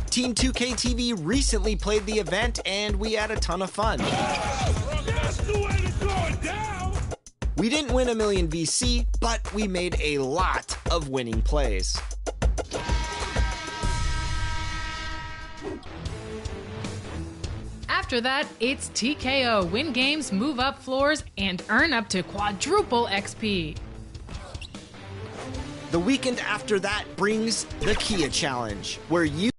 Team 2K TV recently played the event and we had a ton of fun. That's the way to go it down. We didn't win a million VC, but we made a lot of winning plays. After that, it's TKO. Win games, move up floors, and earn up to quadruple XP. The weekend after that brings the Kia Challenge, where you...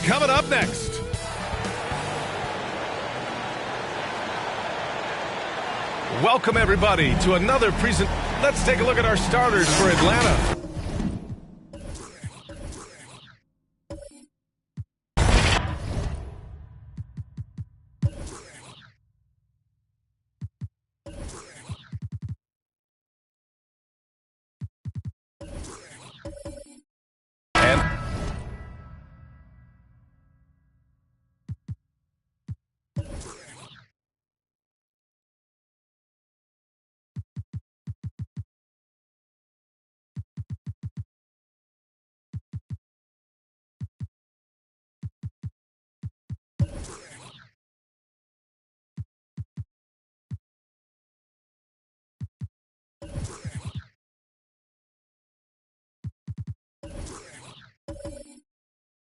Coming up next. Welcome everybody to another Let's take a look at our starters for Atlanta.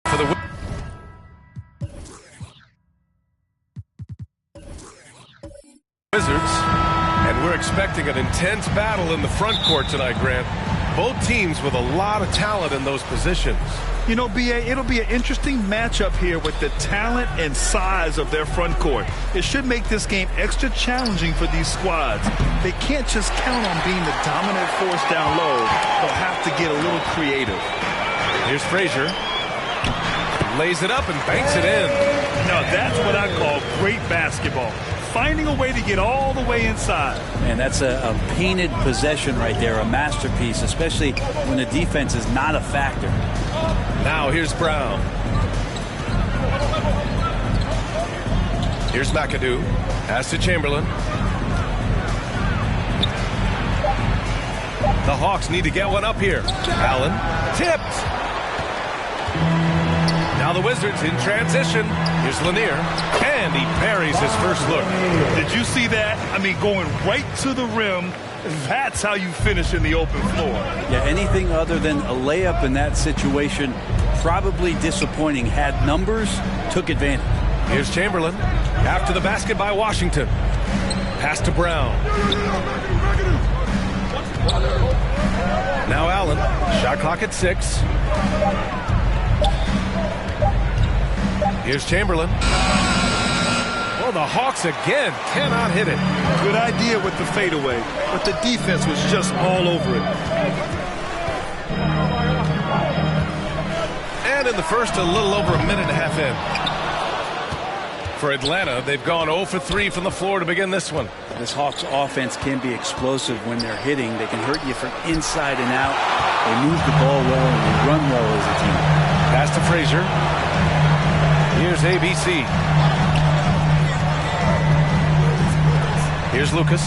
For the Wizards, and we're expecting an intense battle in the front court tonight, Grant. Both teams with a lot of talent in those positions. You know, BA, it'll be an interesting matchup here with the talent and size of their front court. It should make this game extra challenging for these squads. They can't just count on being the dominant force down low. They'll have to get a little creative. Here's Frazier. Lays it up and banks it in. Now that's what I call great basketball. Finding a way to get all the way inside. And that's a painted possession right there, a masterpiece, especially when the defense is not a factor. Now here's Brown. Here's McAdoo. Pass to Chamberlain. The Hawks need to get one up here. Allen tipped. Now the Wizards in transition. Here's Lanier, and he parries his first look. Did you see that? I mean, going right to the rim. That's how you finish in the open floor. Yeah, anything other than a layup in that situation, probably disappointing. Had numbers, took advantage. Here's Chamberlain. After the basket by Washington. Pass to Brown. Now Allen. Shot clock at 6. Here's Chamberlain. Oh, the Hawks again cannot hit it. Good idea with the fadeaway, but the defense was just all over it. And in the first, a little over a minute and a half in. For Atlanta, they've gone 0 for 3 from the floor to begin this one. This Hawks offense can be explosive when they're hitting. They can hurt you from inside and out. They move the ball well and they run well as a team. Pass to Frazier. Here's ABC. Here's Lucas.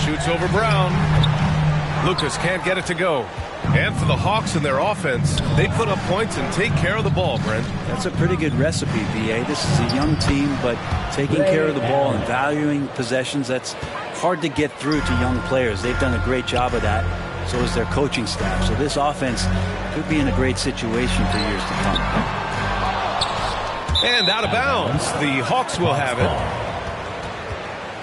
Shoots over Brown. Lucas can't get it to go. And for the Hawks in their offense, they put up points and take care of the ball, Brent. That's a pretty good recipe, BA. This is a young team, but taking care of the ball and valuing possessions, that's hard to get through to young players. They've done a great job of that. So is their coaching staff. So this offense could be in a great situation for years to come. And out of bounds, the Hawks will have it.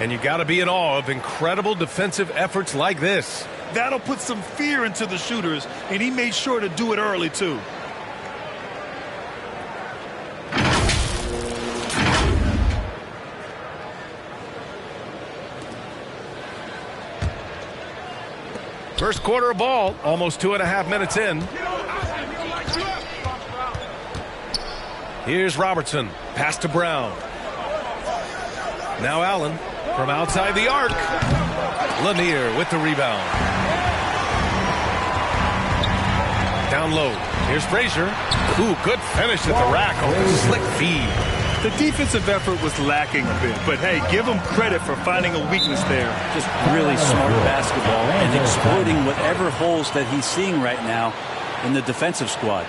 And you got to be in awe of incredible defensive efforts like this. That'll put some fear into the shooters, and he made sure to do it early, too. First quarter of ball, almost 2.5 minutes in. Here's Robertson. Pass to Brown. Now Allen from outside the arc. Lanier with the rebound. Down low. Here's Frazier. Ooh, good finish at the rack on the slick feed. The defensive effort was lacking a bit, but hey, give them credit for finding a weakness there. Just really smart basketball and exploiting whatever holes that he's seeing right now in the defensive squad.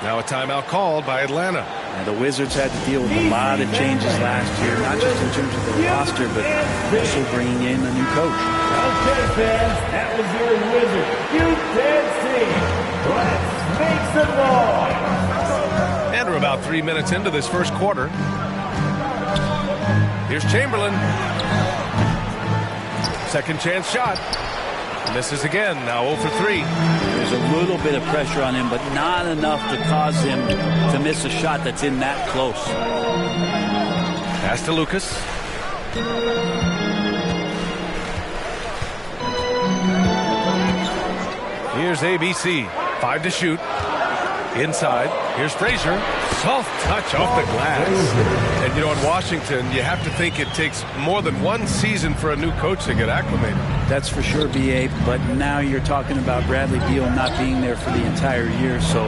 Now a timeout called by Atlanta. And the Wizards had to deal with a lot of changes last year, not just in terms of the roster, but also bringing in a new coach. Okay, fans, that was your Wizard UTC. Let's make some noise. And we're about 3 minutes into this first quarter. Here's Chamberlain. Second chance shot. Misses again, now 0 for 3. There's a little bit of pressure on him, but not enough to cause him to miss a shot that's in that close. Pass to Lucas. Here's ABC. 5 to shoot. Inside. Here's Frazier. Soft touch off the glass. And you know, in Washington, you have to think it takes more than one season for a new coach to get acclimated. That's for sure, B.A., but now you're talking about Bradley Beal not being there for the entire year, so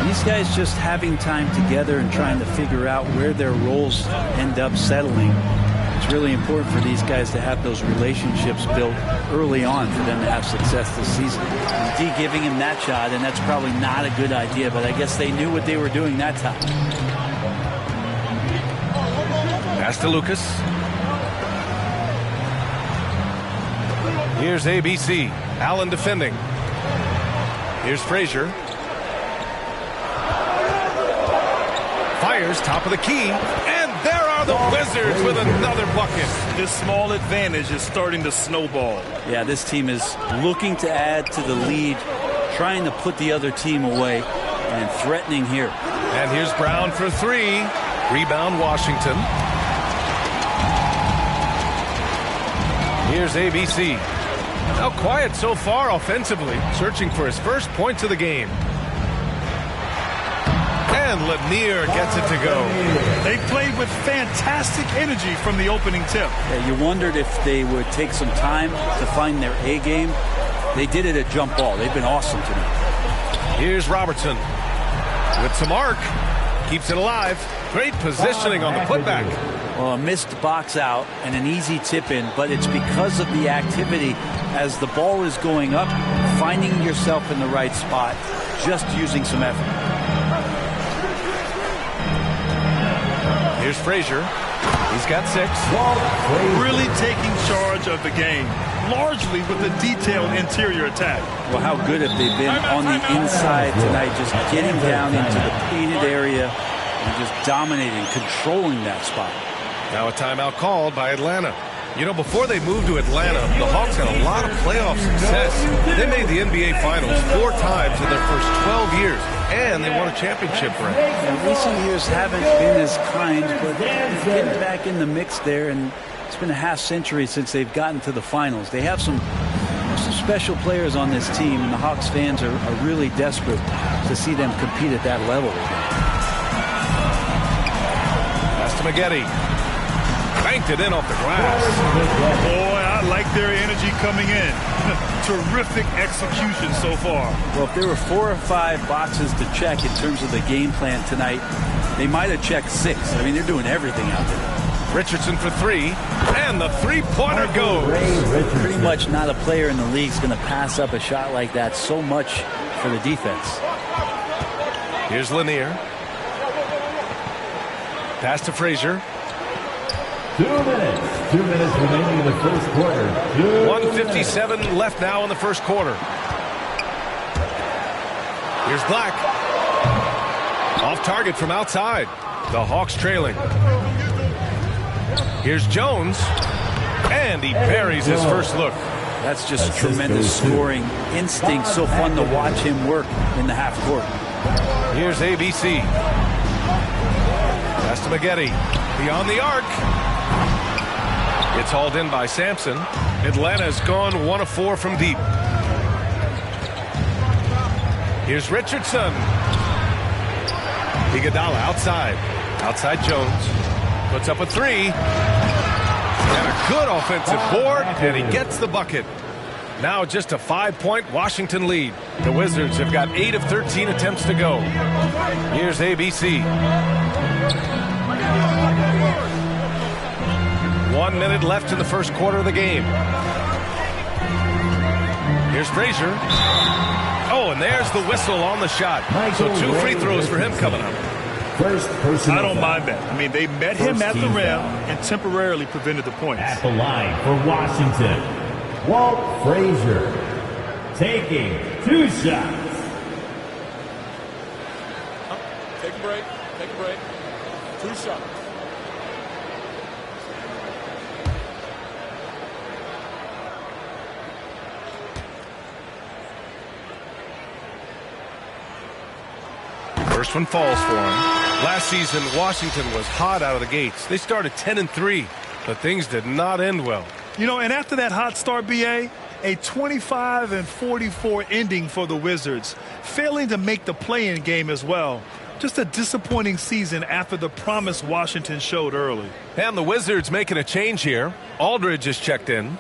these guys just having time together and trying to figure out where their roles end up settling. It's really important for these guys to have those relationships built early on for them to have success this season. D giving him that shot, and that's probably not a good idea, but I guess they knew what they were doing that time. Pass to Lucas. Here's ABC. Allen defending. Here's Frazier. Fires top of the key. And there are the Wizards with another bucket. This small advantage is starting to snowball. Yeah, this team is looking to add to the lead, trying to put the other team away, and threatening here. And here's Brown for 3. Rebound Washington. Here's ABC. Now quiet so far offensively, searching for his first points of the game. And Lanier gets it to go. They played with fantastic energy from the opening tip. Yeah, you wondered if they would take some time to find their A game. They did it at jump ball. They've been awesome tonight. Here's Robertson with some arc. Keeps it alive. Great positioning on the putback. Well, a missed box out and an easy tip in, but it's because of the activity as the ball is going up, finding yourself in the right spot, just using some effort. Here's Frazier. He's got 6. Really taking charge of the game, largely with a detailed interior attack. Well, how good have they been on the inside tonight, just getting down into the painted area and just dominating, controlling that spot. Now a timeout called by Atlanta. You know, before they moved to Atlanta, the Hawks had a lot of playoff success. They made the NBA Finals 4 times in their first 12 years, and they won a championship ring. And recent years haven't been as kind, but getting back in the mix there, and it's been a half century since they've gotten to the finals. They have some special players on this team, and the Hawks fans are really desperate to see them compete at that level. Pass to Maggette. Banked it in off the glass. Boy, I like their energy coming in. Terrific execution so far. Well, if there were 4 or 5 boxes to check in terms of the game plan tonight, they might have checked 6. I mean, they're doing everything out there. Richardson for 3, and the three-pointer goes. Pretty much not a player in the league is going to pass up a shot like that so much for the defense. Here's Lanier. Pass to Frazier. 2 minutes. 2 minutes remaining in the first quarter. 1:57 left now in the first quarter. Here's Black. Off target from outside. The Hawks trailing. Here's Jones. And he buries his first look. That's just tremendous scoring instinct. So fun to watch him work in the half court. Here's ABC. Pass to Maggette. Beyond the arc. It's hauled in by Sampson. Atlanta's gone 1 of 4 from deep. Here's Richardson. Iguodala outside. Outside Jones. Puts up a 3. And a good offensive board. And he gets the bucket. Now just a 5-point Washington lead. The Wizards have got 8 of 13 attempts to go. Here's ABC. 1 minute left in the first quarter of the game. Here's Frazier. Oh, and there's the whistle on the shot. So 2 free throws for him coming up. I don't mind that. I mean, they met him at the rim and temporarily prevented the points. At the line for Washington, Walt Frazier taking 2 shots. Take a break. Take a break. 2 shots. First one falls for him. Last season, Washington was hot out of the gates. They started 10-3, but things did not end well. You know, and after that hot start, BA, a 25-44 ending for the Wizards, failing to make the play-in game as well. Just a disappointing season after the promise Washington showed early. And the Wizards making a change here. Aldridge is checked in.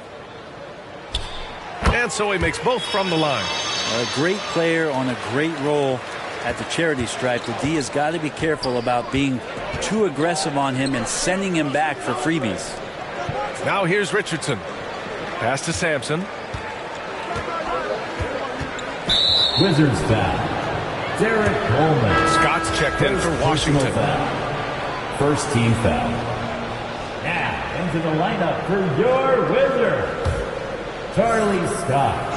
And so he makes both from the line. A great player on a great role at the charity stripe. The D has got to be careful about being too aggressive on him and sending him back for freebies. Now here's Richardson. Pass to Sampson. Wizards foul. Derek Coleman. Scott's checked in for Washington. Foul. First team foul. Now into the lineup for your Wizards, Charlie Scott.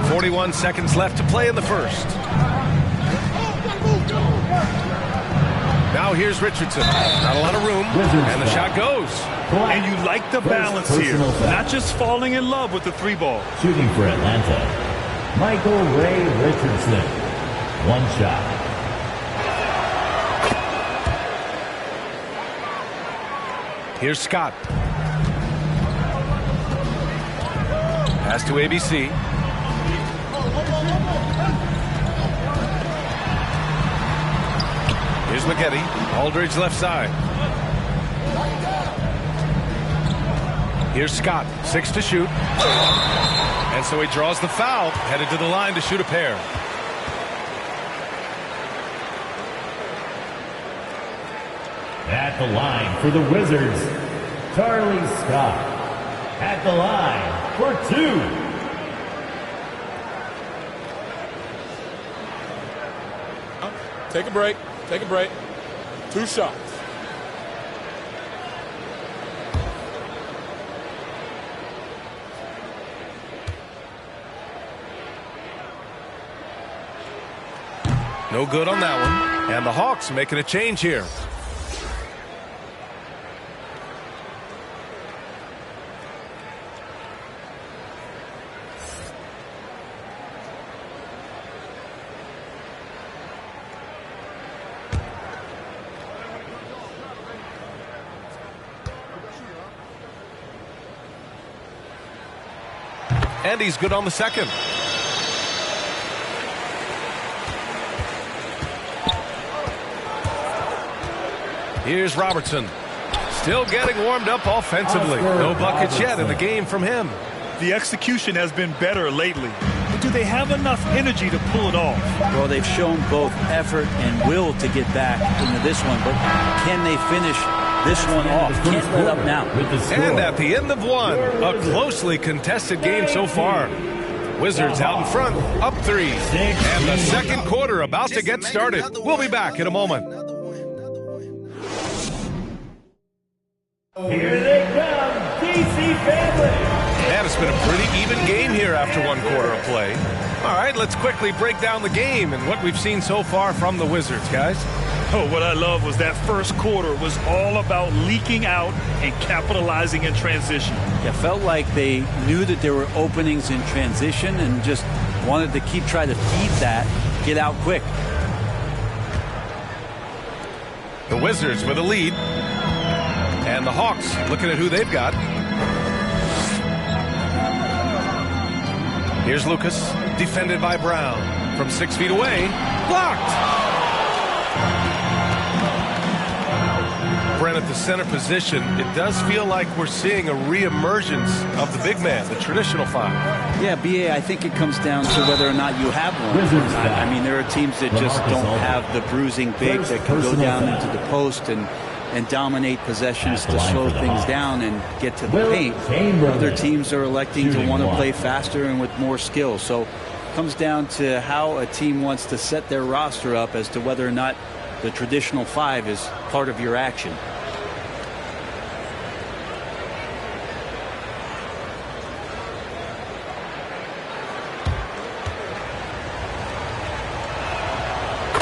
41 seconds left to play in the first. Now here's Richardson. Not a lot of room. And the shot goes. And you like the balance here. Not just falling in love with the 3-ball. Shooting for Atlanta, Michael Ray Richardson. 1 shot. Here's Scott. Pass to ABC. Here's McGetty. Aldridge left side. Here's Scott. 6 to shoot. And so he draws the foul. Headed to the line to shoot a pair. At the line for the Wizards, Charlie Scott. At the line for 2. Take a break. Take a break. 2 shots. No good on that one. And the Hawks making a change here. And he's good on the second. Here's Robertson. Still getting warmed up offensively. No buckets yet in the game from him. The execution has been better lately. But do they have enough energy to pull it off? Well, they've shown both effort and will to get back into this one. But can they finish this one off? Can't let up now. And at the end of one, a closely contested game so far. Wizards out in front, up 3. And the second quarter about to get started. We'll be back in a moment. Here they come, DC family. And it's been a pretty even game here after 1 quarter of play. All right, let's quickly break down the game and what we've seen so far from the Wizards, guys. Oh, what I love was that first quarter was all about leaking out and capitalizing in transition. It felt like they knew that there were openings in transition and just wanted to keep trying to feed that, get out quick. The Wizards with a lead. And the Hawks looking at who they've got. Here's Lucas, defended by Brown. From 6 feet away, blocked! Brent, at the center position, it does feel like we're seeing a reemergence of the big man, the traditional five. Yeah, BA, I think it comes down to whether or not you have one. I mean, there are teams that just don't have the bruising big that can go down into the post and dominate possessions to slow things down and get to the paint. Other teams are electing to want to play faster and with more skill. So it comes down to how a team wants to set their roster up as to whether or not the traditional five is part of your action.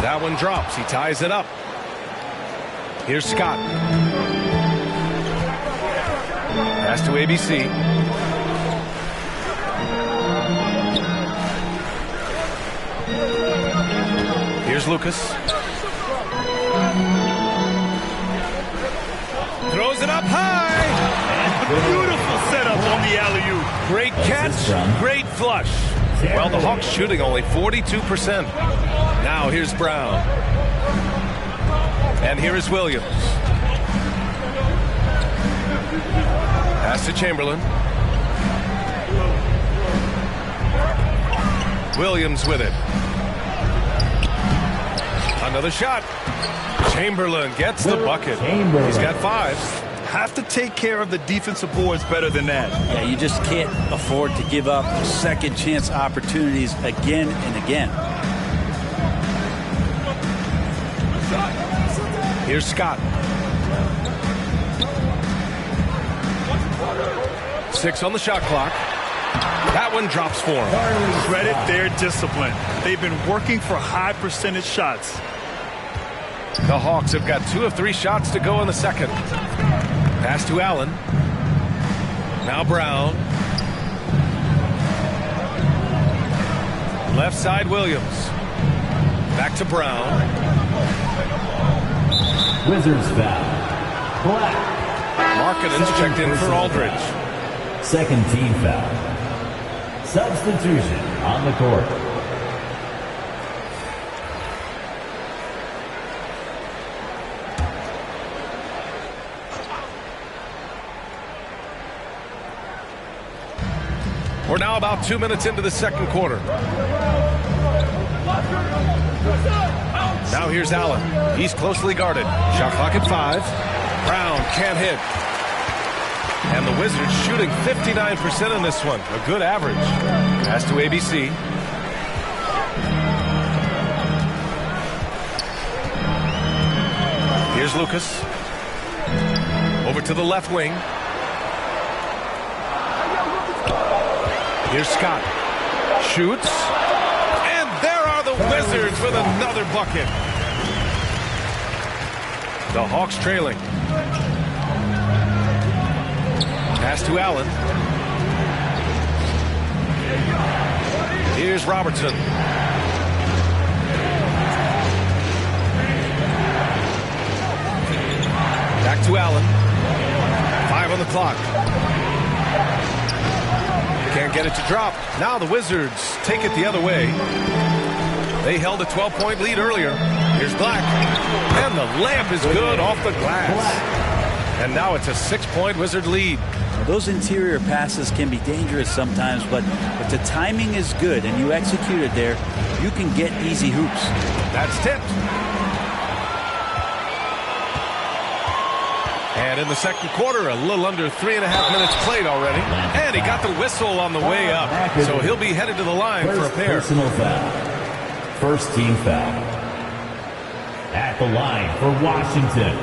That one drops. He ties it up. Here's Scott. Pass to ABC. Here's Lucas. Throws it up high. Beautiful setup on the alley-oop. Great catch, great flush. Well, the Hawks shooting only 42%. Now here's Brown. And here is Williams. Pass to Chamberlain. Williams with it. Another shot. Chamberlain gets the bucket. He's got 5. Have to take care of the defensive boards better than that. Yeah, you just can't afford to give up second chance opportunities again and again. Here's Scott. 6 on the shot clock. That one drops for him. Credit their discipline. They've been working for high percentage shots. The Hawks have got 2 of 3 shots to go in the second. Pass to Allen. Now Brown. Left side Williams. Back to Brown. Wizards foul. Black. Markkanen's checked in for Aldridge. Second team foul. Substitution on the court. We're now about 2 minutes into the second quarter. Now here's Allen. He's closely guarded. Shot clock at 5. Brown can't hit. And the Wizards shooting 59% in this one. A good average. Pass to ABC. Here's Lucas. Over to the left wing. Here's Scott. Shoots. And there are the Wizards with another bucket. The Hawks trailing. Pass to Allen. Here's Robertson. Back to Allen. 5 on the clock. Can't get it to drop. Now the Wizards take it the other way. They held a 12-point lead earlier. Here's Black. And the layup is good off the glass. And now it's a 6-point Wizard lead. Those interior passes can be dangerous sometimes, but if the timing is good and you execute it there, you can get easy hoops. That's tipped. And in the second quarter, a little under 3.5 minutes played already. And he got the whistle on the way up. So he'll be headed to the line for a pair. Personal foul. First team foul. At the line for Washington,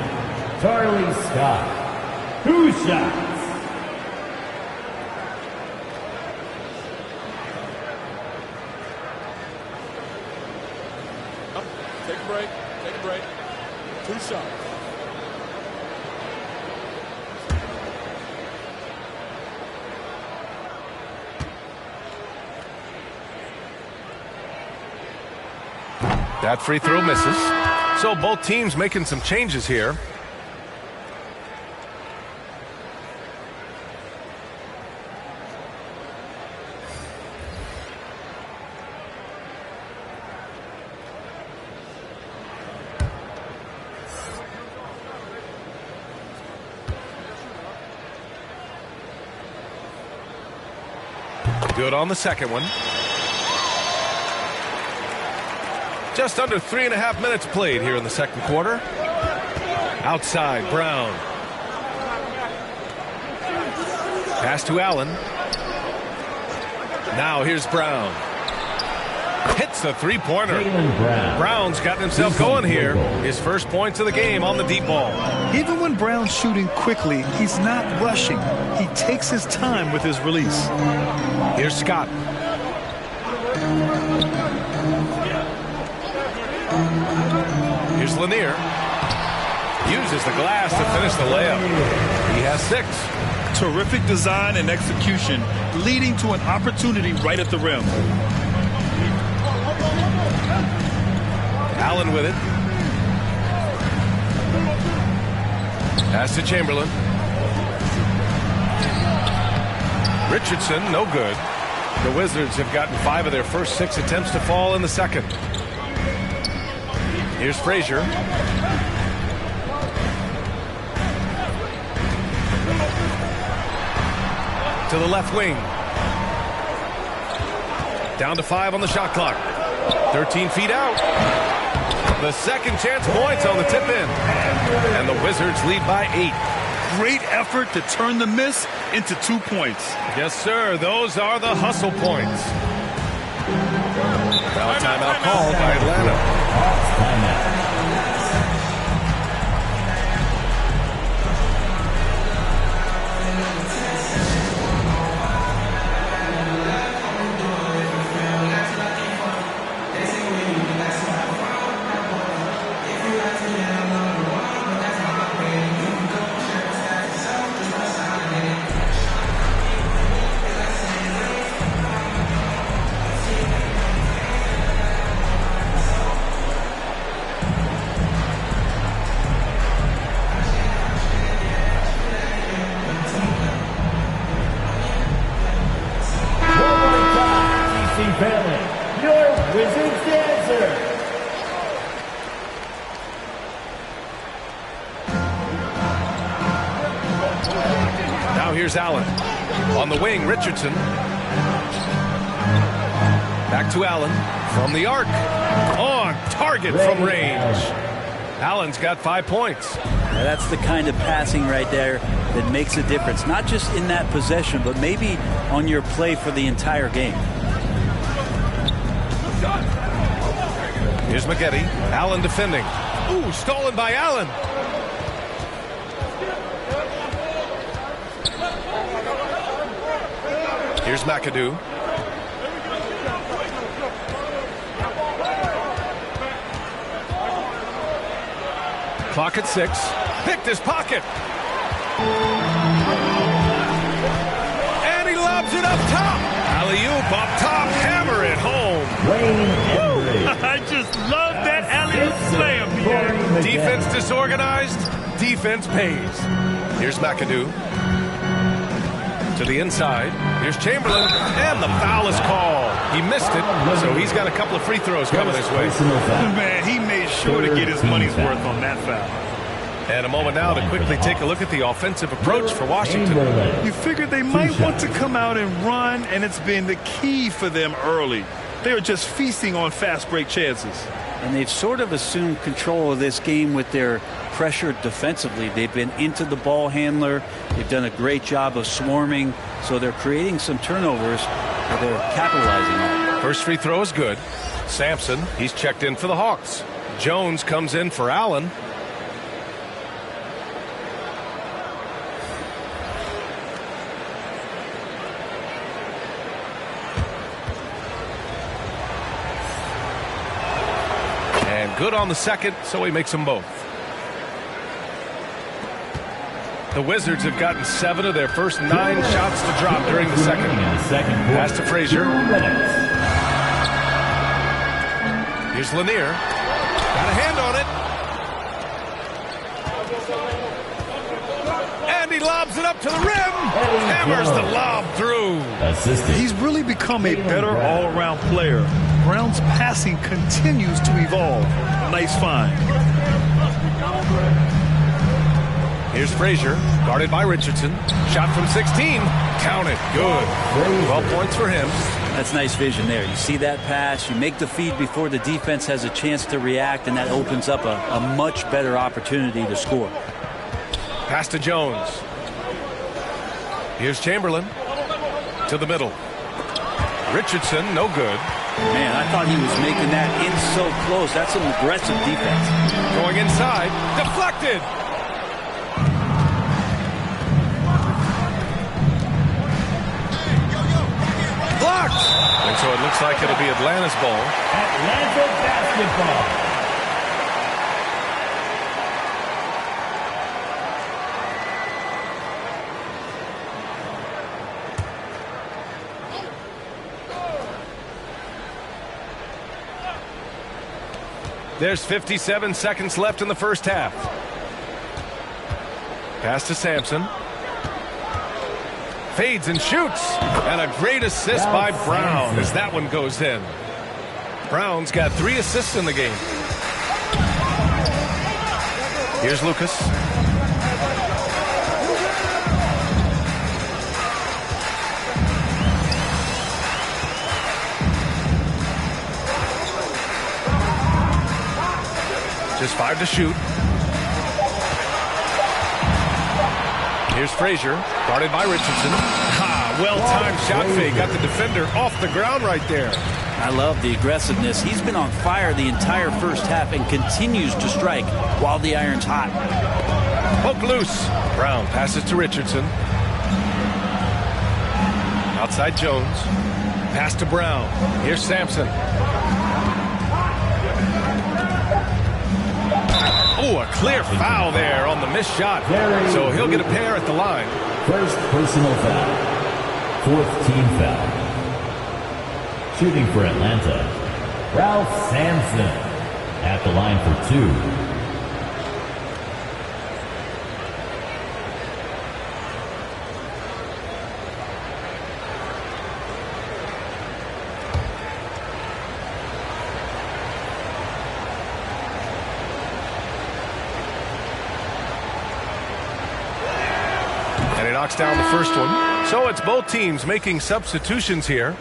Charlie Scott. 2 shots. Take a break. Take a break. 2 shots. That free throw misses. So both teams making some changes here. Good on the second one. Just under 3.5 minutes played here in the second quarter. Outside, Brown. Pass to Allen. Now here's Brown. Hits the three-pointer. Brown's gotten himself going here. His first points of the game on the deep ball. Even when Brown's shooting quickly, he's not rushing. He takes his time with his release. Here's Scott. Here's Lanier. Uses the glass to finish the layup. He has 6. Terrific design and execution, leading to an opportunity right at the rim. Allen with it. Pass to Chamberlain. Richardson, no good. The Wizards have gotten 5 of their first 6 attempts to fall in the second. Here's Frazier. To the left wing. Down to 5 on the shot clock. 13 feet out. The second chance points on the tip in. And the Wizards lead by 8. Great effort to turn the miss into 2 points. Yes, sir. Those are the hustle points. Now a timeout called by Atlanta. Here's Allen. On the wing, Richardson. Back to Allen. From the arc. On target from range. Allen's got 5 points. Now that's the kind of passing right there that makes a difference. Not just in that possession, but maybe on your play for the entire game. Here's McGetty. Allen defending. Ooh, stolen by Allen. Here's McAdoo. Clock at 6. Picked his pocket. And he lobs it up top. Alley-oop up top. Hammer it home. I just love that alley-oop slam here. Defense disorganized. Defense pays. Here's McAdoo. To the inside. Here's Chamberlain. And the foul is called. He missed it, so he's got a couple of free throws coming his way. Man, he made sure to get his money's worth on that foul. And a moment now to quickly take a look at the offensive approach for Washington. You figured they might want to come out and run, and it's been the key for them early. They are just feasting on fast break chances. And they've sort of assumed control of this game with their pressure defensively. They've been into the ball handler. They've done a great job of swarming. So they're creating some turnovers that they're capitalizing on. First free throw is good. Sampson, he's checked in for the Hawks. Jones comes in for Allen. Good on the second, so he makes them both. The Wizards have gotten 7 of their first 9 shots to drop during the second. Pass to Frazier. Here's Lanier. Got a hand on it. And he lobs it up to the rim. Hammers the lob through. He's really become a better all-around player. Brown's passing continues to evolve. Nice find. Here's Frazier, guarded by Richardson. Shot from 16. Count it. Good. 12 points for him. That's nice vision there. You see that pass, you make the feed before the defense has a chance to react, and that opens up a much better opportunity to score. Pass to Jones. Here's Chamberlain to the middle. Richardson, no good. Man, I thought he was making that in so close. That's some aggressive defense. Going inside, deflected. Blocked. And so it looks like it'll be Atlanta's ball. Atlanta basketball. There's 57 seconds left in the first half. Pass to Sampson. Fades and shoots. And a great assist by Brown as that one goes in. Brown's got 3 assists in the game. Here's Lucas. Just 5 to shoot. Here's Frazier, guarded by Richardson. Well-timed shot fake. Got the defender off the ground right there. I love the aggressiveness. He's been on fire the entire first half and continues to strike while the iron's hot. Poke loose. Brown passes to Richardson. Outside Jones. Pass to Brown. Here's Sampson. Oh, a clear foul there on the missed shot. So he'll get a pair at the line. First personal foul. 4th team foul. Shooting for Atlanta, Ralph Sampson at the line for 2. Knocks down the first one. So it's both teams making substitutions here.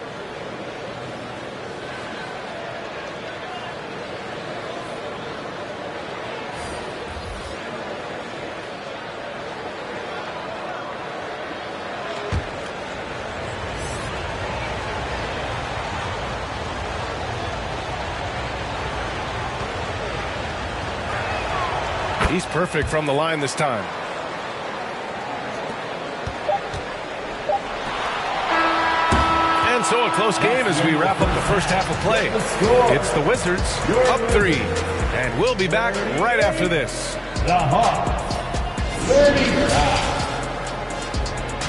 He's perfect from the line this time. And so a close game as we wrap up the first half of play. It's the Wizards up 3. And we'll be back right after this. The Hawks, 30.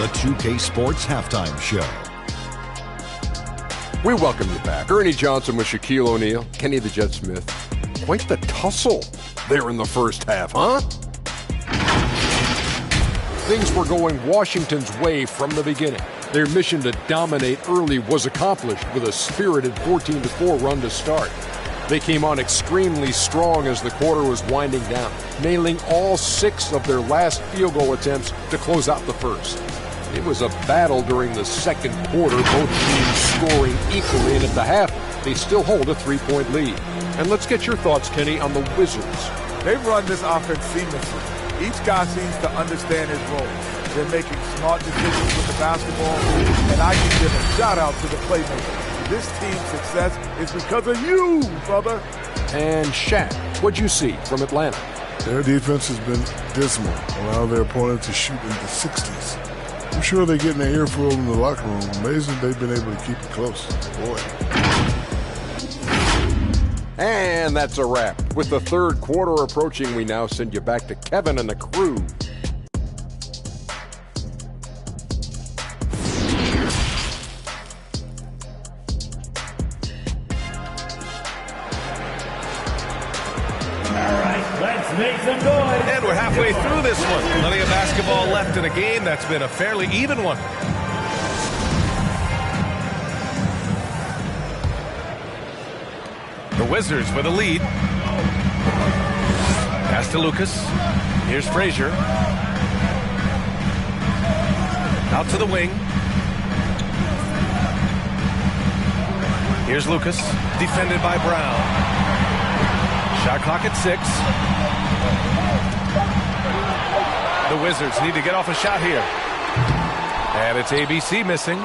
The 2K Sports Halftime Show. We welcome you back. Ernie Johnson with Shaquille O'Neal, Kenny the Jet Smith. Quite the tussle there in the first half, huh? Things were going Washington's way from the beginning. Their mission to dominate early was accomplished with a spirited 14-4 run to start. They came on extremely strong as the quarter was winding down, nailing all 6 of their last field goal attempts to close out the first. It was a battle during the second quarter, both teams scoring equally, and at the half, they still hold a 3-point lead. And let's get your thoughts, Kenny, on the Wizards. They've run this offense seamlessly. Each guy seems to understand his role. They're making smart decisions with the basketball, and I can give a shout-out to the playmakers. This team's success is because of you, brother. And Shaq, what'd you see from Atlanta? Their defense has been dismal, allowing their opponent to shoot in the 60s. I'm sure they're getting their earful in the locker room. Amazing they've been able to keep it close. Boy. And that's a wrap. With the third quarter approaching, we now send you back to Kevin and the crew. Make some noise. And we're halfway through this one. Plenty of basketball left in a game that's been a fairly even one. The Wizards with a lead. Pass to Lucas. Here's Frazier. Out to the wing. Here's Lucas, defended by Brown. Shot clock at 6. The Wizards need to get off a shot here. And it's ABC missing.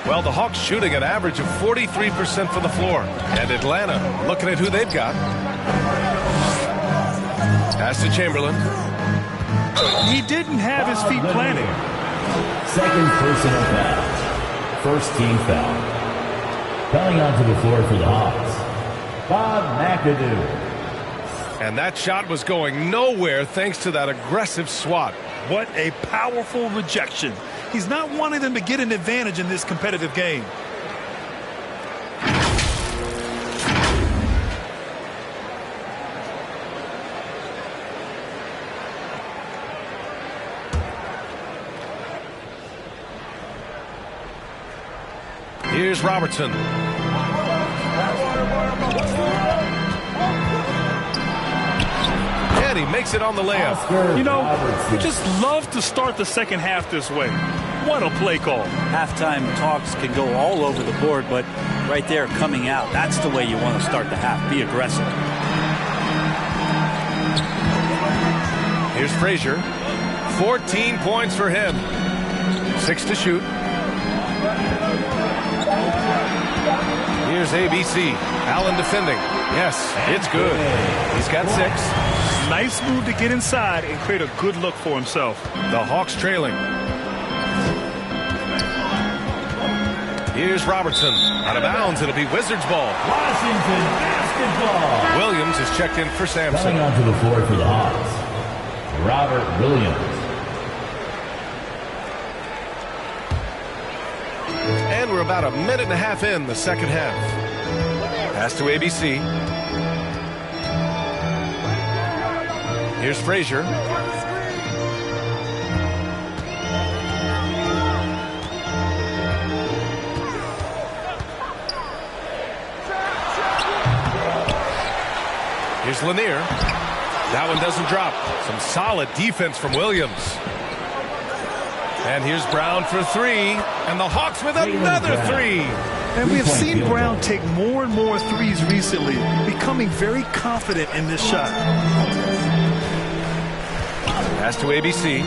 Well, the Hawks shooting an average of 43% from the floor. And Atlanta looking at who they've got. Pass to Chamberlain. He didn't have his feet planted. Second personal foul. First team foul. Coming onto the floor for the Hawks, Bob McAdoo. And that shot was going nowhere thanks to that aggressive swat. What a powerful rejection. He's not wanting them to get an advantage in this competitive game. Here's Robertson. And he makes it on the layup. You know, we just love to start the second half this way. What a play call. Halftime talks can go all over the board, but right there coming out, that's the way you want to start the half. Be aggressive. Here's Frazier. 14 points for him. 6 to shoot. Here's ABC. Allen defending. Yes, it's good. He's got 6. Nice move to get inside and create a good look for himself. The Hawks trailing. Here's Robertson. Out of bounds. It'll be Wizards ball. Washington basketball. Williams is checked in for Sampson. Coming onto the floor for the Hawks, Robert Williams. And we're about a minute and a half in the second half. Pass to ABC. Here's Frazier. Here's Lanier. That one doesn't drop. Some solid defense from Williams. And here's Brown for 3. And the Hawks with another 3. And we have seen Brown take more and more threes recently, becoming very confident in this shot. Pass to ABC.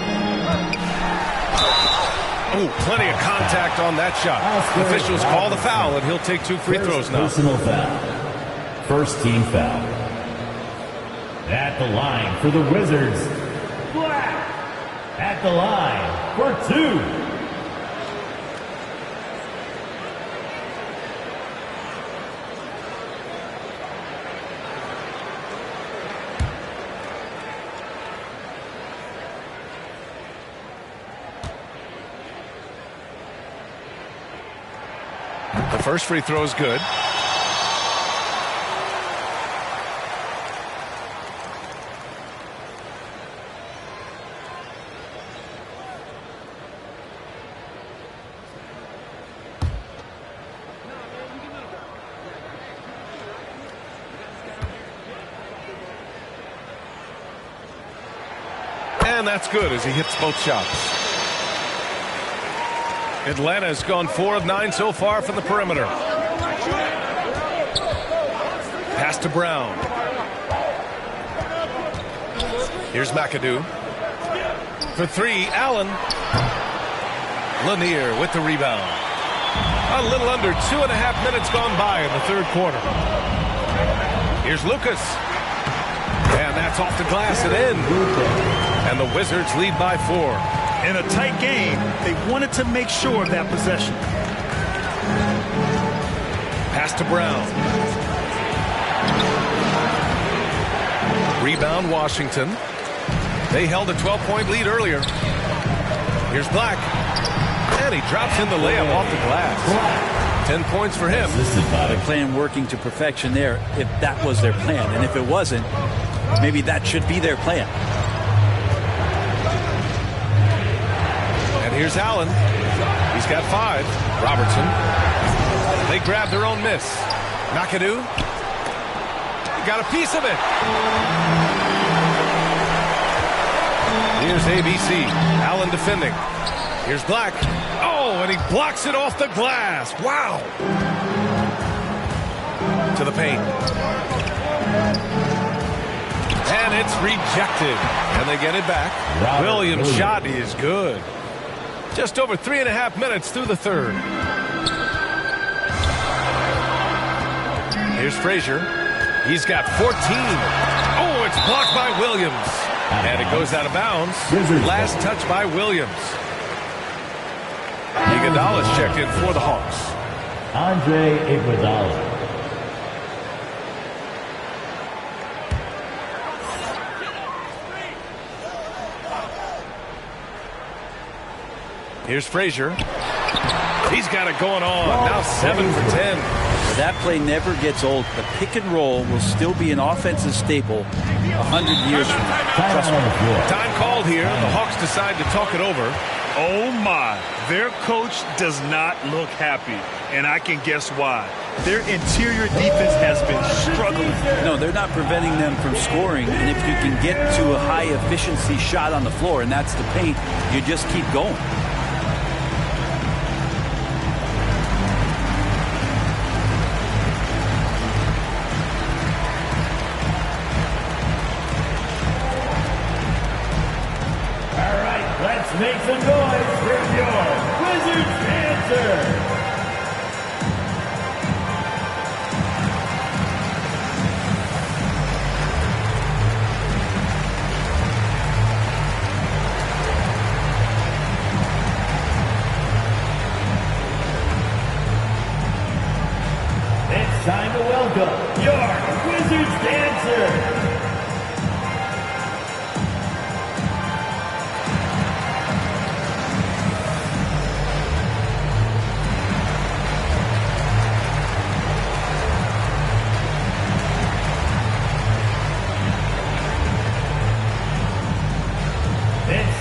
Oh, plenty of contact on that shot. Officials call the foul, and he'll take 2 free throws now. Personal foul. First team foul. At the line for the Wizards, Black. At the line for 2. The first free throw is good. And that's good as he hits both shots. Atlanta has gone 4 of 9 so far from the perimeter. Pass to Brown. Here's McAdoo. For 3, Allen. Lanier with the rebound. A little under 2.5 minutes gone by in the third quarter. Here's Lucas. And that's off the glass and in. And the Wizards lead by 4. In a tight game, they wanted to make sure of that possession. Pass to Brown. Rebound Washington. They held a 12-point lead earlier. Here's Black. And he drops in the layup off the glass. 10 points for him. The plan working to perfection there if that was their plan. And if it wasn't, maybe that should be their plan. And here's Allen. He's got 5. Robertson. They grab their own miss. McAdoo. Got a piece of it. Here's ABC. Allen defending. Here's Black. Oh, and he blocks it off the glass. Wow. To the paint. And it's rejected. And they get it back. Williams' shot is good. Just over 3.5 minutes through the third. Here's Frazier. He's got 14. Oh, it's blocked by Williams. And it goes out of bounds. Last touch by Williams. Iguodala's checked in for the Hawks. Andre Iguodala. Here's Frazier. He's got it going on. Now 7 for 10. That play never gets old. The pick and roll will still be an offensive staple 100 years from now. Trust me. Time called here. The Hawks decide to talk it over. Oh my, their coach does not look happy, and I can guess why. Their interior defense has been struggling. No, they're not preventing them from scoring, and if you can get to a high efficiency shot on the floor, and that's the paint, you just keep going. Let's make some noise for your Wizards answer. It's time to welcome your Wizards dancer.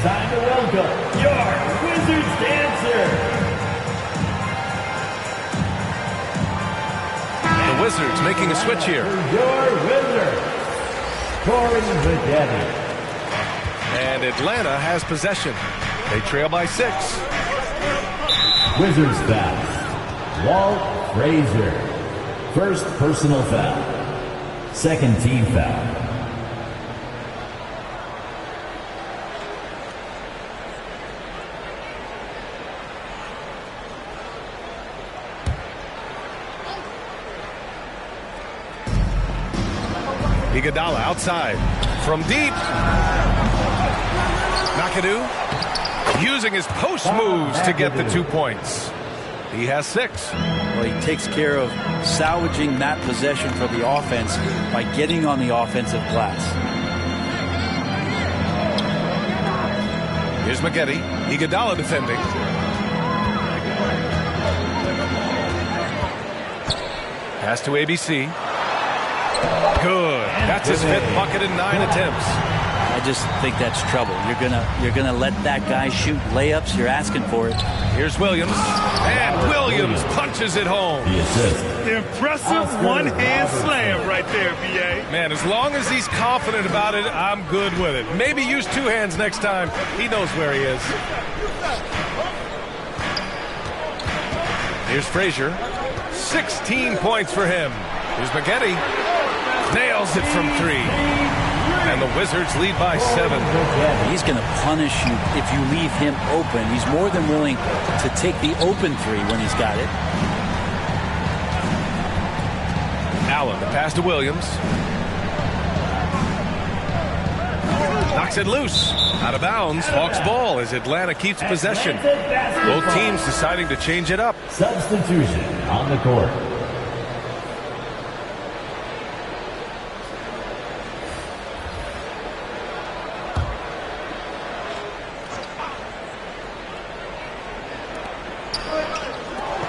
Time to welcome your Wizards dancer. The Wizards making a switch here. Your Wizards, Corey Vigetti. And Atlanta has possession. They trail by 6. Wizards foul. Walt Frazier. First personal foul. Second team foul. Iguodala outside from deep. McAdoo using his post moves to get the 2 points. He has 6. Well, he takes care of salvaging that possession for the offense by getting on the offensive glass. Here's McGetty. Iguodala defending. Pass to ABC. Good. That's his 5th bucket in 9 attempts. I just think that's trouble. You're gonna let that guy shoot layups. You're asking for it. Here's Williams, and Williams punches it home. Impressive one-hand slam right there, BA. Man, as long as he's confident about it, I'm good with it. Maybe use 2 hands next time. He knows where he is. Here's Frazier. 16 points for him. Here's McGetty. Nails it from 3. And the Wizards lead by 7. He's going to punish you if you leave him open. He's more than willing to take the open 3 when he's got it. Allen, the pass to Williams. Knocks it loose. Out of bounds. Hawks ball as Atlanta keeps possession. Both teams deciding to change it up. Substitution on the court.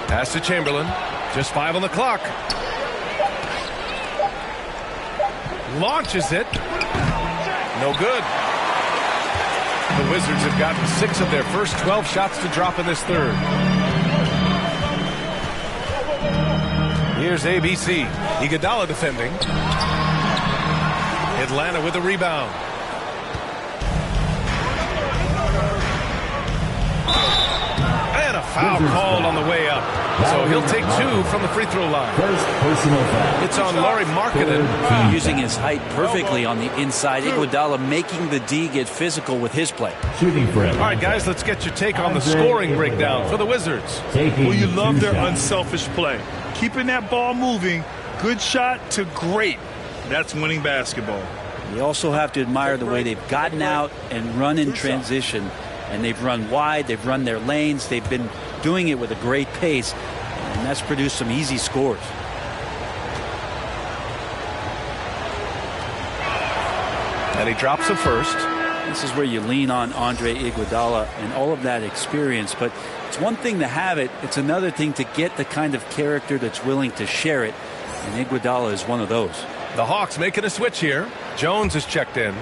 Pass to Chamberlain. Just 5 on the clock. Launches it. No good. The Wizards have gotten 6 of their first 12 shots to drop in this third. Here's ABC. Iguodala defending. Atlanta with a rebound. And a foul called on the way up. So he'll take 2 from the free throw line. First personal foul. It's on Laurie Markkinen. Using his height perfectly on the inside. Iguodala making the D get physical with his play. Shooting for it. All right, guys, let's get your take on the scoring breakdown for the Wizards. Well, you love their unselfish play. Keeping that ball moving, good shot to great. That's winning basketball. You also have to admire the way they've gotten out and run in transition. And they've run wide, they've run their lanes, they've been doing it with a great pace, and that's produced some easy scores. And he drops the first. This is where you lean on Andre Iguodala and all of that experience, but it's one thing to have it, it's another thing to get the kind of character that's willing to share it, and Iguodala is one of those. The Hawks making a switch here. Jones is checked in.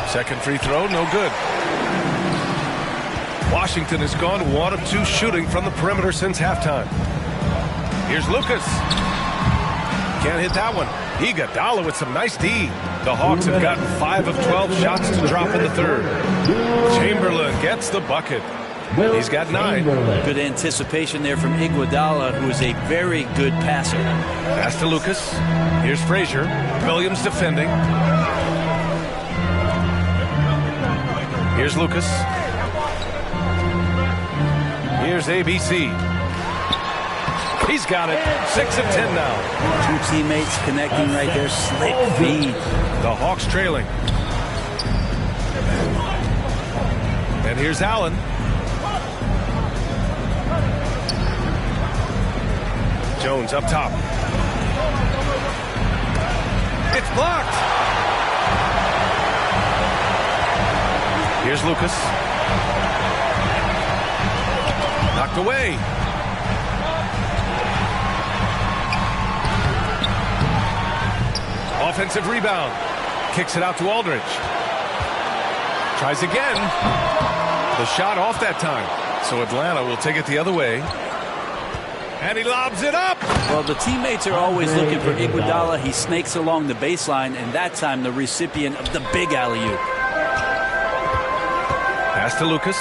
Second free throw, no good. Washington has gone 1 of 2 shooting from the perimeter since halftime. Here's Lucas. Can't hit that one. Iguodala with some nice D. The Hawks have gotten 5 of 12 shots to drop in the third. Chamberlain gets the bucket. He's got 9. Good anticipation there from Iguodala, who is a very good passer. Pass to Lucas. Here's Frazier. Williams defending. Here's Lucas. Here's ABC. He's got it. 6 of 10 now. 2 teammates connecting right there. Slick feed. The Hawks trailing. And here's Allen. Jones up top. It's blocked. Here's Lucas. Knocked away. Offensive rebound. Kicks it out to Aldridge. Tries again. The shot off that time. So Atlanta will take it the other way. And he lobs it up. Well, the teammates are always looking for Iguodala. He snakes along the baseline, and that time the recipient of the big alley-oop. Pass to Lucas.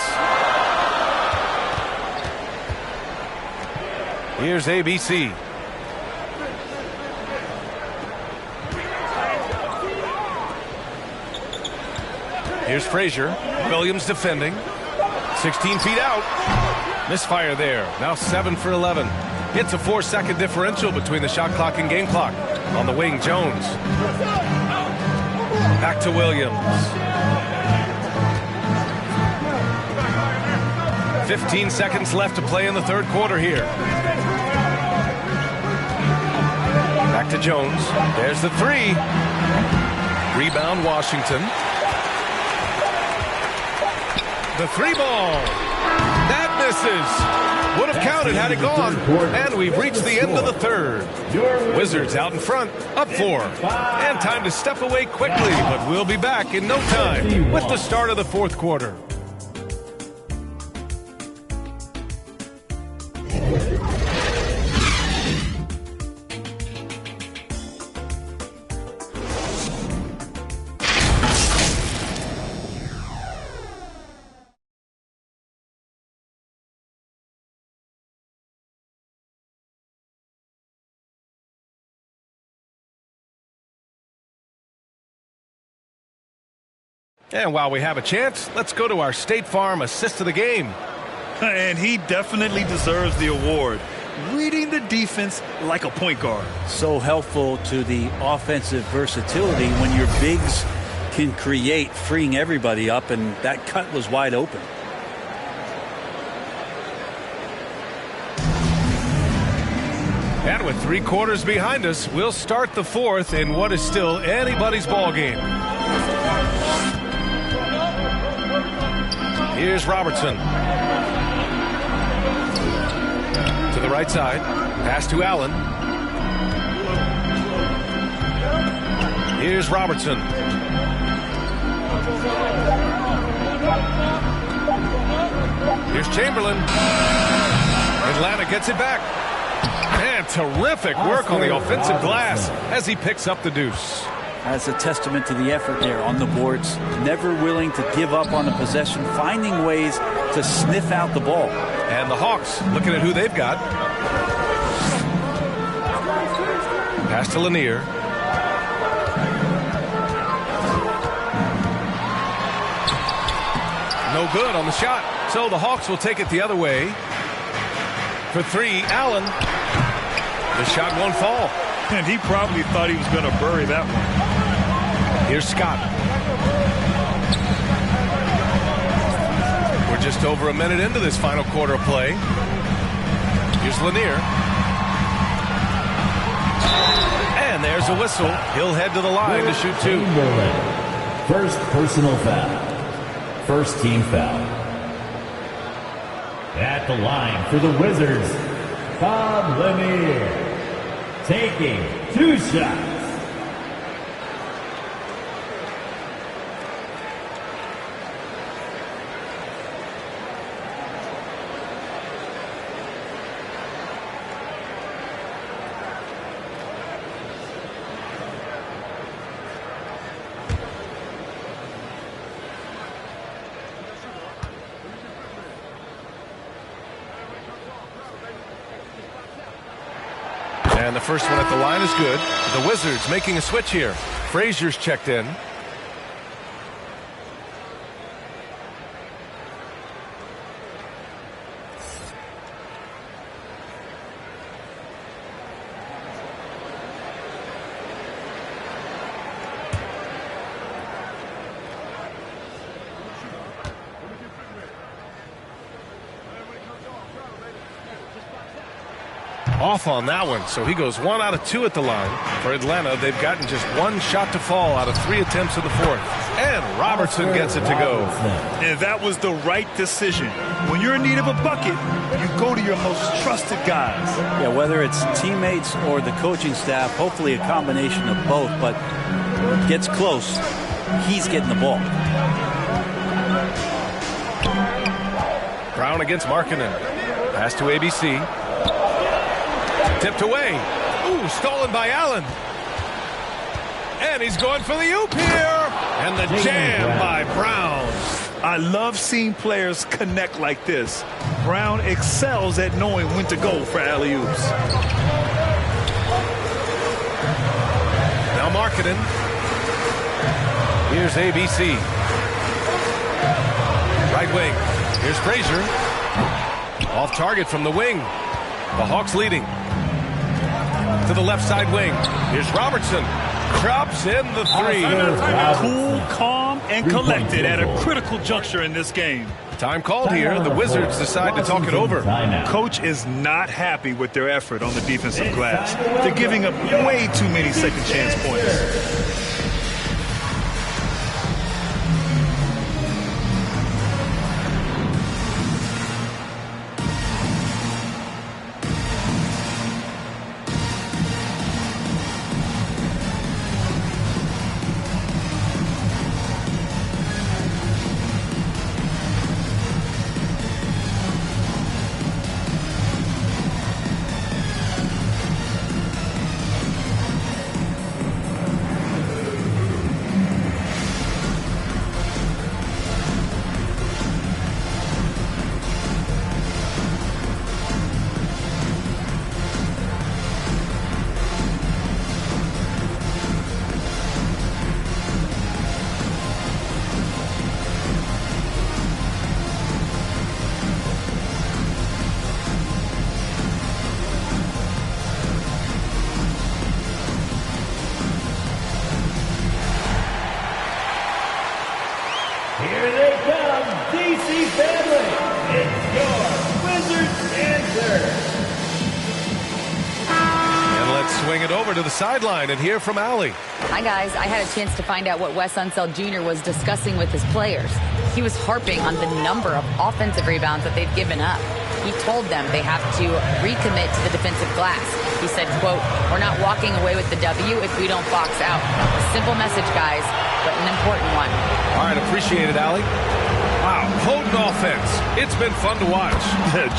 Here's ABC. Here's Frazier. Williams defending. 16 feet out. Misfire there. Now 7 for 11. It's a 4-second differential between the shot clock and game clock. On the wing, Jones. Back to Williams. 15 seconds left to play in the third quarter here. Back to Jones. There's the 3. Rebound, Washington. The 3 ball. That misses. Would have counted had it gone. And we've reached the end of the third. Wizards out in front, up 4. And time to step away quickly, but we'll be back in no time with the start of the fourth quarter. And while we have a chance, let's go to our State Farm assist of the game. And he definitely deserves the award. Reading the defense like a point guard. So helpful to the offensive versatility when your bigs can create, freeing everybody up, and that cut was wide open. And with 3 quarters behind us, we'll start the fourth in what is still anybody's ball game. Here's Robertson. To the right side. Pass to Allen. Here's Robertson. Here's Chamberlain. Atlanta gets it back. And terrific work on the offensive glass as he picks up the deuce. That's a testament to the effort there on the boards. Never willing to give up on the possession, finding ways to sniff out the ball. And the Hawks looking at who they've got. Pass to Lanier. No good on the shot. So the Hawks will take it the other way. For three, Allen. The shot won't fall. And he probably thought he was going to bury that one. Here's Scott. We're just over a minute into this final quarter of play. Here's Lanier. And there's a whistle. He'll head to the line to shoot two. First personal foul. First team foul. At the line for the Wizards, Bob Lanier. Taking 2 shots. And the first one at the line is good. The Wizards making a switch here. Frazier's checked in. Off on that one, so he goes 1 out of 2 at the line. For Atlanta, they've gotten just 1 shot to fall out of 3 attempts in the fourth. And Robertson gets it to go. And that was the right decision. When you're in need of a bucket, you go to your most trusted guys. Yeah, whether it's teammates or the coaching staff, hopefully a combination of both, but gets close, he's getting the ball. Brown against Markkanen. Pass to ABC. Tipped away. Ooh, stolen by Allen. And he's going for the oop here. And the jam by Brown. I love seeing players connect like this. Brown excels at knowing when to go for alley-oops. Now Markkanen. Here's ABC. Right wing. Here's Frazier. Off target from the wing. The Hawks leading. To the left side wing. Here's Robertson. Drops in the three. Cool, calm, and collected at a critical juncture in this game. Time called here. The Wizards decide to talk it over. Coach is not happy with their effort on the defensive glass. They're giving up way too many second chance points. Here they come, DC family. It's your Wizards answer. And let's swing it over to the sideline and hear from Allie. Hi, guys. I had a chance to find out what Wes Unseld Jr. was discussing with his players. He was harping on the number of offensive rebounds that they've given up. He told them they have to recommit to the defensive glass. He said, quote, "We're not walking away with the W if we don't box out." A simple message, guys, but an important one. All right, appreciate it, Allie. I Wow, potent offense. It's been fun to watch.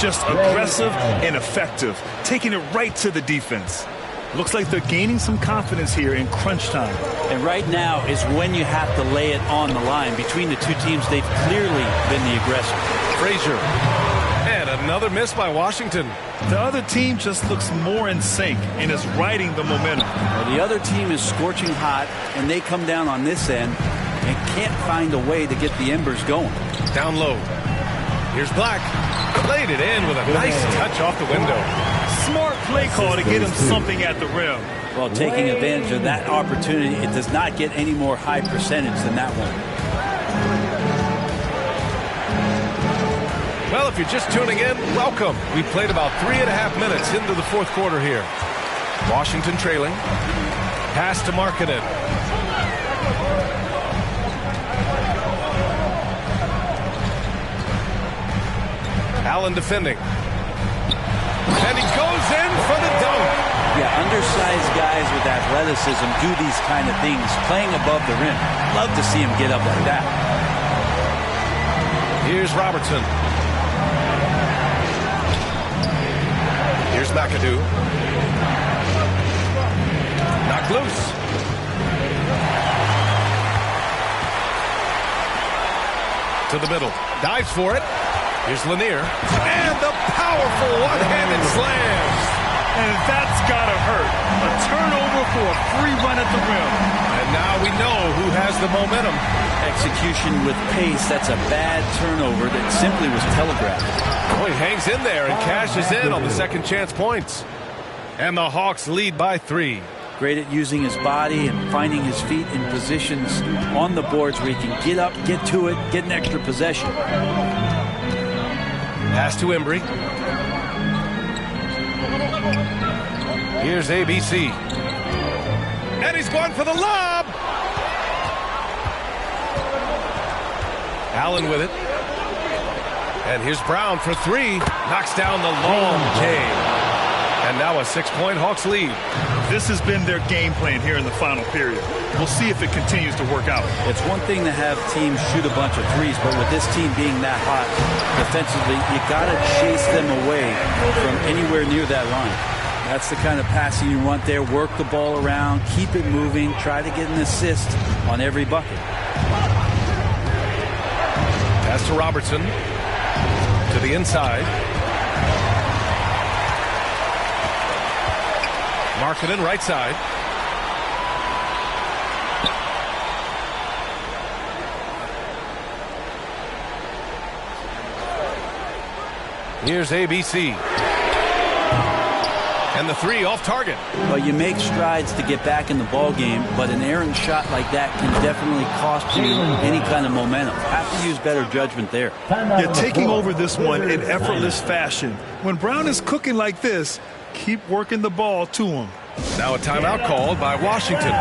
Just aggressive and effective, taking it right to the defense. Looks like they're gaining some confidence here in crunch time. And right now is when you have to lay it on the line. Between the two teams, they've clearly been the aggressor. Frazier. And another miss by Washington. The other team just looks more in sync and is riding the momentum. Well, the other team is scorching hot, and they come down on this end and can't find a way to get the embers going. Down low. Here's Black. Laid it in with a nice touch off the window. Smart play call to get him something at the rim. Well, taking advantage of that opportunity, it does not get any more high percentage than that one. Well, if you're just tuning in, welcome. We played about 3.5 minutes into the fourth quarter here. Washington trailing. Pass to Markkanen. Allen defending. And he goes in for the dunk. Yeah, undersized guys with athleticism do these kind of things, playing above the rim. Love to see him get up like that. Here's Robertson. Here's McAdoo. Knocked loose. To the middle. Dives for it. Here's Lanier. And the powerful one-handed slam. And that's got to hurt. A turnover for a free run at the rim. And now we know who has the momentum. Execution with pace. That's a bad turnover that simply was telegraphed. Oh, he hangs in there and cashes in on the second chance points. And the Hawks lead by 3. Great at using his body and finding his feet in positions on the boards where he can get up, get to it, get an extra possession. Pass to Embry. Here's ABC. And he's going for the lob. Allen with it. And here's Brown for 3. Knocks down the long J. And now a 6-point Hawks lead. This has been their game plan here in the final period. We'll see if it continues to work out. It's one thing to have teams shoot a bunch of threes, but with this team being that hot defensively, you got to chase them away from anywhere near that line. That's the kind of passing you want there. Work the ball around, keep it moving, try to get an assist on every bucket. Pass to Robertson. To the inside. Markkanen right side. Here's ABC. And the 3 off target. Well, you make strides to get back in the ball game, but an errant shot like that can definitely cost you any kind of momentum. Have to use better judgment there. You're taking over this one in effortless fashion. When Brown is cooking like this, keep working the ball to him. Now a timeout called by Washington.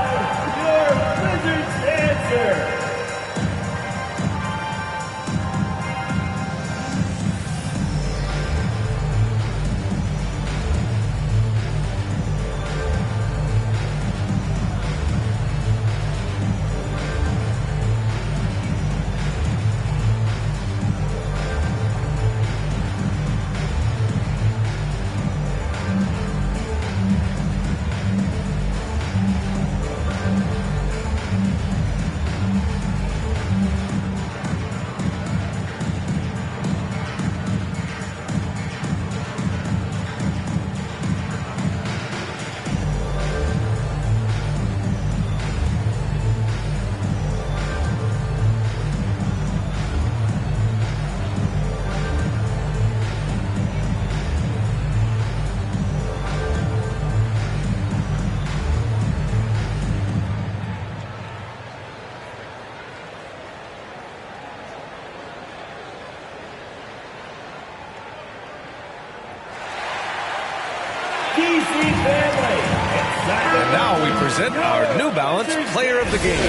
And now we present our New Balance Player of the Game.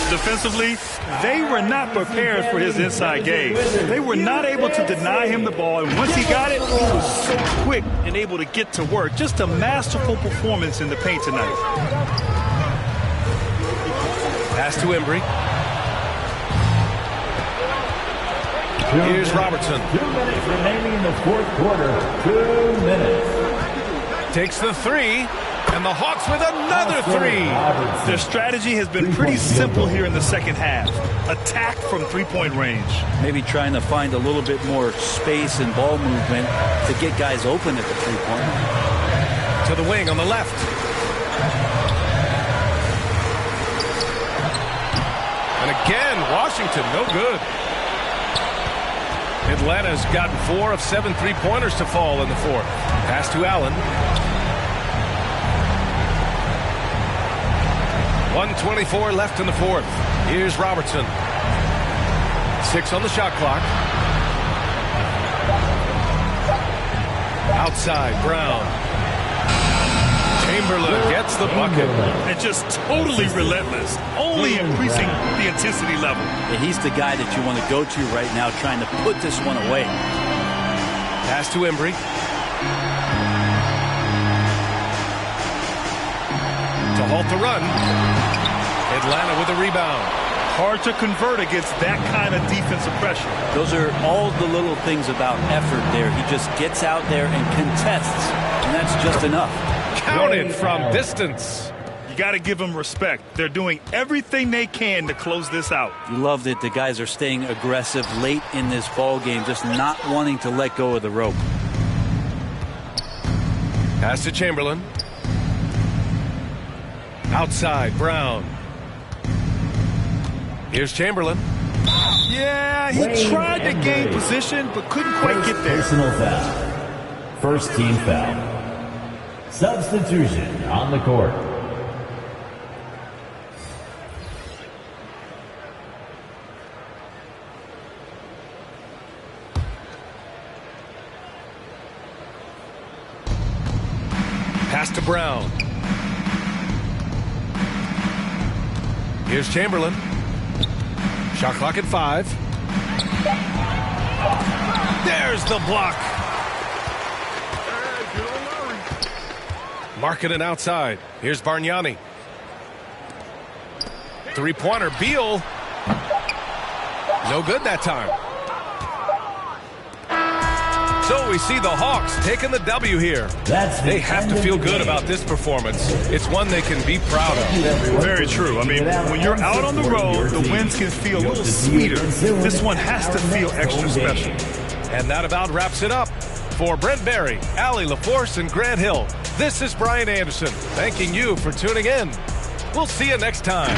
Defensively, they were not prepared for his inside game. They were not able to deny him the ball, and once he got it, he was so quick and able to get to work. Just a masterful performance in the paint tonight. Pass to Embry. Here's Robertson. 2 minutes remaining in the fourth quarter. 2 minutes. Takes the three, and the Hawks with another three. Their strategy has been pretty simple here in the second half. Attack from three-point range. Maybe trying to find a little bit more space and ball movement to get guys open at the three-point. To the wing on the left. And again, Washington, no good. Atlanta's gotten 4 of 7 three-pointers to fall in the fourth. Pass to Allen. 1:24 left in the fourth. Here's Robertson. 6 on the shot clock. Outside, Brown. Chamberlain gets the bucket. And just totally relentless, only increasing the intensity level. Yeah, he's the guy that you want to go to right now, trying to put this one away. Pass to Embry. To halt the run. Atlanta with a rebound. Hard to convert against that kind of defensive pressure. Those are all the little things about effort there. He just gets out there and contests, and that's just enough. Counted from distance. You got to give them respect. They're doing everything they can to close this out. You love that the guys are staying aggressive late in this ball game, just not wanting to let go of the rope. Pass to Chamberlain. Outside, Brown. Here's Chamberlain. Yeah, he tried to gain position, but couldn't quite get there. Personal foul. First team foul. Substitution on the court. Pass to Brown. Here's Chamberlain. Shot clock at 5. There's the block. Markkanen outside. Here's Bargnani. Three-pointer. Beal. No good that time. So we see the Hawks taking the W here. They have to feel good about this performance. It's one they can be proud of. Very true. I mean, when you're out on the road, the wins can feel a little sweeter. This one has to feel extra special. And that about wraps it up. For Brent Barry, Allie LaForce, and Grant Hill, this is Brian Anderson, thanking you for tuning in. We'll see you next time.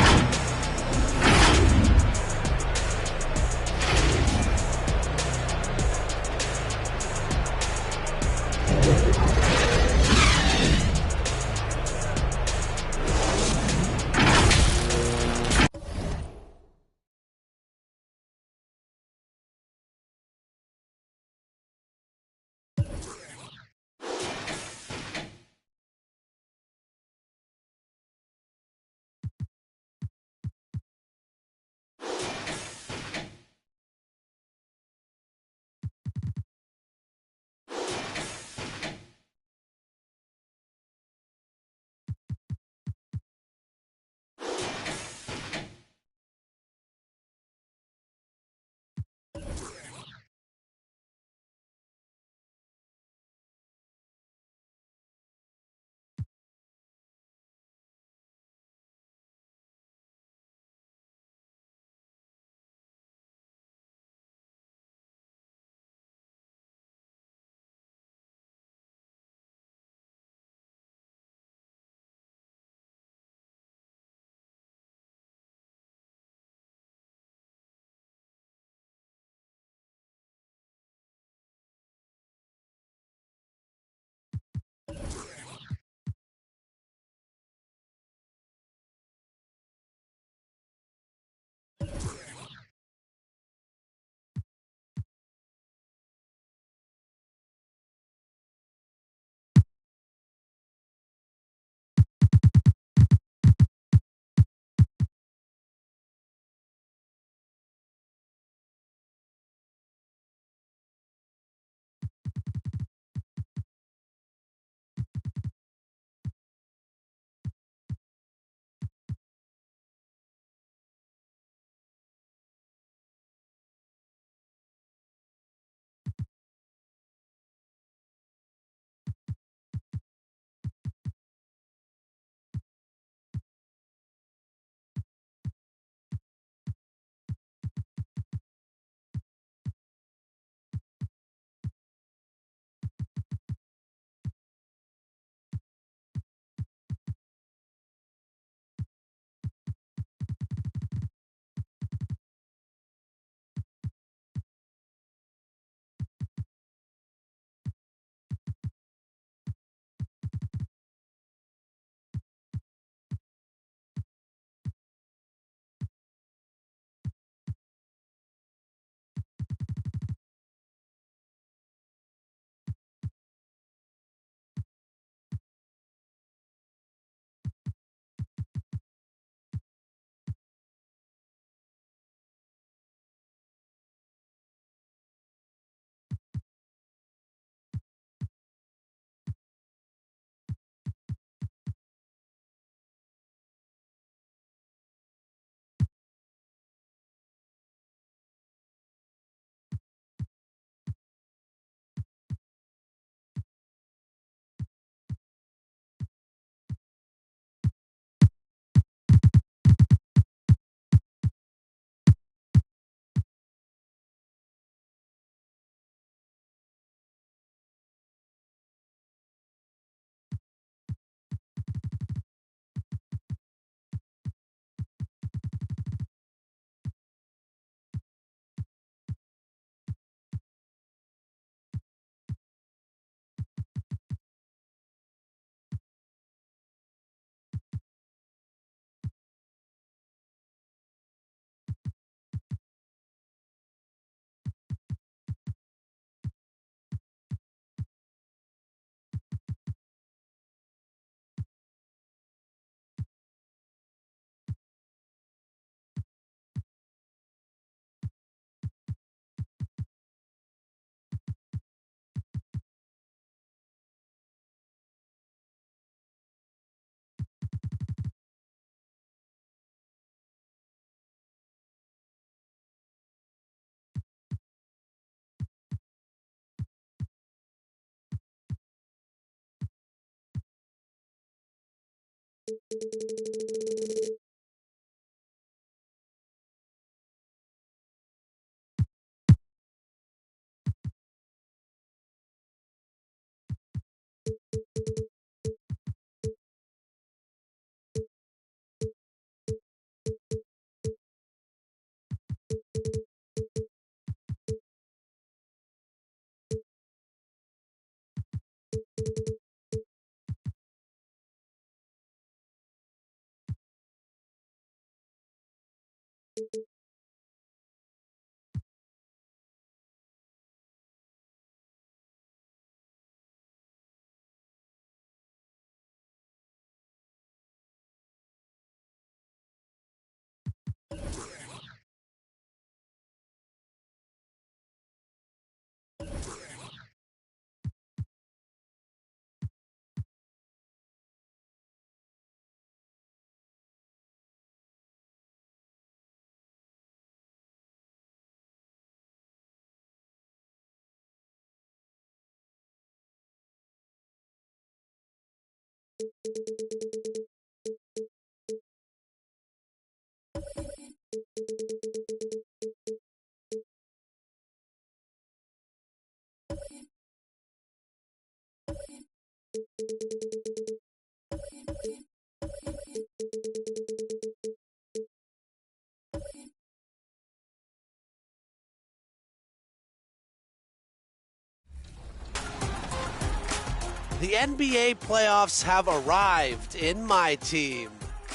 The NBA playoffs have arrived in my team.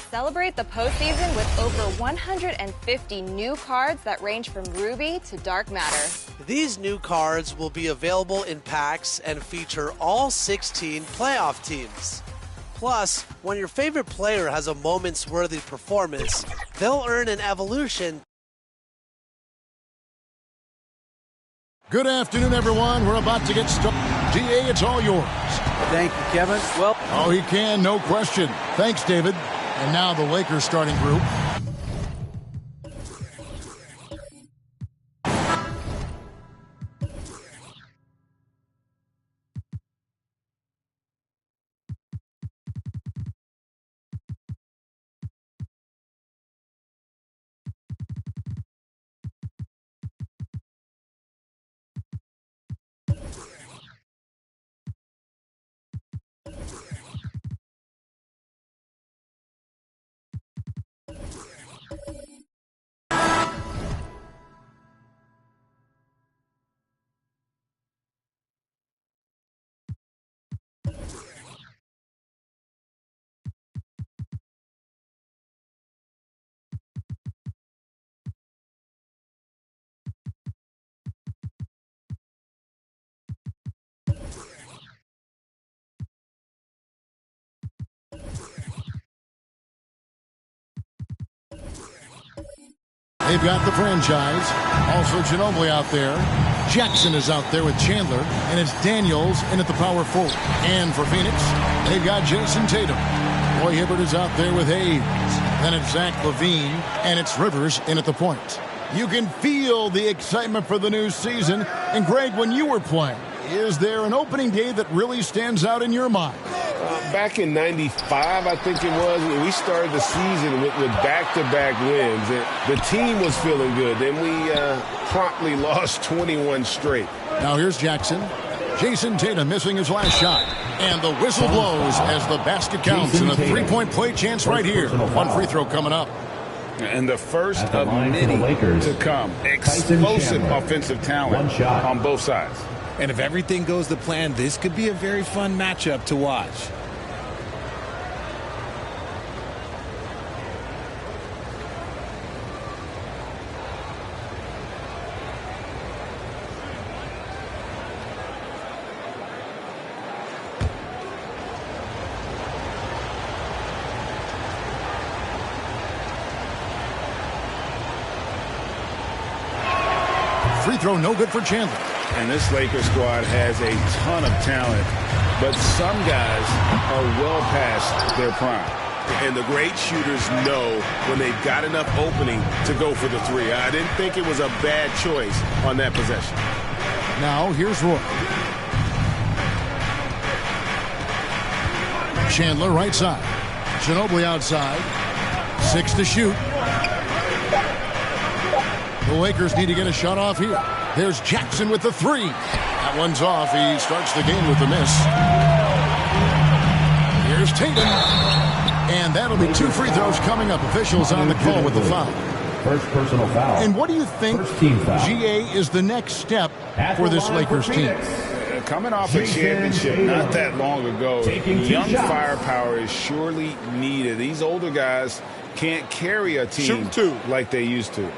Celebrate the postseason with over 150 new cards that range from Ruby to Dark Matter. These new cards will be available in packs and feature all 16 playoff teams. Plus, when your favorite player has a moments-worthy performance, they'll earn an evolution. Good afternoon, everyone. We're about to get started. DA, it's all yours. Thank you, Kevin. Well, oh, he can, no question. Thanks, David. And now the Lakers starting group. They've got the franchise. Also Ginobili out there. Jackson is out there with Chandler. And it's Daniels in at the power forward. And for Phoenix, they've got Jason Tatum. Roy Hibbert is out there with Hayes. Then it's Zach LaVine. And it's Rivers in at the point. You can feel the excitement for the new season. And Greg, when you were playing, is there an opening day that really stands out in your mind? Back in '95, I think it was, we started the season with back-to-back wins. The team was feeling good. Then we promptly lost 21 straight. Now here's Jackson. Jason Tatum missing his last shot. And the whistle blows as the basket counts. And a three-point play chance right here. One free throw coming up. And the first of many to come. Explosive offensive talent on both sides. And if everything goes to plan, this could be a very fun matchup to watch. Free throw no good for Chandler. And this Lakers squad has a ton of talent, but some guys are well past their prime. And the great shooters know when they've got enough opening to go for the three. I didn't think it was a bad choice on that possession. Now here's Roy. Chandler right side. Ginobili outside. 6 to shoot. The Lakers need to get a shot off here. There's Jackson with the 3. That one's off. He starts the game with the miss. Here's Tatum. And that'll be 2 free throws coming up. Officials on the call with the foul. First personal foul. And what do you think, GA, is the next step for this Lakers team? Coming off a championship not that long ago, young firepower is surely needed. These older guys can't carry a team like they used to.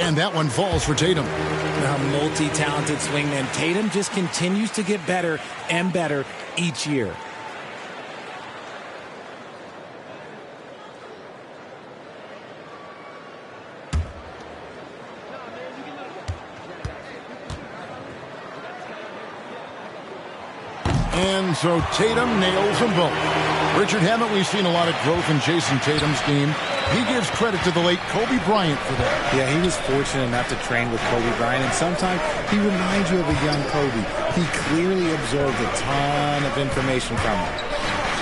And that one falls for Tatum. A multi-talented swingman. Tatum just continues to get better and better each year. And so Tatum nails them both. Richard, haven't we seen a lot of growth in Jason Tatum's game? He gives credit to the late Kobe Bryant for that. Yeah, he was fortunate enough to train with Kobe Bryant, and sometimes he reminds you of a young Kobe. He clearly absorbed a ton of information from him.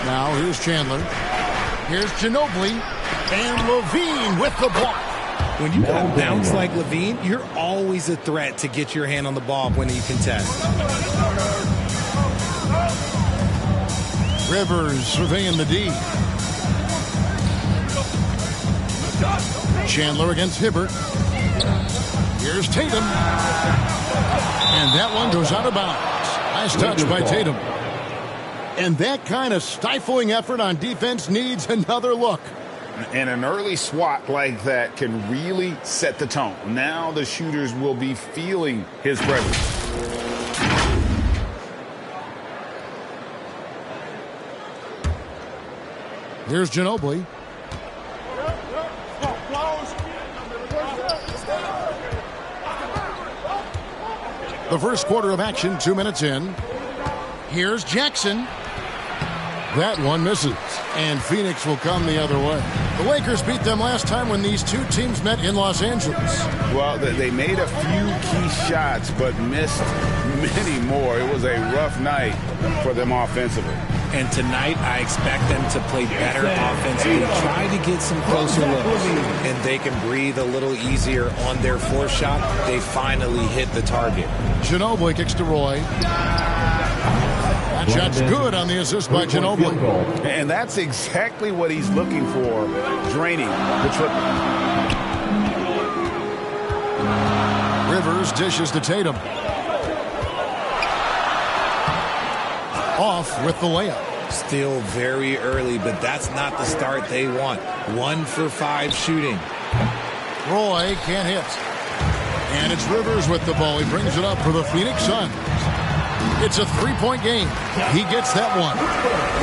Now here's Chandler. Here's Ginobili. And Levine with the block. When you got bounce like Levine, you're always a threat to get your hand on the ball when you contest. Rivers surveying the D. Chandler against Hibbert. Here's Tatum. And that one goes out of bounds. Nice touch by Tatum. And that kind of stifling effort on defense needs another look. And an early swat like that can really set the tone. Now the shooters will be feeling his presence. Here's Ginobili. The first quarter of action, 2 minutes in. Here's Jackson. That one misses. And Phoenix will come the other way. The Lakers beat them last time when these two teams met in Los Angeles. Well, they made a few key shots, but missed many more. It was a rough night for them offensively. And tonight, I expect them to play better offensively, try to get some closer looks, and they can breathe a little easier on their fourth shot. They finally hit the target. Ginobili kicks to Roy. That shot's good on the assist by Ginobili. And that's exactly what he's looking for, draining the triple. Rivers dishes to Tatum. Off with the layup. Still very early, but that's not the start they want. 1 for 5 shooting. Roy can't hit. And it's Rivers with the ball. He brings it up for the Phoenix Suns. It's a 3-point game. He gets that one.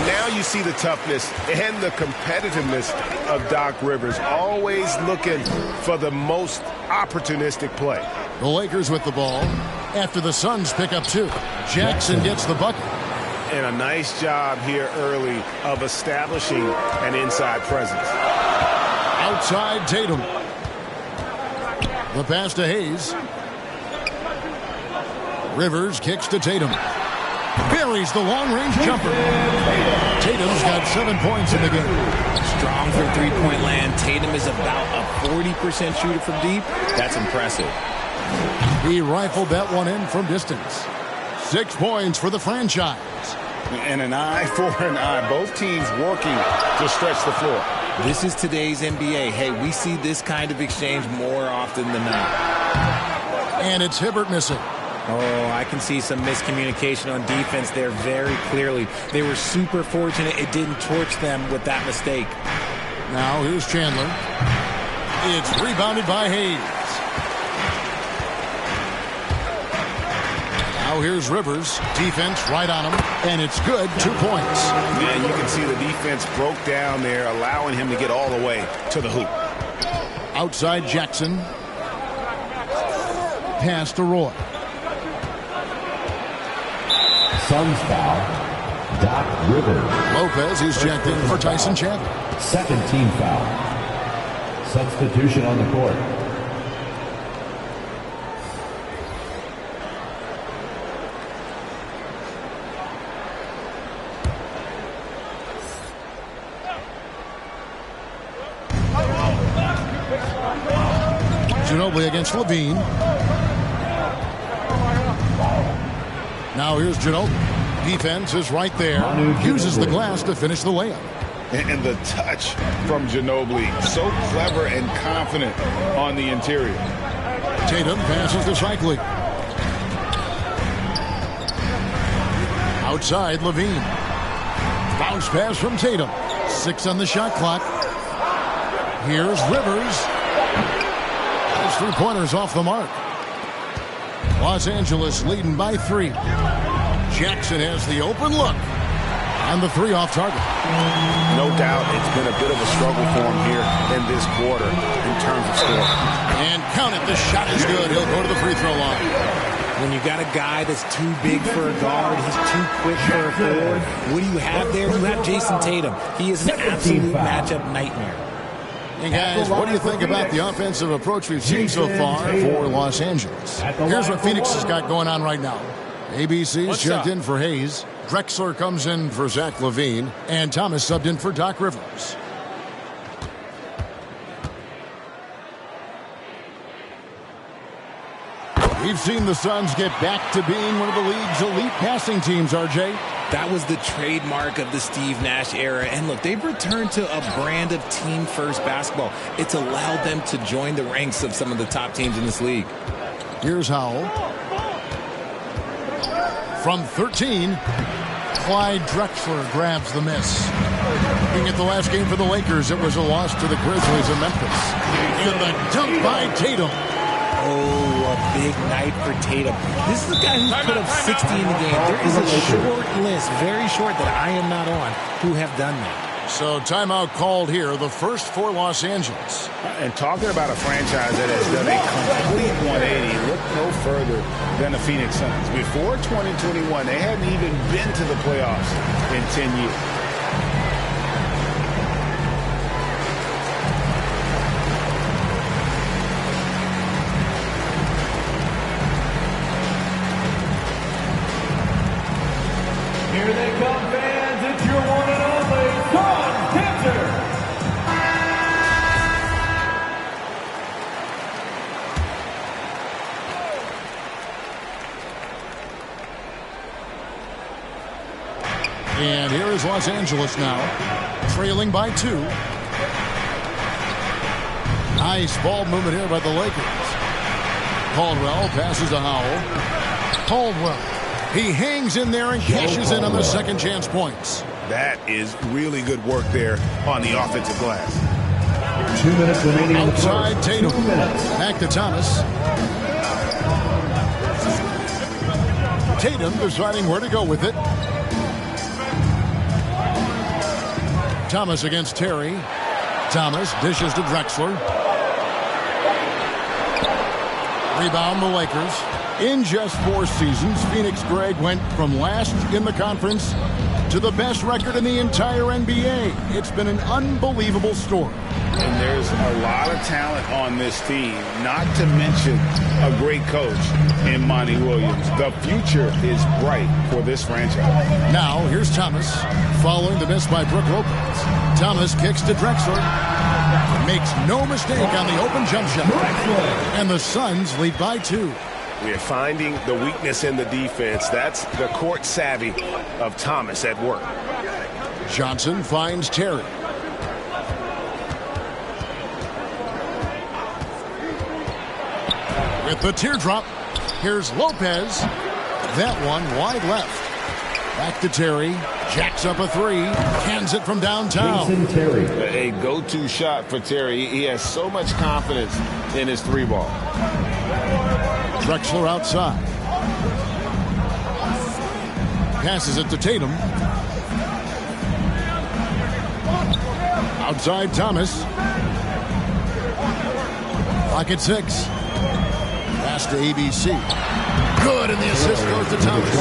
Now you see the toughness and the competitiveness of Doc Rivers. Always looking for the most opportunistic play. The Lakers with the ball after the Suns pick up 2. Jackson gets the bucket. And a nice job here early of establishing an inside presence. Outside Tatum. The pass to Hayes. Rivers kicks to Tatum. Buries the long-range jumper. Tatum's got 7 points in the game. Strong from three-point land. Tatum is about a 40% shooter from deep. That's impressive. He rifled that one in from distance. 6 points for the franchise. And an eye for an eye. Both teams working to stretch the floor. This is today's NBA. Hey, we see this kind of exchange more often than not. And it's Hibbert missing. Oh, I can see some miscommunication on defense there very clearly. They were super fortunate it didn't torch them with that mistake. Now here's Chandler. It's rebounded by Hayes. Now here's Rivers. Defense right on him. And it's good. 2 points. And you can see the defense broke down there, allowing him to get all the way to the hoop. Outside Jackson. Pass to Roy. Suns foul. Doc Rivers. Lopez is checked in for Tyson Chandler. Second team foul. Substitution on the court. Ginobili against Levine. Now here's Ginobili. Defense is right there. Uses the glass to finish the layup. And the touch from Ginobili. So clever and confident on the interior. Tatum passes to Cycling. Outside, Levine. Bounce pass from Tatum. 6 on the shot clock. Here's Rivers. Those 3-pointers off the mark. Los Angeles leading by 3. Jackson has the open look. And the 3 off target. No doubt it's been a bit of a struggle for him here in this quarter in terms of scoring. And count it, the shot is good. He'll go to the free throw line. When you got a guy that's too big for a guard, he's too quick for a forward, what do you have there? You have Jason Tatum. He is an absolute matchup nightmare. And guys, what do you think about the offensive approach we've seen so far for Los Angeles? Here's what Phoenix has got going on right now. ABC's checked in for Hayes. Drexler comes in for Zach LaVine. And Thomas subbed in for Doc Rivers. We've seen the Suns get back to being one of the league's elite passing teams, RJ. That was the trademark of the Steve Nash era. And look, they've returned to a brand of team-first basketball. It's allowed them to join the ranks of some of the top teams in this league. Here's Howell. From 13, Clyde Drexler grabs the miss. Being at the last game for the Lakers, it was a loss to the Grizzlies in Memphis. And the dunk by Tatum. Oh, a big night for Tatum. This is a guy who's put up 60 in the game. There is a short list, very short, that I am not on, who have done that. So timeout called here, the first for Los Angeles. And talking about a franchise that has done a complete 180, look no further than the Phoenix Suns. Before 2021, they hadn't even been to the playoffs in 10 years. Here they come, fans. It's your one and only Sun Panther. And here is Los Angeles now, trailing by 2. Nice ball movement here by the Lakers. Caldwell passes to Howell. Caldwell. He hangs in there and cashes in on the second chance points. That is really good work there on the offensive glass. 2 minutes remaining. Outside Tatum. Back to Thomas. Tatum deciding where to go with it. Thomas against Terry. Thomas dishes to Drexler. Rebound the Lakers. In just 4 seasons, Phoenix, Greg, went from last in the conference to the best record in the entire NBA. It's been an unbelievable story. And there's a lot of talent on this team, not to mention a great coach in Monty Williams. The future is bright for this franchise. Now, here's Thomas, following the miss by Brook Lopez. Thomas kicks to Drexler. Makes no mistake on the open jump shot. And the Suns lead by 2. We're finding the weakness in the defense. That's the court savvy of Thomas at work. Johnson finds Terry. With the teardrop, here's Lopez. That one wide left. Back to Terry. Jacks up a 3. Cans it from downtown. A go-to shot for Terry. He has so much confidence in his 3-ball. Drexler outside. Passes it to Tatum. Outside Thomas. Clock at 6. Pass to ABC. Good, and the assist goes to Thomas.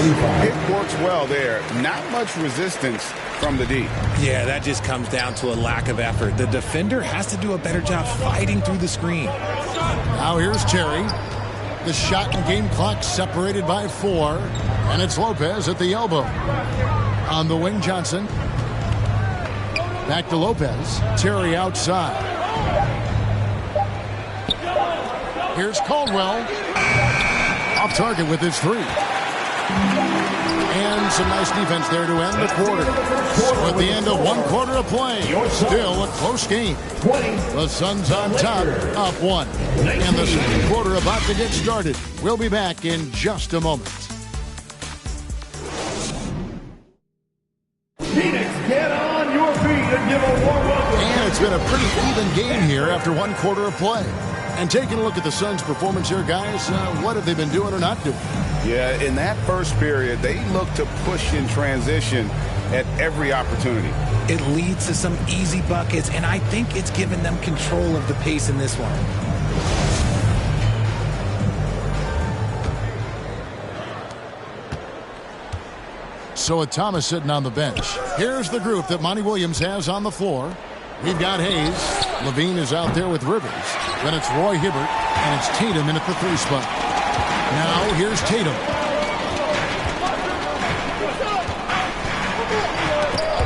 It works well there. Not much resistance from the D. Yeah, that just comes down to a lack of effort. The defender has to do a better job fighting through the screen. Now here's Terry. The shot and game clock separated by 4. And it's Lopez at the elbow. On the wing, Johnson. Back to Lopez. Terry outside. Here's Caldwell. Off target with his three. And some nice defense there to end the quarter. So at the end of one quarter of play, still a close game. The Suns on top, up one. And the second quarter about to get started. We'll be back in just a moment. Phoenix, get on your feet and give a warm welcome. And it's been a pretty even game here after one quarter of play. And taking a look at the Suns' performance here, guys, what have they been doing or not doing? Yeah, in that first period, they looked to push in transition at every opportunity. It leads to some easy buckets, and I think it's given them control of the pace in this one. So with Thomas sitting on the bench, here's the group that Monty Williams has on the floor. We've got Hayes. Levine is out there with Rivers. Then it's Roy Hibbert, and it's Tatum in at the three spot. Now here's Tatum.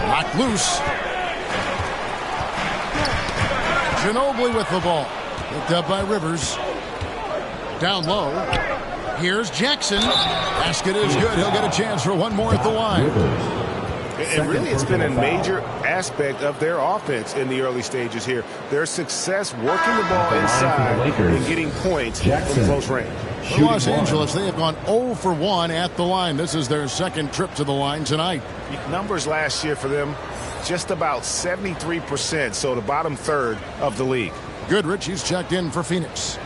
Locked loose. Ginobili with the ball. Picked up by Rivers. Down low. Here's Jackson. Basket is good. He'll get a chance for one more at the line. And really, it's been a major aspect of their offense in the early stages here. Their success working the ball inside and getting points from close range. For Los Angeles, they have gone 0 for 1 at the line. This is their second trip to the line tonight. Numbers last year for them, just about 73%, so the bottom third of the league. Goodrich, he's checked in for Phoenix.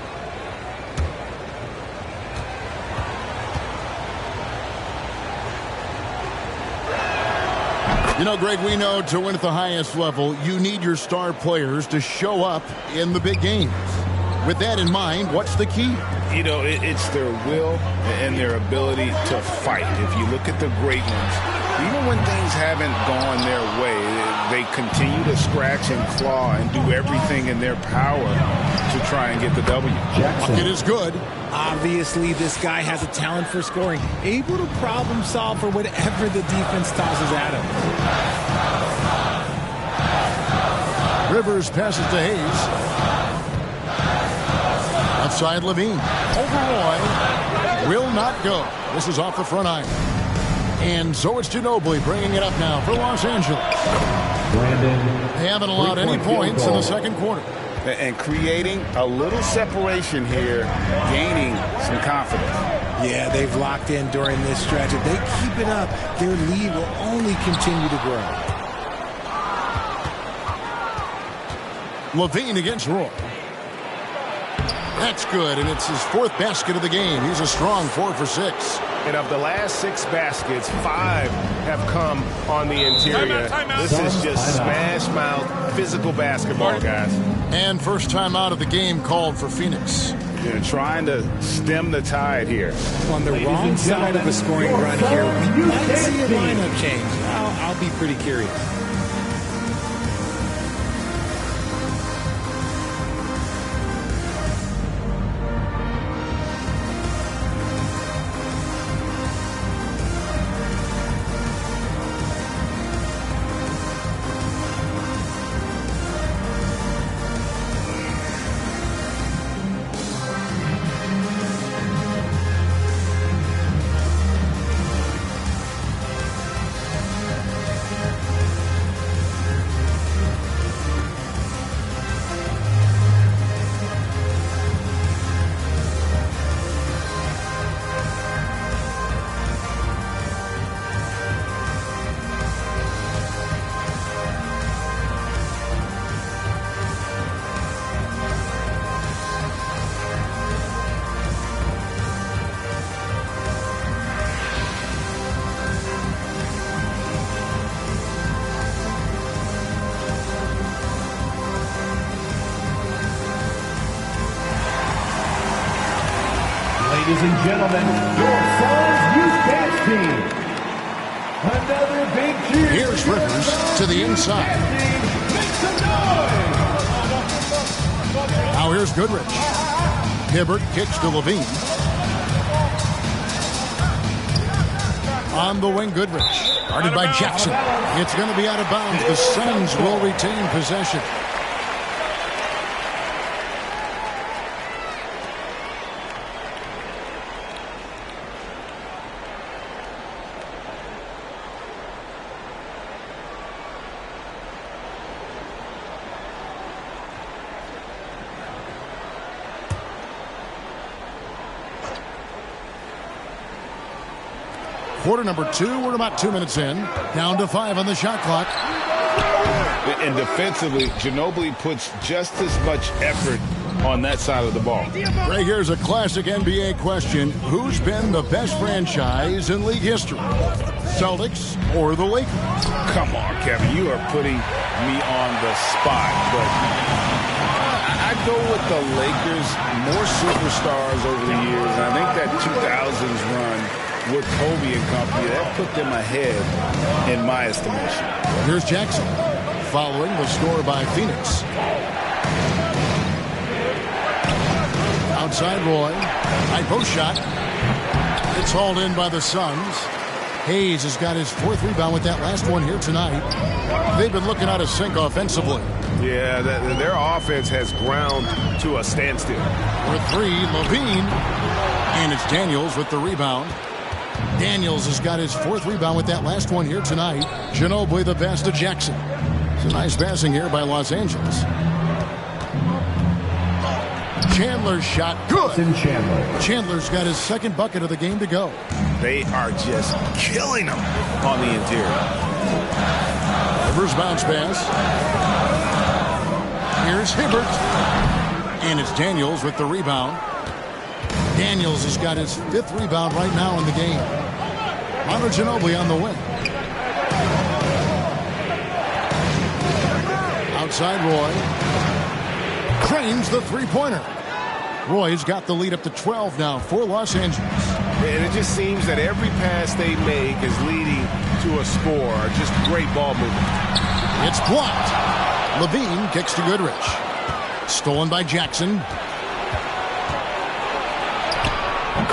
You know, Greg, we know to win at the highest level, you need your star players to show up in the big games. With that in mind, what's the key? You know, it's their will and their ability to fight. If you look at the great ones, even when things haven't gone their way, they continue to scratch and claw and do everything in their power to try and get the W. It is good. Obviously, this guy has a talent for scoring, able to problem solve for whatever the defense tosses at him. Rivers passes to Hayes. Outside Levine. Overroy will not go. This is off the front iron. And so it's Ginobili bringing it up now for Los Angeles. They haven't allowed any points in the second quarter. And creating a little separation here, gaining some confidence. Yeah, they've locked in during this stretch. If they keep it up, their lead will only continue to grow. Levine against Roy. That's good, and it's his fourth basket of the game. He's a strong 4 for 6. And of the last 6 baskets, 5 have come on the interior. This is just smash mouth, physical basketball, guys. And first time out of the game called for Phoenix. They're trying to stem the tide here. On the wrong side of a scoring run here, we might see a lineup change. I'll be pretty curious. Ladies and gentlemen, your Suns Youth Dance Team. Another big cheer. Here's Rivers to the inside. Make some noise. Now here's Goodrich. Hibbert kicks to Levine. On the wing, Goodrich. Guarded by Jackson. It's going to be out of bounds. The Suns will retain possession. Quarter number 2, we're about 2 minutes in. Down to 5 on the shot clock. And defensively, Ginobili puts just as much effort on that side of the ball. Right, here's a classic NBA question. Who's been the best franchise in league history? Celtics or the Lakers? Come on, Kevin. You are putting me on the spot. But I go with the Lakers. More superstars over the years. And I think that 2000s run with Kobe and company, that put them ahead in my estimation. Here's Jackson following the score by Phoenix. Outside Roy. High post shot. It's hauled in by the Suns. Hayes has got his 4th rebound with that last one here tonight. They've been looking out of sync offensively. Yeah, their offense has ground to a standstill. For 3, Levine. And it's Daniels with the rebound. Daniels has got his 4th rebound with that last one here tonight. Ginobili the pass to Jackson. It's a nice passing here by Los Angeles. Chandler's shot, good. Chandler's got his 2nd bucket of the game to go. They are just killing them on the interior. Rivers bounce pass. Here's Hibbert. And it's Daniels with the rebound. Daniels has got his 5th rebound right now in the game. Manu Ginobili on the wing. Outside Roy. Cranes the 3-pointer. Roy's got the lead up to 12 now for Los Angeles. And it just seems that every pass they make is leading to a score. Just great ball movement. It's blocked. Levine kicks to Goodrich. Stolen by Jackson.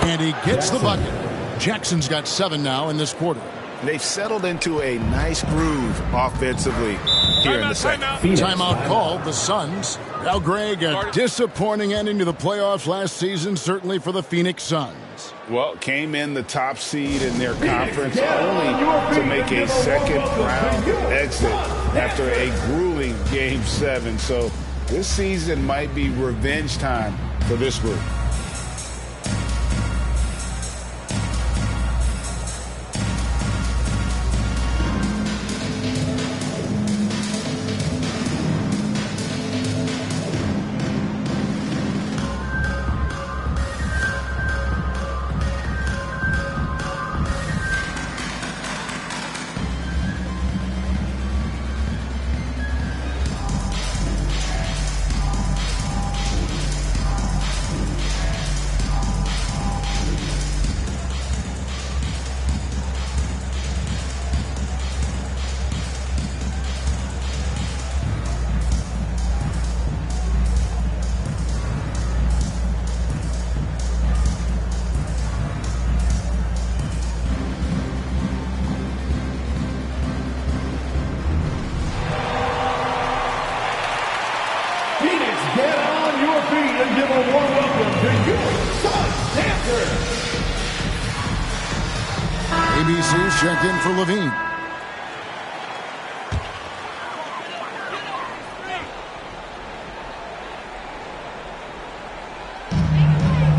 And he gets the bucket. Jackson's got 7 now in this quarter. They've settled into a nice groove offensively here in the second. Timeout called, the Suns. Now, Greg, a disappointing ending to the playoffs last season, certainly for the Phoenix Suns. Well, came in the top seed in their conference only to make a second-round exit after a grueling Game 7. So this season might be revenge time for this group. ABC's checked in for Levine.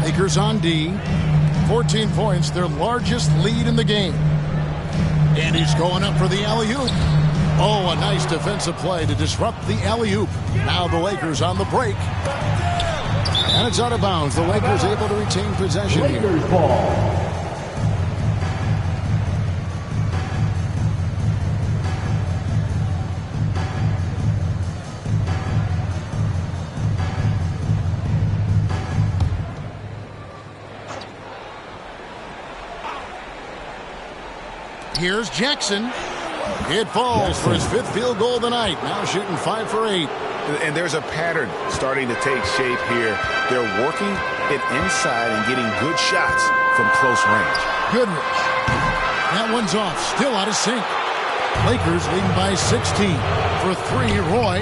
Lakers on D. 14 points, their largest lead in the game. And he's going up for the alley-oop. Oh, a nice defensive play to disrupt the alley-oop. Now the Lakers on the break. And it's out of bounds. The Lakers able to retain possession here. Lakers ball. Here's Jackson. It falls for his 5th field goal of the night. Now shooting 5 for 8. And there's a pattern starting to take shape here. They're working it inside and getting good shots from close range. Goodrich. That one's off. Still out of sync. Lakers leading by 16. For 3, Roy.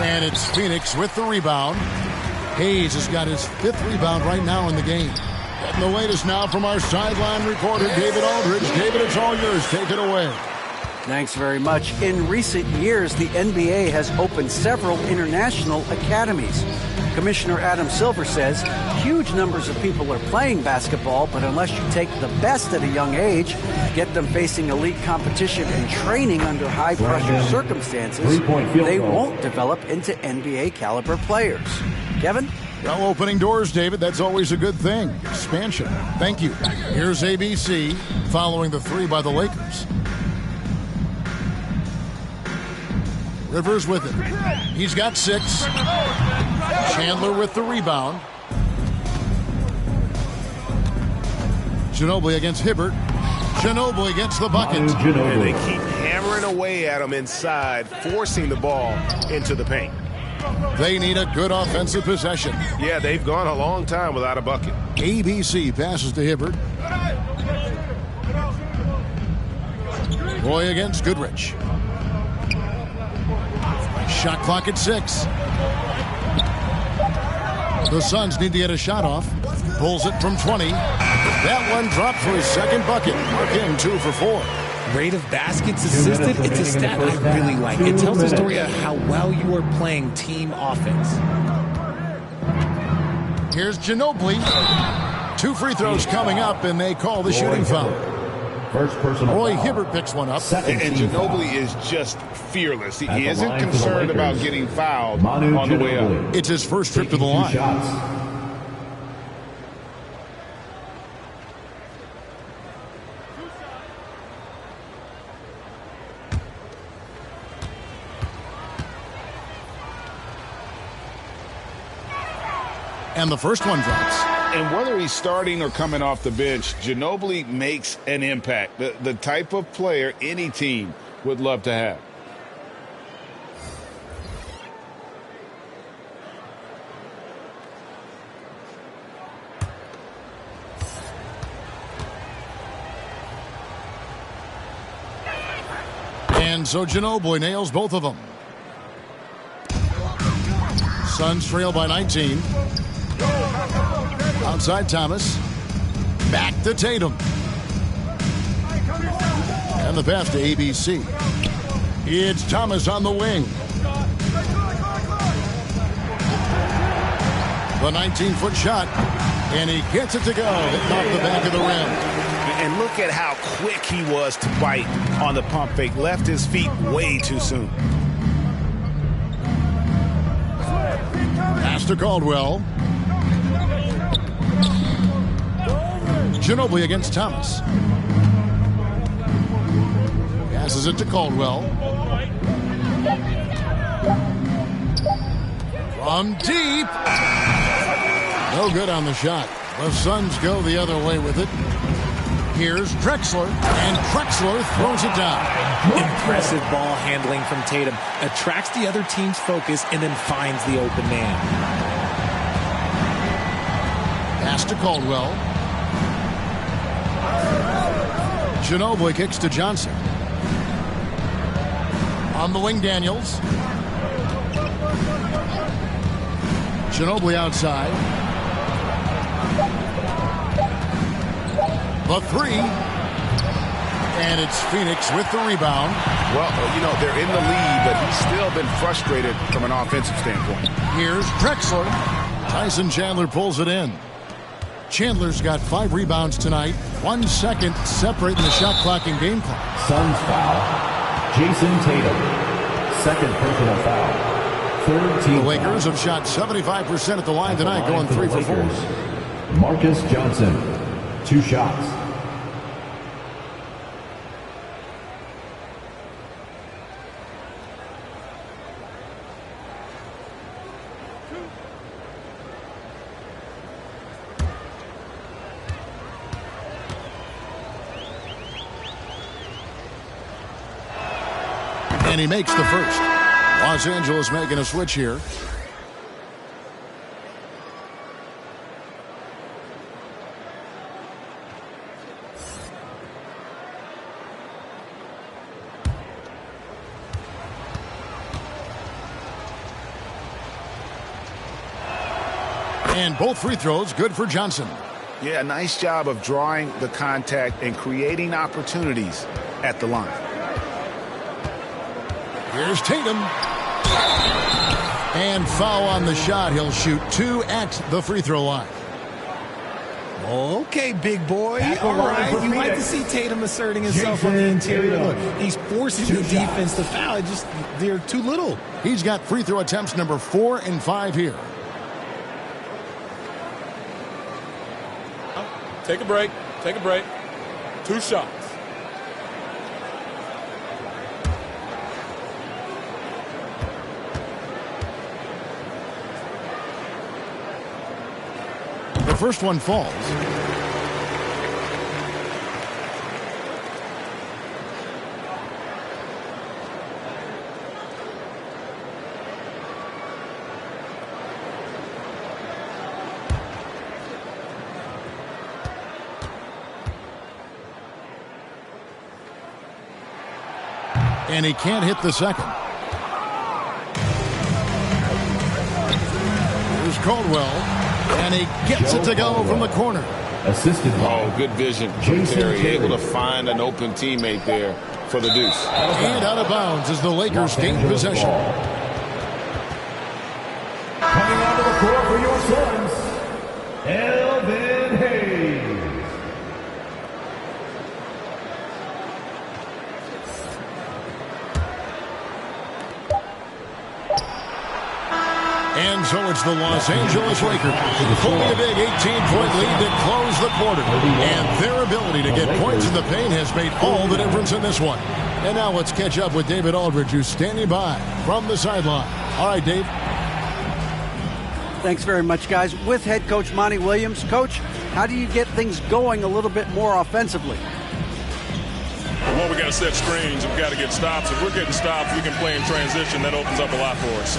And it's Phoenix with the rebound. Hayes has got his 5th rebound right now in the game. And the latest now from our sideline reporter, David Aldridge. David, it's all yours. Take it away. Thanks very much. In recent years, the NBA has opened several international academies. Commissioner Adam Silver says huge numbers of people are playing basketball, but unless you take the best at a young age, get them facing elite competition and training under high-pressure circumstances, they won't develop into NBA-caliber players. Kevin? Well, opening doors, David, that's always a good thing. Expansion. Thank you. Here's ABC following the three by the Lakers. Rivers with it. He's got 6. Chandler with the rebound. Ginobili against Hibbert. Ginobili gets the bucket. And they keep hammering away at him inside, forcing the ball into the paint. They need a good offensive possession. Yeah, they've gone a long time without a bucket. ABC passes to Hibbert. Roy against Goodrich. Shot clock at 6. The Suns need to get a shot off. Pulls it from 20. That one dropped for his second bucket. Mark him 2 for 4. Rate of baskets assisted, it's a stat I really like. It tells the story of how well you are playing team offense. Here's Ginobili. 2 free throws coming up, and they call the shooting foul. First personal Roy foul. Hibbert picks one up. And Ginobili is just fearless. He isn't concerned about getting fouled on the way up. It's his first trip to the line. And the first one drops. And whether he's starting or coming off the bench, Ginobili makes an impact. The type of player any team would love to have. And so Ginobili nails both of them. Suns trail by 19. Outside Thomas. Back to Tatum. And the pass to ABC. It's Thomas on the wing. The 19-foot shot. And he gets it to go. Hitting off the back of the rim. And look at how quick he was to bite on the pump fake. Left his feet way too soon. Pass to Caldwell. Ginobili against Thomas. Passes it to Caldwell. From deep. No good on the shot. The Suns go the other way with it. Here's Drexler, and Drexler throws it down. Impressive ball handling from Tatum. Attracts the other team's focus and then finds the open man. Pass to Caldwell. Ginobili kicks to Johnson. On the wing, Daniels. Ginobili outside. The 3. And it's Phoenix with the rebound. Well, you know, they're in the lead, but he's still been frustrated from an offensive standpoint. Here's Drexler. Tyson Chandler pulls it in. Chandler's got 5 rebounds tonight. 1 second separating the shot clock and game clock. Suns foul. Jason Tatum. Second personal foul. Third team. The Lakers have shot 75% at the line tonight, going 3 for 4. Marcus Johnson. 2 shots. And he makes the first. Los Angeles making a switch here. And both free throws good for Johnson. Yeah, nice job of drawing the contact and creating opportunities at the line. Here's Tatum. And foul on the shot. He'll shoot 2 at the free throw line. Okay, big boy. All right. You like to see Tatum asserting himself on the interior. Look, he's forcing the defense to foul. They're too little. He's got free throw attempts number 4 and 5 here. Take a break. Take a break. 2 shots. The first one falls. And he can't hit the second. Here's Caldwell. And he gets it to go from the corner. Assisted by good vision. Terry able to find an open teammate there for the deuce. And out of bounds as the Lakers gain possession. Coming onto the court for your Suns, Elvin Hayes. And so it's the Los Angeles Lakers holding a big 18-point lead to close the quarter. And their ability to get points in the paint has made all the difference in this one. And now let's catch up with David Aldridge, who's standing by from the sideline. All right, Dave. Thanks very much, guys. With head coach Monty Williams. Coach, how do you get things going a little bit more offensively? Well, we got to set screens. We've got to get stops. If we're getting stops, we can play in transition. That opens up a lot for us.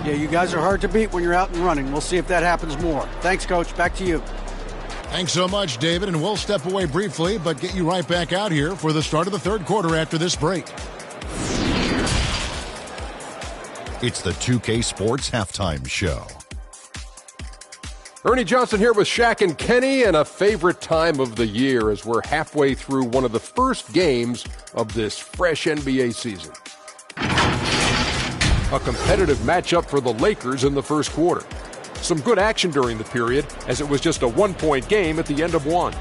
Yeah, you guys are hard to beat when you're out and running. We'll see if that happens more. Thanks, Coach. Back to you. Thanks so much, David. And we'll step away briefly, but get you right back out here for the start of the third quarter after this break. It's the 2K Sports Halftime Show. Ernie Johnson here with Shaq and Kenny, and a favorite time of the year as we're halfway through one of the first games of this fresh NBA season. A competitive matchup for the Lakers in the first quarter. Some good action during the period, as it was just a one-point game at the end of one.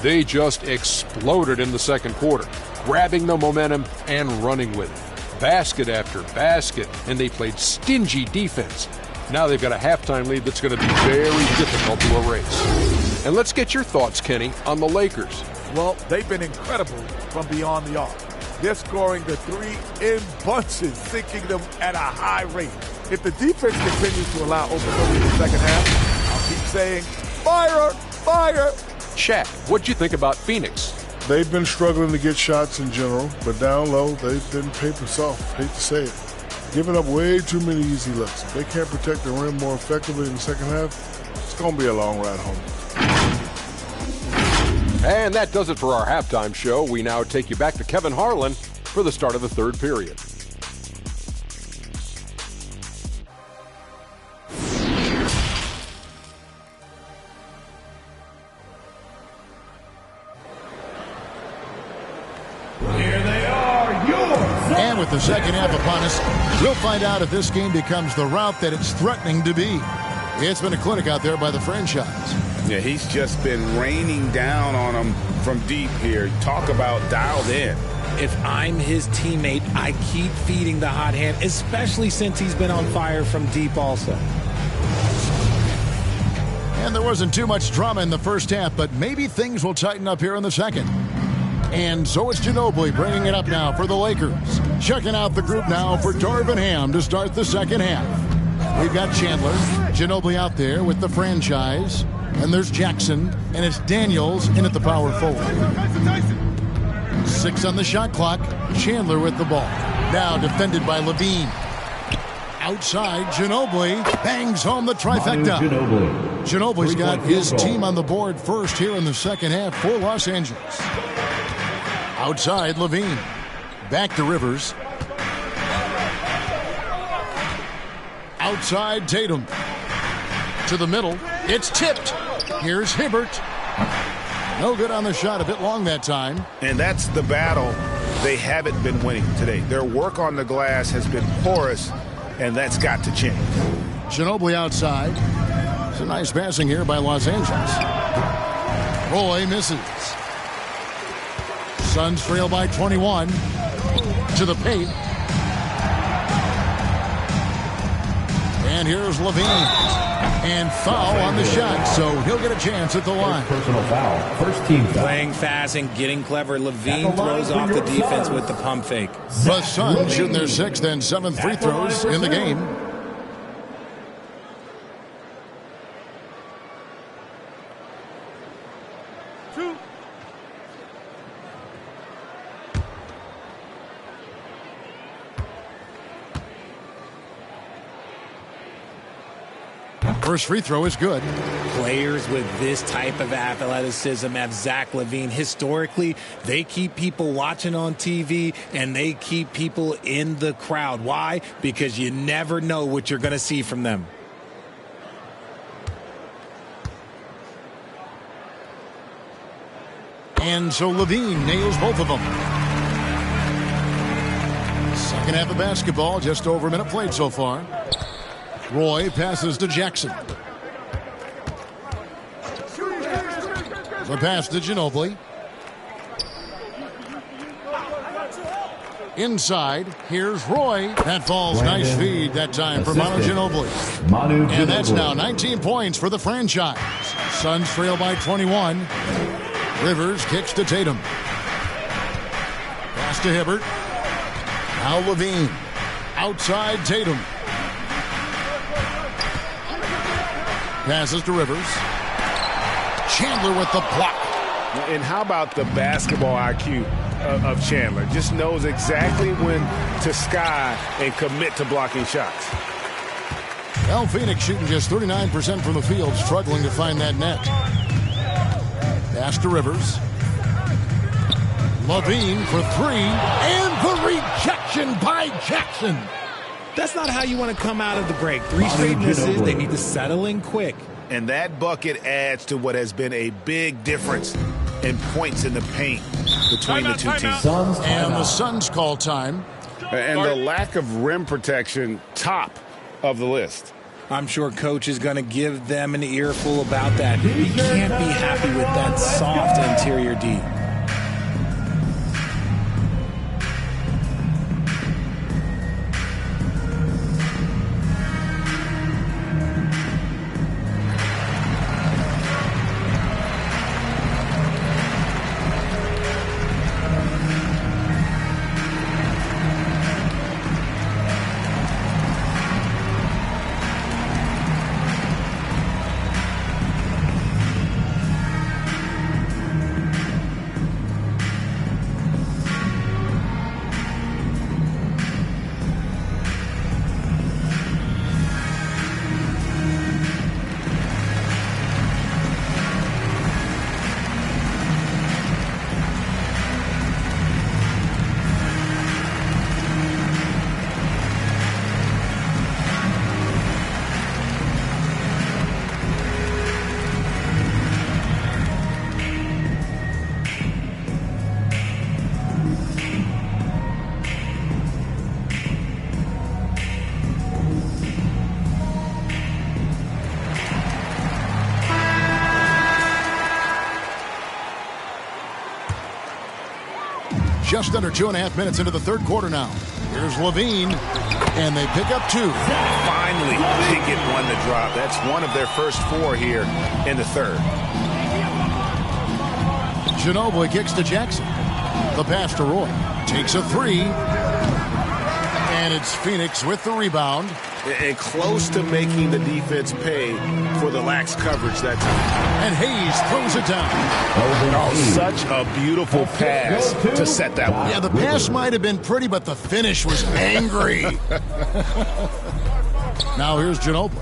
They just exploded in the second quarter, grabbing the momentum and running with it. Basket after basket, and they played stingy defense. Now they've got a halftime lead that's going to be very difficult to erase. And let's get your thoughts, Kenny, on the Lakers. Well, they've been incredible from beyond the arc. They're scoring the three in bunches, sinking them at a high rate. If the defense continues to allow open looks in the second half, I'll keep saying, fire, fire. Shaq, what'd you think about Phoenix? They've been struggling to get shots in general, but down low, they've been paper soft. Hate to say it. Giving up way too many easy looks. If they can't protect the rim more effectively in the second half, it's going to be a long ride home. And that does it for our halftime show. We now take you back to Kevin Harlan for the start of the third period. Here they are, yours. And with the second half upon us, we'll find out if this game becomes the route that it's threatening to be. It's been a clinic out there by the franchise. Yeah, he's just been raining down on them from deep here. Talk about dialed in. If I'm his teammate, I keep feeding the hot hand, especially since he's been on fire from deep also. And there wasn't too much drama in the first half, but maybe things will tighten up here in the second. And so it's Ginobili bringing it up now for the Lakers. Checking out the group now for Darvin Ham to start the second half. We've got Chandler, Ginobili out there with the franchise. And there's Jackson, and it's Daniels in at the power forward. 6 on the shot clock. Chandler with the ball. Now defended by Levine. Outside, Ginobili bangs home the trifecta. Ginobili's got his team on the board first here in the second half for Los Angeles. Outside, Levine. Back to Rivers. Outside, Tatum. To the middle. It's tipped. Here's Hibbert. No good on the shot. A bit long that time. And that's the battle they haven't been winning today. Their work on the glass has been porous, and that's got to change. Ginobili outside. It's a nice passing here by Los Angeles. Roy misses. Suns trail by 21 to the paint. And here's Levine. And foul on the shot, so he'll get a chance at the line. Personal foul. First team foul. Playing fast and getting clever. Levine throws off the defense with the pump fake. The Suns shooting their 6th and 7th free throws in the game. First free throw is good. Players with this type of athleticism have Zach LaVine. Historically, they keep people watching on TV and they keep people in the crowd. Why? Because you never know what you're going to see from them. And so LaVine nails both of them. Second half of basketball, just over a minute played so far. Roy passes to Jackson. The pass to Ginobili. Inside, here's Roy. That falls. Nice feed that time for Manu Ginobili. And that's now 19 points for the franchise. Suns trail by 21. Rivers kicks to Tatum. Pass to Hibbert. Now Levine. Outside Tatum. Passes to Rivers. Chandler with the block. And how about the basketball IQ of Chandler? Just knows exactly when to sky and commit to blocking shots. Well, Phoenix shooting just 39% from the field, struggling to find that net. Pass to Rivers. Levine for 3. And the rejection by Jackson. That's not how you want to come out of the break. 3 straight misses. They need to settle in quick. And that bucket adds to what has been a big difference in points in the paint between the two teams. And the Suns call time. And the lack of rim protection, top of the list. I'm sure coach is going to give them an earful about that. He can't be happy with that soft interior D. Just under 2.5 minutes into the third quarter now. Here's Levine, and they pick up 2. Finally, Pickett won the drop. That's one of their first 4 here in the third. Ginobili kicks to Jackson. The pass to Roy. Takes a 3. And it's Phoenix with the rebound. And close to making the defense pay for the lax coverage that time. And Hayes throws it down. Oh, such a beautiful pass to set that one. Yeah, the pass might have been pretty, but the finish was angry. Now here's Ginobili.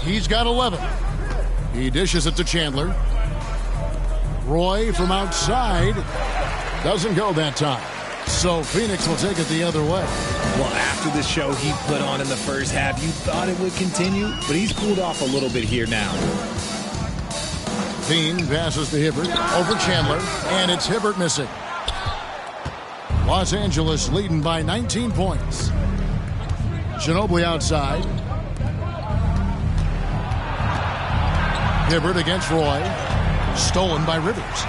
He's got 11. He dishes it to Chandler. Roy from outside. Doesn't go that time. So Phoenix will take it the other way. Well, after the show he put on in the first half, you thought it would continue, but he's cooled off a little bit here now. Dean passes to Hibbert over Chandler, and it's Hibbert missing. Los Angeles leading by 19 points. Ginobili outside. Hibbert against Roy. Stolen by Rivers.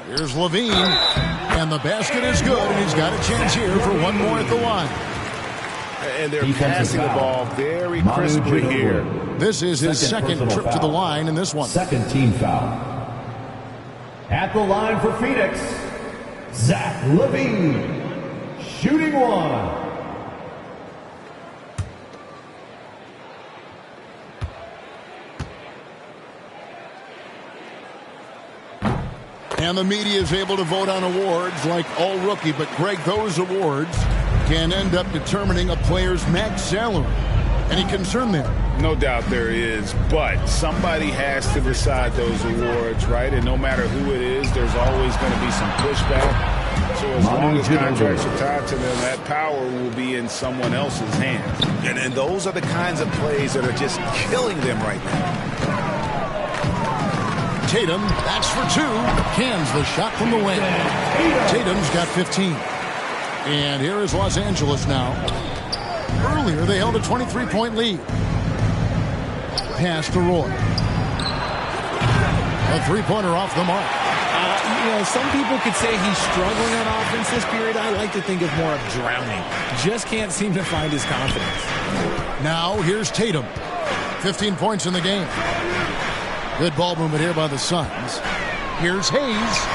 Here's Levine. And the basket is good, and he's got a chance here for one more at the line. And they're passing the ball very crisply here. This is his second trip to the line in this one. Second team foul. At the line for Phoenix, Zach LaVine, shooting one. And the media is able to vote on awards like all rookie, but Greg, those awards can end up determining a player's max salary. Any concern there? No doubt there is, but somebody has to decide those awards, right? And no matter who it is, there's always going to be some pushback. So as long as contracts are tied to them, that power will be in someone else's hands. And those are the kinds of plays that are just killing them right now. Tatum, that's for two. Cans the shot from the wing. Tatum's got 15. And here is Los Angeles now. Earlier, they held a 23-point lead. Pass to Roy. A three-pointer off the mark. Some people could say he's struggling on offense this period. I like to think of more of drowning. Just can't seem to find his confidence. Now, here's Tatum. 15 points in the game. Good ball movement here by the Suns. Here's Hayes.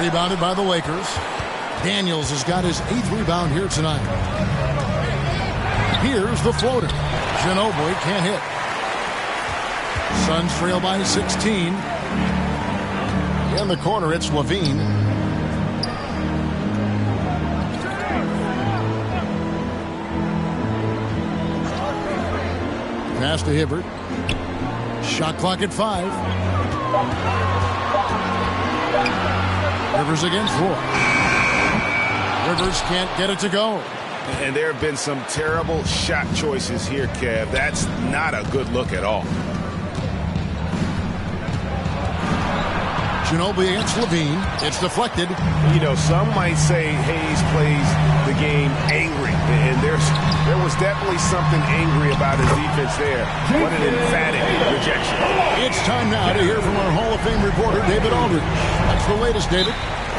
Rebounded by the Lakers. Daniels has got his 8th rebound here tonight. Here's the floater. Ginobili can't hit. Suns trail by 16. In the corner, it's Levine. Pass to Hibbert. Shot clock at 5. Rivers against Roy. Rivers can't get it to go. And there have been some terrible shot choices here, Kev. That's not a good look at all. Ginobili against Levine. It's deflected. Some might say Hayes plays the game angry. And there was definitely something angry about his defense there. What an emphatic rejection. It's time now to hear from our Hall of Fame reporter, David Aldridge. That's the latest, David.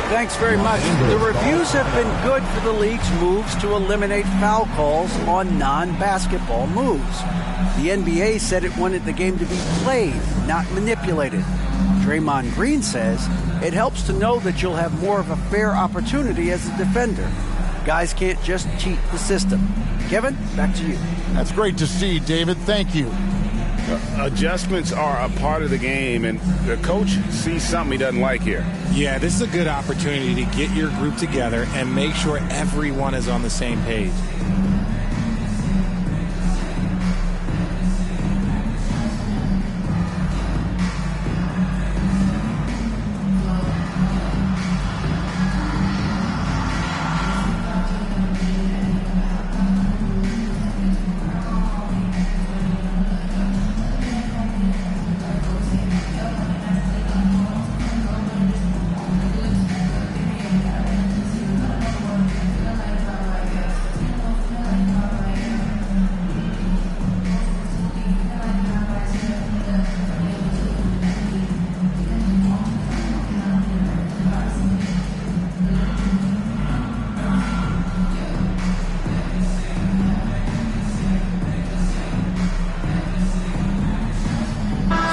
Thanks very much. The reviews have been good for the league's moves to eliminate foul calls on non-basketball moves. The NBA said it wanted the game to be played, not manipulated. Draymond Green says it helps to know that you'll have more of a fair opportunity as a defender. Guys can't just cheat the system. Kevin, back to you. That's great to see, David. Thank you. Adjustments are a part of the game, and the coach sees something he doesn't like here. Yeah, this is a good opportunity to get your group together and make sure everyone is on the same page.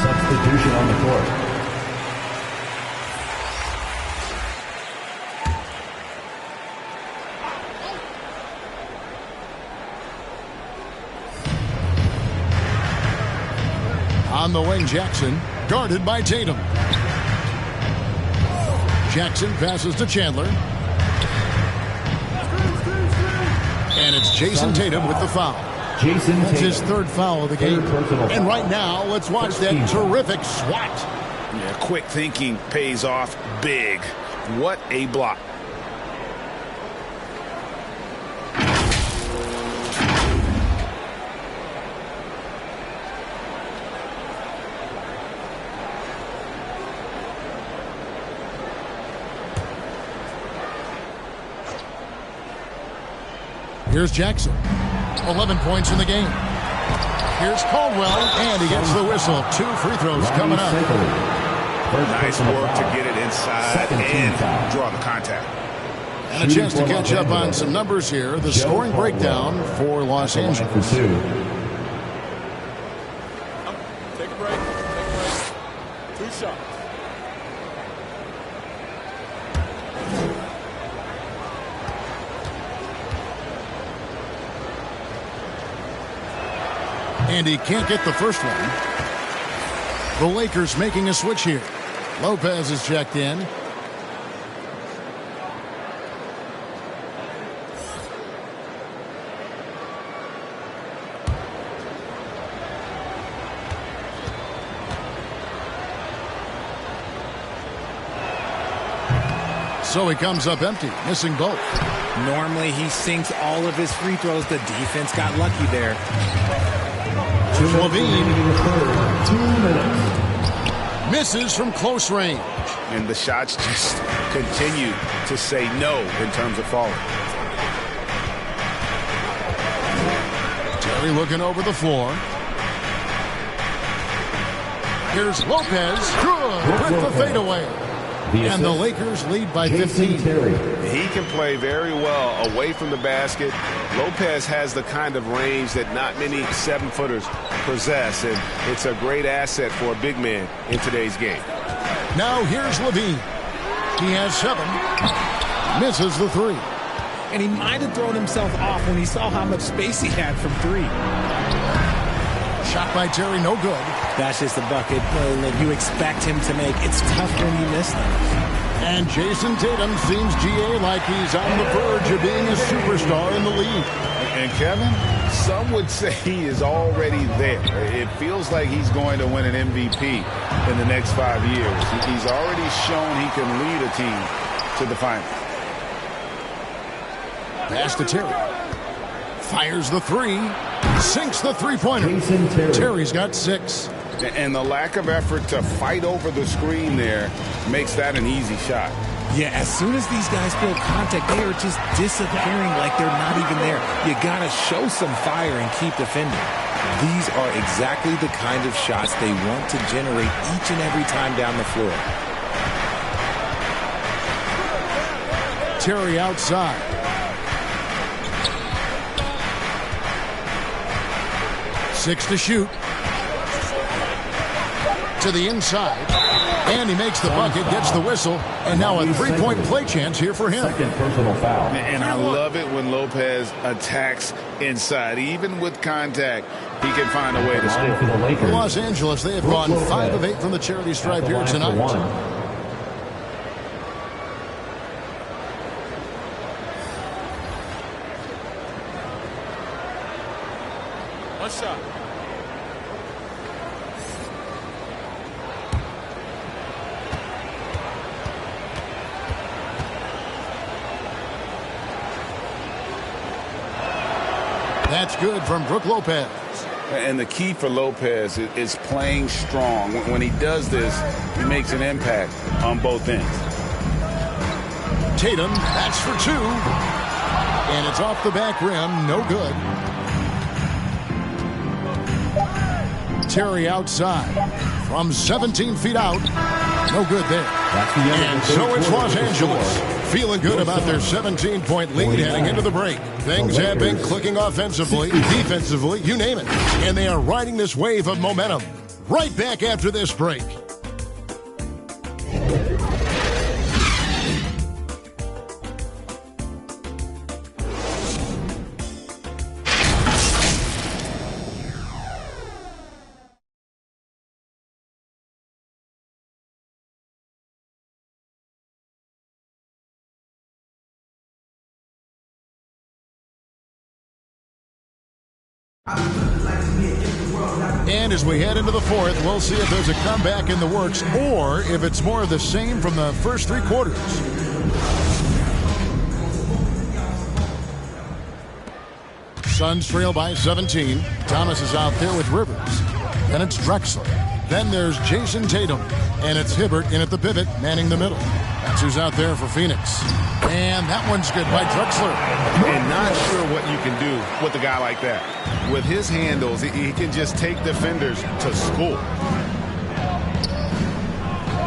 Substitution on the court. On the wing, Jackson, guarded by Tatum. Jackson passes to Chandler. And it's Jason Tatum with the foul. That's his 3rd foul of the game. And right now, let's watch that terrific swat. Yeah, quick thinking pays off big. What a block. Here's Jackson. 11 points in the game. Here's Caldwell, and he gets the whistle. 2 free throws coming up. Nice work to get it inside and draw the contact. And a chance to catch up on some numbers here. The scoring breakdown for Los Angeles. Take a break. 2 shots. And he can't get the first one. The Lakers making a switch here. Lopez is checked in. So he comes up empty, missing both. Normally he sinks all of his free throws. The defense got lucky there. Levine misses from close range. And the shots just continue to say no in terms of falling. Terry looking over the floor. Here's Lopez. Good with the fadeaway. And the Lakers lead by 15. He can play very well away from the basket. Lopez has the kind of range that not many 7-footers possess, and it's a great asset for a big man in today's game. Now here's Levine. He has 7. Misses the 3. And he might have thrown himself off when he saw how much space he had from 3. Shot by Terry, no good. That's just the bucket that you expect him to make. It's tough when you miss them. And Jason Tatum seems, GA, like he's on the verge of being a superstar in the league. And Kevin, some would say he is already there. It feels like he's going to win an MVP in the next 5 years. He's already shown he can lead a team to the finals. Pass to Terry. Fires the 3. Sinks the three-pointer. Terry's got 6. And the lack of effort to fight over the screen there makes that an easy shot. Yeah, as soon as these guys feel contact, they are just disappearing like they're not even there. You got to show some fire and keep defending. These are exactly the kind of shots they want to generate each and every time down the floor. Terry outside. Six to shoot. To the inside. And he makes the bucket, gets the whistle, and now a three-point play chance here for him. Second personal foul. And I love it when Lopez attacks inside. Even with contact, he can find a way to score. For Los Angeles, they have gone 5 of 8 from the charity stripe here tonight. One shot. That's good from Brook Lopez. And the key for Lopez is playing strong. When he does this, he makes an impact on both ends. Tatum, that's for 2. And it's off the back rim, no good. Terry outside from 17 feet out. No good there. And so it's Los Angeles feeling good about their 17-point lead heading into the break. Things have been clicking offensively, defensively, you name it. And they are riding this wave of momentum. Right back after this break. And as we head into the fourth, we'll see if there's a comeback in the works or if it's more of the same from the first 3 quarters. Suns trail by 17. Thomas is out there with Rivers. Then it's Drexler. Then there's Jason Tatum. And it's Hibbert in at the pivot, manning the middle. That's who's out there for Phoenix. And that one's good by Drexler. And not sure what you can do with a guy like that. With his handles, he can just take defenders to school.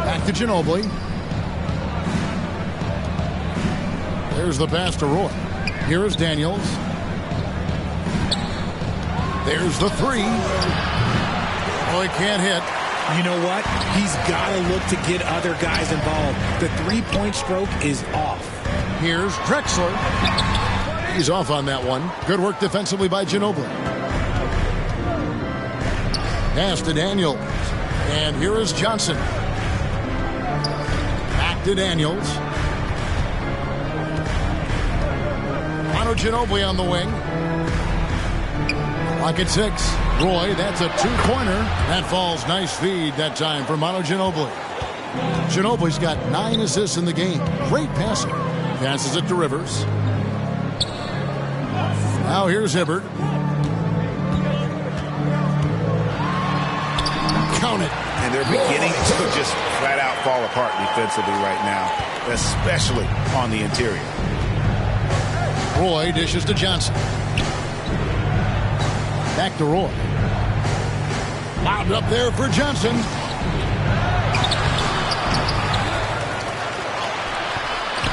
Back to Ginobili. There's the pass to Roy. Here is Daniels. There's the three. Oh, he can't hit. You know what? He's got to look to get other guys involved. The three-point stroke is off. Here's Drexler. He's off on that one. Good work defensively by Ginobili. Pass to Daniels. And here is Johnson. Back to Daniels. Ginobili on the wing. Clock at 6. Roy, that's a two-pointer. That falls. Nice feed that time for Manu Ginobili. Ginobili's got 9 assists in the game. Great passer. Passes it to Rivers. Now here's Hibbert. Count it. And they're beginning to just flat out fall apart defensively right now, especially on the interior. Roy dishes to Johnson. Back to Roy. Lobbed up there for Johnson.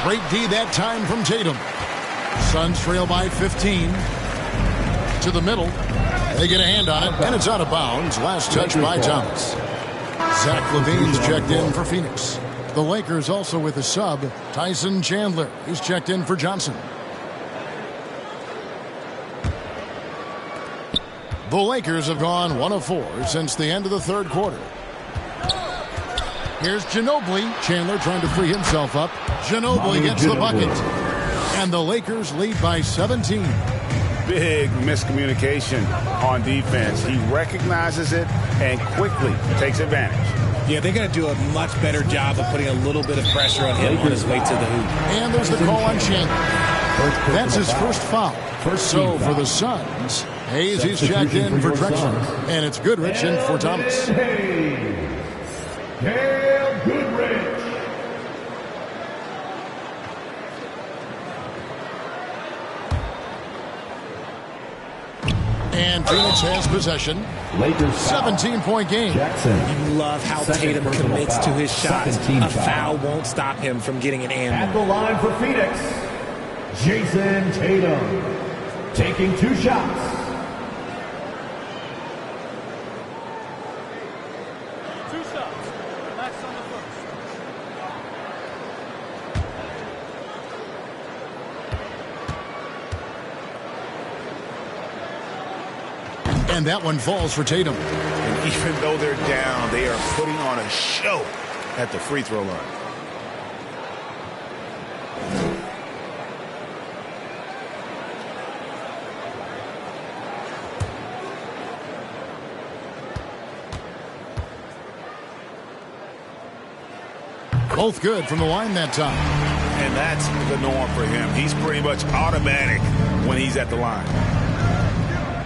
Great D that time from Tatum. Suns trail by 15. To the middle. They get a hand on it, and it's out of bounds. Last touch by Thomas. Zach LaVine's checked in for Phoenix. The Lakers also with a sub. Tyson Chandler. He's checked in for Johnson. The Lakers have gone 1 of 4 since the end of the third quarter. Here's Ginobili. Chandler trying to free himself up. Ginobili gets the bucket. And the Lakers lead by 17. Big miscommunication on defense. He recognizes it and quickly takes advantage. Yeah, they're going to do a much better job of putting a little bit of pressure on him on his way to the hoop. And there's the call on Chandler. That's his first foul. So for the Suns, Hayes, he's checked in for Drexler. And it's Goodrich in for Thomas. Cale Goodrich. And Phoenix has possession. Lakers 17-point game. You love how Tatum commits to his shots. A foul won't stop him from getting an and. At the line for Phoenix, Jason Tatum. Taking 2 shots. And that one falls for Tatum. And even though they're down, they are putting on a show at the free throw line. Both good from the line that time. And that's the norm for him. He's pretty much automatic when he's at the line.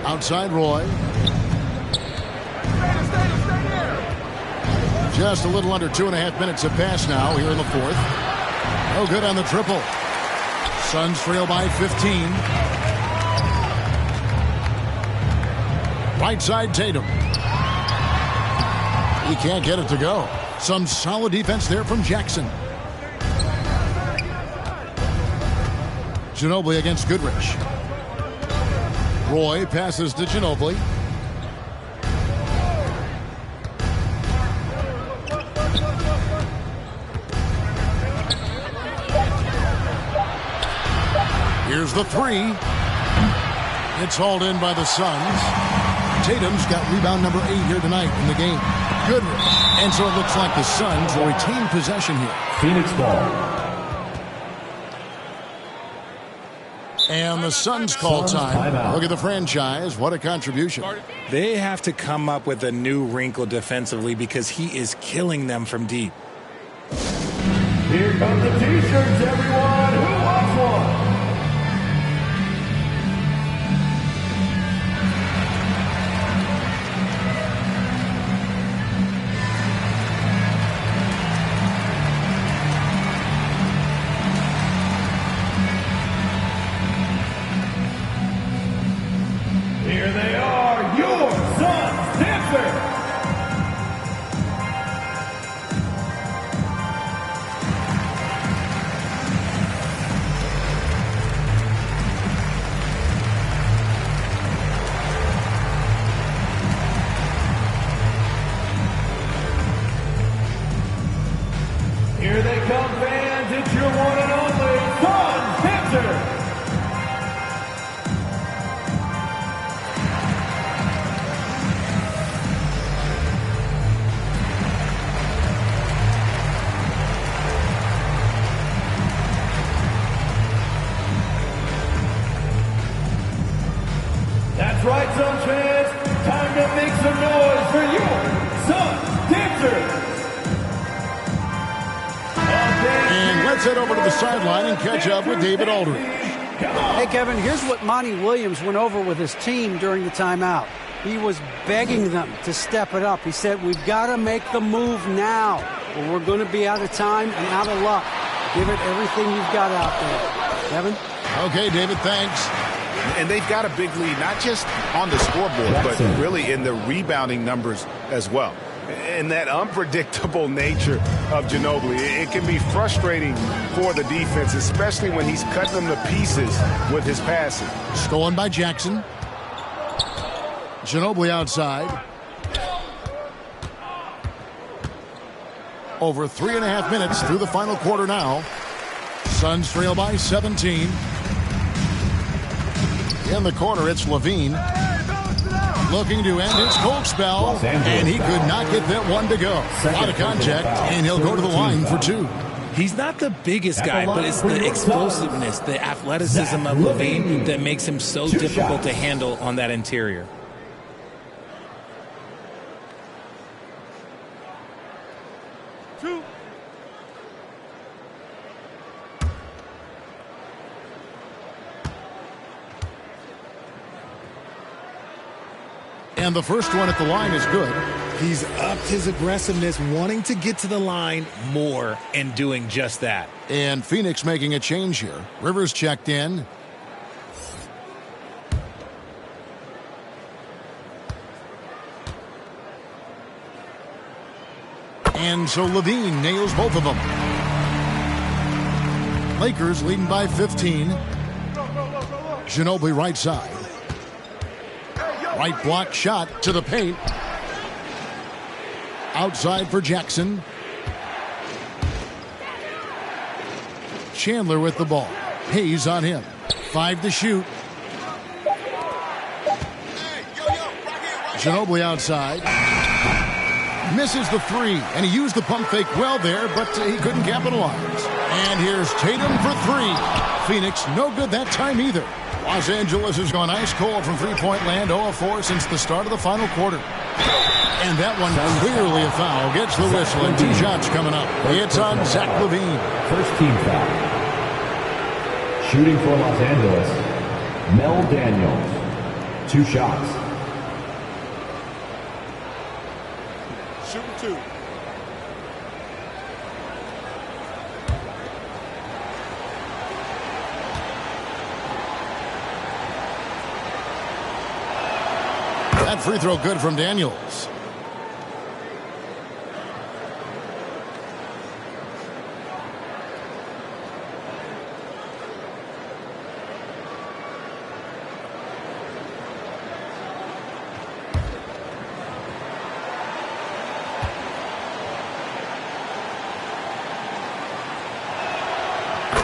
Outside Roy. Just a little under 2.5 minutes have passed now here in the fourth. No good on the triple. Suns trail by 15. Right side Tatum. He can't get it to go. Some solid defense there from Jackson. Ginobili against Goodrich. Roy passes to Ginobili. Here's the three. It's hauled in by the Suns. Tatum's got rebound number 8 here tonight in the game. Goodrich. And so it looks like the Suns will retain possession here. Phoenix ball. And the Suns call time. Look at the franchise. What a contribution. They have to come up with a new wrinkle defensively because he is killing them from deep. Here come the T-shirts, everyone. Who wants one? Let's head over to the sideline and catch up with David Aldridge. Hey, Kevin, here's what Monty Williams went over with his team during the timeout. He was begging them to step it up. He said, we've got to make the move now, or we're going to be out of time and out of luck. Give it everything you've got out there. Kevin? Okay, David, thanks. And they've got a big lead, not just on the scoreboard, but really in the rebounding numbers as well. And that unpredictable nature of Ginobili, it can be frustrating for the defense, especially when he's cutting them to pieces with his passing. Stolen by Jackson. Ginobili outside. Over 3.5 minutes through the final quarter now. Suns trail by 17. In the corner, it's Levine. Looking to end his cold spell, and he could not get that one to go. Out of contact, and he'll go to the line for two. He's not the biggest guy, but it's the explosiveness, the athleticism of Levine that makes him so difficult to handle on that interior. And the first one at the line is good. He's upped his aggressiveness, wanting to get to the line more and doing just that. And Phoenix making a change here. Rivers checked in. And so Levine nails both of them. Lakers leading by 15. Ginobili right side. Right block shot to the paint. Outside for Jackson. Chandler with the ball. Hayes on him. 5 to shoot. Ginobili outside. Misses the 3, and he used the pump fake well there, but he couldn't capitalize. And here's Tatum for 3. Phoenix no good that time either. Los Angeles has gone ice cold from three-point land, 0-4 since the start of the final quarter. And that one clearly a foul. Gets the whistle, and 2 shots coming up. It's on Zach LaVine. First team foul. Shooting for Los Angeles, Mel Daniels. 2 shots. Shooting 2. That free throw good from Daniels.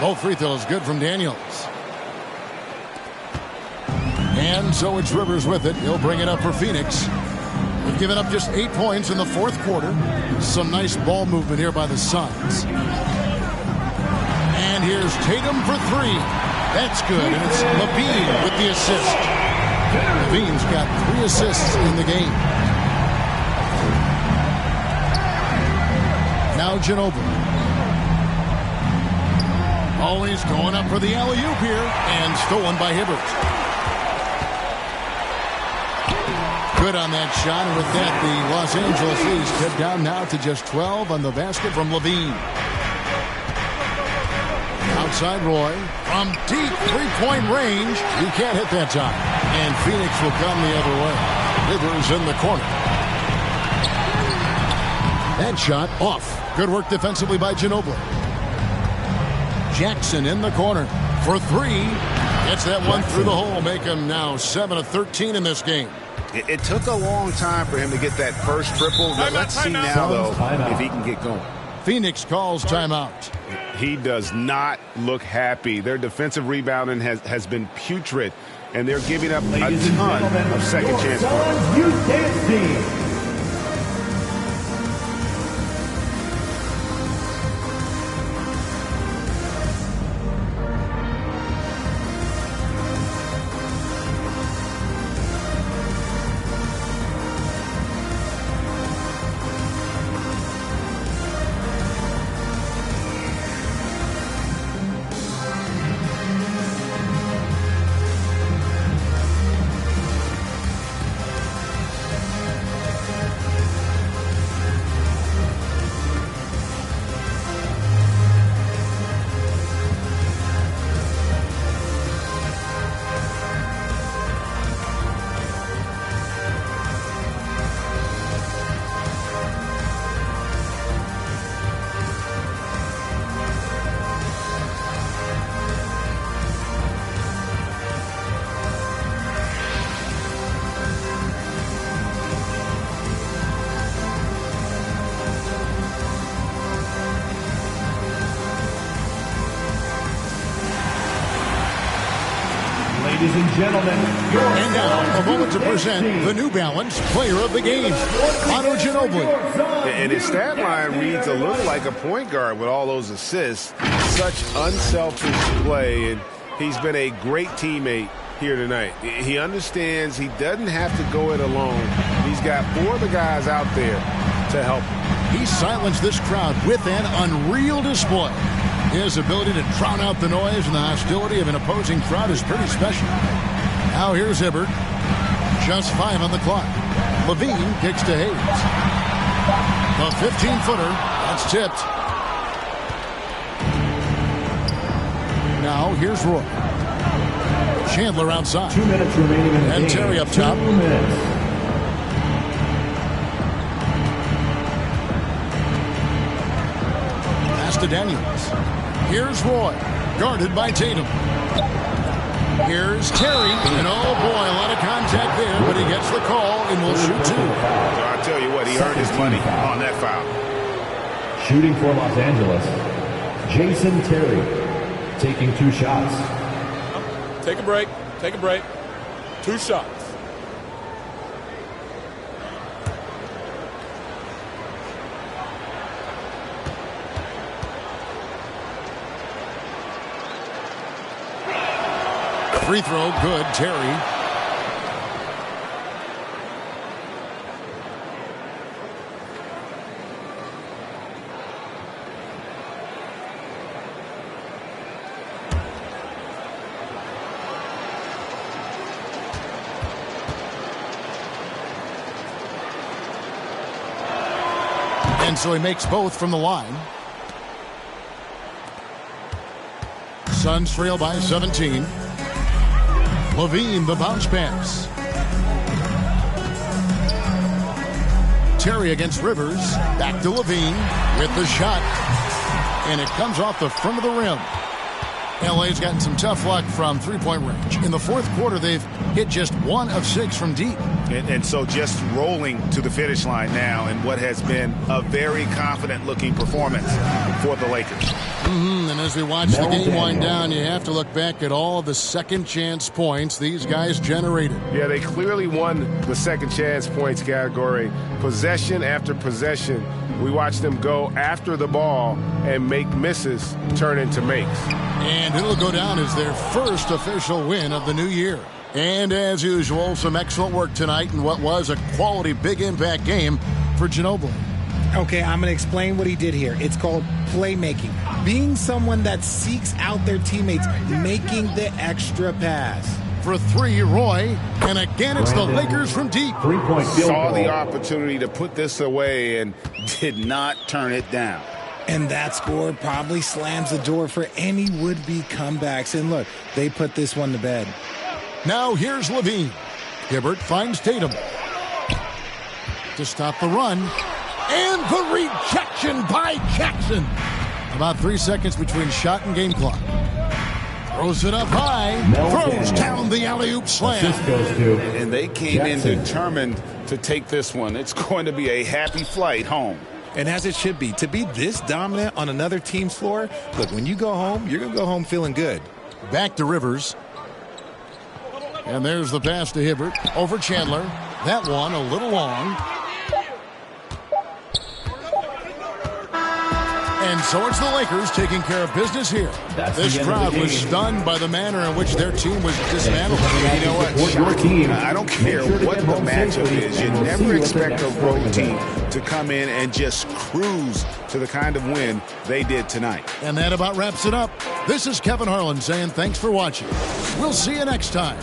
Both free throws good from Daniels. And so it's Rivers with it. He'll bring it up for Phoenix. We've given up just 8 points in the fourth quarter. Some nice ball movement here by the Suns. And here's Tatum for 3. That's good. And it's Levine with the assist. Levine's got 3 assists in the game. Now Ginobili. Always going up for the alley-oop here. And stolen by Hibbert. Good on that shot, and with that, the Los Angeles leads cut down now to just 12 on the basket from Levine. Outside Roy, from deep three-point range, he can't hit that time. And Phoenix will come the other way. Rivers in the corner. That shot off. Good work defensively by Ginobili. Jackson in the corner for 3. Gets that one through the hole, make him now 7 of 13 in this game. It took a long time for him to get that first triple. Let's see now, though, if he can get going. Phoenix calls timeout. He does not look happy. Their defensive rebounding has been putrid, and they're giving up a ton of second chance points. Ladies and gentlemen, your And now, a moment to present the New Balance Player of the Game, Manu Ginobili. And his stat line reads a little like a point guard with all those assists. Such unselfish play, and he's been a great teammate here tonight. He understands he doesn't have to go it alone. He's got 4 of the guys out there to help him. He silenced this crowd with an unreal display. His ability to drown out the noise and the hostility of an opposing crowd is pretty special. Now here's Hibbert. Just 5 on the clock. Levine kicks to Hayes. The 15-footer. That's tipped. Now here's Roy. Chandler outside. 2 minutes remaining in the game. And Terry up top. 2 minutes. To Daniels. Here's Roy, guarded by Tatum. Here's Terry, and oh boy, a lot of contact there, but he gets the call and will shoot 2. So I tell you what, he earned his money on that foul. Shooting for Los Angeles, Jason Terry, taking 2 shots. Take a break. Take a break. 2 shots. Free throw, good, Terry. And so he makes both from the line. Suns trail by 17. Levine, the bounce pass. Terry against Rivers. Back to Levine with the shot. And it comes off the front of the rim. LA's gotten some tough luck from three-point range. In the fourth quarter, they've hit just 1 of 6 from deep. And so just rolling to the finish line now in what has been a very confident-looking performance for the Lakers. And as we watch the game wind down, you have to look back at all the second-chance points these guys generated. Yeah, they clearly won the second-chance points category. Possession after possession, we watched them go after the ball and make misses turn into makes. And it'll go down as their first official win of the new year. And as usual, some excellent work tonight in what was a quality big impact game for Ginobili. Okay, I'm going to explain what he did here. It's called playmaking. Being someone that seeks out their teammates, making the extra pass. For 3, Roy. And again, it's the Lakers from deep. 3-point field goal. Saw the opportunity to put this away and did not turn it down. And that score probably slams the door for any would-be comebacks. And look, they put this one to bed. Now here's Levine. Hibbert finds Tatum to stop the run. And the rejection by Jackson. About 3 seconds between shot and game clock. Throws it up high. Throws down the alley-oop slam. And they came in determined to take this one. It's going to be a happy flight home. And as it should be, to be this dominant on another team's floor, look, when you go home, you're going to go home feeling good. Back to Rivers. And there's the pass to Hibbert over Chandler. That one a little long. And so it's the Lakers taking care of business here. This crowd was stunned by the manner in which their team was dismantled. You know what? Shocking. I don't care what the matchup is. You never expect a road team to come in and just cruise to the kind of win they did tonight. And that about wraps it up. This is Kevin Harlan saying thanks for watching. We'll see you next time.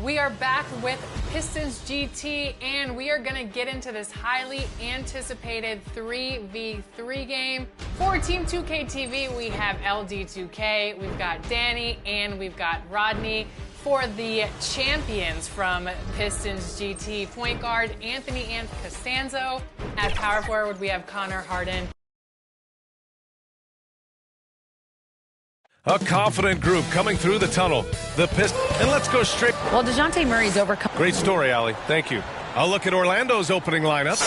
We are back with Pistons GT, and we are going to get into this highly anticipated 3v3 game. For Team 2K TV, we have LD2K, we've got Danny, and we've got Rodney. For the champions from Pistons GT, point guard Anthony and Costanzo. At power forward, we have Connor Harden. A confident group coming through the tunnel. The Pistons. And let's go straight. Well, DeJounte Murray's overcome. Great story, Allie. Thank you. I'll look at Orlando's opening lineup.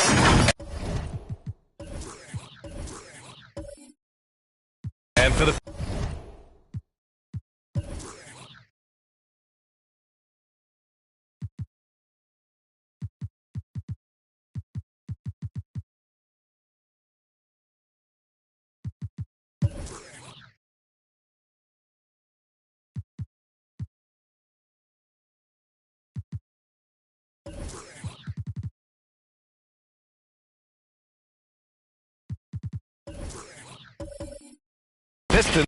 And for the... Pistons.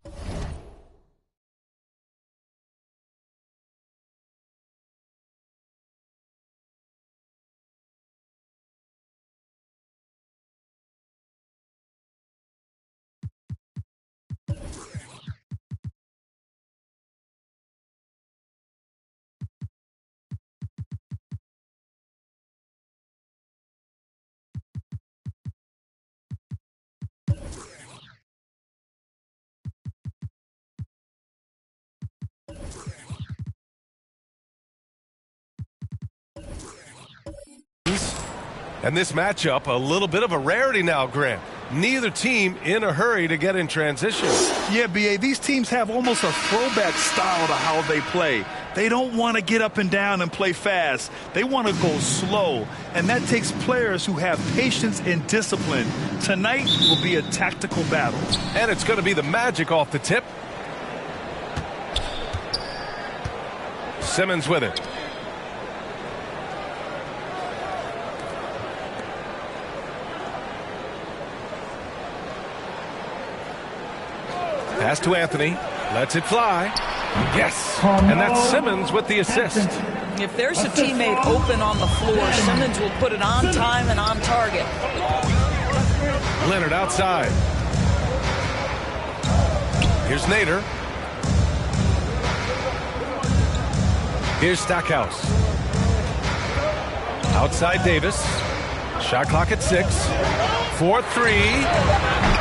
And this matchup, a little bit of a rarity now, Grant. Neither team in a hurry to get in transition. Yeah, B.A., these teams have almost a throwback style to how they play. They don't want to get up and down and play fast. They want to go slow, and that takes players who have patience and discipline. Tonight will be a tactical battle. And it's going to be the Magic off the tip. Simmons with it. Pass to Anthony. Lets it fly. Yes. And that's Simmons with the assist. If there's a teammate open on the floor, Simmons will put it on time and on target. Leonard outside. Here's Nader. Here's Stackhouse. Outside Davis. Shot clock at 6. 4-3.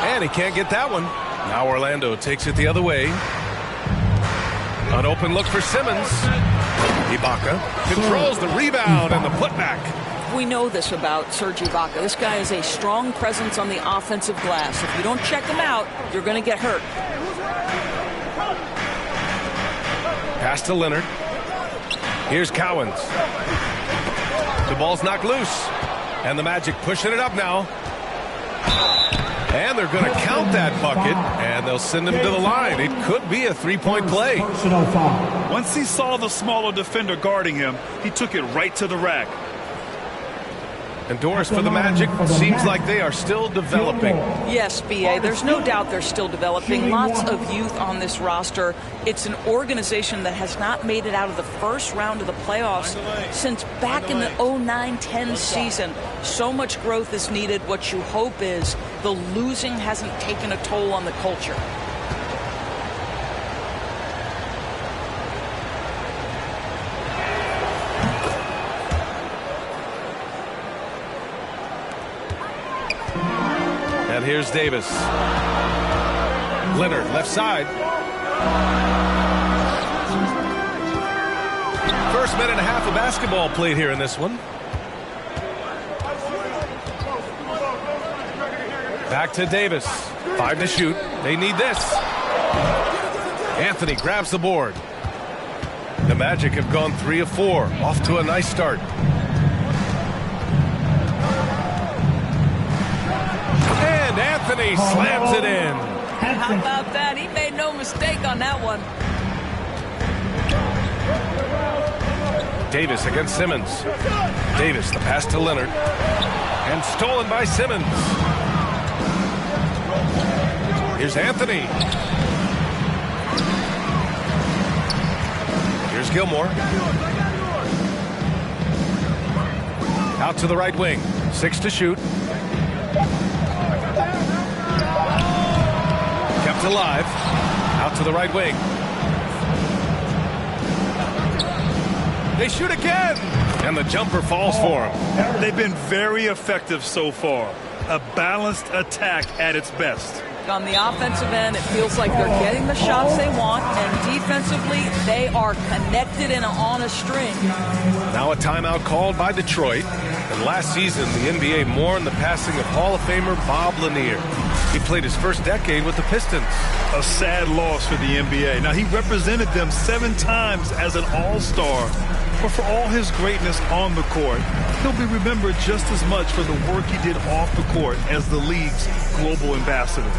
And he can't get that one. Now Orlando takes it the other way. An open look for Simmons. Ibaka controls the rebound and the putback. We know this about Serge Ibaka. This guy is a strong presence on the offensive glass. If you don't check him out, you're going to get hurt. Pass to Leonard. Here's Cowens. The ball's knocked loose. And the Magic pushing it up now. And they're going to count that bucket, and they'll send him to the line. It could be a three-point play. Once he saw the smaller defender guarding him, he took it right to the rack. And Doris, for the Magic, seems like they are still developing. Yes, B.A., there's no doubt they're still developing. Lots of youth on this roster. It's an organization that has not made it out of the first round of the playoffs since back in the 09-10 season. So much growth is needed. What you hope is the losing hasn't taken a toll on the culture. And here's Davis. Leonard, left side. First minute and a half of basketball played here in this one. Back to Davis. 5 to shoot. They need this. Anthony grabs the board. The Magic have gone 3 of 4. Off to a nice start. And Anthony slams it in. How about that? He made no mistake on that one. Davis against Simmons. Davis, the pass to Leonard. And stolen by Simmons. Here's Anthony. Here's Gilmore. Out to the right wing. 6 to shoot. Kept alive. Out to the right wing. They shoot again. And the jumper falls for him. They've been very effective so far. A balanced attack at its best. On the offensive end, it feels like they're getting the shots they want, and defensively, they are connected and on a string. Now a timeout called by Detroit. And last season, the NBA mourned the passing of Hall of Famer Bob Lanier. He played his first decade with the Pistons. A sad loss for the NBA. Now, he represented them 7 times as an all-star. But for all his greatness on the court, he'll be remembered just as much for the work he did off the court as the league's global ambassador.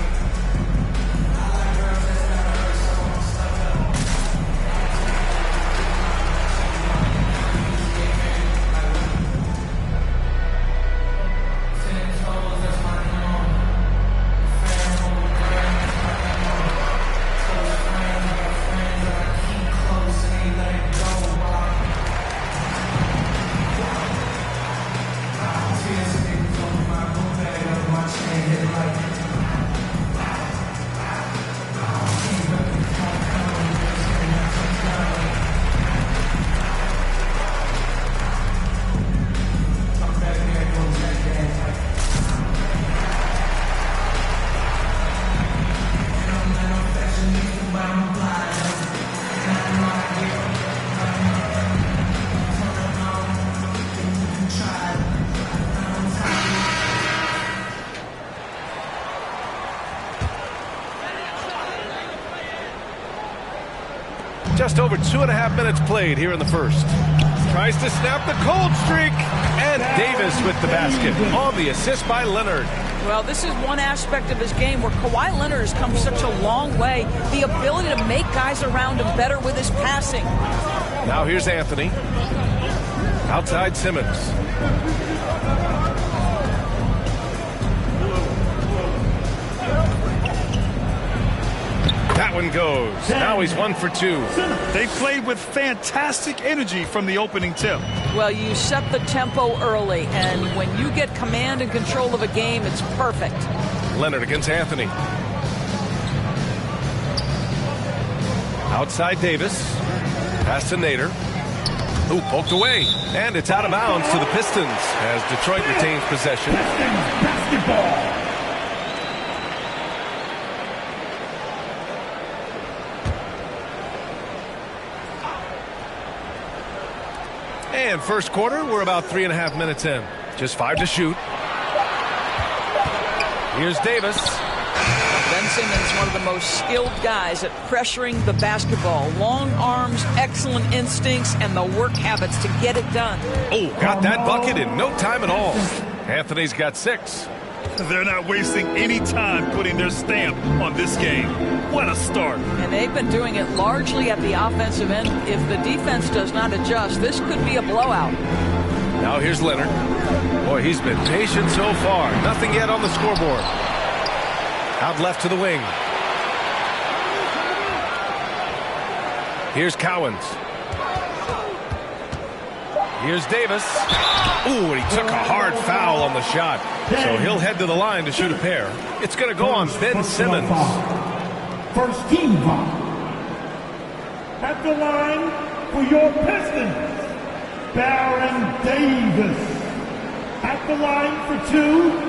Just over 2.5 minutes played here in the first. Tries to snap the cold streak. And Davis with the basket on the assist by Leonard. Well, this is one aspect of his game where Kawhi Leonard has come such a long way. The ability to make guys around him better with his passing. Now here's Anthony. Outside Simmons. That one goes. Now he's 1 for 2. They played with fantastic energy from the opening tip. Well, you set the tempo early, and when you get command and control of a game, it's perfect. Leonard against Anthony. Outside Davis. Pass to Nader. Ooh, poked away. And it's out of bounds to the Pistons as Detroit retains possession. Basketball. And first quarter, we're about 3.5 minutes in. Just 5 to shoot. Here's Davis. Ben Simmons, one of the most skilled guys at pressuring the basketball. Long arms, excellent instincts, and the work habits to get it done. Oh, got that bucket in no time at all. Anthony's got 6. They're not wasting any time putting their stamp on this game. What a start. And they've been doing it largely at the offensive end. If the defense does not adjust, this could be a blowout. Now here's Leonard. Boy, he's been patient so far. Nothing yet on the scoreboard. Out left to the wing. Here's Cowens. Here's Davis. Ooh, and he took a hard foul on the shot. So he'll head to the line to shoot a pair. It's going to go on Ben Simmons. First team foul. At the line for your Pistons, Baron Davis. At the line for 2.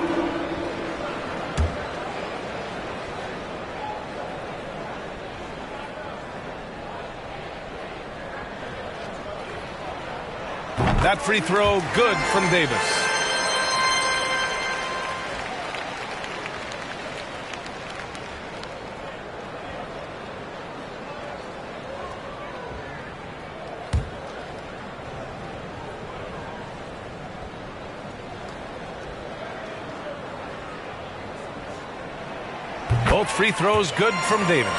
That free throw good from Davis. Both free throws good from Davis.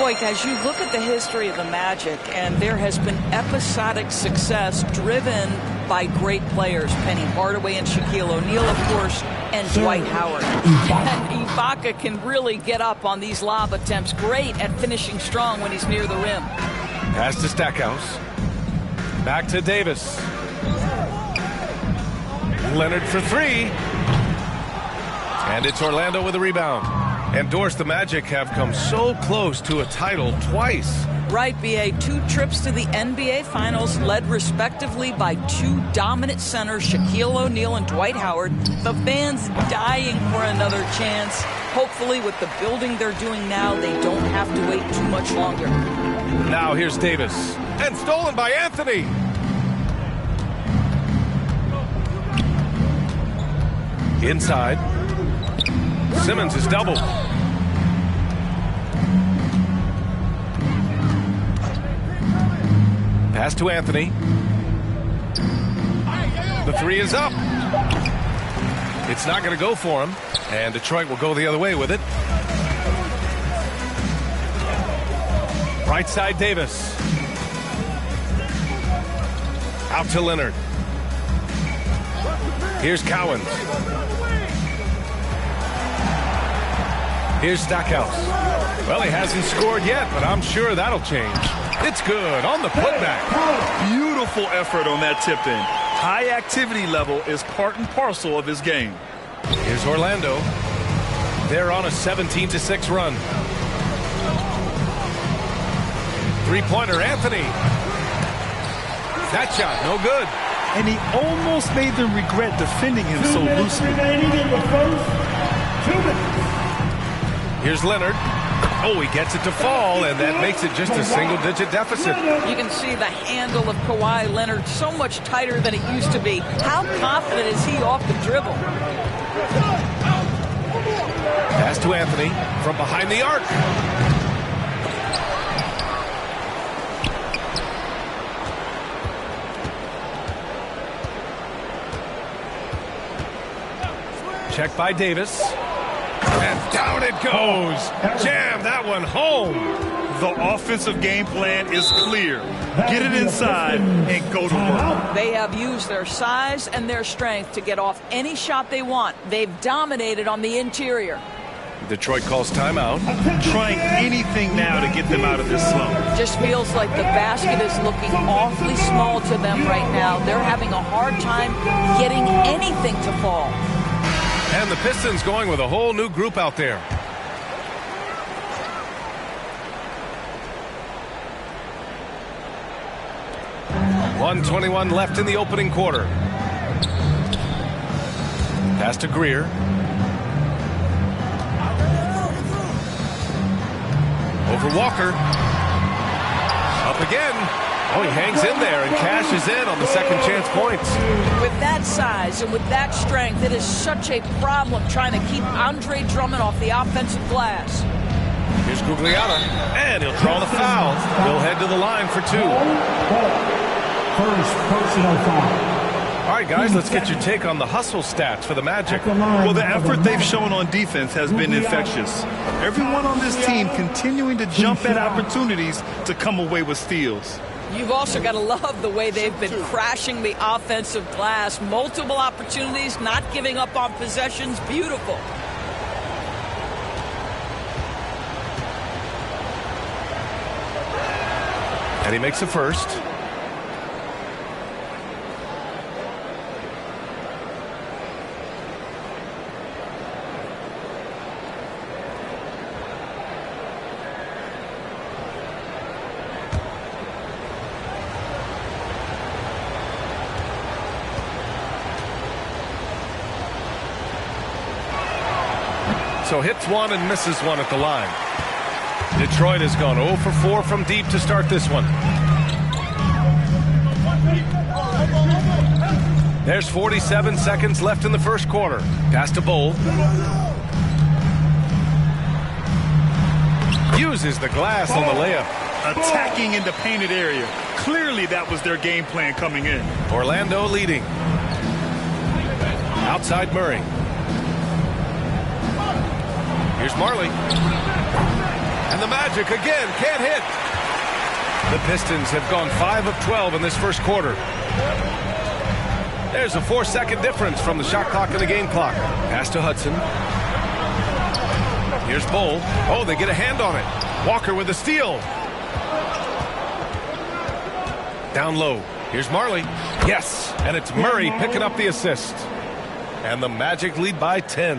Boy, guys, you look at the history of the Magic, and there has been episodic success driven by great players. Penny Hardaway and Shaquille O'Neal, of course, and Dwight Howard. And Ibaka can really get up on these lob attempts. Great at finishing strong when he's near the rim. Pass to Stackhouse. Back to Davis. Leonard for three. And it's Orlando with a rebound. And Doris, the Magic have come so close to a title twice. Right, B.A. 2 trips to the NBA Finals, led respectively by 2 dominant centers, Shaquille O'Neal and Dwight Howard. The fans dying for another chance. Hopefully, with the building they're doing now, they don't have to wait too much longer. Now here's Davis. And stolen by Anthony. Inside. Simmons is doubled. Pass to Anthony. The three is up. It's not going to go for him. And Detroit will go the other way with it. Right side Davis. Out to Leonard. Here's Cowens. Here's Stackhouse. Well, he hasn't scored yet, but I'm sure that'll change. It's good on the putback. Beautiful effort on that tip-in. High activity level is part and parcel of his game. Here's Orlando. They're on a 17-6 run. Three-pointer, Anthony. That shot, no good. And he almost made them regret defending him so loosely. Here's Leonard. Oh, he gets it to fall, and that makes it just a single-digit deficit. You can see the handle of Kawhi Leonard so much tighter than it used to be. How confident is he off the dribble? Pass to Anthony from behind the arc. Check by Davis. And down it goes. Jam that one home. The offensive game plan is clear. Get it inside and go to work. They have used their size and their strength to get off any shot they want. They've dominated on the interior. Detroit calls timeout. Trying anything now to get them out of this slump. Just feels like the basket is looking awfully small to them right now. They're having a hard time getting anything to fall. And the Pistons going with a whole new group out there. .121 left in the opening quarter. Pass to Greer. Over Walker. Up again. Oh, he hangs in there and cashes in on the second chance points. With that size and with that strength, it is such a problem trying to keep Andre Drummond off the offensive glass. Here's Gugliotta, and he'll draw the foul. He'll head to the line for 2. First personal foul. All right, guys, let's get your take on the hustle stats for the Magic. Well, the effort they've shown on defense has been infectious. Everyone on this team continuing to jump at opportunities to come away with steals. You've also got to love the way they've been crashing the offensive glass. Multiple opportunities, not giving up on possessions. Beautiful. And he makes the first. So hits one and misses one at the line. Detroit has gone 0 for 4 from deep to start this one. There's 47 seconds left in the first quarter. Pass to Bowl. Uses the glass on the layup. Attacking in the painted area. Clearly that was their game plan coming in. Orlando leading. Outside Murray. Here's Marley. And the Magic again can't hit. The Pistons have gone 5 of 12 in this first quarter. There's a 4-second difference from the shot clock and the game clock. Pass to Hudson. Here's Bull. Oh, they get a hand on it. Walker with the steal. Down low. Here's Marley. Yes, and it's Murray picking up the assist. And the Magic lead by 10.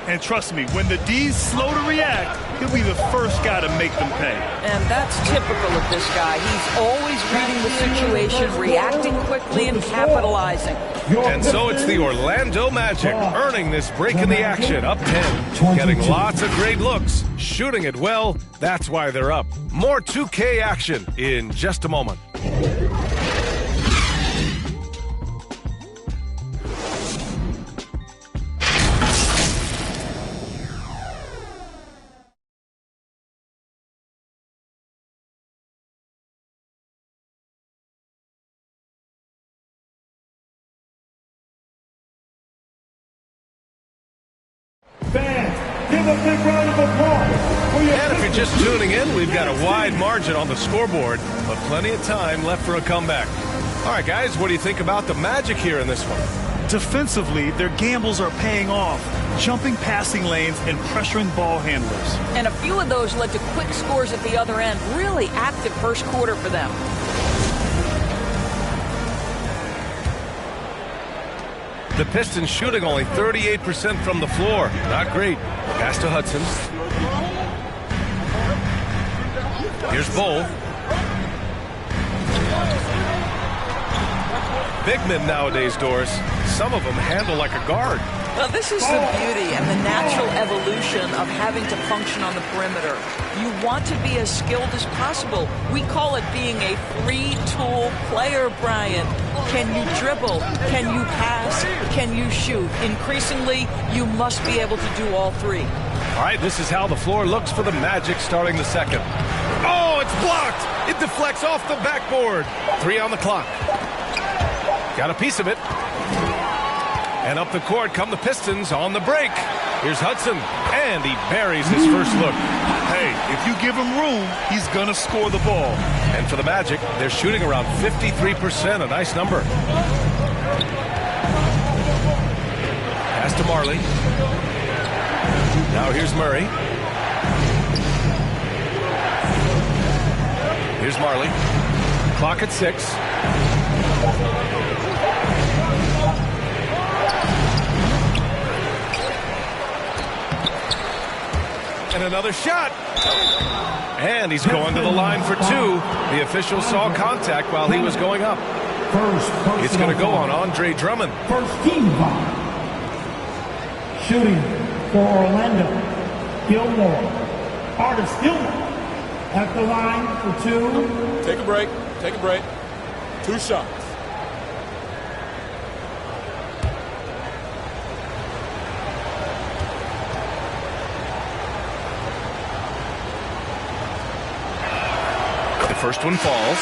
And trust me, when the D's slow to react, he'll be the first guy to make them pay. And that's typical of this guy. He's always reading the situation, reacting quickly, and capitalizing. And so it's the Orlando Magic earning this break in the action, up 10. Getting lots of great looks, shooting it well. That's why they're up. More 2K action in just a moment. Fans, give a big round of applause for your... And if you're just tuning in, we've got a wide margin on the scoreboard, but plenty of time left for a comeback. All right, guys, what do you think about the Magic here in this one? Defensively, their gambles are paying off, jumping passing lanes and pressuring ball handlers. And a few of those led to quick scores at the other end. Really active first quarter for them. The Pistons shooting only 38% from the floor. Not great. Pass to Hudson. Here's Bull. Big men nowadays, Doris. Some of them handle like a guard. Well, this is the beauty and the natural evolution of having to function on the perimeter. You want to be as skilled as possible. We call it being a three-tool player, Brian. Can you dribble? Can you pass? Can you shoot? Increasingly, you must be able to do all three. All right, this is how the floor looks for the Magic starting the second. Oh, it's blocked. It deflects off the backboard. 3 on the clock. Got a piece of it. And up the court come the Pistons on the break. Here's Hudson, and he buries his first look. Hey, if you give him room, he's going to score the ball. And for the Magic, they're shooting around 53%, a nice number. Pass to Marley. Now here's Murray. Here's Marley. Clock at 6. And another shot. And he's going to the line for 2. The official saw contact while he was going up. It's going to go on Andre Drummond. First team foul. Shooting for Orlando. Gilmore. Artis Gilmore at the line for 2. Take a break. Take a break. 2 shots. First one falls.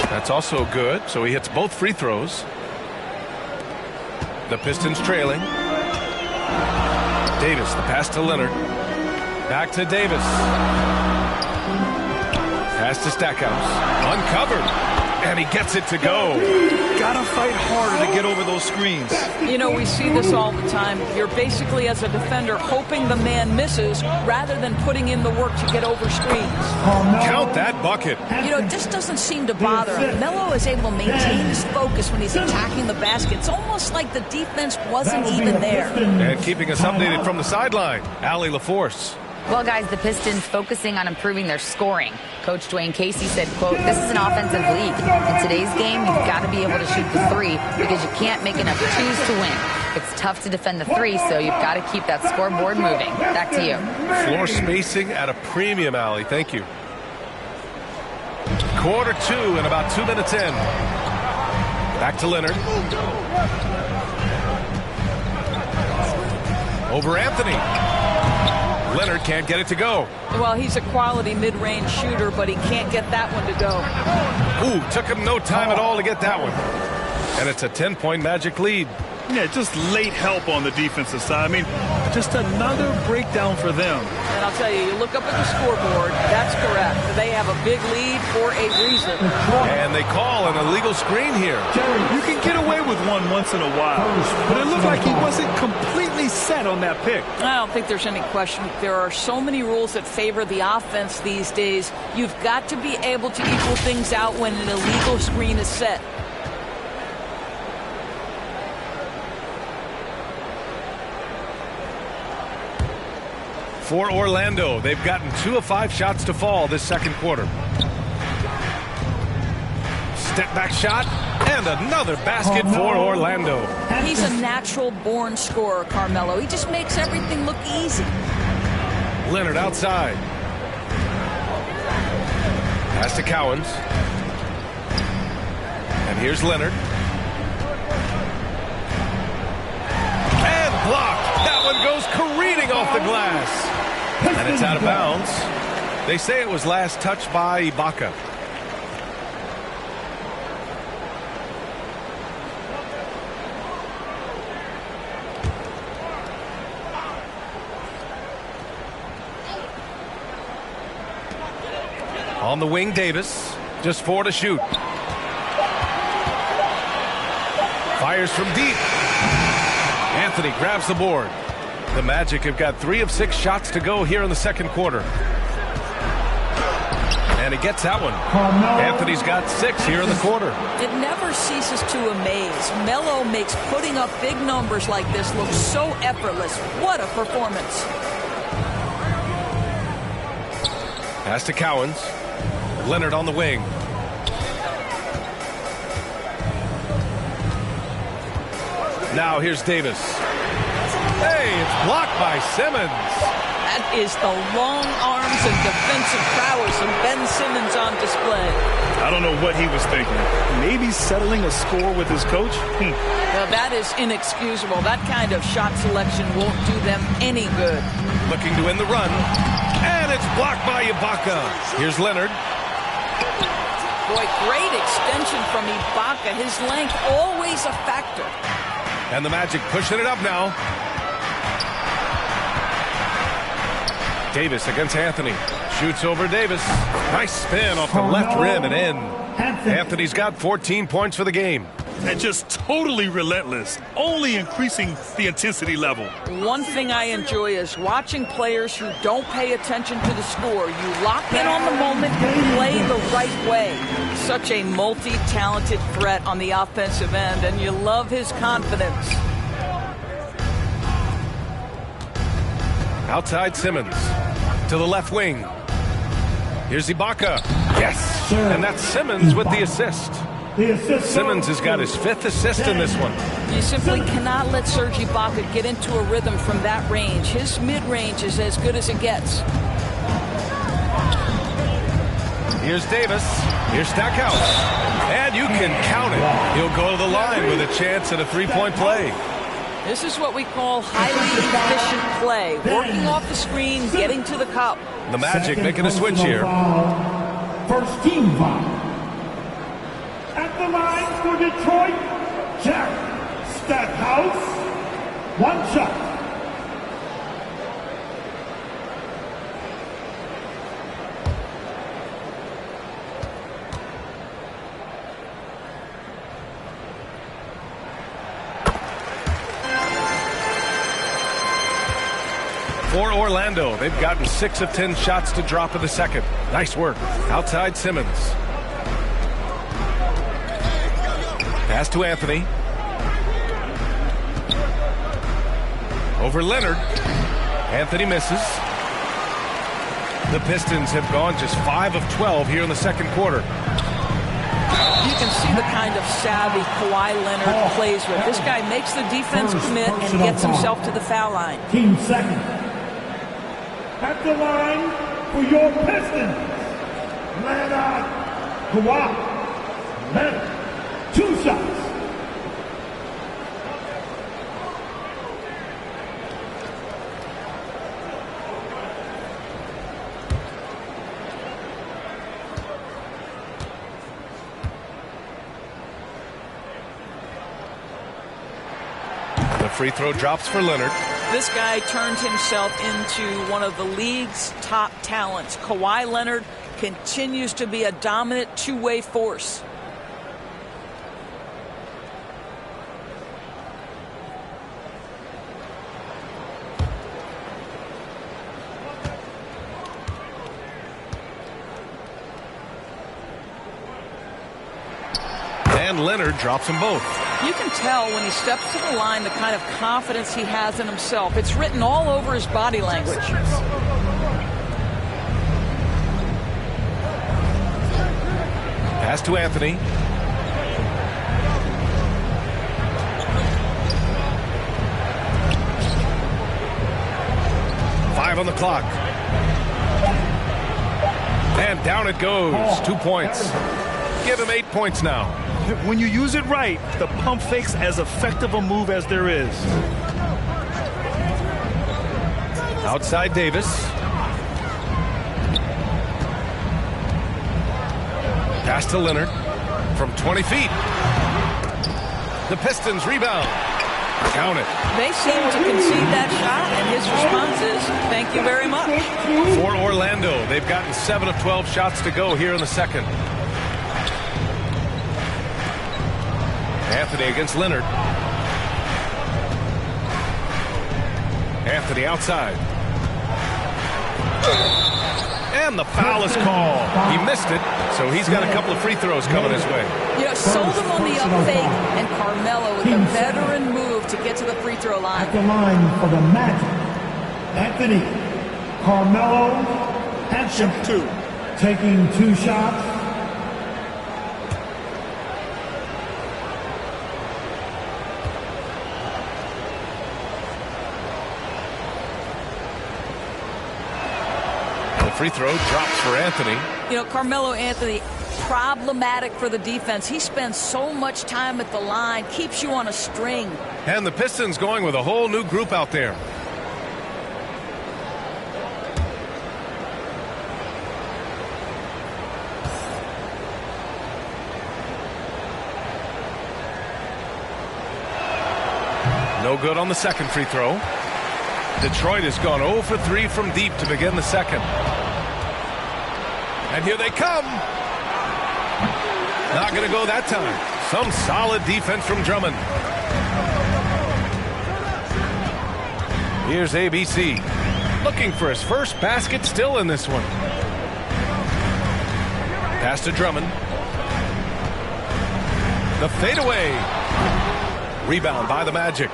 That's also good, so he hits both free throws. The Pistons trailing. Davis, the pass to Leonard. Back to Davis. Pass to Stackhouse. Uncovered. And he gets it to go. Gotta fight harder to get over those screens. You know, we see this all the time. You're basically, as a defender, hoping the man misses rather than putting in the work to get over screens. Count that bucket. You know, this doesn't seem to bother him. Melo is able to maintain his focus when he's attacking the basket. It's almost like the defense wasn't even there. And keeping us updated from the sideline, Allie LaForce. Well, guys, the Pistons focusing on improving their scoring. Coach Dwayne Casey said, quote, "This is an offensive league. In today's game, you've got to be able to shoot the 3 because you can't make enough 2s to win. It's tough to defend the 3, so you've got to keep that scoreboard moving." Back to you. Floor spacing at a premium, Allie. Thank you. Quarter 2 and about 2 minutes in. Back to Leonard. Over Anthony. Leonard can't get it to go. Well, he's a quality mid-range shooter, but he can't get that one to go. Ooh, took him no time at all to get that one. And it's a 10-point Magic lead. Yeah, just late help on the defensive side. I mean, just another breakdown for them. And I'll tell you, you look up at the scoreboard, that's correct. They have a big lead for a reason. And they call an illegal screen here. You can get away with one once in a while, but it looked like he wasn't completely set on that pick. I don't think there's any question. There are so many rules that favor the offense these days. You've got to be able to equal things out when an illegal screen is set. For Orlando, they've gotten 2 of 5 shots to fall this second quarter. Step back shot, and another basket for Orlando. He's a natural-born scorer, Carmelo. He just makes everything look easy. Leonard outside. Pass to Cowens. And here's Leonard. And blocked. That one goes careening off the glass. And it's out of bounds. They say it was last touched by Ibaka. On the wing, Davis. Just 4 to shoot. Fires from deep. Anthony grabs the board. The Magic have got 3 of 6 shots to go here in the second quarter. And he gets that one. Anthony's got 6 here in the quarter. It never ceases to amaze. Melo makes putting up big numbers like this look so effortless. What a performance. Pass to Cowens. Leonard on the wing. Now here's Davis. Hey, it's blocked by Simmons. That is the long arms and defensive prowess of Ben Simmons on display. I don't know what he was thinking. Maybe settling a score with his coach? Well, that is inexcusable. That kind of shot selection won't do them any good. Looking to win the run. And it's blocked by Ibaka. Here's Leonard. Boy, great extension from Ibaka. His length always a factor. And the Magic pushing it up now. Davis against Anthony. Shoots over Davis. Nice spin off the left rim and in. Anthony's got 14 points for the game. And just totally relentless, only increasing the intensity level. One thing I enjoy is watching players who don't pay attention to the score. You lock in on the moment and play the right way. Such a multi-talented threat on the offensive end, and you love his confidence. Outside Simmons to the left wing. Here's Ibaka. Yes, and that's Simmons with the assist. Simmons has got his 5th assist in this one. You simply cannot let Serge Ibaka get into a rhythm from that range. His mid-range is as good as it gets. Here's Davis. Here's Stackhouse. And you can count it. He'll go to the line with a chance at a 3-point play. This is what we call highly efficient play. Working off the screen, getting to the cup. The Magic making a switch here. First team foul. At the line for Detroit, Jack Stackhouse. 1 shot. For Orlando, they've gotten 6 of 10 shots to drop in the second. Nice work. Outside Simmons. Pass to Anthony. Over Leonard. Anthony misses. The Pistons have gone just 5 of 12 here in the second quarter. You can see the kind of savvy Kawhi Leonard plays with. This guy makes the defense commit and gets himself to the foul line. Team second. At the line for your Pistons, Leonard Kawhi. Leonard, 2 shots. free throw drops for Leonard. This guy turned himself into one of the league's top talents. Kawhi Leonard continues to be a dominant two-way force. And Leonard drops them both. You can tell when he steps to the line the kind of confidence he has in himself. It's written all over his body language. Pass to Anthony. Five on the clock. And down it goes. 2 points. Give him 8 points now. When you use it right, the pump fake's as effective a move as there is. Outside Davis. Pass to Leonard from 20 feet. The Pistons rebound. Count it. They seem to concede that shot, and his response is, thank you very much. For Orlando, they've gotten 7 of 12 shots to go here in the second. Anthony against Leonard. Anthony outside. And the foul is called. He missed it, so he's got a couple of free throws coming his way. You know, sold him on the up fake, and Carmelo with a veteran move to get to the free throw line. At the line for the Magic, Anthony Carmelo Anthony taking 2 shots. Free throw drops for Anthony. You know, Carmelo Anthony, problematic for the defense. He spends so much time at the line, keeps you on a string. And the Pistons going with a whole new group out there. No good on the second free throw. Detroit has gone 0 for 3 from deep to begin the second. And here they come. Not going to go that time. Some solid defense from Drummond. Here's ABC. Looking for his first basket, still in this one. Pass to Drummond. The fadeaway. Rebound by the Magic.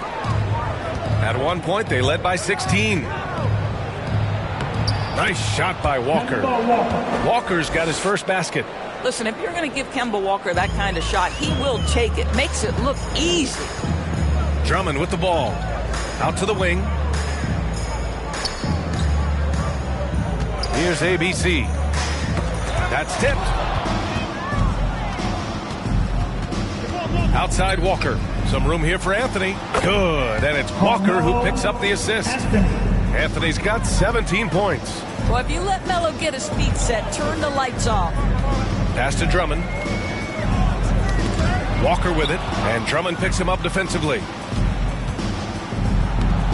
At one point, they led by 16. Nice shot by Walker. Walker's got his first basket. Listen, if you're going to give Kemba Walker that kind of shot, he will take it. Makes it look easy. Drummond with the ball. Out to the wing. Here's ABC. That's tipped. Outside Walker. Some room here for Anthony. Good. And it's Walker who picks up the assist. Anthony's got 17 points. Well, if you let Melo get his feet set, turn the lights off. Pass to Drummond. Walker with it. And Drummond picks him up defensively.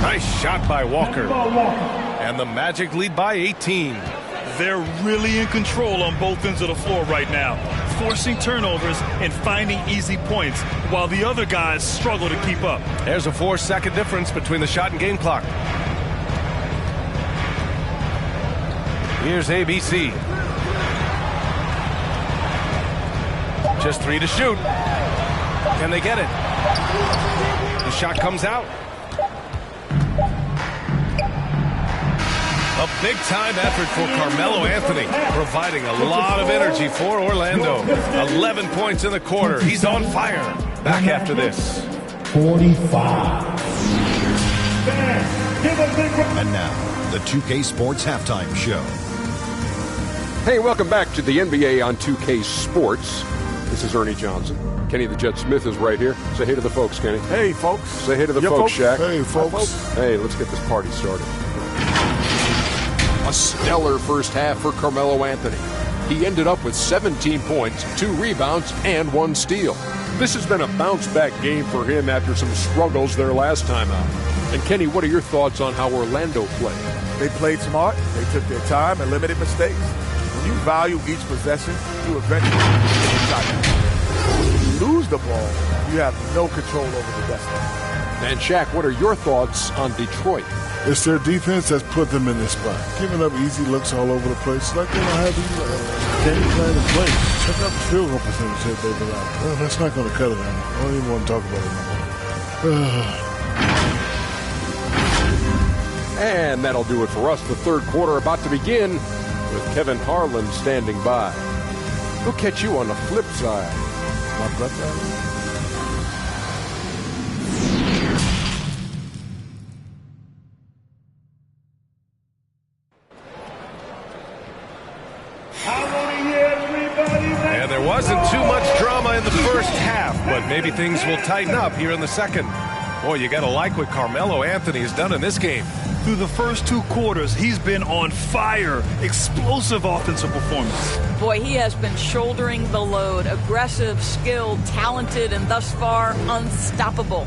Nice shot by Walker. And the Magic lead by 18. They're really in control on both ends of the floor right now, forcing turnovers and finding easy points while the other guys struggle to keep up. There's a 4-second difference between the shot and game clock. Here's ABC. Just 3 to shoot. Can they get it? The shot comes out. A big-time effort for Carmelo Anthony, providing a lot of energy for Orlando. 11 points in the quarter. He's on fire. Back after this. 45. And now, the 2K Sports Halftime Show. Hey, welcome back to the NBA on 2K Sports. This is Ernie Johnson. Kenny the Jet Smith is right here. Say hey to the folks, Kenny. Hey, folks. Say hey to the folks, Shaq. Hey, folks. Hey, let's get this party started. A stellar first half for Carmelo Anthony. He ended up with 17 points, 2 rebounds, and 1 steal. This has been a bounce-back game for him after some struggles their last time out. And Kenny, what are your thoughts on how Orlando played? They played smart, they took their time, and limited mistakes. When you value each possession, you eventually when you lose the ball, you have no control over the destiny. And Shaq, what are your thoughts on Detroit? It's their defense that's put them in this spot. Giving up easy looks all over the place. Like they don't have any plan to play. Check out the field goal percentage that they've allowed. Well, that's not going to cut it out. I don't even want to talk about it no more. And that'll do it for us. The third quarter about to begin with Kevin Harlan standing by. We'll catch you on the flip side. My brother. And there wasn't too much drama in the first half, but maybe things will tighten up here in the second. Boy, you got to like what Carmelo Anthony has done in this game. Through the first 2 quarters, he's been on fire. Explosive offensive performance. Boy, he has been shouldering the load. Aggressive, skilled, talented, and thus far unstoppable.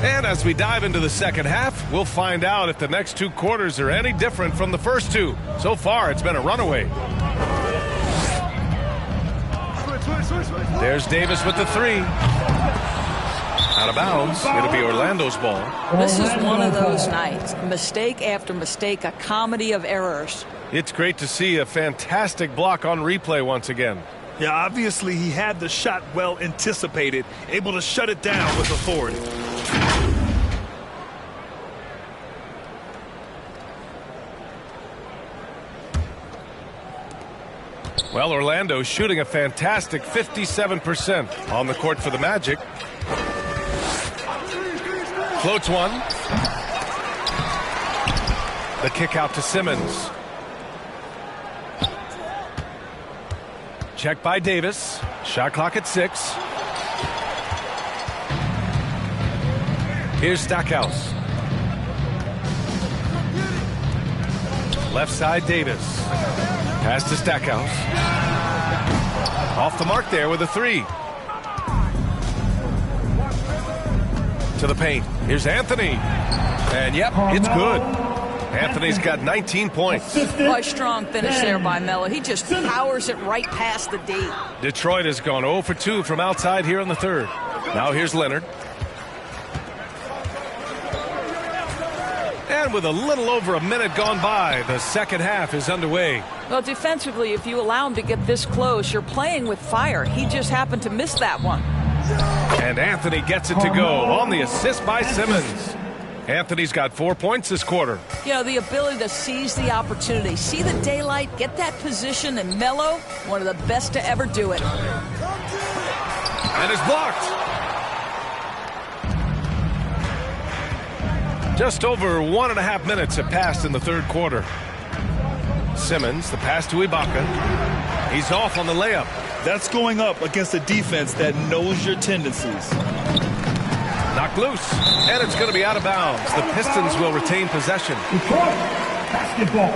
And as we dive into the second half, we'll find out if the next 2 quarters are any different from the first 2. So far, it's been a runaway. There's Davis with the 3. Out of bounds. It'll be Orlando's ball. This is one of those nights. Mistake after mistake, a comedy of errors. It's great to see a fantastic block on replay once again. Yeah, obviously he had the shot well anticipated, able to shut it down with authority. Well, Orlando's shooting a fantastic 57% on the court for the Magic. Floats one. The kick out to Simmons. Check by Davis. Shot clock at 6. Here's Stackhouse. Left side, Davis. Pass to Stackhouse. Off the mark there with a 3. To the paint. Here's Anthony. And yep, it's good. Anthony's got 19 points. Boy, strong finish there by Melo. He just powers it right past the D. Detroit has gone 0 for 2 from outside here in the third. Now here's Leonard. And with a little over a minute gone by, the second half is underway. Well, defensively, if you allow him to get this close, you're playing with fire. He just happened to miss that one. And Anthony gets it to go on the assist by Simmons. Anthony's got 4 points this quarter. You know, the ability to seize the opportunity, see the daylight, get that position, and Melo, one of the best to ever do it. And it's blocked. Just over 1.5 minutes have passed in the third quarter. Simmons, the pass to Ibaka. He's off on the layup. That's going up against a defense that knows your tendencies. Knocked loose, and it's going to be out of bounds. The Pistons will retain possession. Detroit basketball.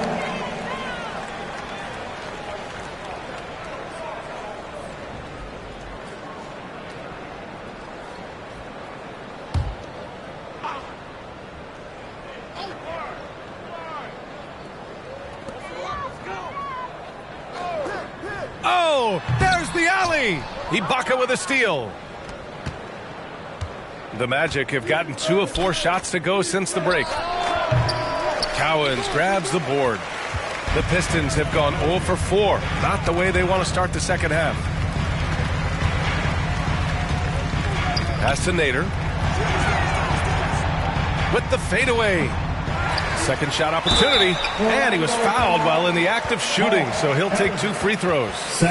Oh, there's the alley. Ibaka with a steal. The Magic have gotten 2 of 4 shots to go since the break. Cowens grabs the board. The Pistons have gone 0 for 4. Not the way they want to start the second half. Pass to Nader. With the fadeaway. Second shot opportunity. And he was fouled while in the act of shooting, so he'll take 2 free throws. So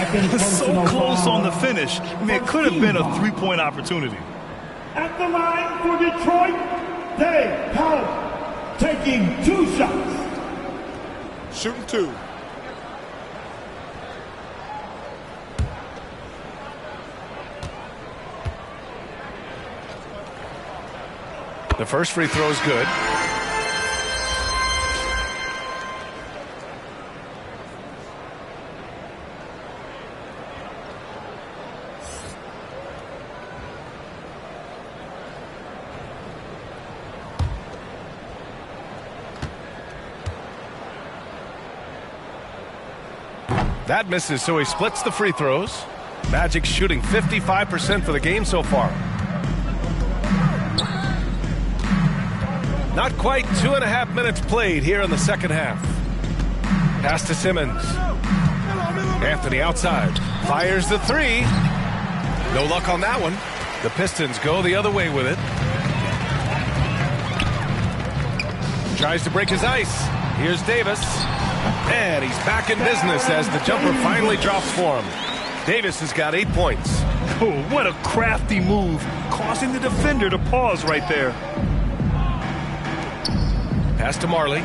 close on the finish. I mean, it could have been a 3-point opportunity. At the line for Detroit, Dave Powell taking 2 shots. Shooting 2. The first free throw is good. That misses, so he splits the free throws. Magic shooting 55% for the game so far. Not quite 2.5 minutes played here in the second half. Pass to Simmons. Anthony outside. Fires the three. No luck on that one. The Pistons go the other way with it. Tries to break his ice. Here's Davis. And he's back in business as the jumper finally drops for him. Davis has got 8 points. Oh, what a crafty move, causing the defender to pause right there. Pass to Marley.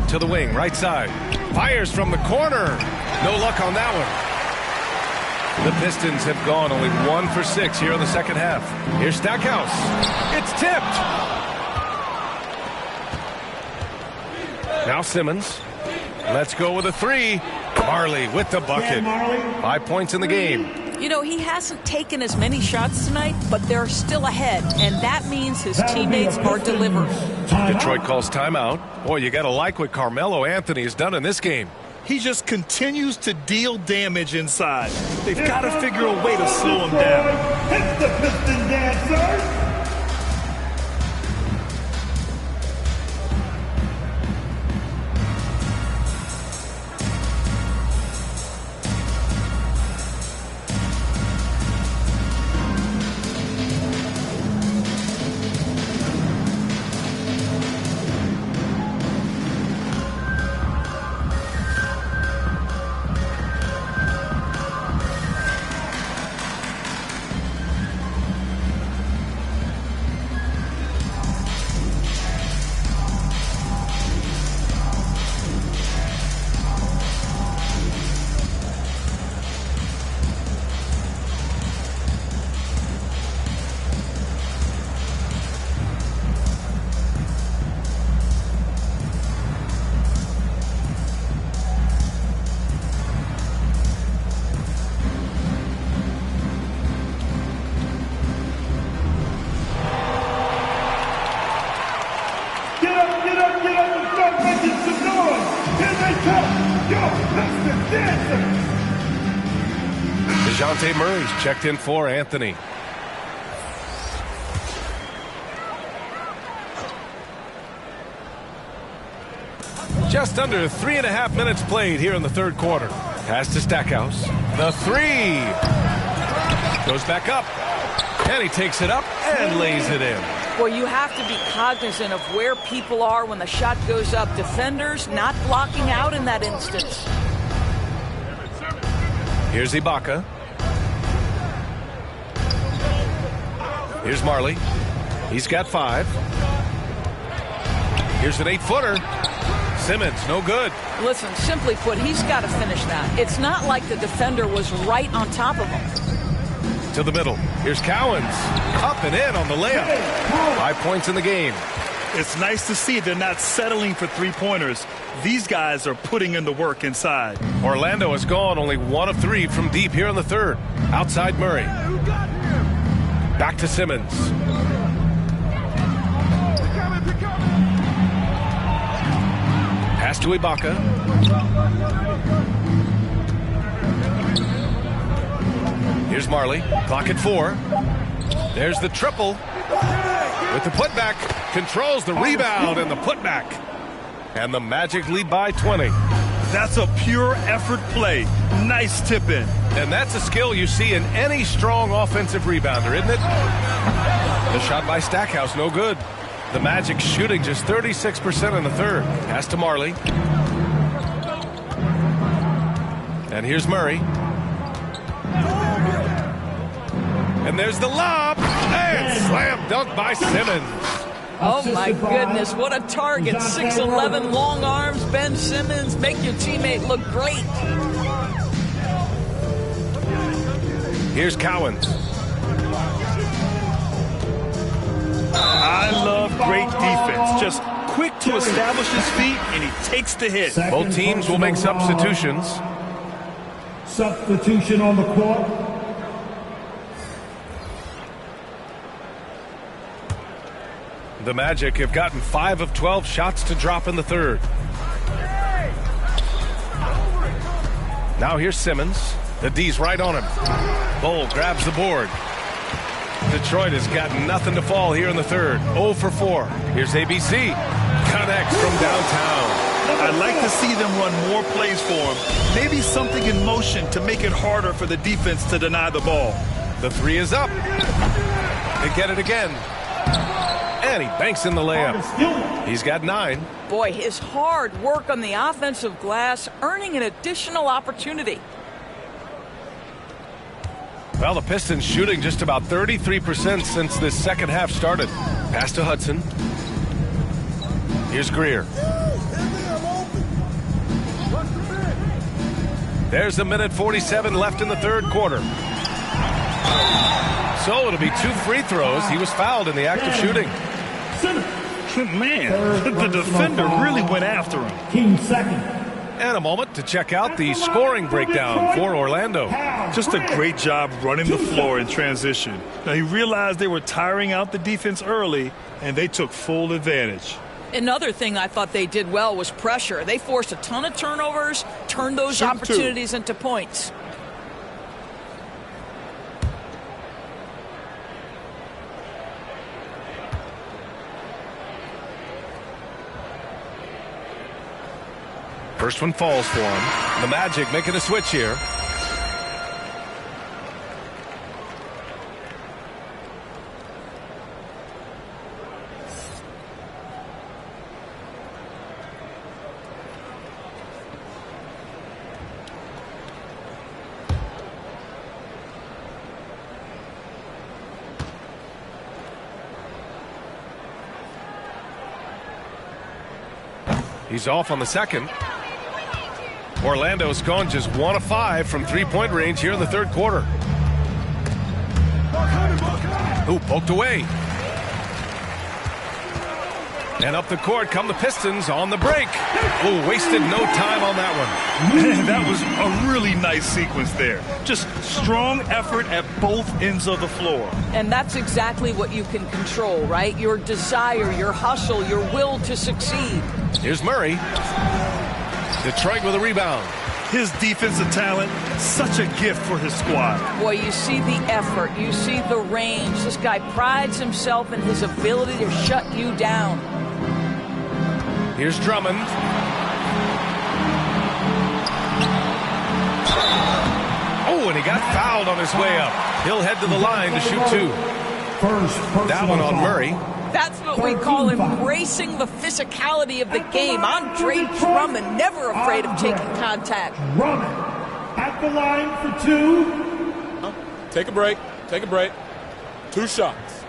To the wing, right side. Fires from the corner. No luck on that one. The Pistons have gone only 1 for 6 here in the second half. Here's Stackhouse. It's tipped. Now Simmons. Let's go with a three. Marley with the bucket. 5 points in the game. You know, he hasn't taken as many shots tonight, but they're still ahead, and that means his teammates are delivering. Detroit calls timeout. Boy, you got to like what Carmelo Anthony has done in this game. He just continues to deal damage inside. They've got to figure a way to slow him down. Hit the Piston Dancer! DeJounte Murray's checked in for Anthony. Just under 3.5 minutes played here in the third quarter. Pass to Stackhouse. The three. Goes back up. And he takes it up and lays it in. Well, you have to be cognizant of where people are when the shot goes up. Defenders not blocking out in that instance. Here's Ibaka. Here's Marley. He's got 5. Here's an 8-footer. Simmons, no good. Listen, simply put, he's got to finish that. It's not like the defender was right on top of him. To the middle. Here's Cowens. Up and in on the layup. 5 points in the game. It's nice to see they're not settling for three-pointers. These guys are putting in the work inside. Orlando has gone only 1 of 3 from deep here in the third. Outside Murray. Back to Simmons. Pass to Ibaka. Here's Marley. Clock at 4. There's the triple. With the putback. Controls the rebound and the putback. And the Magic lead by 20. That's a pure effort play. Nice tip in. And that's a skill you see in any strong offensive rebounder, isn't it? The shot by Stackhouse, no good. The Magic shooting just 36% in the third. Pass to Marley. And here's Murray. And there's the lob. And slam dunk by Simmons. Oh, my goodness. What a target. 6'11", long arms. Ben Simmons. Make your teammate look great. Here's Cowens. I love great defense. Just quick to establish his feet, and he takes the hit. Both teams will make substitutions. Substitution on the court. The Magic have gotten 5 of 12 shots to drop in the third. Now here's Simmons. The D's right on him. Bull grabs the board. Detroit has got nothing to fall here in the third. 0 for 4. Here's ABC. Connects from downtown. I'd like to see them run more plays for him. Maybe something in motion to make it harder for the defense to deny the ball. The three is up. They get it again. And he banks in the layup. He's got 9. Boy, his hard work on the offensive glass earning an additional opportunity. Well, the Pistons shooting just about 33% since this second half started. Pass to Hudson. Here's Greer. There's a minute 47 left in the third quarter. So it'll be 2 free throws. He was fouled in the act of shooting. Man, the defender really went after him. Team second. And a moment to check out the scoring breakdown for Orlando. Just a great job running the floor in transition. Now, he realized they were tiring out the defense early, and they took full advantage. Another thing I thought they did well was pressure. They forced a ton of turnovers, turned those opportunities into points. First one falls for him. The Magic making a switch here. He's off on the second. Orlando's gone just 1 of 5 from three-point range here in the third quarter. Ooh, poked away. And up the court come the Pistons on the break. Ooh, wasted no time on that one. Man, that was a really nice sequence there. Just strong effort at both ends of the floor. And that's exactly what you can control, right? Your desire, your hustle, your will to succeed. Here's Murray. Detroit with a rebound. His defensive talent, such a gift for his squad. Boy, you see the effort, you see the range. This guy prides himself in his ability to shut you down. Here's Drummond. Oh, and he got fouled on his way up. He'll head to the line to shoot 2. That one on Murray. That's what we call embracing the physicality of the game. Andre Drummond, never afraid of taking contact. Drummond at the line for 2. Take a break. Take a break. 2 shots.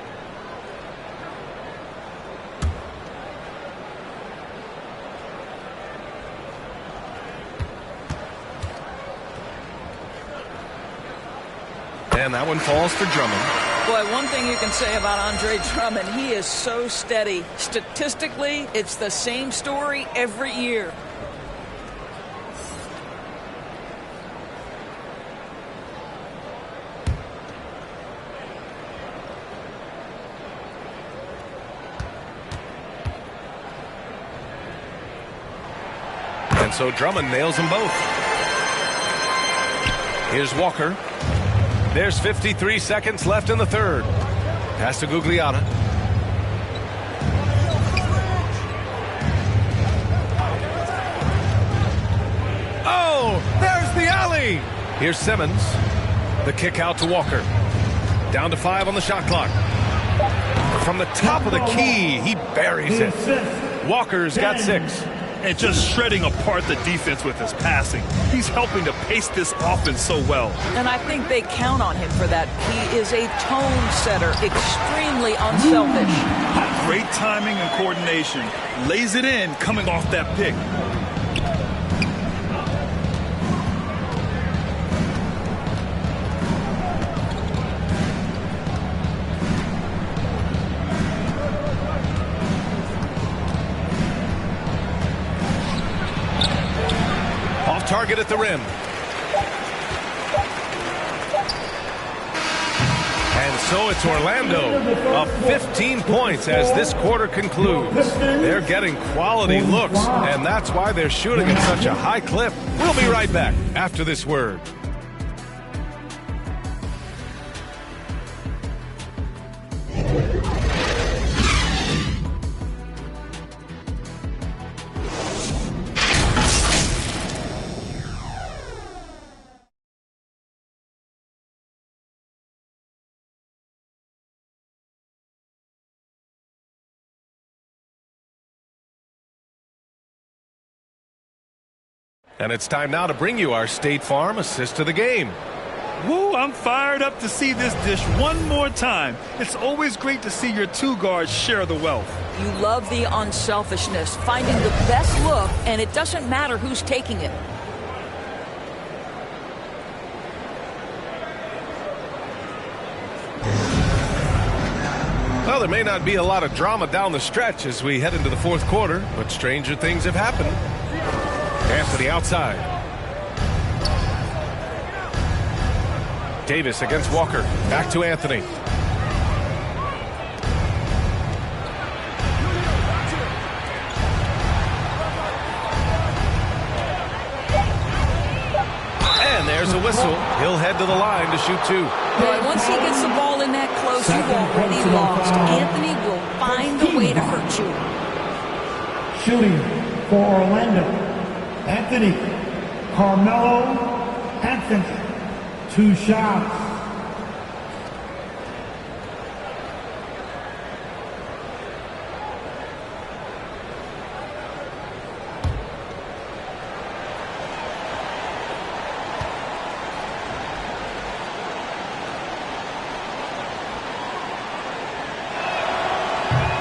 And that one falls for Drummond. Boy, one thing you can say about Andre Drummond, he is so steady. Statistically, it's the same story every year. And so Drummond nails them both. Here's Walker. There's 53 seconds left in the third. Pass to Gugliotta. Oh, there's the alley. Here's Simmons. The kick out to Walker. Down to 5 on the shot clock. From the top of the key, he buries it. Walker's got 6. And just shredding apart the defense with his passing. He's helping to pace this offense so well. And I think they count on him for that. He is a tone setter, extremely unselfish. Great timing and coordination. Lays it in coming off that pick. Target at the rim. And so so it's Orlando up 15 points as this quarter concludes. They're getting quality looks, and that's why they're shooting at such a high clip. We'll be right back after this word. And it's time now to bring you our State Farm assist to the game. Woo, I'm fired up to see this dish one more time. It's always great to see your two guards share the wealth. You love the unselfishness, finding the best look, and it doesn't matter who's taking it. Well, there may not be a lot of drama down the stretch as we head into the fourth quarter, but stranger things have happened. Anthony outside. Davis against Walker. Back to Anthony. And there's a whistle. He'll head to the line to shoot two. But once he gets the ball in that close, you've already lost. Anthony will find a way to hurt you. Shooting for Orlando, Anthony, Carmelo Anthony, 2 shots.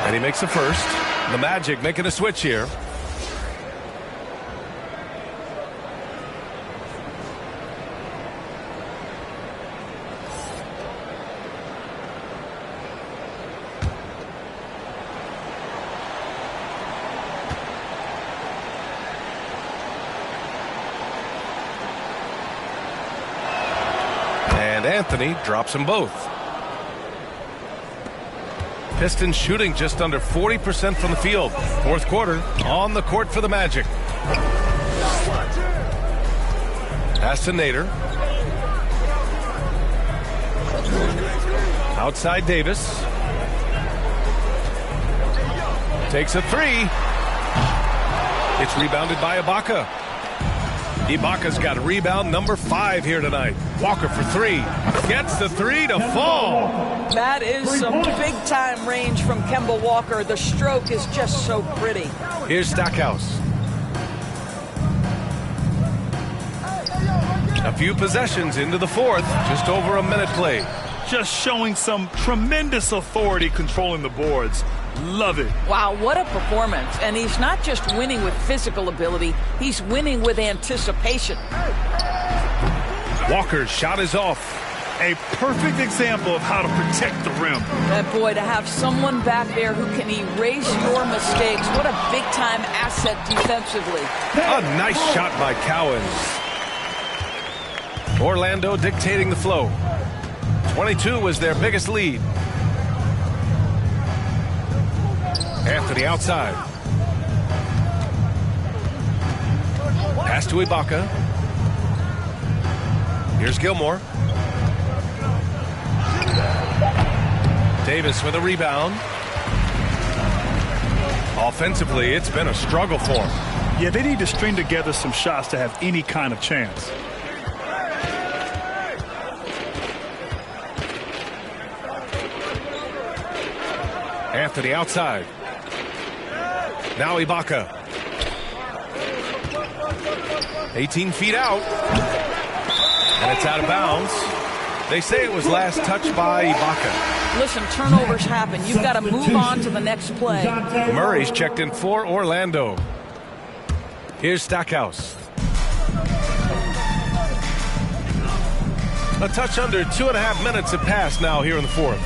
And he makes the first. The Magic making a switch here. And Anthony drops them both. Pistons shooting just under 40% from the field. Fourth quarter on the court for the Magic. Pass to Nader. Outside Davis. Takes a three. It's rebounded by Ibaka. Ibaka's got rebound number 5 here tonight. Walker for 3. Gets the 3 to fall. That is some big-time range from Kemba Walker. The stroke is just so pretty. Here's Stackhouse. A few possessions into the fourth. Just over a minute played. Just showing some tremendous authority controlling the boards. Love it. Wow, what a performance. And he's not just winning with physical ability, he's winning with anticipation. Walker's shot is off. A perfect example of how to protect the rim. That boy, to have someone back there who can erase your mistakes, what a big-time asset defensively. A nice shot by Cowens. Orlando dictating the flow. 22 was their biggest lead. Anthony outside. Pass to Ibaka. Here's Gilmore. Davis with a rebound. Offensively, it's been a struggle for him. Yeah, they need to string together some shots to have any kind of chance. Anthony outside. Now Ibaka. 18 feet out. And it's out of bounds. They say it was last touched by Ibaka. Listen, turnovers happen. You've got to move on to the next play. Murray's checked in for Orlando. Here's Stackhouse. A touch under 2.5 minutes have passed now here in the fourth.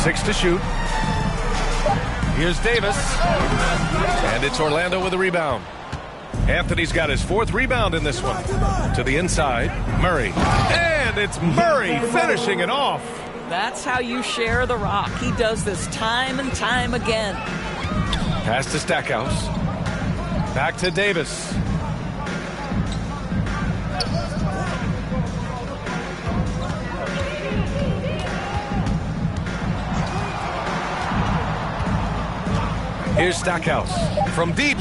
Six to shoot. Here's Davis. And it's Orlando with a rebound. Anthony's got his 4th rebound in this one. To the inside, Murray. And it's Murray finishing it off. That's how you share the rock. He does this time and time again. Pass to Stackhouse. Back to Davis. Here's Stackhouse from deep.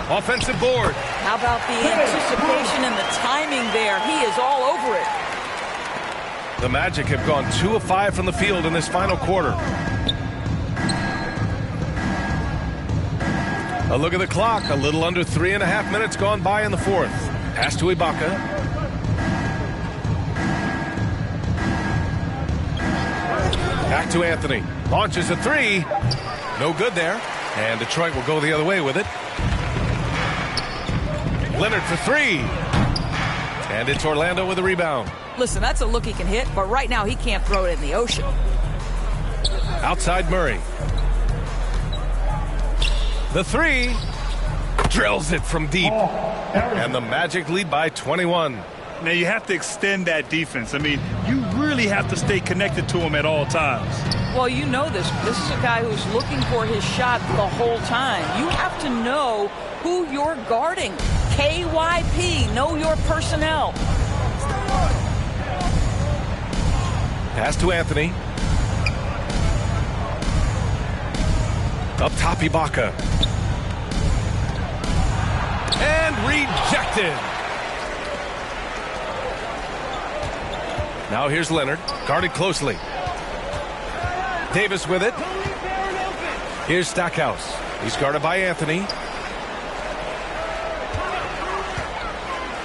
Offensive board. How about the anticipation and the timing there? He is all over it. The Magic have gone 2 of 5 from the field in this final quarter. A look at the clock. A little under 3.5 minutes gone by in the 4th. Pass to Ibaka. Back to Anthony. Launches a 3. No good there. And Detroit will go the other way with it. Leonard for 3. And it's Orlando with a rebound. Listen, that's a look he can hit, but right now he can't throw it in the ocean. Outside Murray. The 3. Drills it from deep. And the Magic lead by 21. Now you have to extend that defense. I mean, you really have to stay connected to him at all times. Well, you know this. This is a guy who's looking for his shot the whole time. You have to know who you're guarding. KYP, know your personnel. Pass to Anthony. Up top, Ibaka. And rejected. Now here's Leonard, guarded closely. Davis with it. Here's Stackhouse. He's guarded by Anthony.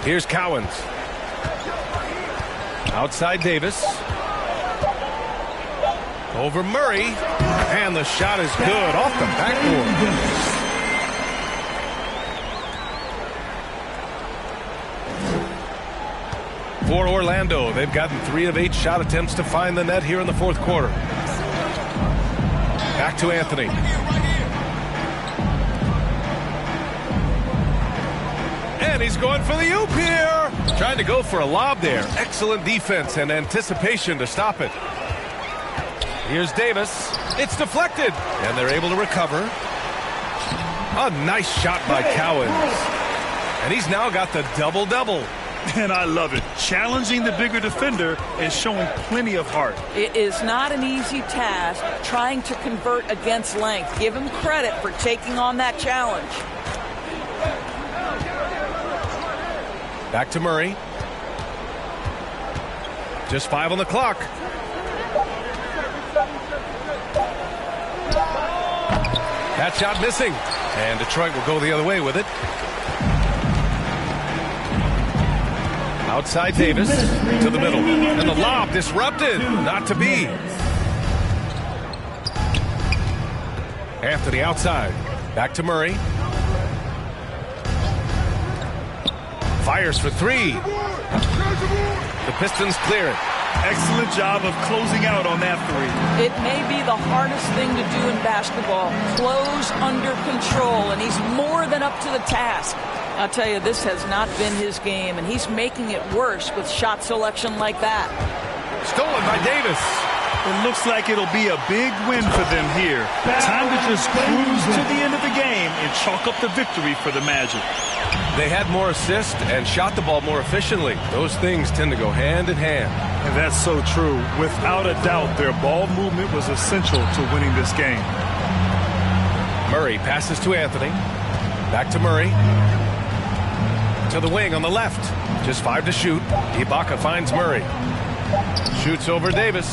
Here's Cowens. Outside Davis. Over Murray. And the shot is good off the backboard. For Orlando, they've gotten 3 of 8 shot attempts to find the net here in the 4th quarter. Back to Anthony. And he's going for the oop here. Trying to go for a lob there. Excellent defense and anticipation to stop it. Here's Davis. It's deflected. And they're able to recover. A nice shot by Cowens. And he's now got the double-double. And I love it. Challenging the bigger defender and showing plenty of heart. It is not an easy task trying to convert against length. Give him credit for taking on that challenge. Back to Murray. Just 5 on the clock. That shot missing. And Detroit will go the other way with it. Outside Davis to the middle. And the lob disrupted. Not to be. Anthony outside. Back to Murray. Fires for 3. The Pistons clear it. Excellent job of closing out on that 3. It may be the hardest thing to do in basketball. Close under control, and he's more than up to the task. I'll tell you, this has not been his game, and he's making it worse with shot selection like that. Stolen by Davis. It looks like it'll be a big win for them here. Time to just cruise to the end of the game and chalk up the victory for the Magic. They had more assists and shot the ball more efficiently. Those things tend to go hand in hand. And that's so true. Without a doubt, their ball movement was essential to winning this game. Murray passes to Anthony. Back to Murray. To the wing on the left. Just 5 to shoot. Ibaka finds Murray. Shoots over Davis.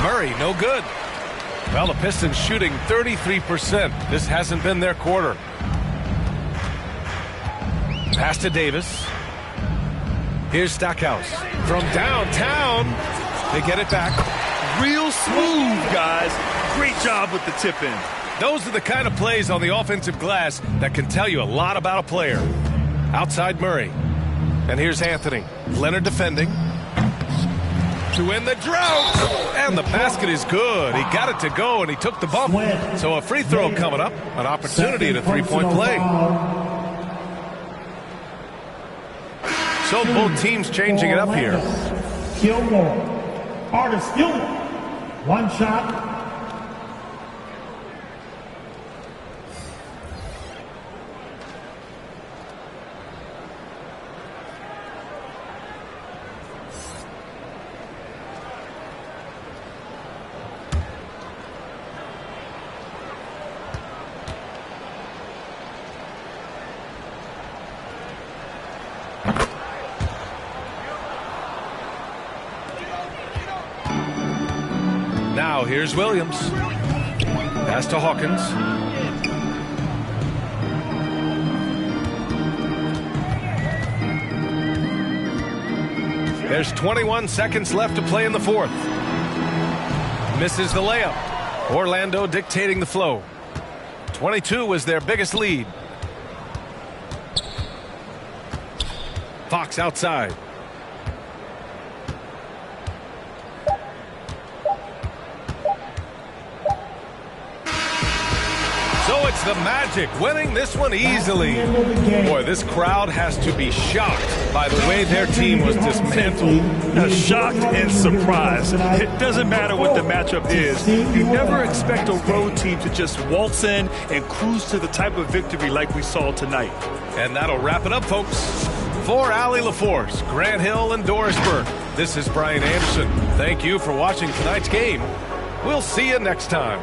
Murray, no good. Well, the Pistons shooting 33%. This hasn't been their quarter. Pass to Davis. Here's Stackhouse. From downtown, they get it back. Real smooth, guys. Great job with the tip in. Those are the kind of plays on the offensive glass that can tell you a lot about a player. Outside Murray. And here's Anthony. Leonard defending. to win the drought. And the basket is good. He got it to go, and he took the bump. So a free throw coming up. An opportunity at a three-point play. So both teams changing it up here. Gilmore. Artis Gilmore. One shot. Now here's Williams. Pass to Hawkins. There's 21 seconds left to play in the fourth. Misses the layup. Orlando dictating the flow. 22 was their biggest lead. Fox outside. So it's the Magic winning this one easily. Boy, this crowd has to be shocked by the way their team was dismantled. Shocked and surprised. It doesn't matter what the matchup is. You never expect a road team to just waltz in and cruise to the type of victory like we saw tonight. And that'll wrap it up, folks. For Allie LaForce, Grant Hill, and Doris Burke, this is Brian Anderson. Thank you for watching tonight's game. We'll see you next time.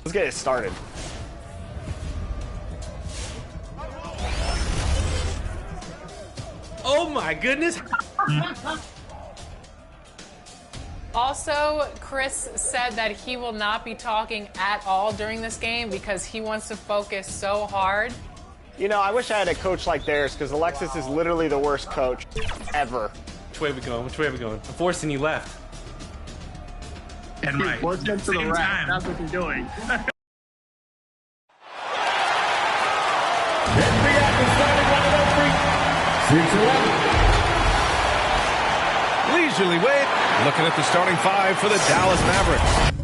Let's get it started. Oh my goodness. Also, Chris said that he will not be talking at all during this game because he wants to focus so hard. You know, I wish I had a coach like theirs because Alexis is literally the worst coach ever. Which way are we going? Which way are we going? I'm forcing you left. And right. Force them to the right. That's what you're doing. Leisurely wait. Looking at the starting five for the Dallas Mavericks.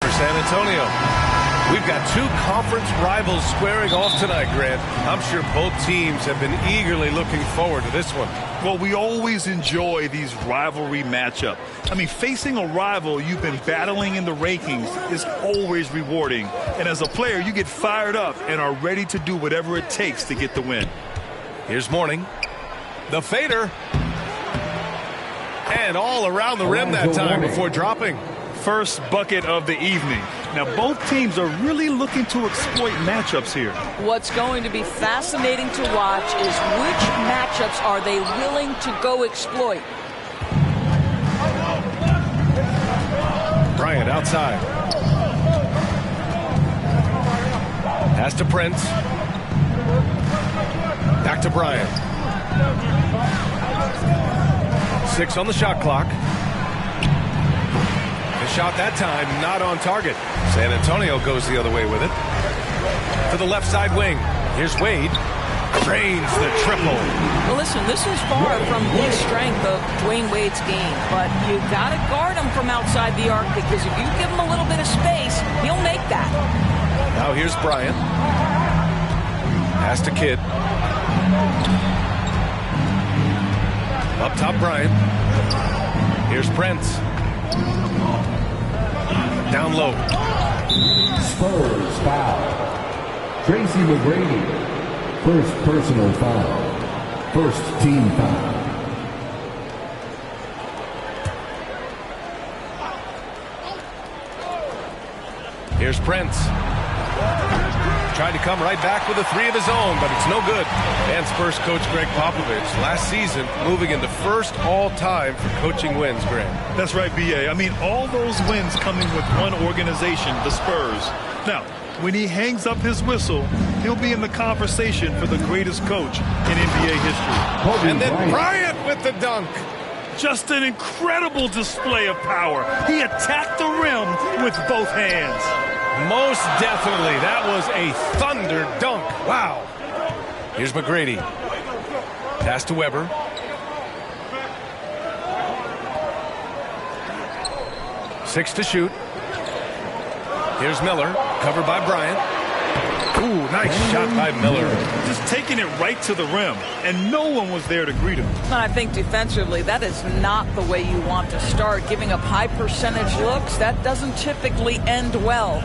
For San Antonio, we've got two conference rivals squaring off tonight, Grant. I'm sure both teams have been eagerly looking forward to this one. Well, we always enjoy these rivalry matchups. I mean, facing a rival you've been battling in the rankings is always rewarding. And as a player, you get fired up and are ready to do whatever it takes to get the win. Here's Mourning. The fader. And all around the rim that time before dropping. First bucket of the evening. Now, both teams are really looking to exploit matchups here. What's going to be fascinating to watch is which matchups are they willing to go exploit. Bryant outside. Pass to Prince. Back to Bryant. 6 on the shot clock. The shot that time not on target. San Antonio goes the other way with it. To the left side wing. Here's Wade. Drains the triple. Well, listen, this is far from the strength of Dwayne Wade's game, but you got to guard him from outside the arc because if you give him a little bit of space, he'll make that. Now here's Bryant. Pass to Kidd. Up top, Bryant. Here's Prince. Down low. Spurs foul. Tracy McGrady. First personal foul. First team foul. Here's Prince. Tried to come right back with a three of his own, but it's no good. And Spurs coach Greg Popovich last season moving into first all-time for coaching wins, Greg. That's right, B.A. I mean, all those wins coming with one organization, the Spurs. Now, when he hangs up his whistle, he'll be in the conversation for the greatest coach in NBA history. And then Bryant with the dunk. Just an incredible display of power. He attacked the rim with both hands. Most definitely. That was a thunder dunk. Wow. Here's McGrady. Pass to Weber. Six to shoot. Here's Miller. Covered by Bryant. Ooh, nice shot by Miller. Just taking it right to the rim, and no one was there to greet him. I think defensively, that is not the way you want to start. Giving up high percentage looks, that doesn't typically end well.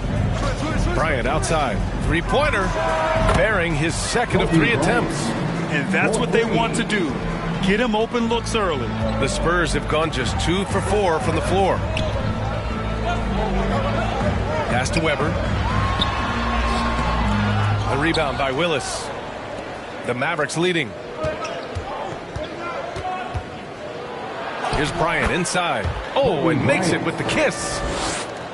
Bryant outside. Three-pointer. Bearing his second of 3 attempts. And that's what they want to do. Get him open looks early. The Spurs have gone just 2 for 4 from the floor. Pass to Weber. The rebound by Willis. The Mavericks leading. Here's Bryant inside. Oh, and makes it with the kiss.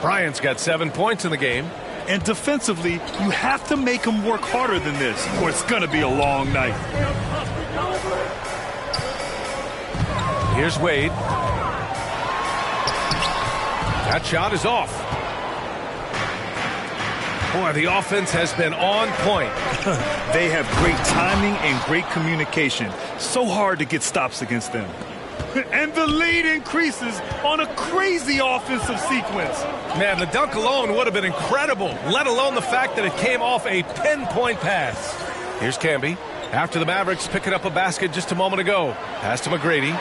Bryant's got 7 points in the game. And defensively, you have to make them work harder than this, or it's going to be a long night. Here's Wade. That shot is off. Boy, the offense has been on point. They have great timing and great communication. So hard to get stops against them. And the lead increases on a crazy offensive sequence. Man, the dunk alone would have been incredible, let alone the fact that it came off a pinpoint pass. Here's Camby. After the Mavericks picking up a basket just a moment ago. Pass to McGrady.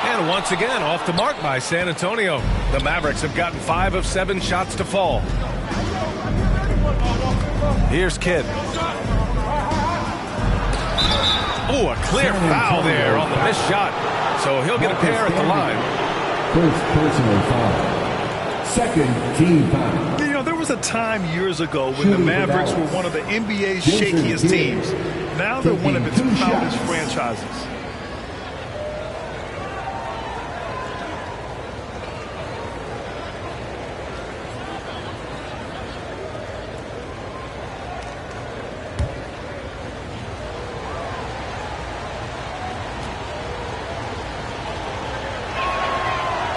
And once again, off the mark by San Antonio. The Mavericks have gotten 5 of 7 shots to fall. Here's Kidd. Oh, a clear foul there on the missed shot. So he'll get a pair at the line. First personal foul. Second team foul. You know, there was a time years ago when the Mavericks were one of the NBA's shakiest teams. Now they're one of its proudest franchises.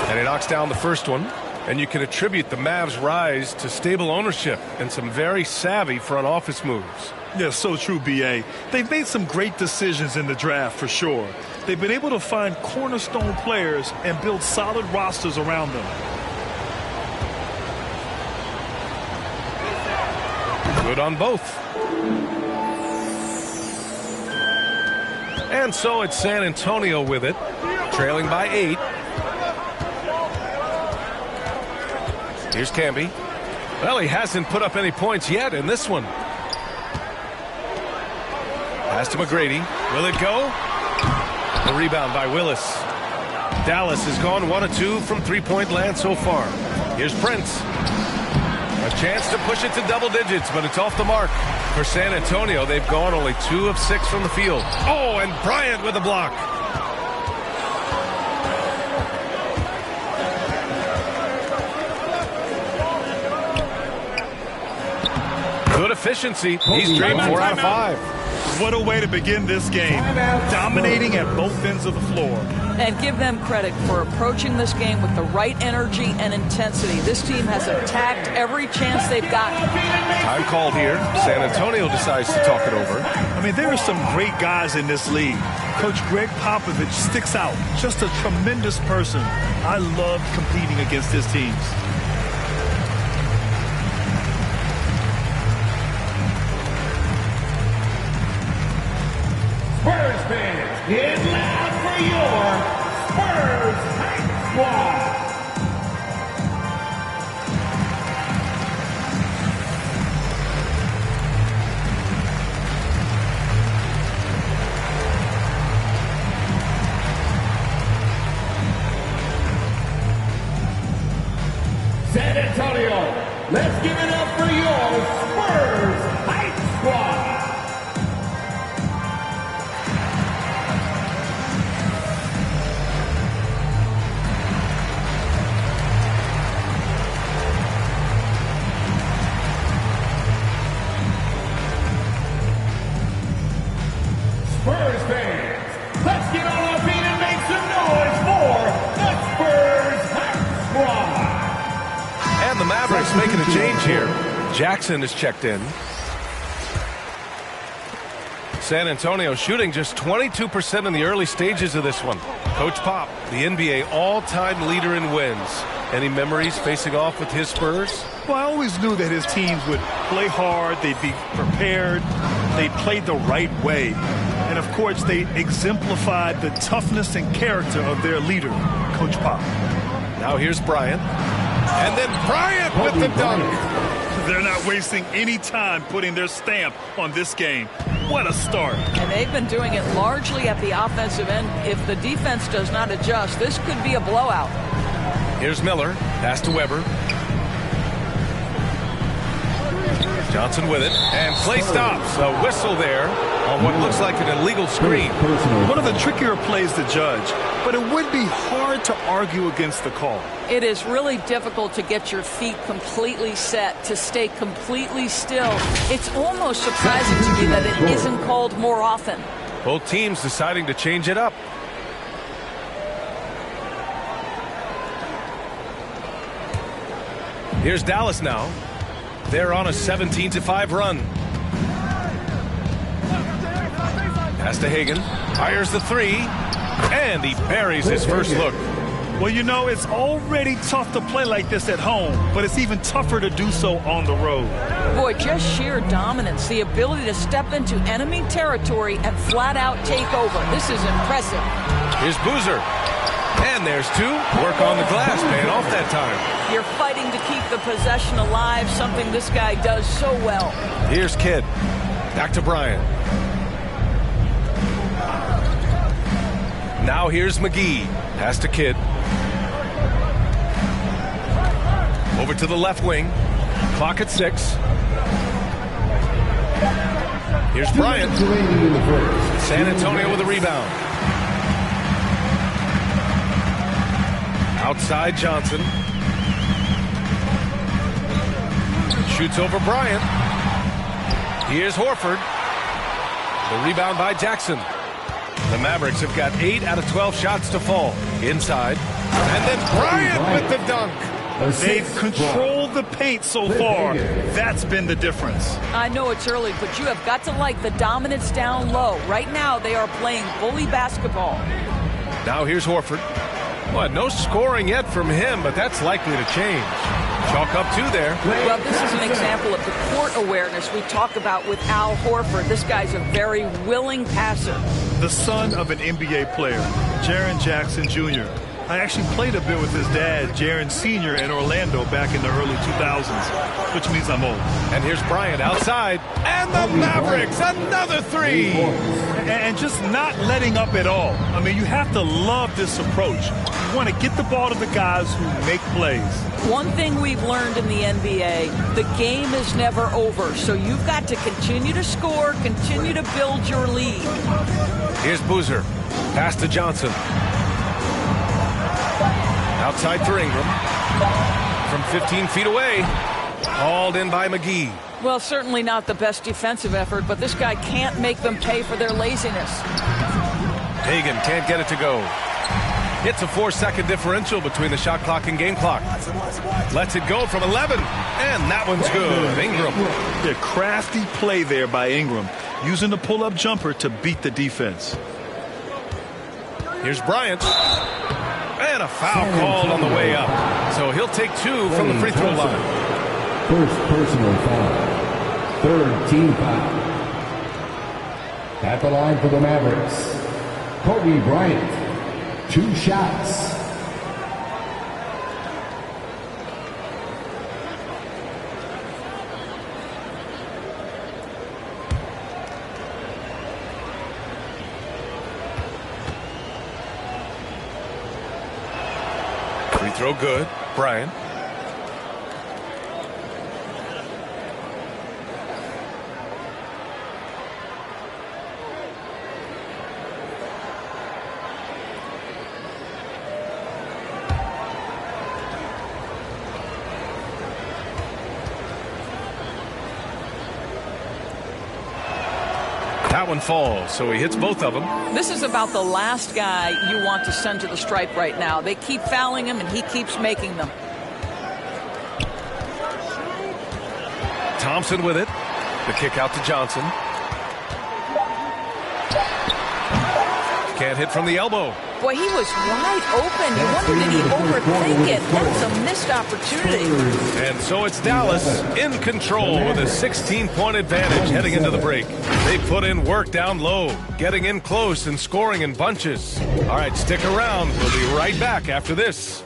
And he knocks down the first one. And you can attribute the Mavs' rise to stable ownership and some very savvy front office moves. Yeah, so true, B.A. They've made some great decisions in the draft for sure. They've been able to find cornerstone players and build solid rosters around them. Good on both. And so it's San Antonio with it, trailing by 8. Here's Camby. Well, he hasn't put up any points yet in this one. Pass to McGrady. Will it go? The rebound by Willis. Dallas has gone 1 of 2 from three-point land so far. Here's Prince. A chance to push it to double digits, but it's off the mark. For San Antonio, they've gone only 2 of 6 from the field. Oh, and Bryant with a block. Good efficiency. He's drained 4 out of 5. What a way to begin this game. Dominating at both ends of the floor. And give them credit for approaching this game with the right energy and intensity. This team has attacked every chance they've gotten. Time called here. San Antonio decides to talk it over. I mean, there are some great guys in this league. Coach Greg Popovich sticks out. Just a tremendous person. I love competing against his teams. Spurs fans, get loud for your Spurs Hype Squad. San Antonio, let's give it up for your Spurs Hype Squad. Spurs fans, let's get on our feet and make some noise for the Spurs Hype Squad. And the Mavericks making a change here. Jackson is checked in. San Antonio shooting just 22% in the early stages of this one. Coach Pop, the NBA all-time leader in wins. Any memories facing off with his Spurs? Well, I always knew that his teams would play hard, they'd be prepared, they played the right way. And, of course, they exemplified the toughness and character of their leader, Coach Pop. Now here's Bryant. And then Bryant with the dunk. They're not wasting any time putting their stamp on this game. What a start. And they've been doing it largely at the offensive end. If the defense does not adjust, this could be a blowout. Here's Miller. Pass to Weber. Johnson with it. And play stops. A whistle there on what looks like an illegal screen. One of the trickier plays to judge. but it would be hard to argue against the call. It is really difficult to get your feet completely set, to stay completely still. It's almost surprising to me that it isn't called more often. Both teams deciding to change it up. Here's Dallas now. They're on a 17-5 run. Pass to Hagan. Fires the three. And he buries his first look. Well, you know, it's already tough to play like this at home, but it's even tougher to do so on the road. Boy, just sheer dominance, the ability to step into enemy territory and flat out take over. This is impressive. Here's Boozer. And there's two. Work on the glass, paying off that time. You're fighting to keep the possession alive, something this guy does so well. Here's Kidd. Back to Bryant. Now here's McGee. Pass to Kidd. Over to the left wing. Clock at 6. Here's Bryant. San Antonio with a rebound. Outside Johnson. Shoots over Bryant. Here's Horford. The rebound by Jackson. The Mavericks have got 8 out of 12 shots to fall. Inside. And then Bryant with the dunk. They've controlled the paint so far. That's been the difference. I know it's early, but you have got to like the dominance down low. Right now, they are playing bully basketball. Now here's Horford. Well, no scoring yet from him, but that's likely to change. Chalk up 2 there. Well, this is an example of the court awareness we talk about with Al Horford. This guy's a very willing passer. The son of an NBA player, Jaren Jackson Jr. I actually played a bit with his dad, Jaren Sr. in Orlando back in the early 2000s, which means I'm old. And here's Bryant outside. And the Mavericks, another 3. And just not letting up at all. I mean, you have to love this approach. You want to get the ball to the guys who make plays. One thing we've learned in the NBA, the game is never over. So you've got to continue to score, continue to build your lead. Here's Boozer. Pass to Johnson. Outside for Ingram. From 15 feet away. Hauled in by McGee. Well, certainly not the best defensive effort, but this guy can't make them pay for their laziness. Hagan can't get it to go. It's a 4-second differential between the shot clock and game clock. Lets it go from 11. And that one's good. Ingram. Yeah, crafty play there by Ingram. Using the pull-up jumper to beat the defense. Here's Bryant. And a foul called on the way up. So he'll take 2 from the free throw line. First personal foul. Third team foul. At the line for the Mavericks, Kobe Bryant. 2 shots. Free throw good. Bryant. That one falls, so he hits both of them. This is about the last guy you want to send to the stripe right now. They keep fouling him, and he keeps making them. Thompson with it. The kick out to Johnson. Can't hit from the elbow. Boy, he was wide open. You wonder, did he overthink it? That's a missed opportunity. And so it's Dallas in control with a 16-point advantage heading into the break. They put in work down low, getting in close and scoring in bunches. All right, stick around. We'll be right back after this.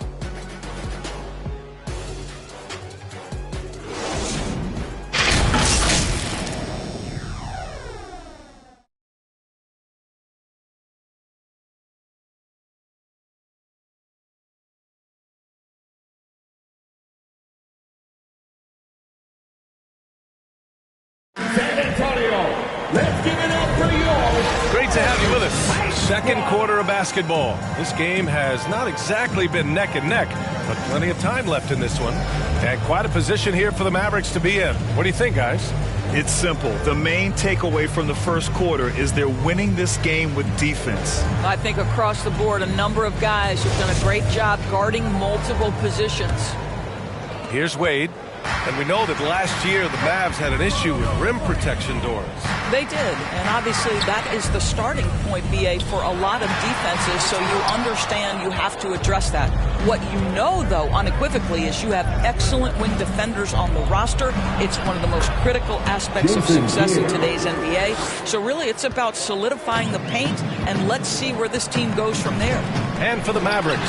San Antonio, let's give it up for yours. Great to have you with us. second quarter of basketball. This game has not exactly been neck and neck, but plenty of time left in this one. And quite a position here for the Mavericks to be in. What do you think, guys? It's simple. The main takeaway from the first quarter is they're winning this game with defense. I think across the board, a number of guys have done a great job guarding multiple positions. Here's Wade. And we know that last year the Mavs had an issue with rim protection doors. They did, and obviously that is the starting point, BA, for a lot of defenses, so you understand you have to address that. What you know, though, unequivocally, is you have excellent wing defenders on the roster. It's one of the most critical aspects of success in today's NBA. So really, it's about solidifying the paint, and let's see where this team goes from there. And for the Mavericks,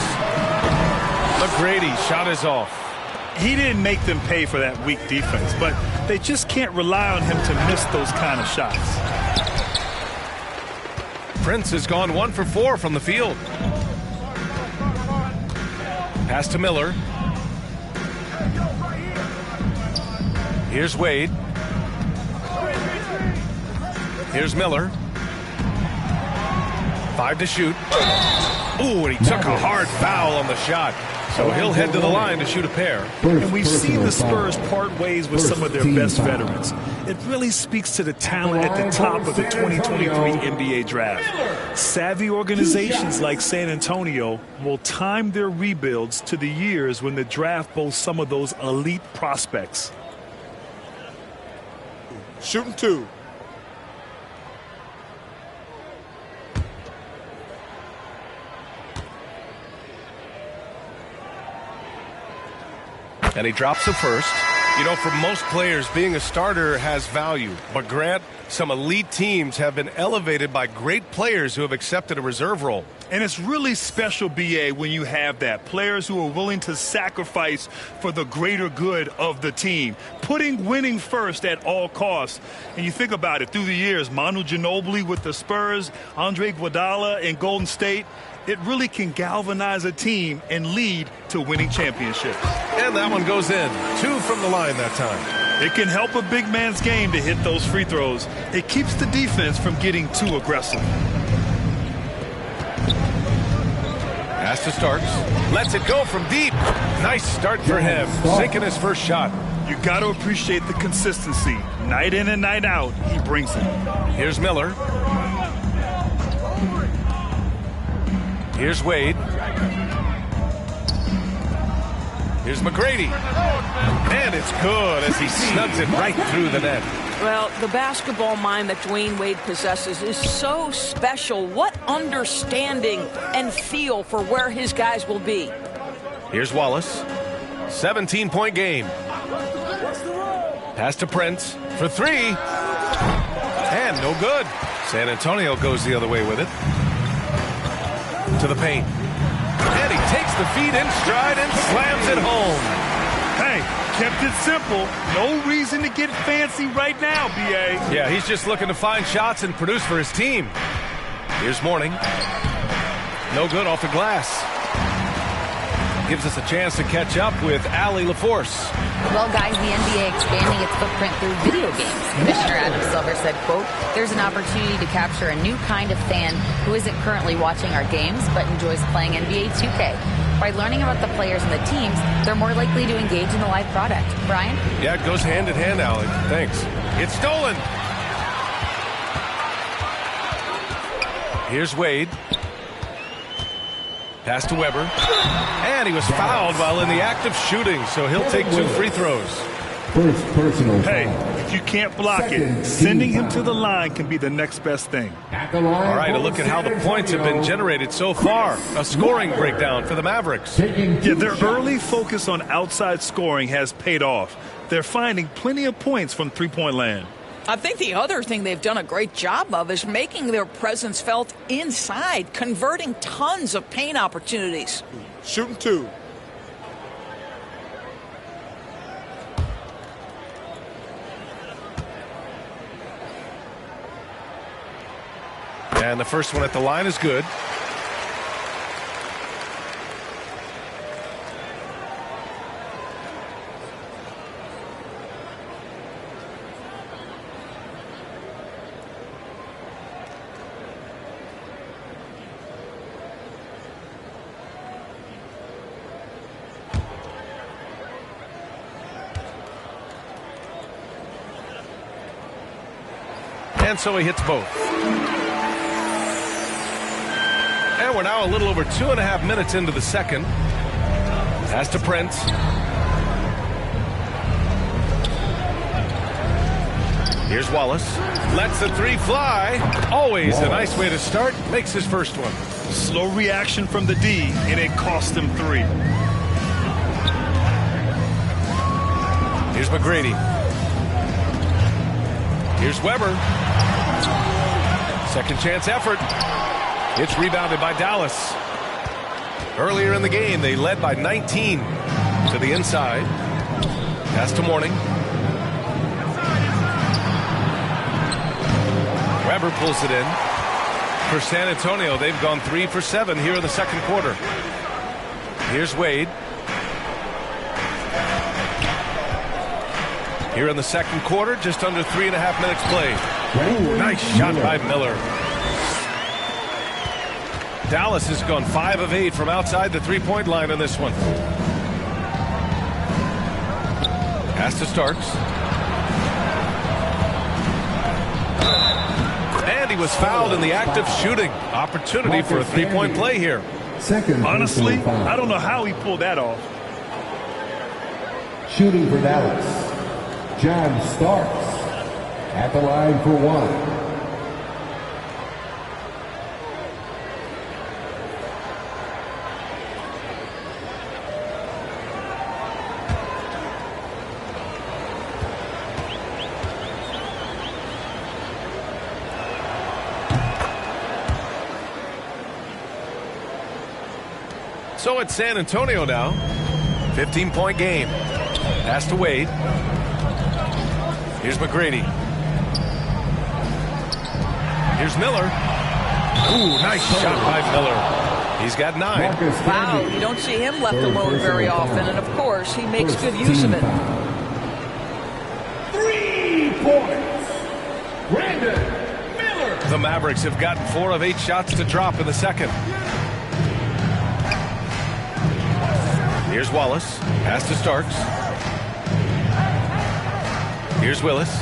McGrady shot is off. He didn't make them pay for that weak defense, but they just can't rely on him to miss those kind of shots. Prince has gone 1 for 4 from the field. Pass to Miller. Here's Wade. Here's Miller. 5 to shoot. Ooh, and he took a hard foul on the shot. So he'll head to the line to shoot a pair. And we've seen the Spurs part ways with some of their best veterans. It really speaks to the talent at the top of the 2023 NBA draft. Savvy organizations like San Antonio will time their rebuilds to the years when the draft boasts some of those elite prospects. Shooting 2. And he drops the first. You know, for most players, being a starter has value. But Grant, some elite teams have been elevated by great players who have accepted a reserve role. And it's really special, BA, when you have that. Players who are willing to sacrifice for the greater good of the team. Putting winning first at all costs. And you think about it, through the years, Manu Ginobili with the Spurs, Andre Iguodala in Golden State, it really can galvanize a team and lead to winning championships. And that one goes in. 2 from the line that time. It can help a big man's game to hit those free throws. It keeps the defense from getting too aggressive. Pass to Starks. Lets it go from deep. Nice start for him. Sinking his first shot. You got to appreciate the consistency. Night in and night out, he brings it. Here's Miller. Here's Wade. Here's McGrady. And it's good as he snugs it right through the net. Well, the basketball mind that Dwayne Wade possesses is so special. What understanding and feel for where his guys will be. Here's Wallace. 17-point game. Pass to Prince for 3. And no good. San Antonio goes the other way with it. To the paint. And he takes the feet in stride and slams it home. Hey, kept it simple. No reason to get fancy right now, B.A. Yeah, he's just looking to find shots and produce for his team. Here's Mourning. No good off the glass. Gives us a chance to catch up with Allie LaForce. Well, guys, the NBA expanding its footprint through video games. Commissioner Adam Silver said, quote, "There's an opportunity to capture a new kind of fan who isn't currently watching our games but enjoys playing NBA 2K. By learning about the players and the teams, they're more likely to engage in the live product." Brian? Yeah, it goes hand in hand, Allie. Thanks. It's stolen. Here's Wade. Pass to Weber. And he was fouled while in the act of shooting, so he'll take 2 free throws. First personal Hey, foul. if you can't block it, sending him to the line can be the next best thing. All right, a look at how the points have been generated so far. A scoring breakdown for the Mavericks. Yeah, their early focus on outside scoring has paid off. They're finding plenty of points from three-point land. I think the other thing they've done a great job of is making their presence felt inside, converting tons of paint opportunities. Shooting 2. And the first one at the line is good. And so he hits both. And we're now a little over 2.5 minutes into the second. Pass to Prince. Here's Wallace. Lets the three fly. Always a nice way to start. Makes his first one. Slow reaction from the D, and it cost him 3. Here's McGrady. Here's Weber. Second chance effort. It's rebounded by Dallas. Earlier in the game, they led by 19 to the inside. Pass to Mourning. Weber pulls it in. For San Antonio, they've gone 3 for 7 here in the second quarter. Here's Wade. Here in the second quarter, just under 3.5 minutes played. Ooh, nice shot by Miller. Dallas has gone 5 of 8 from outside the three-point line on this one. Pass to Starks. And he was fouled in the act of shooting. Opportunity for a three-point play here. Honestly, I don't know how he pulled that off. Shooting for Dallas, John Starks at the line for 1. So it's San Antonio now. 15-point game. Pass to Wade. Here's McGrady. Here's Miller. Ooh, nice shot by Miller. He's got 9. Wow, you don't see him left alone very often, and of course, he makes good use of it. 3 points. Brandon Miller. The Mavericks have gotten 4 of 8 shots to drop in the second. Here's Wallace. Pass to Starks. Here's Willis.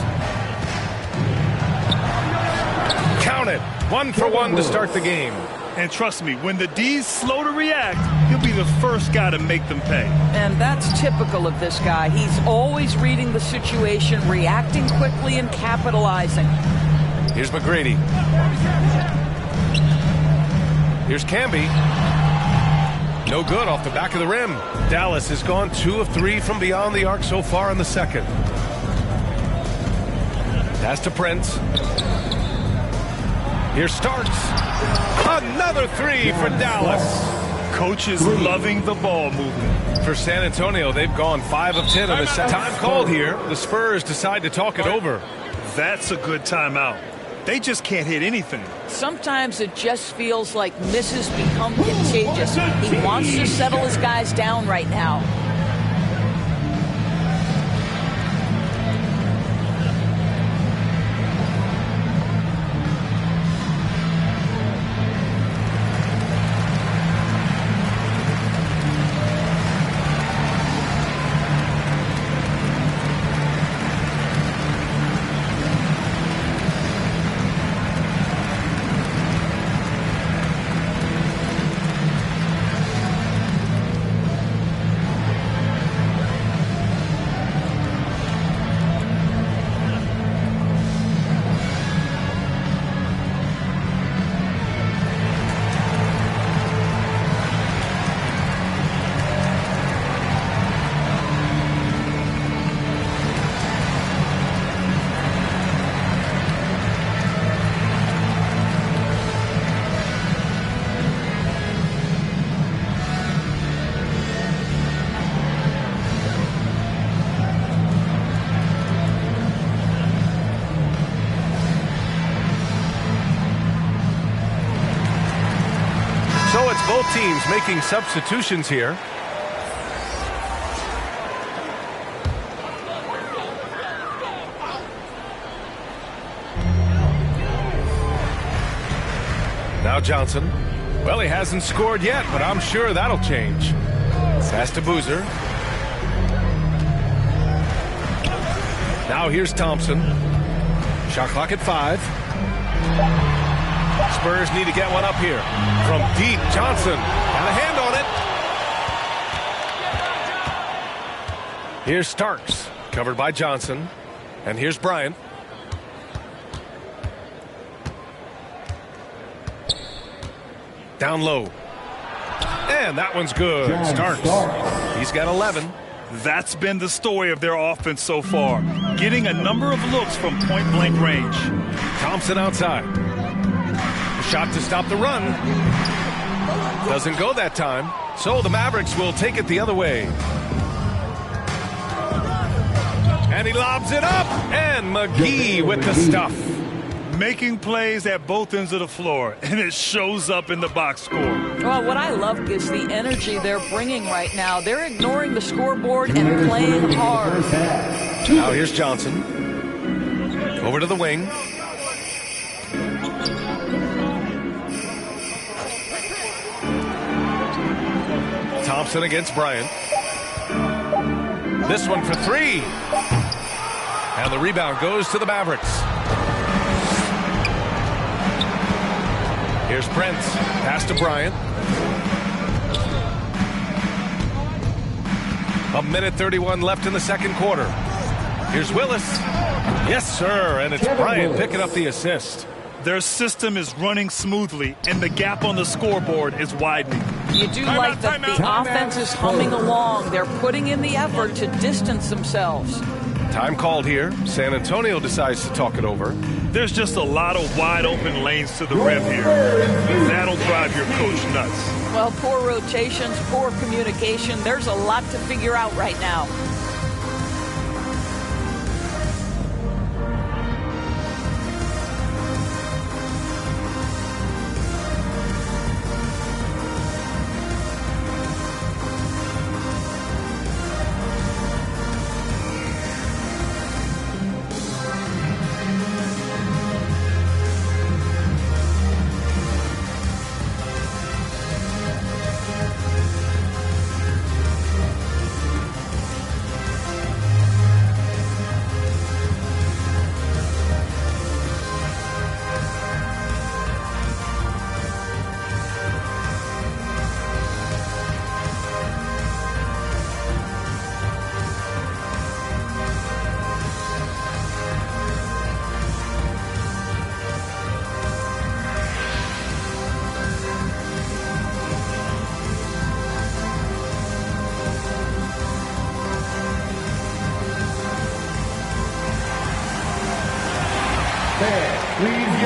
Count it. 1 for 1 to start the game. And trust me, when the D's slow to react, he'll be the first guy to make them pay. And that's typical of this guy. He's always reading the situation, reacting quickly, and capitalizing. Here's McGrady. Here's Camby. No good off the back of the rim. Dallas has gone 2 of 3 from beyond the arc so far in the second. Pass to Prince. Here's Starks. Another 3 for Dallas. Coach is loving the ball movement. For San Antonio, they've gone 5 of 10 in the second. Time called here. The Spurs decide to talk it over. That's a good timeout. They just can't hit anything. Sometimes it just feels like misses become contagious. He wants to settle his guys down right now. So it's both teams making substitutions here. Now Johnson. Well, he hasn't scored yet, but I'm sure that'll change. Pass to Boozer. Now here's Thompson. Shot clock at 5. Spurs need to get one up here. From deep, Johnson got a hand on it. Here's Starks, covered by Johnson. And here's Bryant. Down low. And that one's good. Starks. He's got 11. That's been the story of their offense so far. Getting a number of looks from point-blank range. Thompson outside. Shot to stop the run. Doesn't go that time. So the Mavericks will take it the other way. And he lobs it up. And McGee with the stuff. Making plays at both ends of the floor, and it shows up in the box score. Well, what I love is the energy they're bringing right now. They're ignoring the scoreboard and playing hard. Now here's Johnson. Over to the wing. Thompson against Bryant. This one for 3. And the rebound goes to the Mavericks. Here's Prince. Pass to Bryant. 1:31 left in the second quarter. Here's Willis. Yes, sir. And it's Bryant picking up the assist. Their system is running smoothly, and the gap on the scoreboard is widening. You do like that the offense is humming along. They're putting in the effort to distance themselves. Time called here. San Antonio decides to talk it over. There's just a lot of wide open lanes to the rim here. That'll drive your coach nuts. Well, poor rotations, poor communication. There's a lot to figure out right now.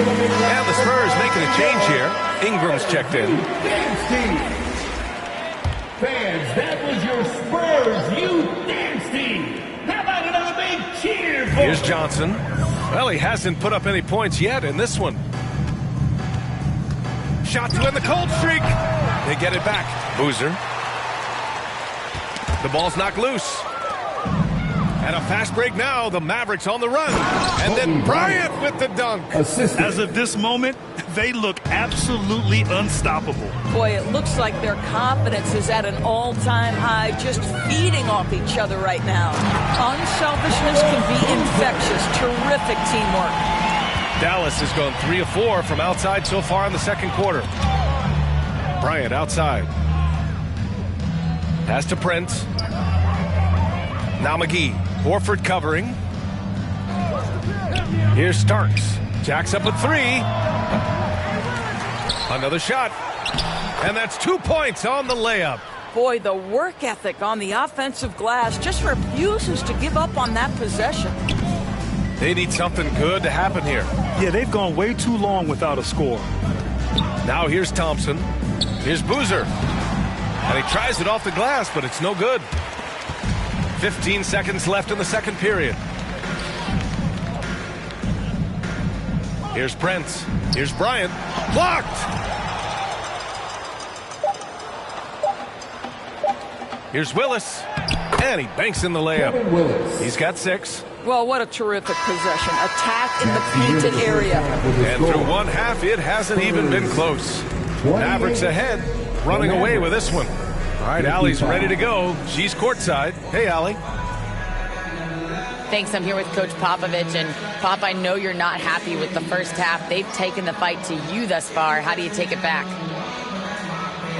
And the Spurs making a change here. Ingram's checked in. Fans, that was your Spurs youth dance team. How about another big cheer for Here's Johnson. Well, he hasn't put up any points yet in this one. Shot to end the cold streak. They get it back. Boozer. The ball's knocked loose. And a fast break now. The Mavericks on the run. And then Bryant with the dunk. As of this moment, they look absolutely unstoppable. Boy, it looks like their confidence is at an all-time high, just feeding off each other right now. Unselfishness can be infectious. Terrific teamwork. Dallas has gone 3 of 4 from outside so far in the second quarter. Bryant outside. Pass to Prince. Now McGee. Horford covering. Here's Starks. Jacks up at 3. Another shot. And that's 2 points on the layup. Boy, the work ethic on the offensive glass just refuses to give up on that possession. They need something good to happen here. Yeah, they've gone way too long without a score. Now here's Thompson. Here's Boozer. And he tries it off the glass, but it's no good. 15 seconds left in the second period. Here's Prince. Here's Bryant. Blocked! Here's Willis. And he banks in the layup. He's got 6. Well, what a terrific possession. Attack in the painted area. And through one half, it hasn't even been close. Mavericks ahead, running away with this one. All right, Allie's ready to go. She's courtside. Hey, Allie. Thanks. I'm here with Coach Popovich. And, Pop, I know you're not happy with the first half. They've taken the fight to you thus far. How do you take it back?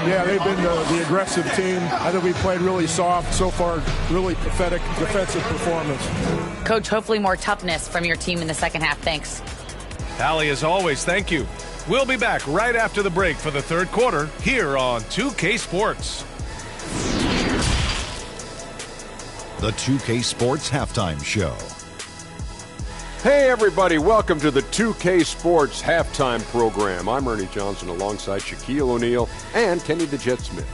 Yeah, they've been the aggressive team. I think we played really soft. So far, really pathetic defensive performance. Coach, hopefully more toughness from your team in the second half. Thanks. Allie, as always, thank you. We'll be back right after the break for the third quarter here on 2K Sports. The 2K Sports Halftime Show. Hey everybody, welcome to the 2K Sports Halftime Program. I'm Ernie Johnson alongside Shaquille O'Neal and Kenny the Jet Smith.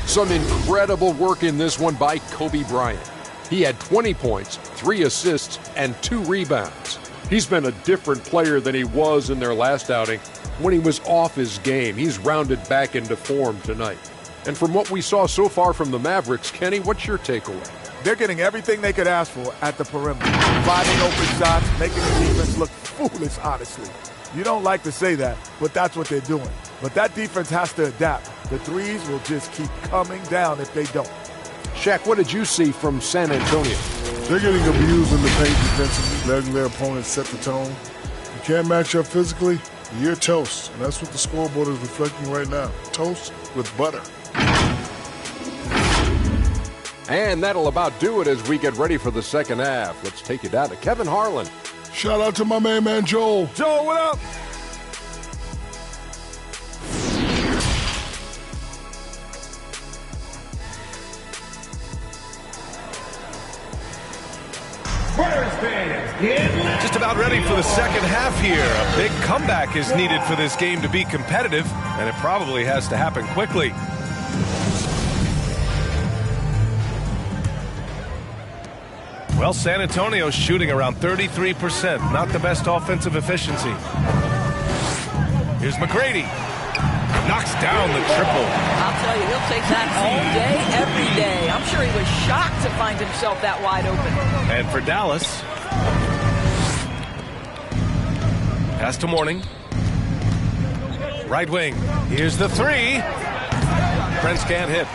Some incredible work in this one by Kobe Bryant. He had 20 points, 3 assists, and 2 rebounds. He's been a different player than he was in their last outing when he was off his game. He's rounded back into form tonight. And from what we saw so far from the Mavericks, Kenny, what's your takeaway? They're getting everything they could ask for at the perimeter. Finding open shots, making the defense look foolish, honestly. You don't like to say that, but that's what they're doing. But that defense has to adapt. The threes will just keep coming down if they don't. Shaq, what did you see from San Antonio? They're getting abused in the paint defensively, letting their opponents set the tone. You can't match up physically, you're toast. And that's what the scoreboard is reflecting right now. Toast with butter. And that'll about do it as we get ready for the second half. Let's take you down to Kevin Harlan. Shout out to my main man, Joel. Joel, what up? Just about ready for the second half here. A big comeback is needed for this game to be competitive, and it probably has to happen quickly. Well, San Antonio's shooting around 33%. Not the best offensive efficiency. Here's McGrady. Knocks down the triple. I'll tell you, he'll take that all day, every day. I'm sure he was shocked to find himself that wide open. And for Dallas, pass to Mourning. Right wing. Here's the three. Prince can't hit.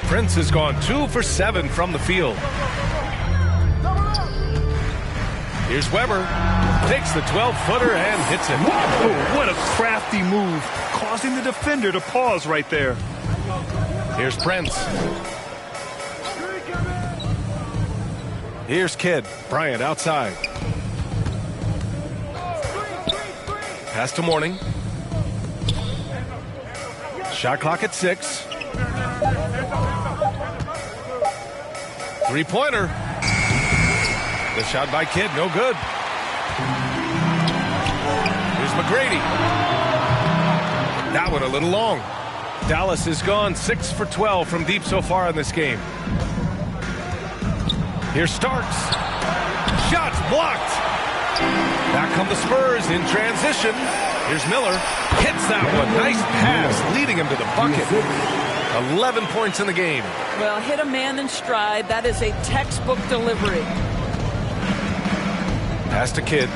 Prince has gone 2 for 7 from the field. Here's Weber. Takes the 12-footer and hits it. Oh, what a crafty move, causing the defender to pause right there. Here's Prince. Here's Kidd. Bryant outside. Pass to Mourning. Shot clock at 6. Three-pointer. The shot by Kidd, no good. Here's McGrady. That one a little long. Dallas has gone 6 for 12 from deep so far in this game. Here's Starks. Shots blocked. Back come the Spurs in transition. Here's Miller. Hits that one. Nice pass, leading him to the bucket. 11 points in the game. Well, hit a man in stride. That is a textbook delivery. Pass to Kidd.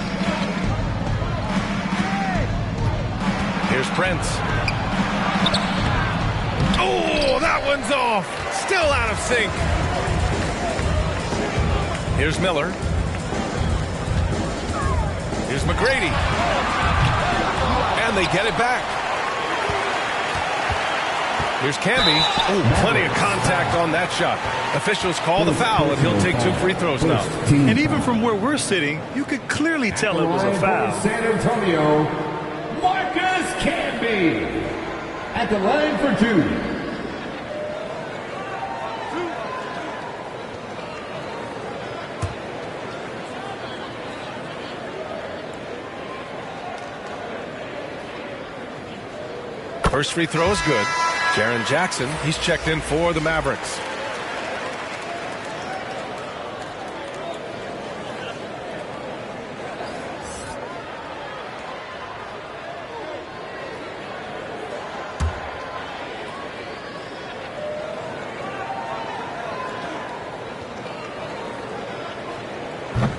Here's Prince. Oh, that one's off. Still out of sync. Here's Miller. Here's McGrady. And they get it back. Here's Camby. Oh, plenty of contact on that shot. Officials call the foul, and he'll take 2 free throws now. And even from where we're sitting, you could clearly tell it was a foul. San Antonio, Marcus Camby at the line for 2. First free throw is good. Jaren Jackson, he's checked in for the Mavericks.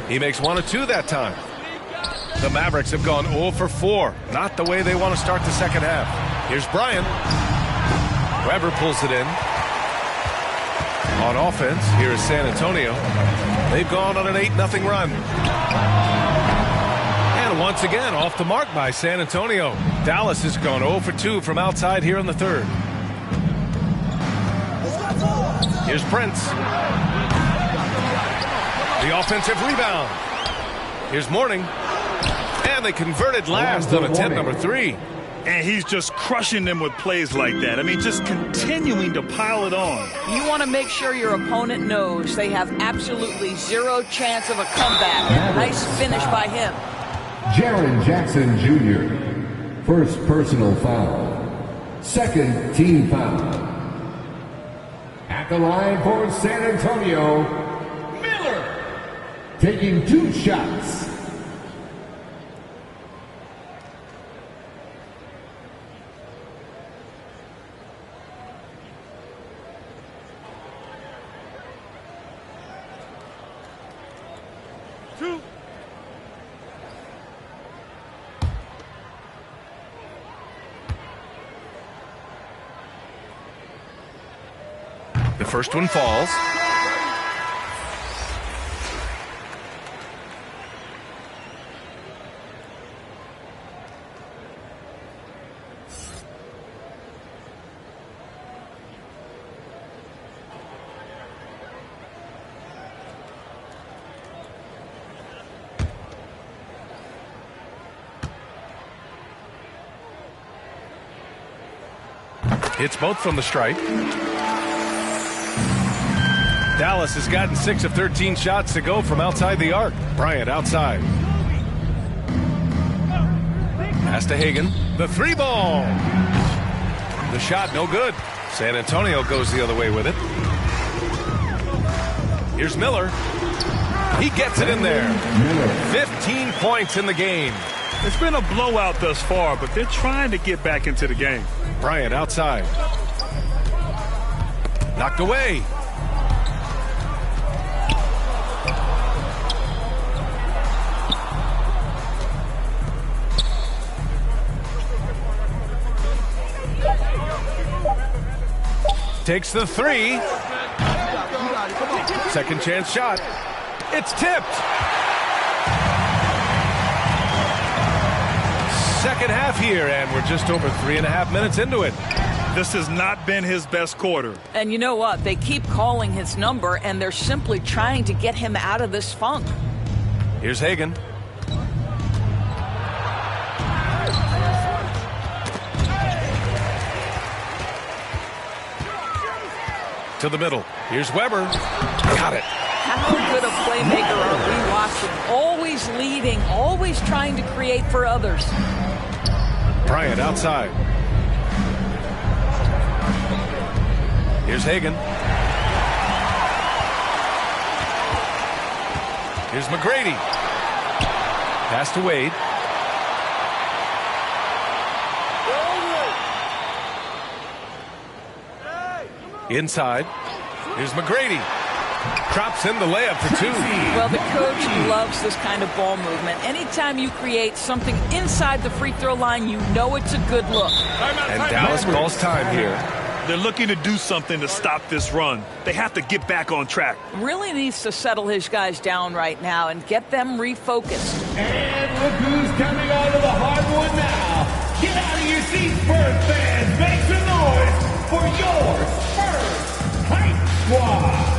He makes 1 of 2 that time. The Mavericks have gone 0 for 4. Not the way they want to start the second half. Here's Bryant. Weber pulls it in. On offense, here is San Antonio. They've gone on an 8-0 run. And once again, off the mark by San Antonio. Dallas has gone 0 for 2 from outside here in the third. Here's Prince. The offensive rebound. Here's Mourning. And they converted last on attempt number 3. And he's just crushing them with plays like that. I mean, just continuing to pile it on. You want to make sure your opponent knows they have absolutely zero chance of a comeback. Nice finish by him. Jaren Jackson Jr. First personal foul. Second team foul. At the line for San Antonio, Miller. Taking 2 shots. The first one falls. Hits both from the stripe. Dallas has gotten 6 of 13 shots to go from outside the arc. Bryant outside. Pass to Hagan. The 3-ball. The shot no good. San Antonio goes the other way with it. Here's Miller. He gets it in there. 15 points in the game. It's been a blowout thus far, but they're trying to get back into the game. Bryant outside. Knocked away. Takes the 3. Second chance shot. It's tipped. Second half here, and we're just over 3.5 minutes into it. This has not been his best quarter. And you know what? They keep calling his number, and they're simply trying to get him out of this funk. Here's Hagan. To the middle. Here's Weber. Got it. How good a playmaker are we watching? Always leading, always trying to create for others. Bryant outside. Here's Hagan. Here's McGrady. Pass to Wade. Inside. Here's McGrady. Drops in the layup for 2. Well, the coach loves this kind of ball movement. Anytime you create something inside the free throw line, you know it's a good look. And Dallas calls time here. They're looking to do something to stop this run. They have to get back on track. Really needs to settle his guys down right now and get them refocused. And look who's coming out of the hardwood now. Get out of your seats, Spurs fans. Make some noise for your Spurs Hype Squad.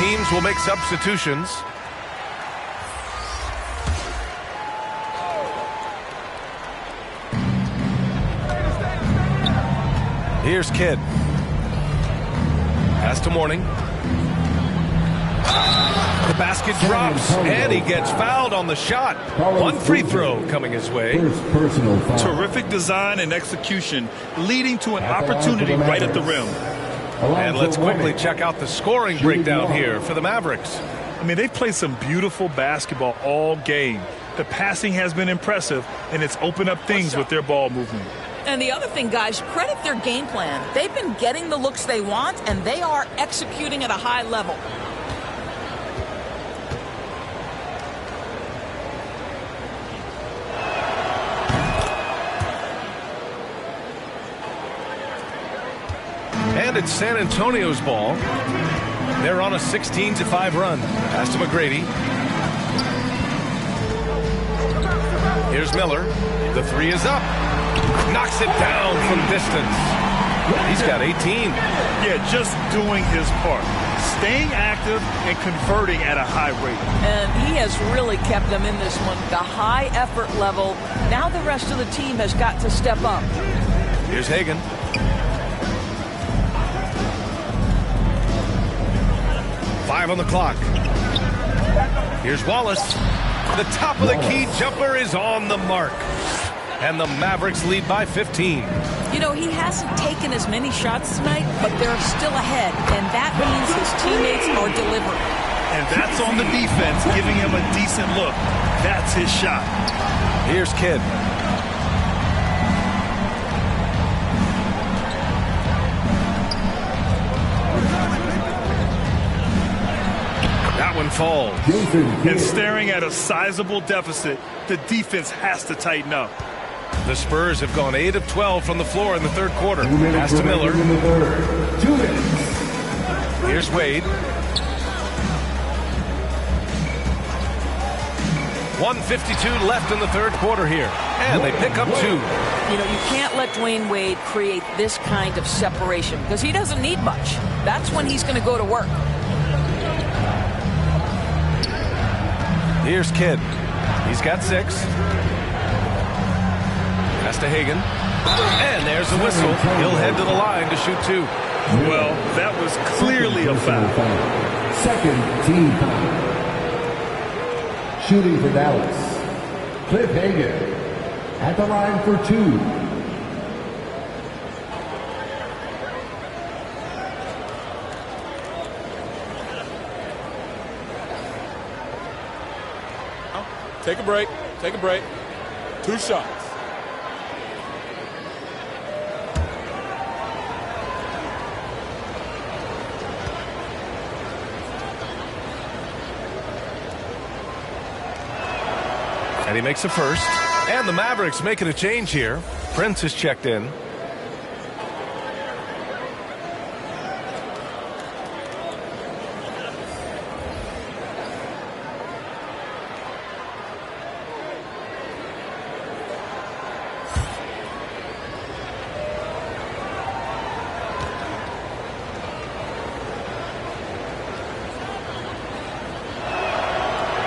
teams will make substitutions. Here's Kidd. Pass to Mourning. The basket drops, and he gets fouled on the shot. One free throw coming his way. Terrific design and execution, leading to an opportunity right at the rim. And let's quickly check out the scoring breakdown here for the Mavericks. I mean, they've played some beautiful basketball all game. The passing has been impressive, and it's opened up things with their ball movement. And the other thing, guys, credit their game plan. They've been getting the looks they want, and they are executing at a high level. And it's San Antonio's ball. They're on a 16-5 run. Pass to McGrady. Here's Miller. The three is up. Knocks it down from distance. He's got 18. Yeah, just doing his part. Staying active and converting at a high rate. And he has really kept them in this one. The high effort level. Now the rest of the team has got to step up. Here's Hagan. Five on the clock. Here's Wallace. The top of the key jumper is on the mark. And the Mavericks lead by 15. You know, he hasn't taken as many shots tonight, but they're still ahead. And that means his teammates are delivering. And that's on the defense, giving him a decent look. That's his shot. Here's Kidd. That one falls. And staring at a sizable deficit, the defense has to tighten up. The Spurs have gone 8 of 12 from the floor in the third quarter. Pass to Miller. 2 minutes. Here's Wade. 1:52 left in the third quarter here. And they pick up 2. You know, you can't let Dwayne Wade create this kind of separation because he doesn't need much. That's when he's going to go to work. Here's Kidd. He's got 6. Pass to Hagan. And there's the whistle. He'll head to the line to shoot 2. Well, that was clearly a foul. Second team foul. Shooting for Dallas, Cliff Hagan at the line for 2. Take a break. Take a break. 2 shots. And he makes a first. And the Mavericks making a change here. Prince is checked in.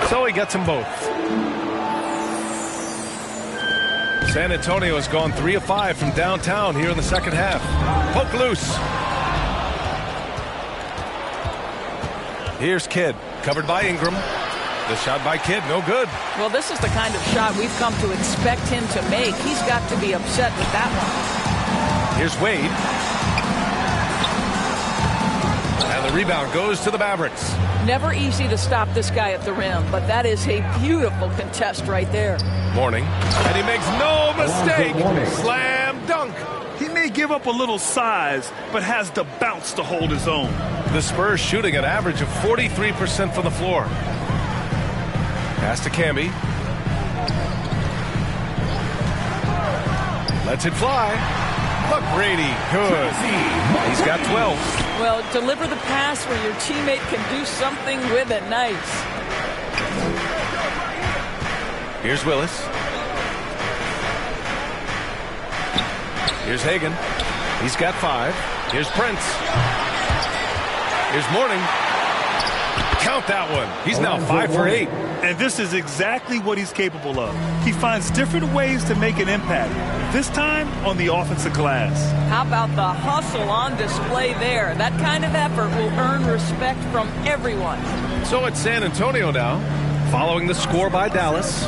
So he gets them both. San Antonio has gone 3 of 5 from downtown here in the second half. Poke loose. Here's Kidd, covered by Ingram. The shot by Kidd, no good. Well, this is the kind of shot we've come to expect him to make. He's got to be upset with that one. Here's Wade. And the rebound goes to the Mavericks. Never easy to stop this guy at the rim, but that is a beautiful contest right there. Mourning. And he makes no mistake. Slam dunk. He may give up a little size, but has the bounce to hold his own. The Spurs shooting an average of 43% from the floor. Pass to Camby. Lets it fly. McGrady, good. He's got 12. Well, deliver the pass where your teammate can do something with it. Nice. Here's Willis. Here's Hagan. He's got 5. Here's Prince. Here's Mourning. Count that one. He's now 5 for 8. And this is exactly what he's capable of. He finds different ways to make an impact, this time on the offensive glass. How about the hustle on display there? That kind of effort will earn respect from everyone. So it's San Antonio now, following the score by Dallas.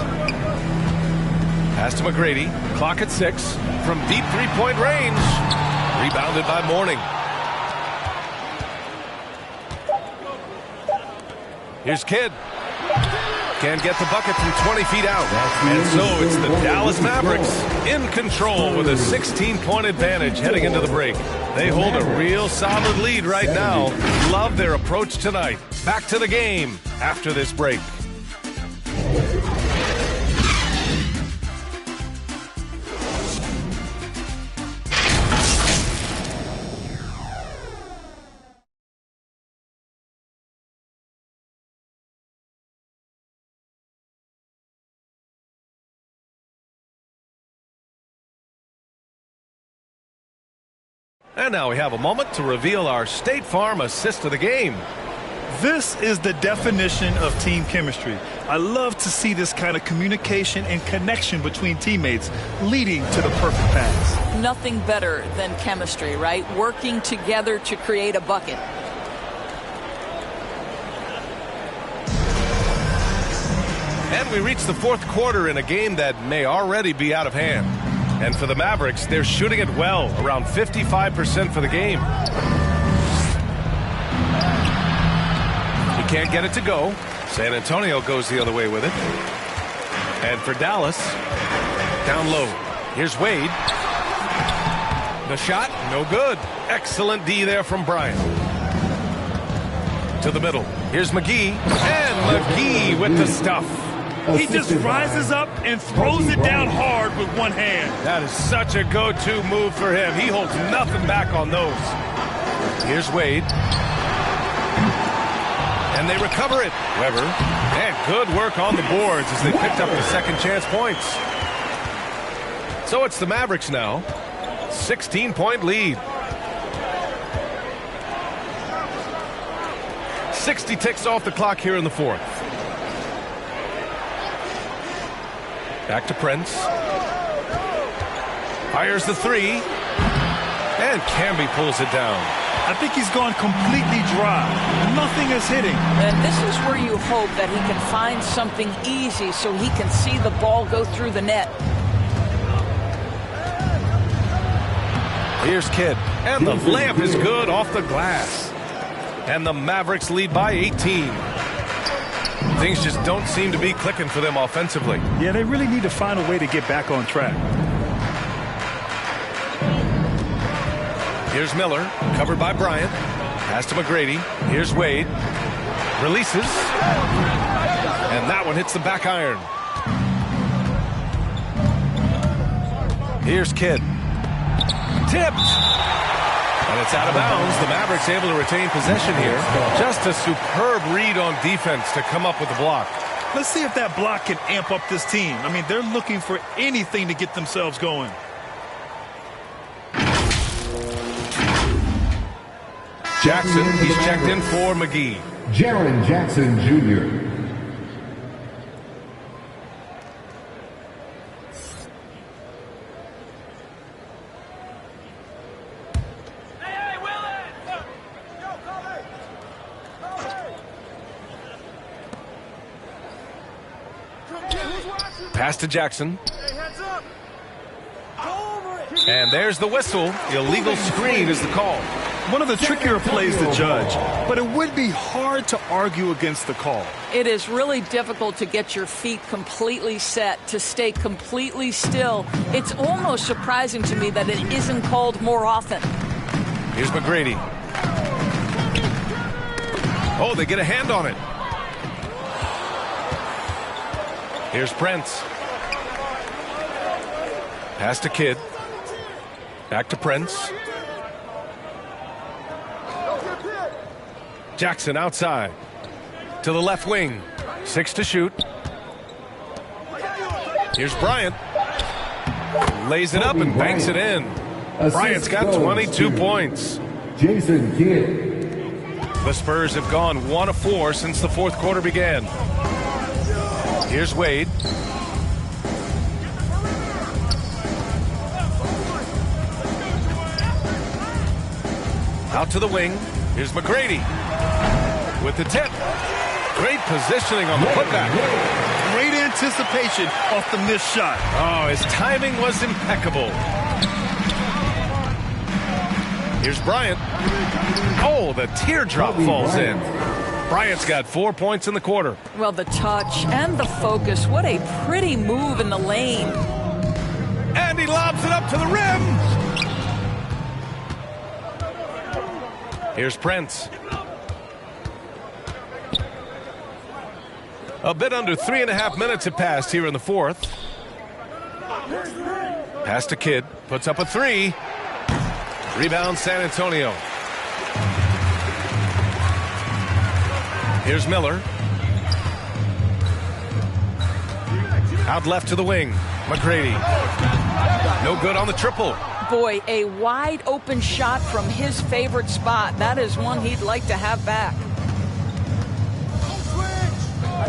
Pass to McGrady. Clock at 6. From deep three-point range. Rebounded by Mourning. Here's Kidd. Can't get the bucket from 20 feet out. And so it's the Dallas Mavericks in control with a 16-point advantage heading into the break. They hold a real solid lead right now. Love their approach tonight. Back to the game after this break. And now we have a moment to reveal our State Farm assist of the game. This is the definition of team chemistry. I love to see this kind of communication and connection between teammates leading to the perfect pass. Nothing better than chemistry, right? Working together to create a bucket. And we reach the fourth quarter in a game that may already be out of hand. And for the Mavericks, they're shooting it well, around 55% for the game. He can't get it to go. San Antonio goes the other way with it. And for Dallas, down low. Here's Wade. The shot, no good. Excellent D there from Bryant. To the middle. Here's McGee. And McGee with the stuff. He just rises up and throws it down hard with one hand. That is such a go-to move for him. He holds nothing back on those. Here's Wade. And they recover it. Weber. And good work on the boards as they picked up the second chance points. So it's the Mavericks now. 16-point lead. 60 ticks off the clock here in the fourth. Back to Prince. Fires the three. And Camby pulls it down. I think he's gone completely dry. Nothing is hitting. And this is where you hope that he can find something easy so he can see the ball go through the net. Here's Kidd. And the layup is good off the glass. And the Mavericks lead by 18. Things just don't seem to be clicking for them offensively. Yeah, they really need to find a way to get back on track. Here's Miller, covered by Bryant. Pass to McGrady. Here's Wade. Releases. And that one hits the back iron. Here's Kidd. Tipped. And it's out of bounds. The Mavericks able to retain possession here. Just a superb read on defense to come up with the block. Let's see if that block can amp up this team. I mean, they're looking for anything to get themselves going. Jackson, he's checked in for McGee. Jaren Jackson Jr. Pass to Jackson. And there's the whistle. Illegal screen is the call. One of the trickier plays to judge, but it would be hard to argue against the call. It is really difficult to get your feet completely set, to stay completely still. It's almost surprising to me that it isn't called more often. Here's McGrady. Oh, they get a hand on it. Here's Prince. Pass to Kidd. Back to Prince. Jackson outside. To the left wing. 6 to shoot. Here's Bryant. Lays it up and banks it in. Bryant's got 22 points. Jason Kidd. The Spurs have gone 1 of 4 since the fourth quarter began. Here's Wade. Out to the wing. Here's McGrady with the tip. Great positioning on the putback. Great anticipation off the missed shot. Oh, his timing was impeccable. Here's Bryant. Oh, the teardrop falls in. Bryant's got 4 points in the quarter. Well, the touch and the focus. What a pretty move in the lane. And he lobs it up to the rim. Here's Prince. A bit under 3.5 minutes have passed here in the fourth. Pass to Kidd. Puts up a three. Rebound San Antonio. Here's Miller. Out left to the wing. McGrady. No good on the triple. Boy, a wide open shot from his favorite spot. That is one he'd like to have back.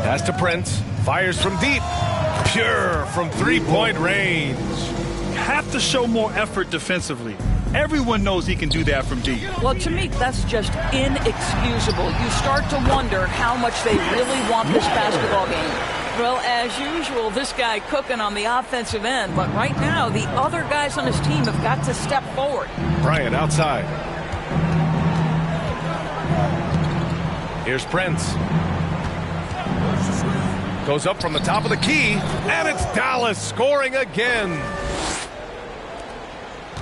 Pass to Prince. Fires from deep. Pure from three-point range. Have to show more effort defensively. Everyone knows he can do that from deep. Well, to me, that's just inexcusable. You start to wonder how much they really want this basketball game. Well, as usual, this guy cooking on the offensive end. But right now, the other guys on his team have got to step forward. Bryant outside. Here's Prince. Goes up from the top of the key, and it's Dallas scoring again.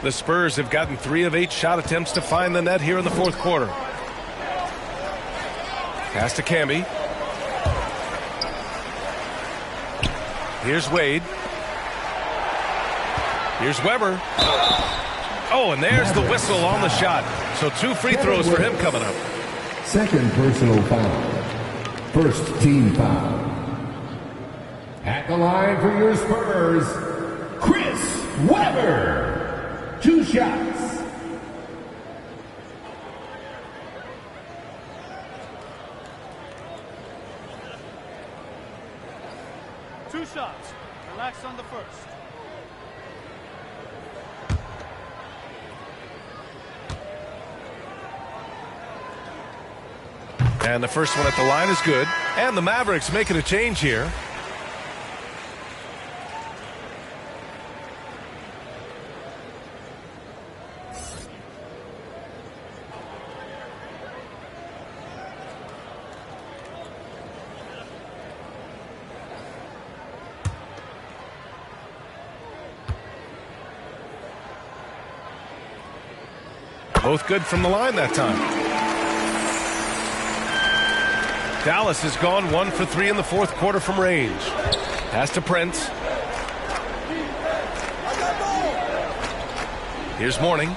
The Spurs have gotten 3 of 8 shot attempts to find the net here in the fourth quarter. Pass to Camby. Here's Wade. Here's Weber. Oh, and there's the whistle on the shot. So 2 free throws for him coming up. Second personal foul. First team foul. At the line for your Spurs, Chris Weber. 2 shots. Two shots. Relax on the first. And the first one at the line is good. And the Mavericks making a change here. Both good from the line that time. Dallas has gone 1 for 3 in the fourth quarter from range. Pass to Prince. Here's Mourning.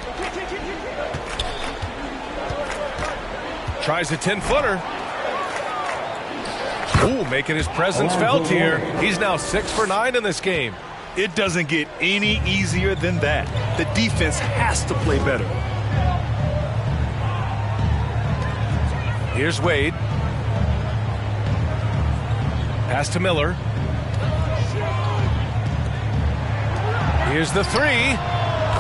Tries a 10-footer. Ooh, making his presence felt here. He's now 6 for 9 in this game. It doesn't get any easier than that. The defense has to play better. Here's Wade. Pass to Miller. Here's the three.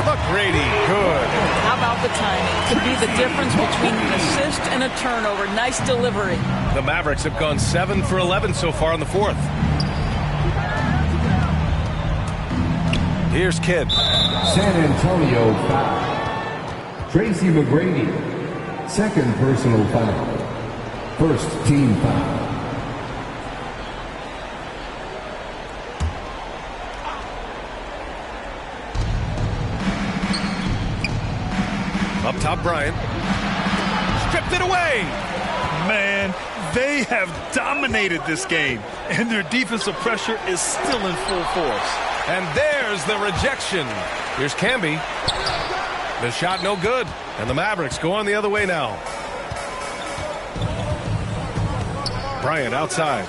McGrady, good. How about the timing? Could be the difference between an assist and a turnover. Nice delivery. The Mavericks have gone 7 for 11 so far in the fourth. Here's Kidd. San Antonio foul. Tracy McGrady. Second personal foul. First team foul. Up top, Bryant. Stripped it away. Man, they have dominated this game, and their defensive pressure is still in full force. And there's the rejection. Here's Camby. The shot no good, and the Mavericks go on the other way now. Bryant outside.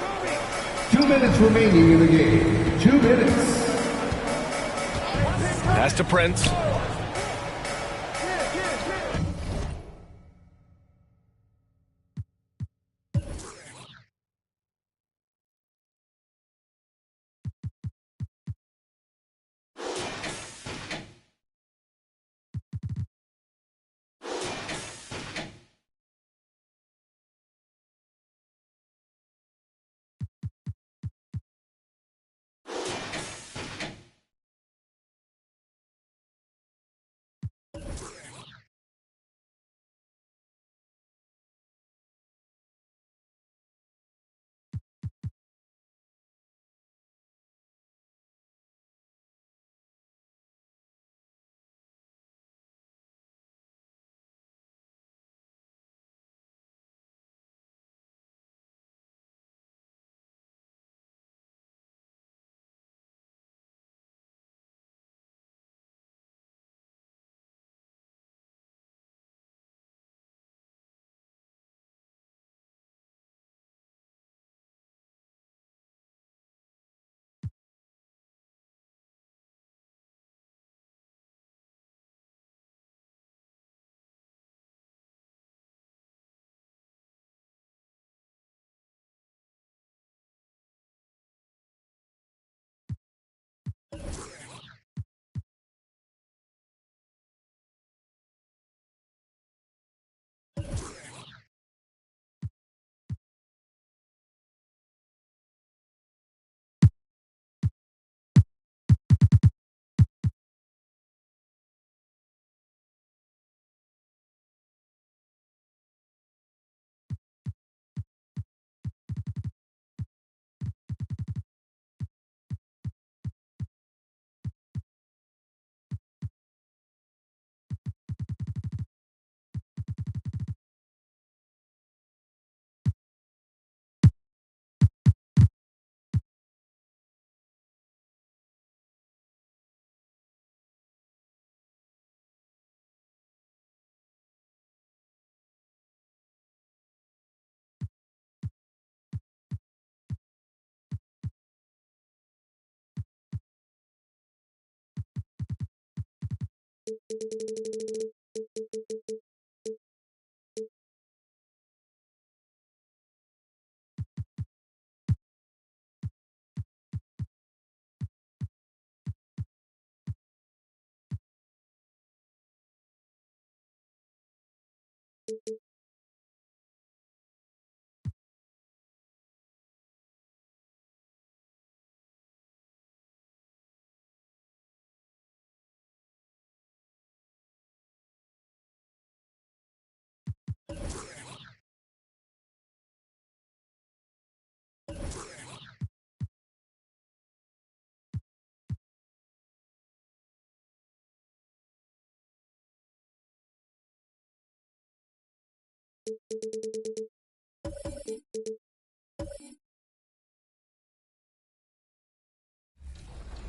2 minutes remaining in the game. 2 minutes. Pass to Prince.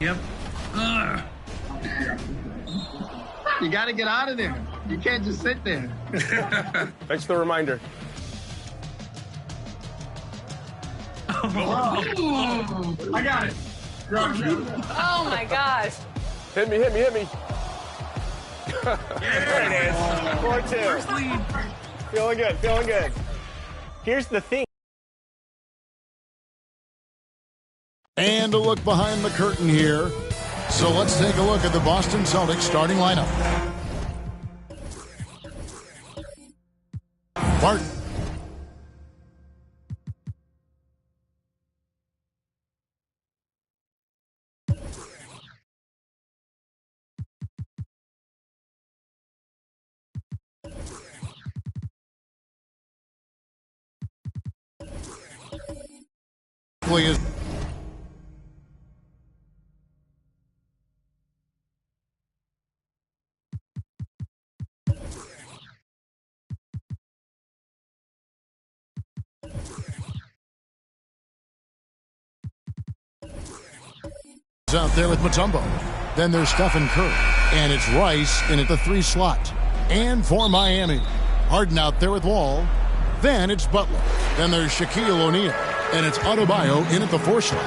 Yep. You got to get out of there. You can't just sit there. Thanks for the reminder. I got it. Oh my gosh. Hit me. There it is. 4-2. First lead. Feeling good. Here's the thing. And a look behind the curtain here. So let's take a look at the Boston Celtics starting lineup. Barton. Is out there with Mutombo. Then there's Stephen Curry. And it's Rice in at the 3 slot. And for Miami, Harden out there with Wall. Then it's Butler. Then there's Shaquille O'Neal. And it's Adebayo in at the 4 slot.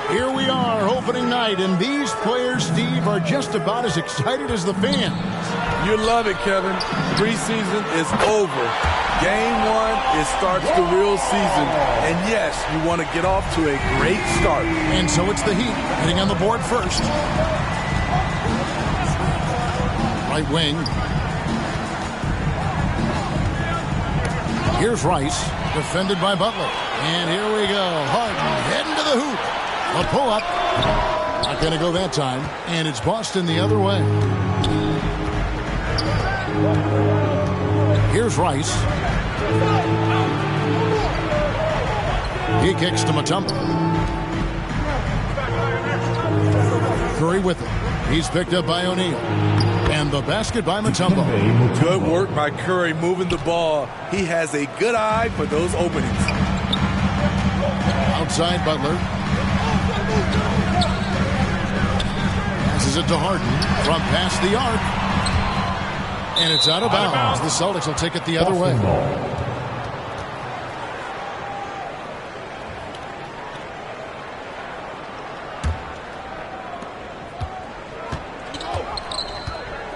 Here we are, opening night, and these players, Steve, are just about as excited as the fans. You love it, Kevin. Preseason is over. Game 1, it starts the real season. And yes, you want to get off to a great start. And so it's the Heat hitting on the board first. Right wing. Here's Rice, defended by Butler. And here we go. Harden heading to the hoop. A pull-up. Not going to go that time. And it's Boston the other way. Here's Rice. He kicks to Mutombo. Curry with it. He's picked up by O'Neal. And the basket by Mutombo. Good work by Curry moving the ball. He has a good eye for those openings. Outside Butler. Passes it to Harden from past the arc. And it's out of bounds. The Celtics will take it the other way.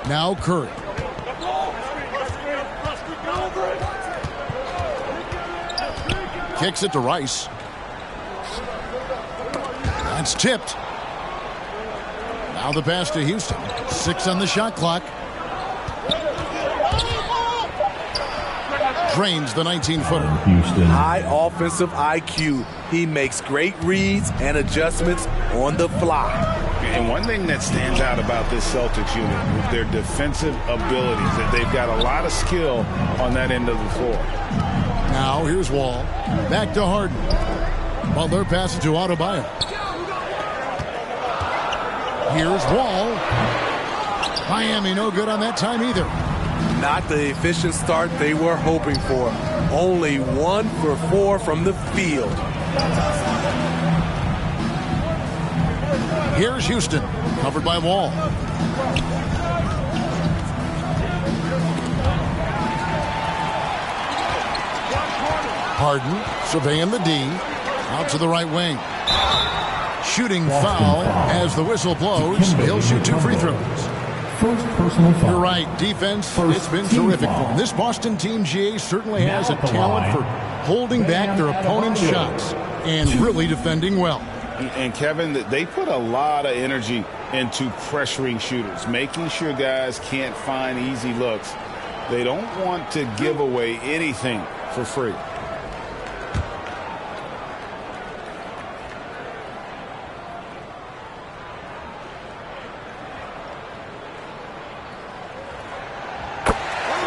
Now Curry. Kicks it to Rice. That's tipped. Now the pass to Houston. 6 on the shot clock. Drains the 19-footer. Houston. High offensive IQ. He makes great reads and adjustments on the fly. And one thing that stands out about this Celtics unit is their defensive abilities. That they've got a lot of skill on that end of the floor. Now here's Wall. Back to Harden. Butler passes to Adebayo. Here's Wall. Miami no good on that time either. Not the efficient start they were hoping for. Only 1 for 4 from the field. Here's Houston, covered by Wall. Harden surveying the D. Out to the right wing. Shooting foul as the whistle blows. He'll shoot 2 free throws. First personal foul. You're right. Defense, it's been terrific for them. This Boston team, GA, certainly has a talent for holding back their opponent's shots and really defending well. And Kevin, they put a lot of energy into pressuring shooters, making sure guys can't find easy looks. They don't want to give away anything for free.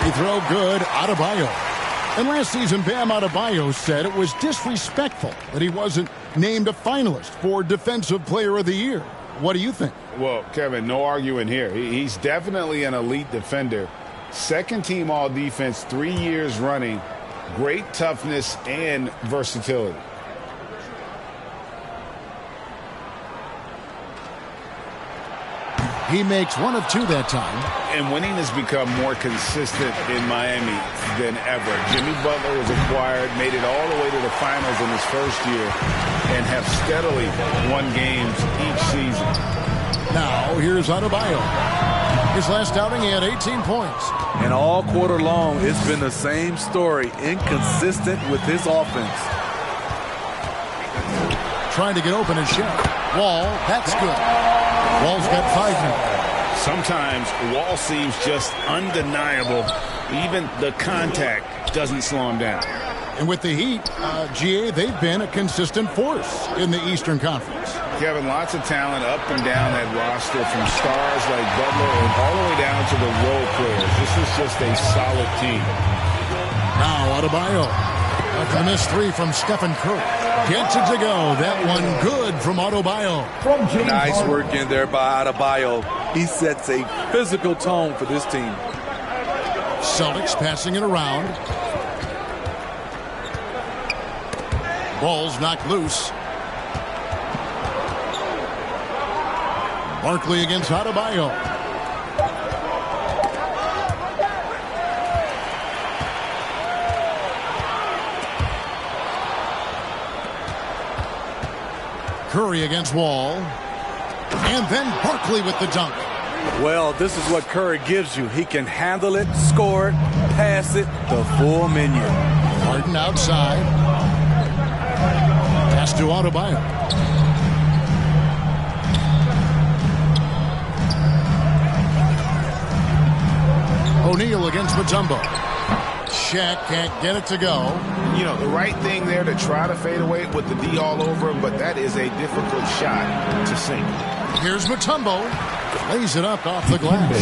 He throw good, Adebayo. And last season, Bam Adebayo said it was disrespectful that he wasn't named a finalist for Defensive Player of the Year. What do you think? Well, Kevin, no arguing here. He's definitely an elite defender. Second team all defense 3 years running. Great toughness and versatility. He makes 1 of 2 that time. And winning has become more consistent in Miami than ever. Jimmy Butler was acquired, made it all the way to the finals in his first year, and have steadily won games each season. Now, here's Adebayo. His last outing, he had 18 points. And all quarter long, it's been the same story. Inconsistent with his offense. Trying to get open and shot. Wall, that's good. Wall's got 5 now. Sometimes Wall seems just undeniable. Even the contact doesn't slow him down. And with the Heat, GA, they've been a consistent force in the Eastern Conference. Kevin, lots of talent up and down that roster, from stars like Butler and all the way down to the role players. This is just a solid team. Now Adebayo. After the missed 3 from Stephen Curry. Gets it to go. That one good from Adebayo. Nice work in there by Adebayo. He sets a physical tone for this team. Celtics passing it around. Ball's knocked loose. Barkley against Adebayo. Curry against Wall. And then Barkley with the dunk. Well, this is what Curry gives you. He can handle it, score it, pass it, the full menu. Harden outside. Pass to Adebayo. O'Neal against Mutombo. Shaq can't get it to go. You know, the right thing there to try to fade away with the D all over him, but that is a difficult shot to sink. Here's Mutombo. Lays it up off the glass.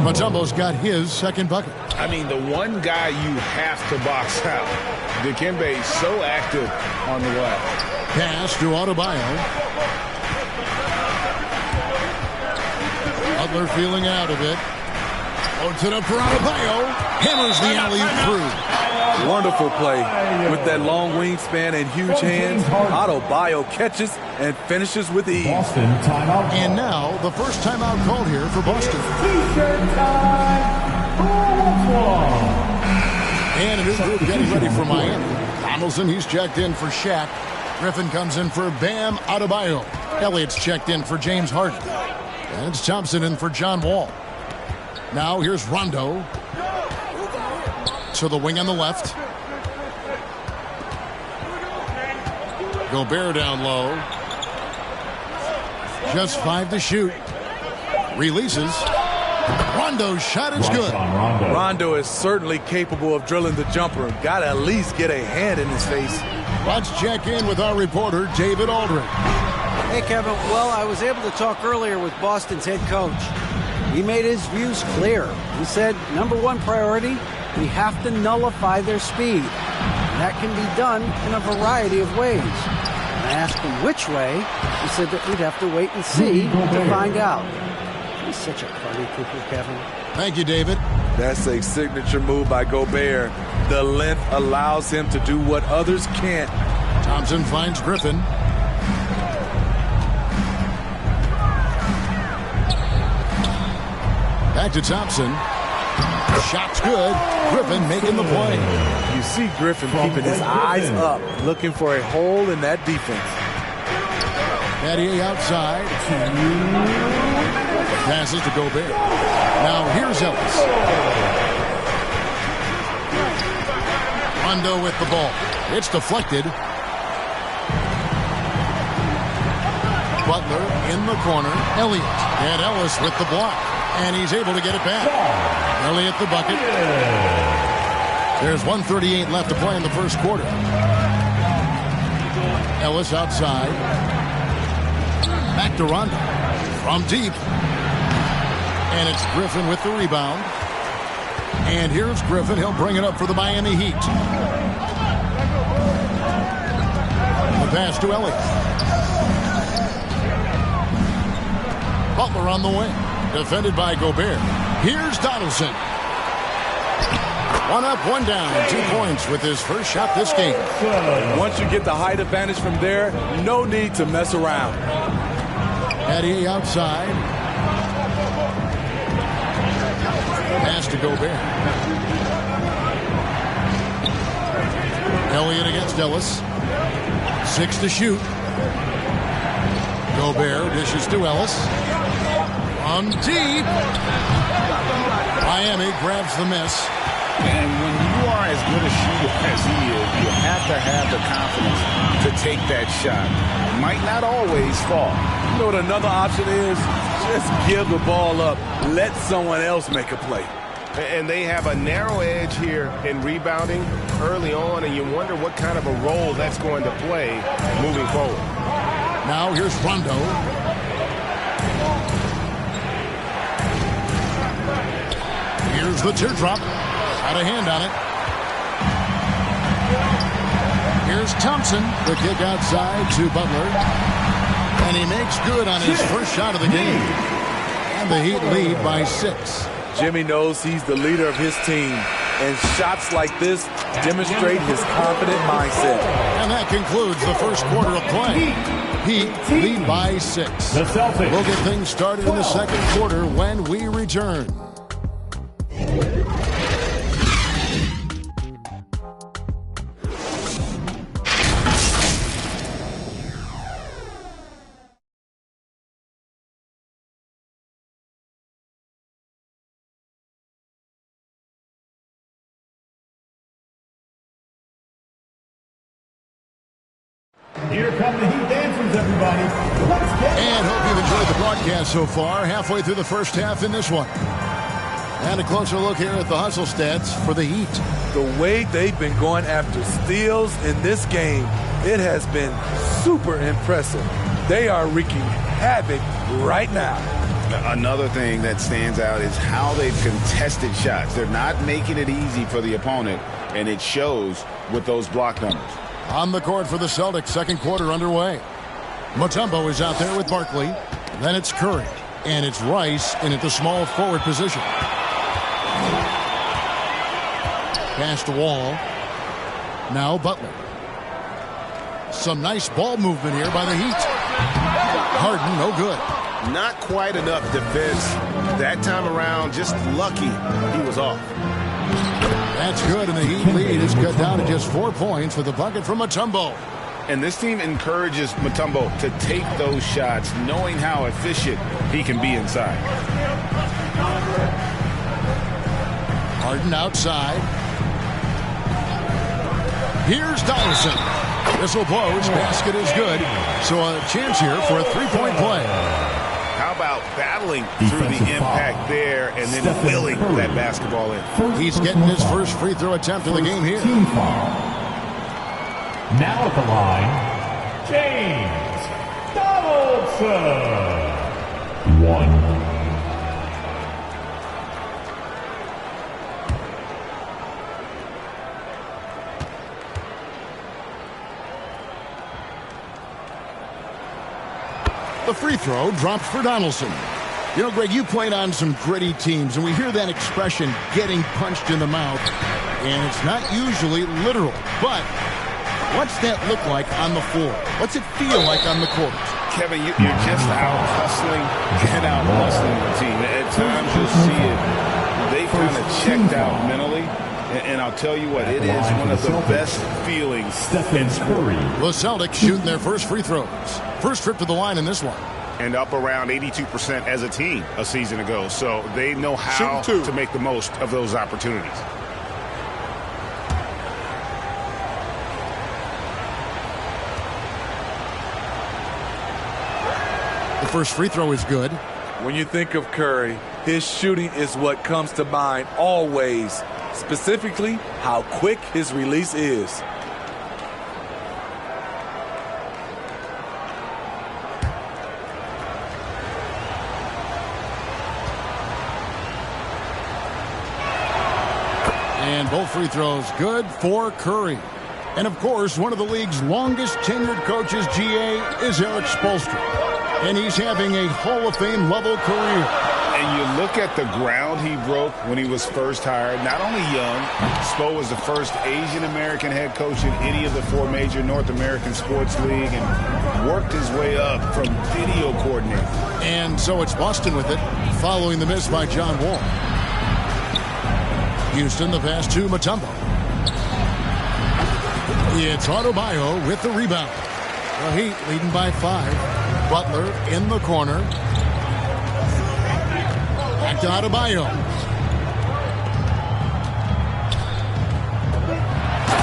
Mutombo's got his second bucket. I mean, the one guy you have to box out. Dikembe is so active on the glass. Pass to Adebayo. Butler feeling out of it. Loads it up for Adebayo. Hammers the alley through. Wonderful play. With that long wingspan and huge hands, Adebayo catches and finishes with ease. Boston timeout. And now, the first timeout called here for Boston. T-shirt time. And a new group getting ready for Miami. Donaldson, he's checked in for Shaq. Griffin comes in for Bam Adebayo. Elliott's checked in for James Harden. And it's Thompson in for John Wall. Now here's Rondo. To the wing on the left. Gobert down low. Just 5 to shoot. Releases. Rondo's shot is good. Rondo is certainly capable of drilling the jumper. Got to at least get a hand in his face. Let's check in with our reporter, David Aldridge. Hey, Kevin. Well, I was able to talk earlier with Boston's head coach. He made his views clear. He said, #1 priority, we have to nullify their speed. And that can be done in a variety of ways. And I asked him which way. He said that we'd have to wait and see to find out. He's such a party pooper, Kevin. Thank you, David. That's a signature move by Gobert. The length allows him to do what others can't. Thompson finds Griffin. Back to Thompson. Shot's good. Griffin making the play. You see Griffin keeping his eyes up, looking for a hole in that defense. Patty outside. Passes to Gobert. Now here's Ellis. Rondo with the ball. It's deflected. Butler in the corner. Elliott. And Ellis with the block. And he's able to get it back. Elliott the bucket. There's 1:38 left to play in the first quarter. Ellis outside. Back to Rondo. From deep. And it's Griffin with the rebound. And here's Griffin. He'll bring it up for the Miami Heat. The pass to Elliott. Butler on the wing. Defended by Gobert. Here's Donaldson. One up, one down. 2 points with his first shot this game. Once you get the height advantage from there, no need to mess around. Addy outside. Pass to Gobert. Elliott against Ellis. 6 to shoot. Gobert dishes to Ellis. On deep. Miami grabs the miss. And when you are as good a shooter as he is, you have to have the confidence to take that shot. Might not always fall. You know what another option is? Just give the ball up. Let someone else make a play. And they have a narrow edge here in rebounding early on, and you wonder what kind of a role that's going to play moving forward. Now here's Rondo. Here's the teardrop. Got a hand on it. Here's Thompson. The kick outside to Butler. And he makes good on his first shot of the game. And the Heat lead by 6. Jimmy knows he's the leader of his team. And shots like this demonstrate his confident mindset. And that concludes the first quarter of play. Heat lead by 6. The Celtics. We'll get things started in the second quarter when we return. Here come the Heat dancers, everybody. Let's get And hope you've enjoyed the broadcast so far. Halfway through the first half in this one. And a closer look here at the hustle stats for the Heat. The way they've been going after steals in this game, it has been super impressive. They are wreaking havoc right now. Another thing that stands out is how they've contested shots. They're not making it easy for the opponent, and it shows with those block numbers. On the court for the Celtics, second quarter underway. Mutombo is out there with Barkley. Then it's Curry. And it's Rice in at the small forward position. Pass to Wall. Now Butler. Some nice ball movement here by the Heat. Harden, no good. Not quite enough defense that time around. Just lucky he was off. That's good, and the Heat lead is cut down to just 4 points with a bucket from Mutombo. And this team encourages Mutombo to take those shots, knowing how efficient he can be inside. Harden outside. Here's Donaldson. This will close. Basket is good. So a chance here for a three-point play. How about battling through the impact there and then willing that basketball in? He's getting his first free throw attempt of the game here. Now at the line, James Donaldson. 1. The free throw dropped for Donaldson. You know, Greg, you played on some gritty teams, and we hear that expression, getting punched in the mouth, and it's not usually literal. But what's that look like on the floor? What's it feel like on the court? Kevin, you're just out hustling and out hustling the team. At times you'll see it. They've kind of checked out mentally. And I'll tell you what, it is one of the best feelings in sport. The Celtics shooting their first free throws. First trip to the line in this one. and up around 82% as a team a season ago. So they know how to make the most of those opportunities. The first free throw is good. When you think of Curry, his shooting is what comes to mind always, specifically how quick his release is. And both free throws good for Curry. And, of course, one of the league's longest tenured coaches, GA, is Eric Spoelstra. And he's having a Hall of Fame level career. And you look at the ground he broke when he was first hired. Not only young, Spo was the first Asian-American head coach in any of the 4 major North American sports league and worked his way up from video coordinator. And so it's Boston with it, following the miss by John Wall. Houston, the pass to Mutombo. It's Adebayo with the rebound. The Heat leading by 5. Butler in the corner. Back to Adebayo.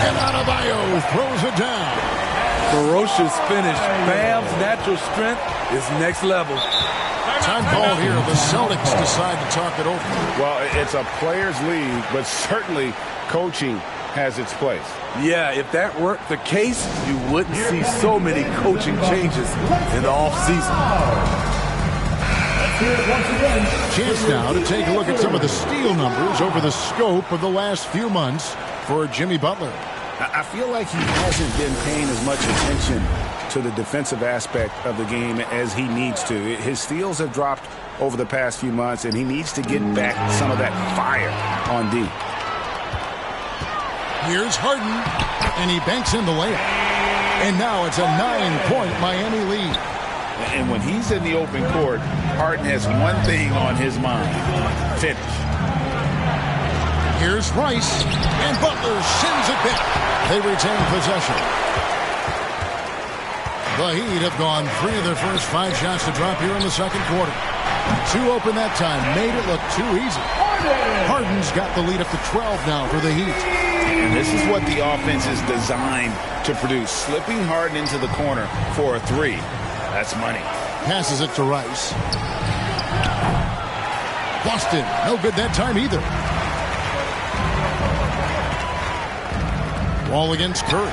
And Adebayo throws it down. Ferocious finish. Bam's natural strength is next level. Time call here. The Celtics decide to talk it over. Well, it's a players' league, but certainly coaching has its place. Yeah, if that weren't the case, you wouldn't see so many coaching changes in the offseason. Chance now to take a look at some of the steal numbers over the scope of the last few months for Jimmy Butler. I feel like he hasn't been paying as much attention to the defensive aspect of the game as he needs to. His steals have dropped over the past few months, and he needs to get back some of that fire on D. Here's Harden, and he banks in the layup. And now it's a 9-point Miami lead. And when he's in the open court, Harden has one thing on his mind: finish. Here's Rice, and Butler sends it back. They retain possession. The Heat have gone 3 of their first 5 shots to drop here in the second quarter. 2 open that time, made it look too easy. Harden's got the lead up to 12 now for the Heat. And this is what the offense is designed to produce. Slipping Harden into the corner for a 3. That's money. Passes it to Rice. Boston, no good that time either. Wall against Curry.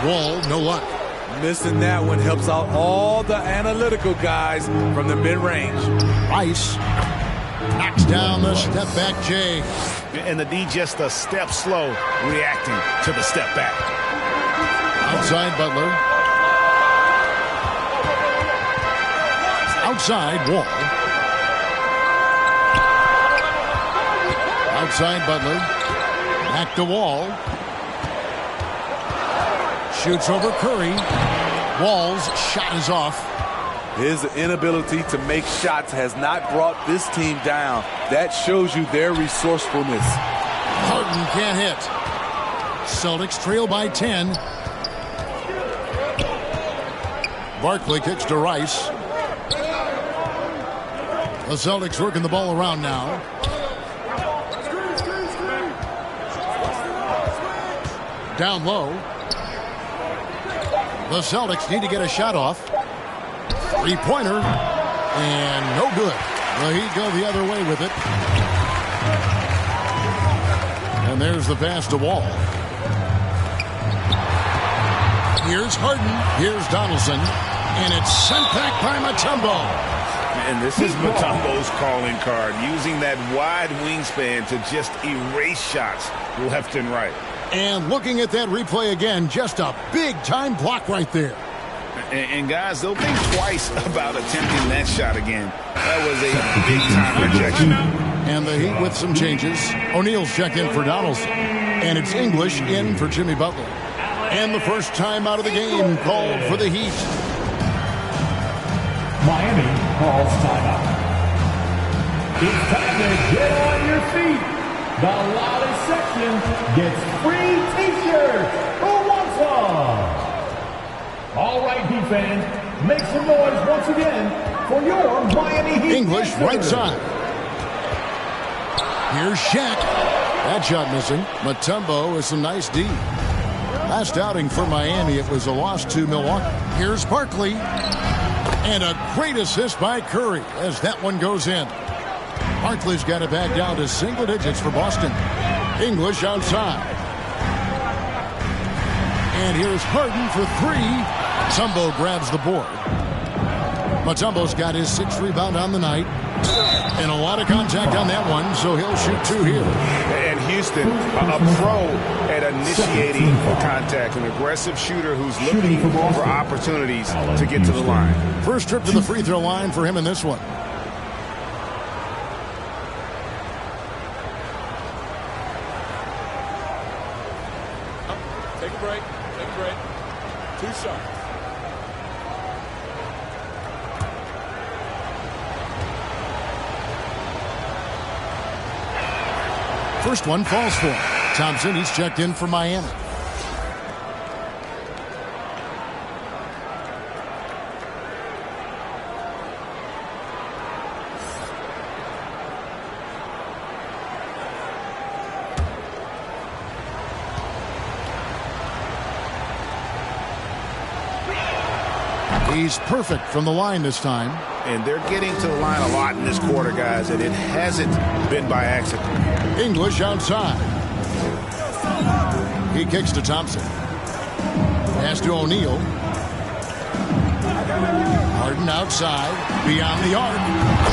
Wall, no luck. Missing that one helps out all the analytical guys from the mid-range. Rice knocks down the step-back J. And the D just a step slow, reacting to the step back. Outside Butler. Outside Wall. Outside Butler. Back to Wall. Shoots over Curry. Wall's shot is off. His inability to make shots has not brought this team down. That shows you their resourcefulness. Harden can't hit. Celtics trail by 10. Barkley kicks to Rice. The Celtics working the ball around now. Down low. The Celtics need to get a shot off. 3-pointer. And no good. The Heat go the other way with it. And there's the pass to Wall. Here's Harden. Here's Donaldson. And it's sent back by Mutombo. And this is Mutombo's calling card, using that wide wingspan to just erase shots left and right. And looking at that replay again, just a big-time block right there. And guys, they'll think twice about attempting that shot again. That was a big-time rejection. And the Heat with some changes. O'Neal's checked in for Donaldson. And it's English in for Jimmy Butler. And the first time out of the game called for the Heat. Miami calls timeout. It's time to get on your feet. The loudest section gets free T-shirts. Who wants one? All right, Heat fans, make some noise once again for your Miami Heat. English right side. Here's Shaq. That shot missing. Mutombo with some nice D. Last outing for Miami, it was a loss to Milwaukee. Here's Barkley. And a great assist by Curry as that one goes in. Barkley's got it back down to single digits for Boston. English outside. And here's Harden for three. Mutombo grabs the board. Mutombo's got his 6th rebound on the night. And a lot of contact on that one, so he'll shoot 2 here. And Houston, a pro at initiating contact, an aggressive shooter who's looking for opportunities to get to the line. First trip to the free throw line for him in this one. Take a break. Take a break. 2 shots. First one falls for him. Thompson, he's checked in for Miami. He's perfect from the line this time. And they're getting to the line a lot in this quarter, guys, and it hasn't been by accident. English outside. He kicks to Thompson. Pass to O'Neal. Harden outside. Beyond the arc.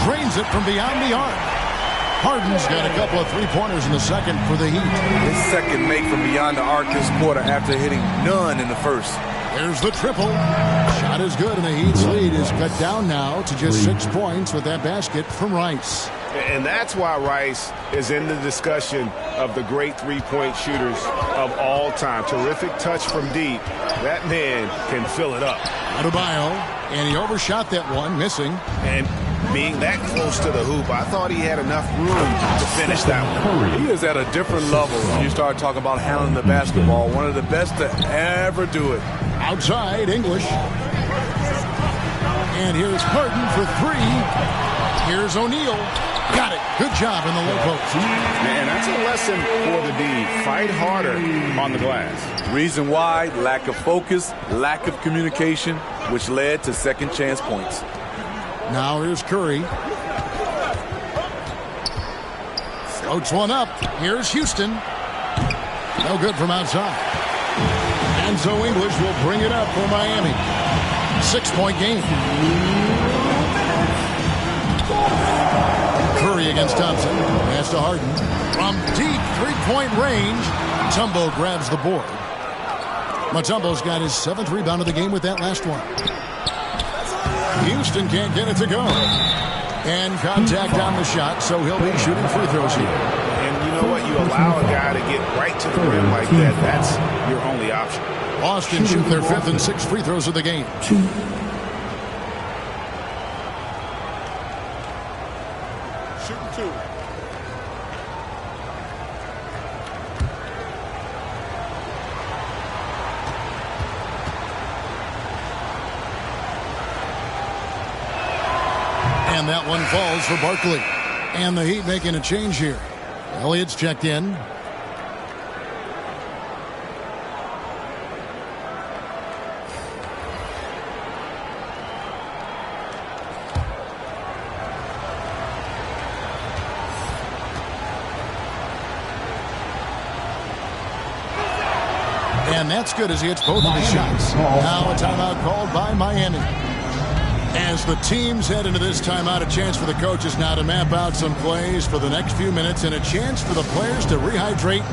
Drains it from beyond the arc. Harden's got a couple of three-pointers in the second for the Heat. His second make from beyond the arc this quarter after hitting none in the first. There's the triple. Shot is good, and the Heat's lead is cut down now to just 6 points with that basket from Rice. And that's why Rice is in the discussion of the great three-point shooters of all time. Terrific touch from deep. That man can fill it up. Adebayo, and he overshot that one, missing. And being that close to the hoop, I thought he had enough room to finish that one. He is at a different level when you start talking about handling the basketball. One of the best to ever do it. Outside, English. And here's Harden for three. Here's O'Neal. Got it. Good job in the low post. Man, that's a lesson for the D. Fight harder on the glass. Reason why, lack of focus, lack of communication, which led to second chance points. Now here's Curry. Floats one up. Here's Houston. No good from outside. And so English will bring it up for Miami. 6-point game. Curry against Thompson. Pass to Harden. From deep three-point range, Mutombo grabs the board. Mutombo's got his 7th rebound of the game with that last one. Houston can't get it to go. And contact on the shot, so he'll be shooting free throws here. And you know what? You allow a guy to get right to the rim like that. That's your only option. Boston shoot their 5th and 6th free throws of the game. Shooting 2. And that one falls for Barkley. And the Heat making a change here. Elliott's checked in. And that's good as he hits both of his shots. Now a timeout called by Miami. As the teams head into this timeout, a chance for the coaches now to map out some plays for the next few minutes and a chance for the players to rehydrate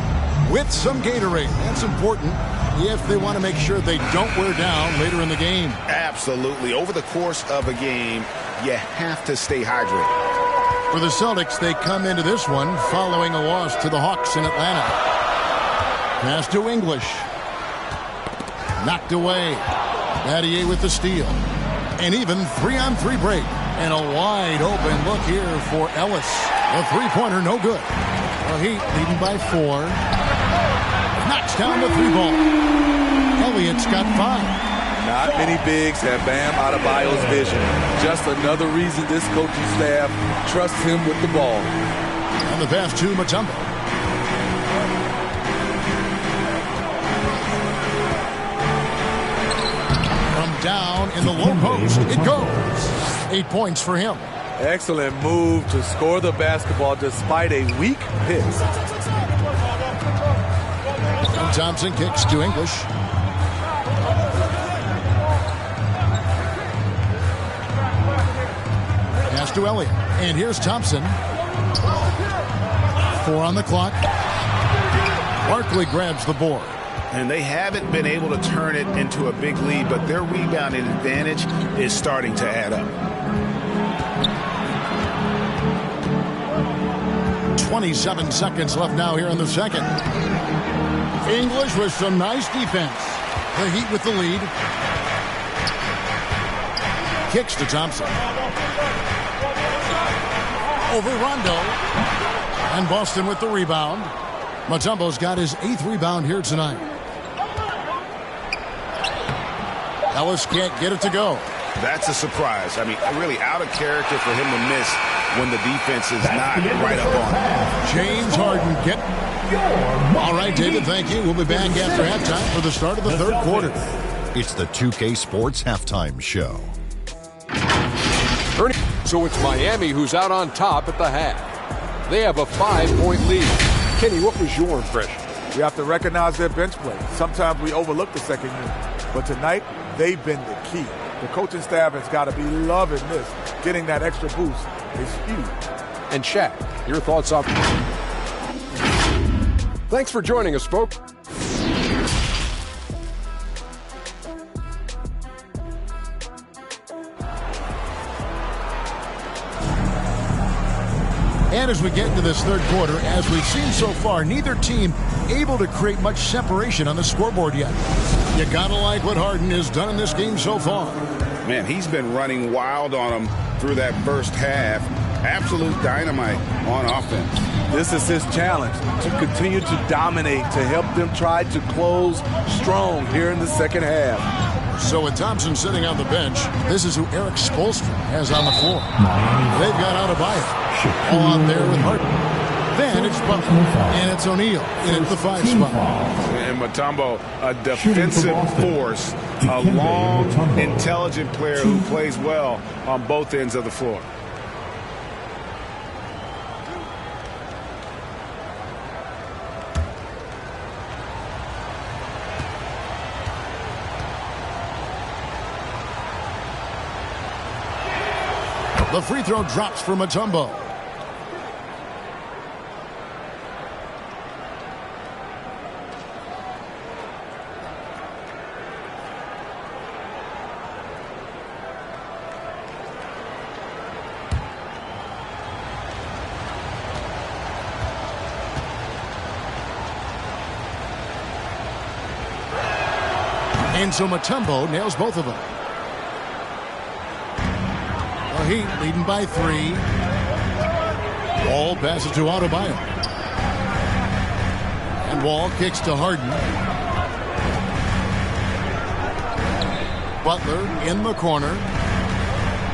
with some Gatorade. That's important if they want to make sure they don't wear down later in the game. Absolutely. Over the course of a game, you have to stay hydrated. For the Celtics, they come into this one following a loss to the Hawks in Atlanta. Pass to English. Knocked away. Battier with the steal. And even 3-on-3 break. And a wide open look here for Ellis. A three-pointer, no good. The Heat leading by 4. Knocks down the 3 ball. Elliott's got 5. Not many bigs have Bam Adebayo's vision. Just another reason this coaching staff trusts him with the ball. On the pass to Mutombo. From down in the low post, it goes. 8 points for him. Excellent move to score the basketball despite a weak pitch. And Thompson kicks to English. Pass to Elliott. And here's Thompson. 4 on the clock. Barkley grabs the board. And they haven't been able to turn it into a big lead, but their rebounding advantage is starting to add up. 27 seconds left now here in the second. English with some nice defense. The Heat with the lead. Kicks to Thompson. Over Rondo. And Boston with the rebound. Mutombo's got his 8th rebound here tonight. Ellis can't get it to go. That's a surprise. I mean, really out of character for him to miss when the defense is not right up on him. James Harden get. All right, David, thank you. We'll be back after halftime for the start of the third quarter. It's the 2K Sports Halftime Show. So it's Miami who's out on top at the half. They have a 5-point lead. Kenny, what was your impression? We have to recognize their bench play. Sometimes we overlook the second unit. But tonight, they've been the key. The coaching staff has got to be loving this. Getting that extra boost is huge. And Shaq, your thoughts on... Thanks for joining us, folks. And as we get into this third quarter, as we've seen so far, neither team able to create much separation on the scoreboard yet. You gotta like what Harden has done in this game so far. Man, he's been running wild on them through that first half. Absolute dynamite on offense. This is his challenge, to continue to dominate, to help them try to close strong here in the second half. So with Thompson sitting on the bench, this is who Eric Spoelstra has on the floor. They've got Adebayo all out there with Harden. Then it's Butler, and it's O'Neal in at the 5 spot. And Mutombo, a defensive force, a long, intelligent player who plays well on both ends of the floor. The free throw drops for Mutombo. And so Mutombo nails both of them. The Heat leading by 3. Wall passes to Adebayo. And Wall kicks to Harden. Butler in the corner.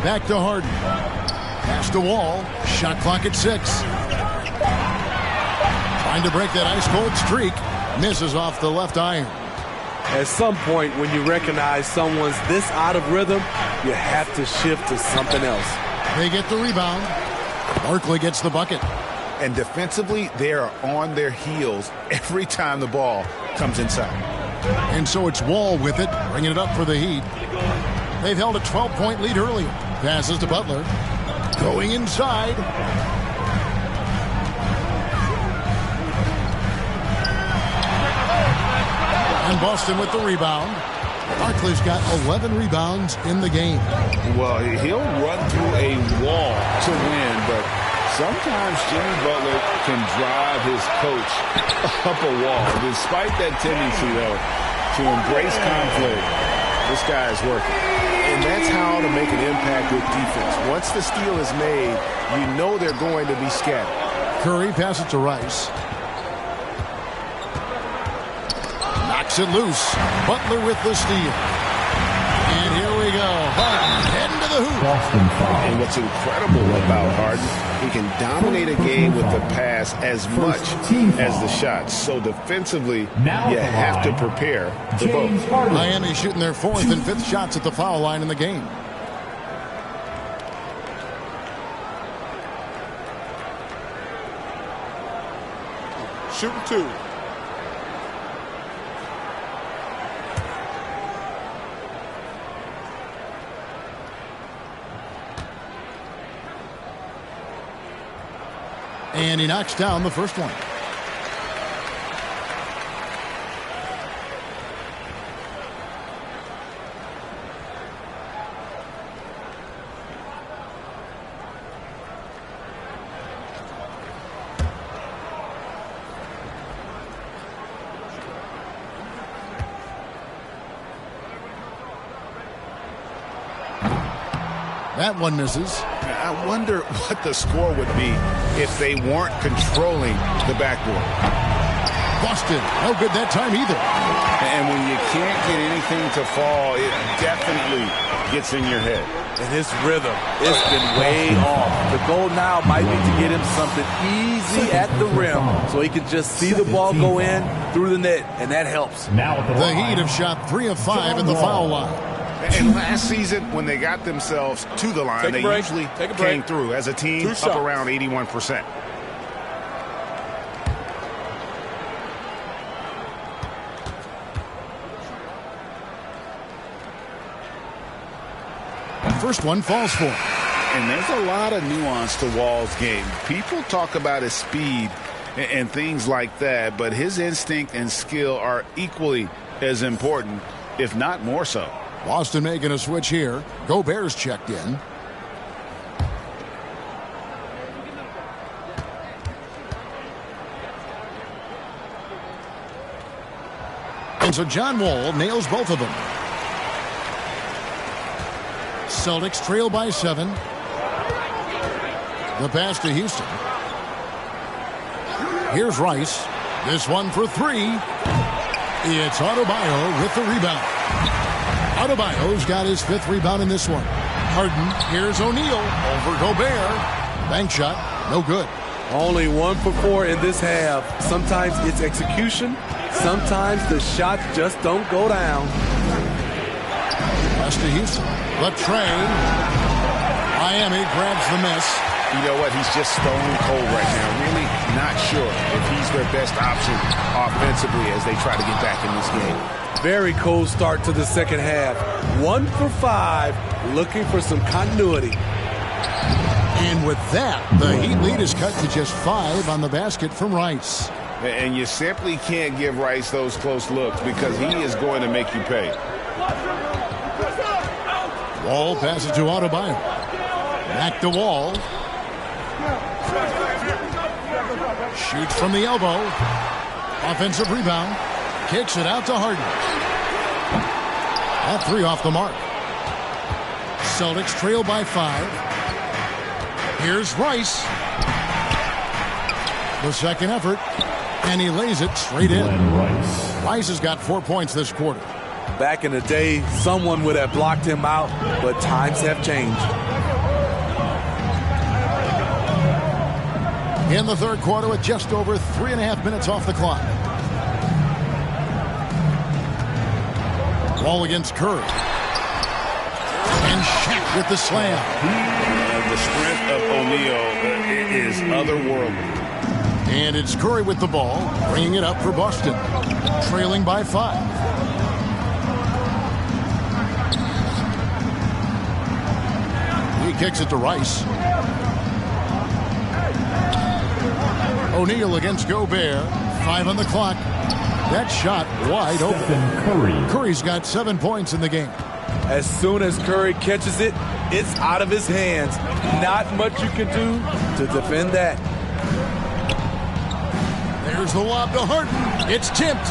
Back to Harden. Pass to Wall. Shot clock at 6. Trying to break that ice-cold streak. Misses off the left iron. At some point, when you recognize someone's this out of rhythm, you have to shift to something else. They get the rebound. Barkley gets the bucket. And defensively, they are on their heels every time the ball comes inside. And so it's Wall with it, bringing it up for the Heat. They've held a 12-point lead earlier. Passes to Butler. Going inside. And Boston with the rebound. Barkley's got 11 rebounds in the game. Well, he'll run through a wall to win, but sometimes Jimmy Butler can drive his coach up a wall. Despite that tendency, though, to embrace conflict, this guy is working. And that's how to make an impact with defense. Once the steal is made, you know they're going to be scattered. Curry passes to Rice. Knocks it loose. Butler with the steal. the hoop. And what's incredible about Harden, he can dominate a game with the pass as much as the shots. So defensively, you have to prepare for both. Miami shooting their 4th and 5th shots at the foul line in the game. Shooting 2. And he knocks down the first one. That one misses. I wonder what the score would be if they weren't controlling the backboard. Busted. No good that time either. And when you can't get anything to fall, it definitely gets in your head. And his rhythm, it's been way off. The goal now might be to get him something easy at the rim so he can just see the ball go in through the net, and that helps. The Heat have shot 3 of 5 in the foul line. And last season, when they got themselves to the line, they usually came through as a team up around 81%. First one falls for him. And there's a lot of nuance to Wall's game. People talk about his speed and things like that, but his instinct and skill are equally as important, if not more so. Boston making a switch here. Gobert's checked in. And so John Wall nails both of them. Celtics trail by 7. The pass to Houston. Here's Rice. This one for 3. It's Adebayo with the rebound. Adebayo's got his 5th rebound in this one. Harden, here's O'Neal over Gobert. Bank shot, no good. Only 1 for 4 in this half. Sometimes it's execution. Sometimes the shots just don't go down. Pass to Houston. The train. Miami grabs the miss. You know what? He's just stone cold right now. Really not sure if he's their best option offensively as they try to get back in this game. Very cold start to the second half. 1 for 5, looking for some continuity. And with that, the Heat lead is cut to just 5 on the basket from Rice. And you simply can't give Rice those close looks because he is going to make you pay. Wall passes to Adebayo. Back to Wall. Shoots from the elbow. Offensive rebound. Kicks it out to Harden. That 3 off the mark. Celtics trail by 5. Here's Rice. The second effort. And he lays it straight in. Rice has got 4 points this quarter. Back in the day, someone would have blocked him out, but times have changed. In the third quarter with just over 3.5 minutes off the clock. Wall against Curry. And Shaq with the slam. The strength of O'Neal is otherworldly. And it's Curry with the ball, bringing it up for Boston. Trailing by 5. He kicks it to Rice. O'Neal against Gobert. 5 on the clock. That shot wide open. Curry's got 7 points in the game. As soon as Curry catches it, it's out of his hands. Not much you can do to defend that. There's the lob to Harden. It's tipped.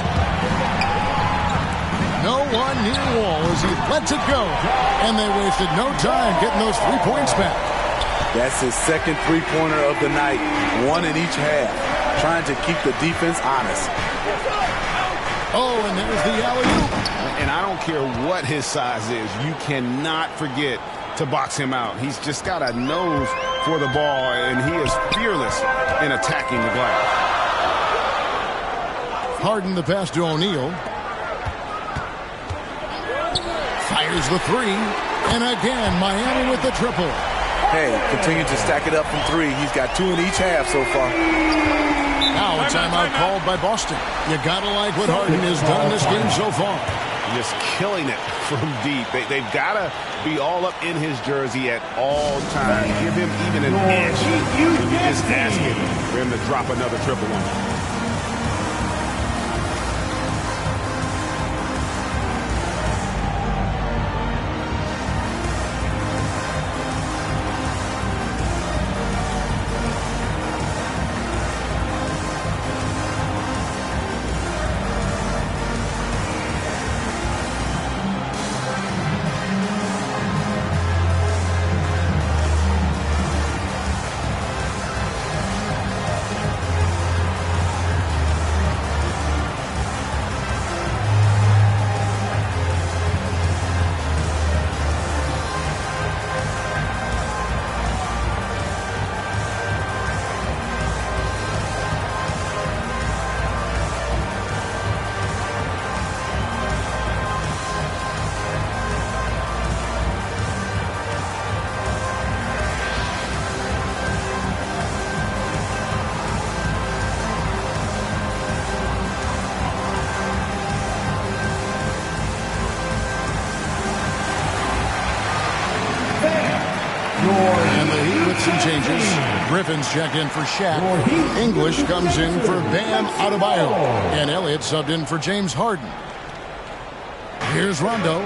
No one near Wall as he lets it go. And they wasted no time getting those 3 points back. That's his second three-pointer of the night. 1 in each half. Trying to keep the defense honest. Oh, and there's the alley-oop. And I don't care what his size is. You cannot forget to box him out. He's just got a nose for the ball, and he is fearless in attacking the glass. Harden the pass to O'Neal. Fires the three. And again, Miami with the triple. Hey, continue to stack it up from three. He's got 2 in each half so far. Now a timeout called by Boston. You gotta like what Harden has done this game so far. Just killing it from deep. They've got to be all up in his jersey at all times. Give him even an inch. You just asking for him to drop another triple one. And the Heat with some changes. Griffin's checked in for Shaq. English comes in for Bam Adebayo. And Elliott subbed in for James Harden. Here's Rondo.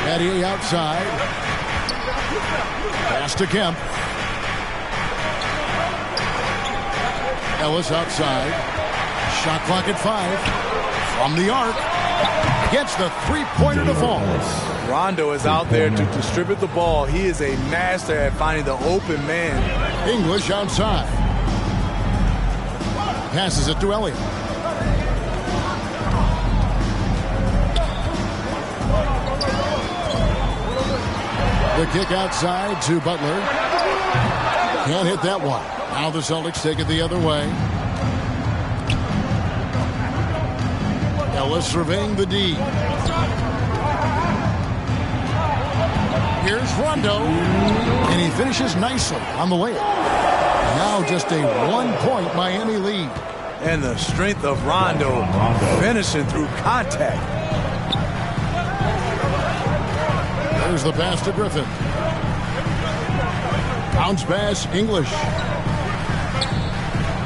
Eddie outside. Pass to Kemp. Ellis outside. Shot clock at 5. From the arc. Gets the three-pointer to fall. Rondo is out there to distribute the ball. He is a master at finding the open man. English outside. Passes it to Elliott. The kick outside to Butler. Can't hit that one. Now the Celtics take it the other way. Ellis surveying the D. Here's Rondo. And he finishes nicely on the layup. Now just a 1-point Miami lead. And the strength of Rondo finishing through contact. There's the pass to Griffin. Bounce pass, English.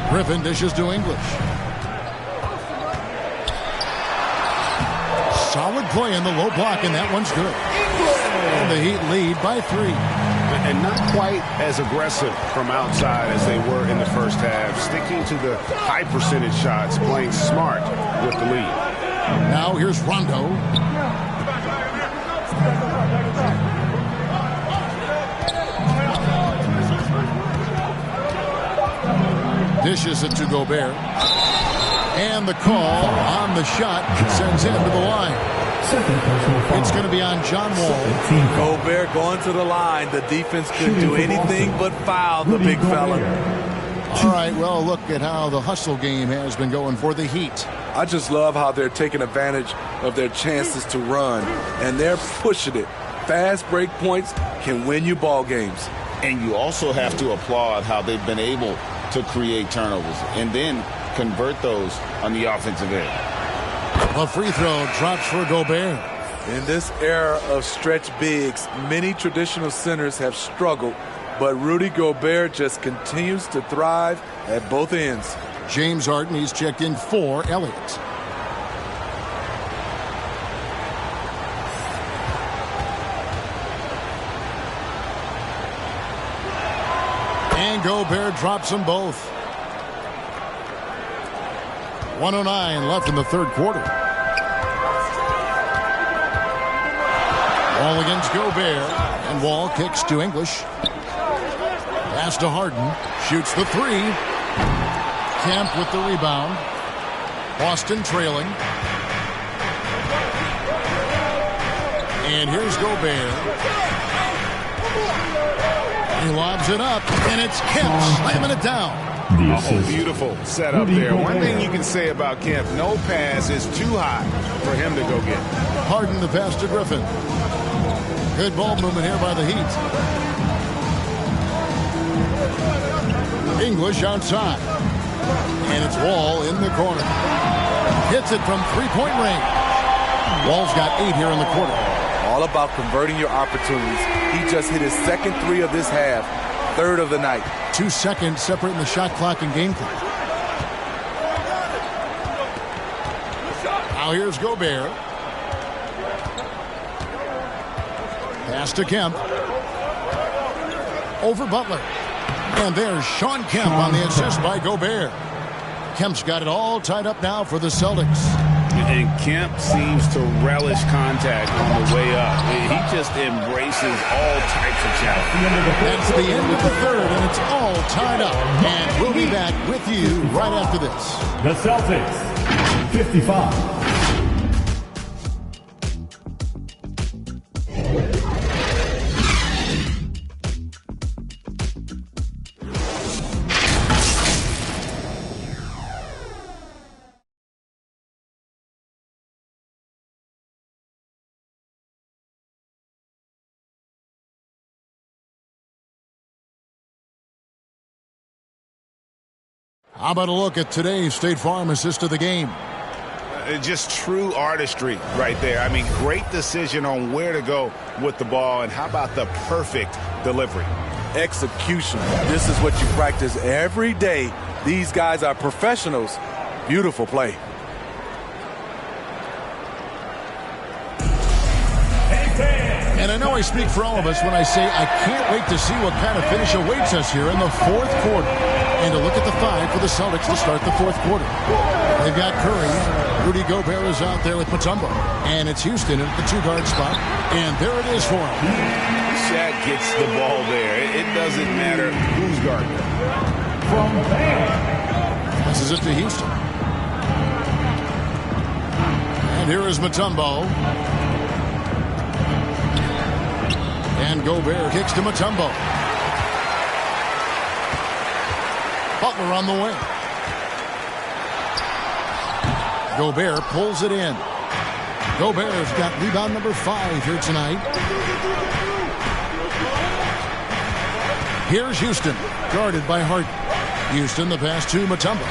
Griffin dishes to English. Solid play in the low block, and that one's good. And the Heat lead by 3. And not quite as aggressive from outside as they were in the first half. Sticking to the high percentage shots, playing smart with the lead. Now here's Rondo. Dishes it to Gobert. And the call on the shot sends him to the line. It's going to be on John Wall. Gobert going to the line. The defense couldn't do anything but foul the big fella. All right, well, look at how the hustle game has been going for the Heat. I just love how they're taking advantage of their chances to run, and they're pushing it. Fast break points can win you ball games. And you also have to applaud how they've been able to create turnovers and then convert those on the offensive end. A free throw drops for Gobert. In this era of stretch bigs, many traditional centers have struggled, but Rudy Gobert just continues to thrive at both ends. James Harden, he's checked in for Elliott. And Gobert drops them both. 1:09 left in the third quarter. Wall against Gobert. And Wall kicks to English. Pass to Harden. Shoots the three. Kemp with the rebound. Boston trailing. And here's Gobert. He lobs it up, and it's Kemp slamming it down. Oh, beautiful setup there. One thing you can say about Kemp, no pass is too high for him to go get. Harden the pass to Griffin. Good ball movement here by the Heat. English outside. And it's Wall in the corner. Hits it from three-point range. Wall's got 8 here in the quarter. All about converting your opportunities. He just hit his second 3 of this half, 3rd of the night. 2 seconds separating the shot clock and game clock. Now here's Gobert. Pass to Kemp. Over Butler. And there's Sean Kemp on the assist by Gobert. Kemp's got it all tied up now for the Celtics. And Kemp seems to relish contact on the way up. He just embraces all types of challenges. That's the end of the third, and it's all tied up. And we'll be back with you right after this. The Celtics, 55. How about a look at today's State Farm assist of the game? Just true artistry right there. I mean, great decision on where to go with the ball, and how about the perfect delivery? Execution. This is what you practice every day. These guys are professionals. Beautiful play. And I know I speak for all of us when I say I can't wait to see what kind of finish awaits us here in the fourth quarter. And to look at the 5 for the Celtics to start the fourth quarter. They've got Curry. Rudy Gobert is out there with Mutombo. And it's Houston at the 2-guard spot. And there it is for him. Shaq gets the ball there. It doesn't matter who's guarding him. From there. Passes it to Houston. And here is Mutombo. And Gobert kicks to Mutombo. Butler on the wing. Gobert pulls it in. Gobert's got rebound number 5 here tonight. Here's Houston, guarded by Harden. Houston, the pass to Mutombo.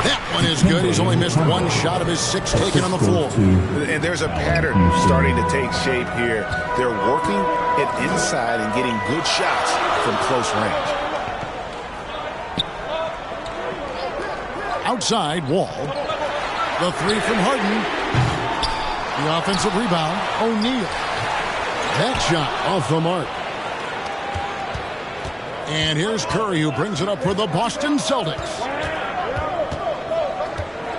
That one is good. He's only missed 1 shot of his 6 taken on the floor. And there's a pattern starting to take shape here. They're working it inside and getting good shots from close range. Outside, Wall. The 3 from Harden. The offensive rebound, O'Neal. That shot off the mark. And here's Curry, who brings it up for the Boston Celtics.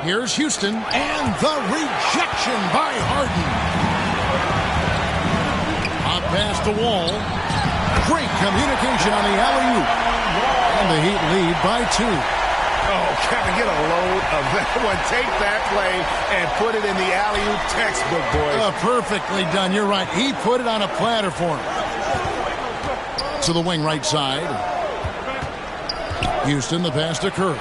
Here's Houston, and the rejection by Harden. A pass to Wall. Great communication on the alley-oop. And the Heat lead by 2. Oh, Kevin, get a load of that one. Take that play and put it in the alley-oop textbook, boys. Perfectly done. You're right. He put it on a platter for him. To the wing right side. Houston, the pass to Curry.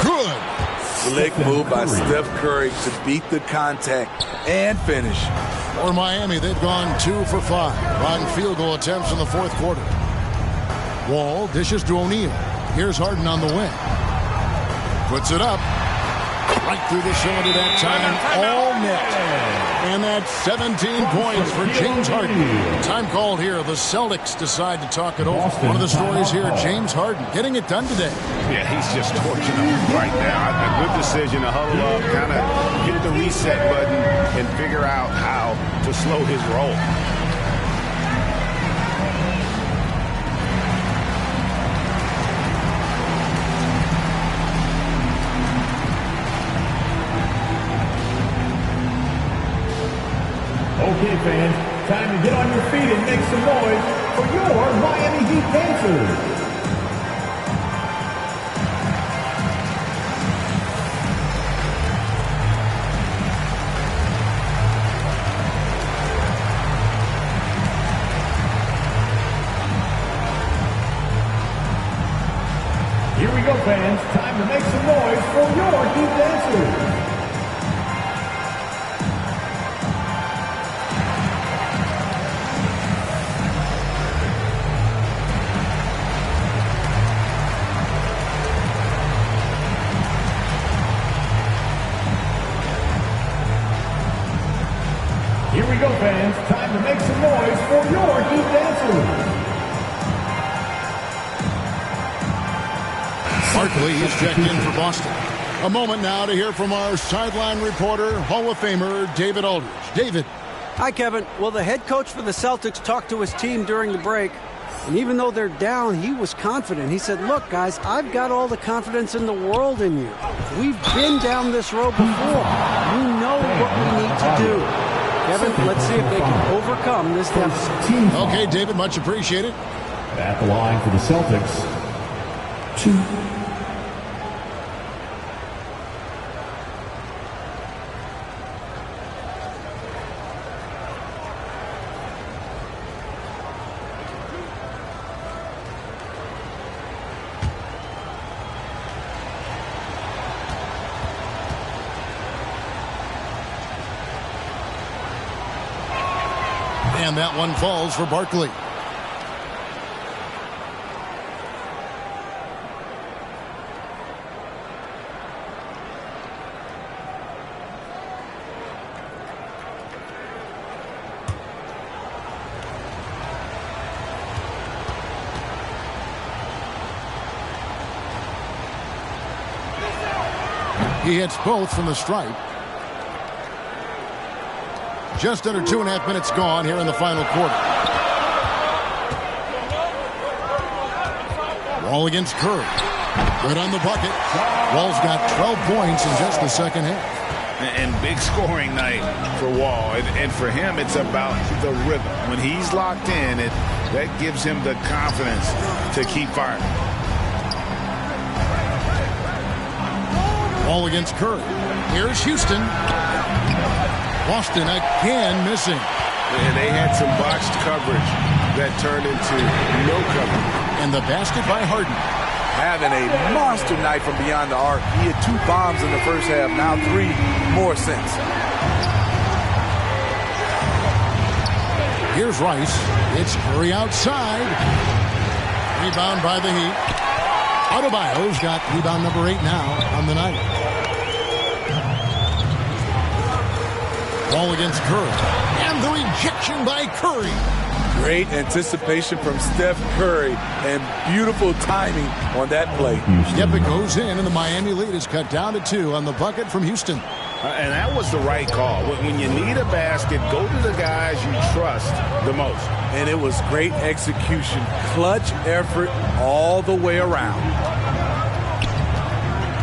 Good. Slick move by Steph Curry to beat the contact and finish. For Miami, they've gone 2 for 5 on field goal attempts in the fourth quarter. Wall dishes to O'Neal. Here's Harden on the wing. Puts it up. Right through the cylinder that time. All net. And that's 17 points for James Harden. Time called here. The Celtics decide to talk it over. One of the stories here, James Harden getting it done today. Yeah, he's just torching them right now. A good decision to huddle up, kind of hit the reset button, and figure out how to slow his roll. Okay, fans, time to get on your feet and make some noise for your Miami Heat dancers. fans. Time to make some noise for your Heat dancers. Here we go, fans. Time to make some noise for your Heat dancers. Barkley is checked in for Boston. A moment now to hear from our sideline reporter, Hall of Famer David Aldridge. David. Hi, Kevin. Well, the head coach for the Celtics talked to his team during the break, and even though they're down, he was confident. He said, look, guys, I've got all the confidence in the world in you. We've been down this road before. We know what we need to do. Kevin, let's see if they can overcome this deficit. Okay, David, much appreciated. At the line for the Celtics, 2. And that one falls for Barkley. He hits both from the stripe. Just under 2.5 minutes gone here in the final quarter. Wall against Curry. Good on the bucket. Wall's got 12 points in just the second half. And big scoring night for Wall. And for him, it's about the rhythm. When he's locked in, that gives him the confidence to keep firing. Wall against Curry. Here's Houston. Boston again missing. And they had some botched coverage that turned into no coverage. And the basket by Harden. Having a monster night from beyond the arc. He had 2 bombs in the first half, now 3 more since. Here's Rice. It's Curry outside. Rebound by the Heat. Adebayo's got rebound number 8 now on the night. Ball against Curry. And the rejection by Curry. Great anticipation from Steph Curry and beautiful timing on that play. Yep, it goes in, and the Miami lead is cut down to 2 on the bucket from Houston. And that was the right call. When you need a basket, go to the guys you trust the most. And it was great execution. Clutch effort all the way around.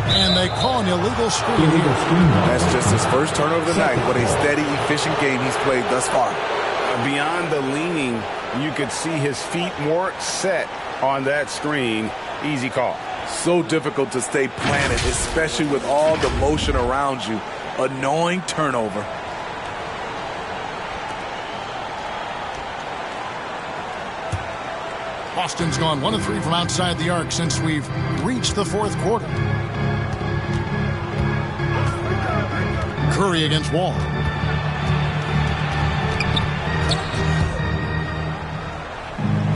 And they call an illegal screen. That's just his first turnover of the night. What a steady, efficient game he's played thus far. Beyond the leaning, you could see his feet more set on that screen. Easy call. So difficult to stay planted, especially with all the motion around you. Annoying turnover. Boston's gone 1 of 3 from outside the arc since we've reached the 4th quarter. Curry against Wall.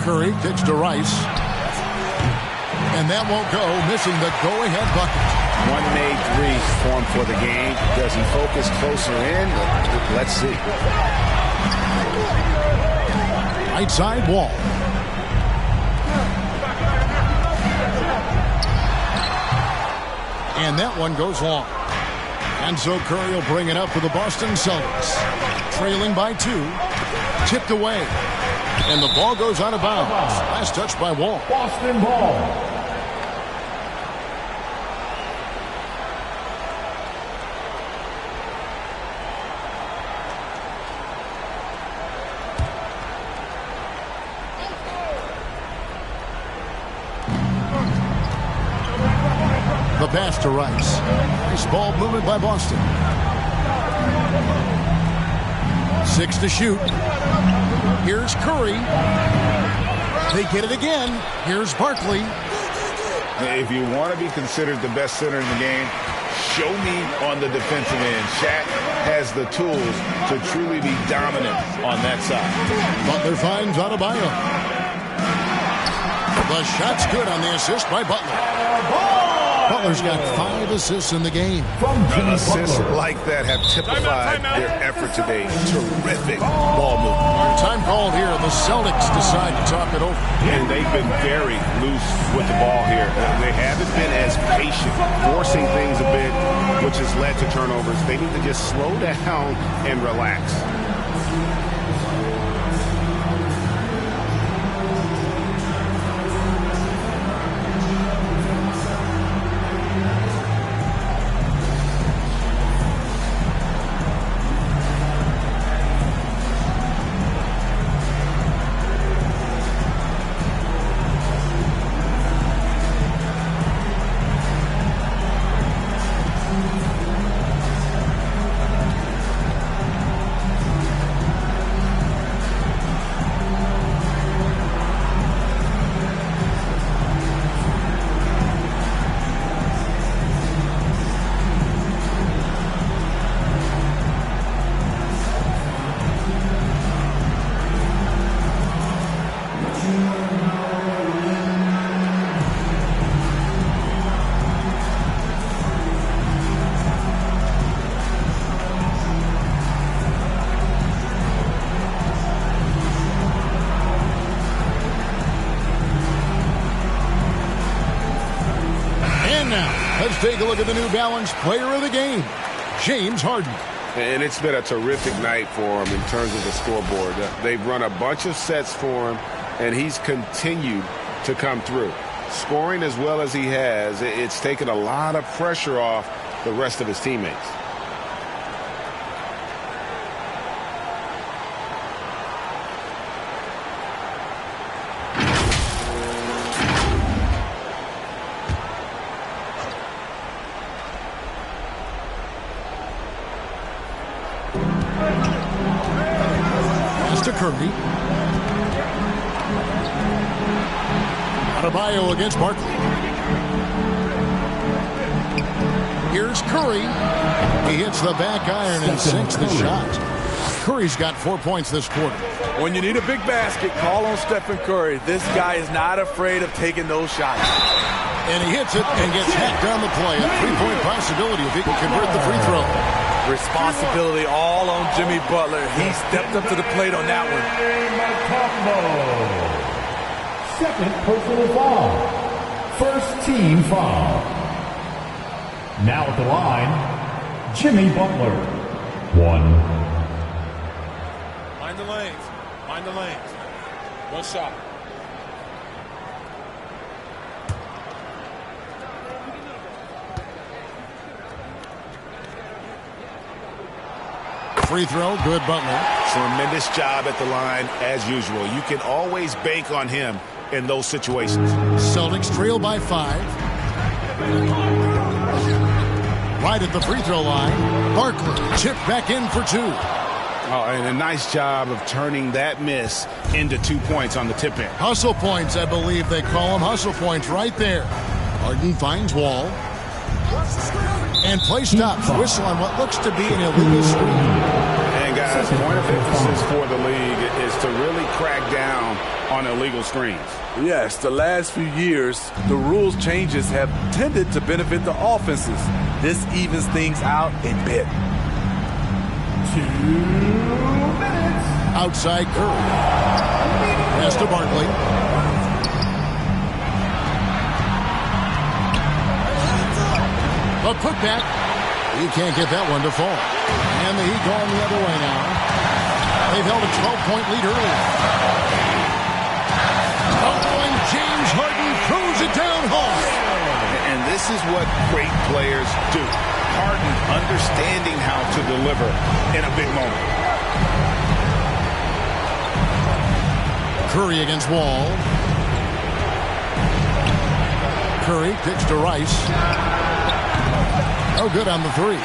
Curry kicks to Rice. And that won't go, missing the go-ahead bucket. 1 made 3 for him for the game. Does he focus closer in? Let's see. Right side, Wall. And that one goes long. And so Curry will bring it up for the Boston Celtics. Trailing by 2. Tipped away. And the ball goes out of bounds. Last touch by Wall. Boston ball. The pass to Rice. Nice ball movement by Boston. 6 to shoot. Here's Curry. They get it again. Here's Barkley. If you want to be considered the best center in the game, show me on the defensive end. Shaq has the tools to truly be dominant on that side. Butler finds Adebayo. The shot's good on the assist by Butler. Butler's got 5 assists in the game. Assists like that have typified their effort today. Terrific ball movement. Time called here. The Celtics decide to talk it over. And they've been very loose with the ball here. They haven't been as patient, forcing things a bit, which has led to turnovers. They need to just slow down and relax. Take a look at the New Balance player of the game, James Harden. And it's been a terrific night for him in terms of the scoreboard. They've run a bunch of sets for him, and he's continued to come through. Scoring as well as he has, it's taken a lot of pressure off the rest of his teammates. Curry. Adebayo against Barkley. Here's Curry. He hits the back iron and sinks the shot. Curry's got 4 points this quarter. When you need a big basket, call on Stephen Curry. This guy is not afraid of taking those shots. And he hits it and gets hacked down the play. A 3-point possibility if he can convert the free throw. Responsibility all on Jimmy Butler. He stepped up to the plate on that one. Second personal foul. First team foul. Now at the line, Jimmy Butler. 1. Mind the lanes. Mind the lanes. One shot. Free throw, good Butler. Tremendous job at the line as usual. You can always bank on him in those situations. Celtics trail by 5. Right at the free throw line. Barkley chipped back in for 2. Oh, and a nice job of turning that miss into 2 points on the tip in. Hustle points, I believe they call them. Hustle points right there. Harden finds Wall. And play stops. Whistle on what looks to be an illegal screen. And guys, point of emphasis for the league is to really crack down on illegal screens. Yes, the last few years, the rules changes have tended to benefit the offenses. This evens things out a bit. 2 minutes. Outside Curry. Pass to Barkley. A putback. He can't get that one to fall. And the Heat going the other way now. They've held a 12-point lead earlier. Oh, and James Harden throws it down hard. And this is what great players do. Harden understanding how to deliver in a big moment. Curry against Wall. Curry kicks to Rice. Oh, good on the 3.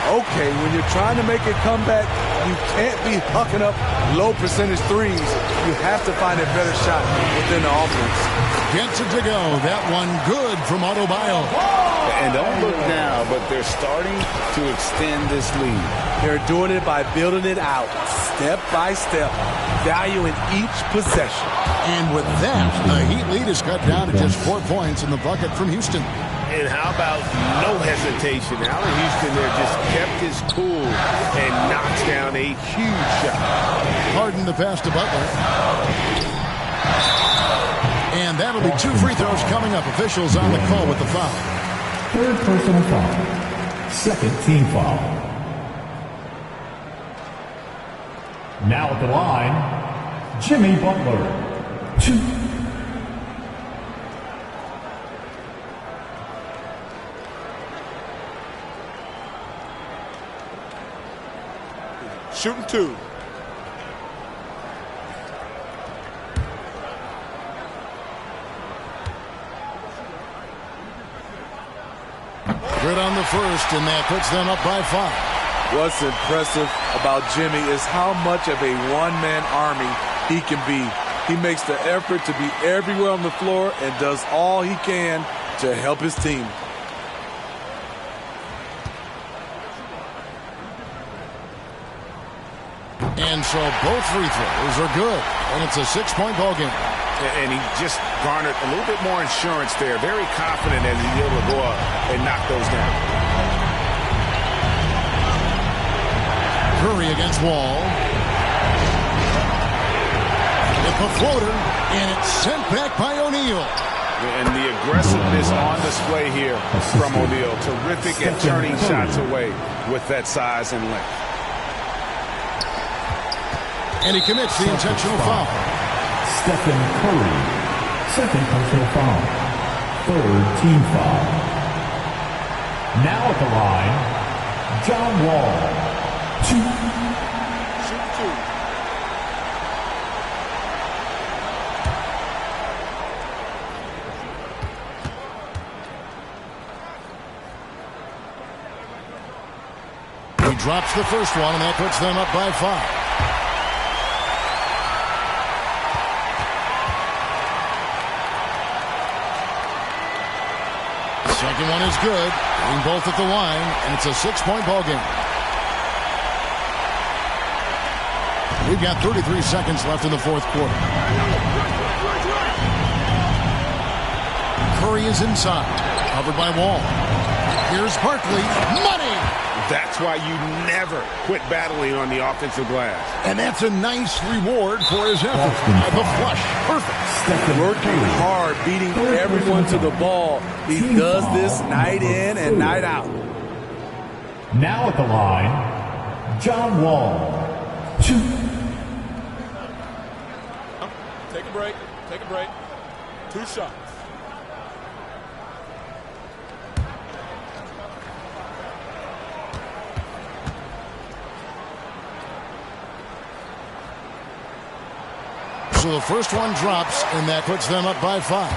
Okay, when you're trying to make a comeback, you can't be hucking up low percentage threes. You have to find a better shot within the offense. Gets it to go. That one good from Adebayo. And don't look now, but they're starting to extend this lead. They're doing it by building it out, step by step, valuing each possession. And with that, the Heat lead is cut down to just 4 points in the bucket from Houston. And how about no hesitation? Allen Houston there just kept his cool and knocks down a huge shot. Harden the pass to Butler. And that'll be 2 free throws coming up. Officials on the call with the foul. Third personal foul. Second team foul. Now at the line, Jimmy Butler. 2. Shooting 2. Good on the first, and that puts them up by 5. What's impressive about Jimmy is how much of a one-man army he can be. He makes the effort to be everywhere on the floor and does all he can to help his team. And so both free throws are good, and it's a 6-point ball game. And he just garnered a little bit more insurance there. Very confident as he's able to go up and knock those down. Curry against Wall. With the floater, and it's sent back by O'Neal. And the aggressiveness on display here from O'Neal. Terrific at turning shots away with that size and length. And he commits the intentional foul. Stephen Curry, second personal foul. Third team foul. Now at the line, John Wall. 2. Shoot 2. He drops the first one, and that puts them up by 5. Second one is good. Hitting both at the line, and it's a 6-point ball game. We've got 33 seconds left in the fourth quarter. Curry is inside, covered by Wall. Here's Barkley. Money! That's why you never quit battling on the offensive glass. And that's a nice reward for his effort. The flush. Perfect. Working hard, beating everyone to the ball. He does this night in and night out. Now at the line, John Wall. 2. Take a break. Take a break. 2 shots. So the first one drops, and that puts them up by 5.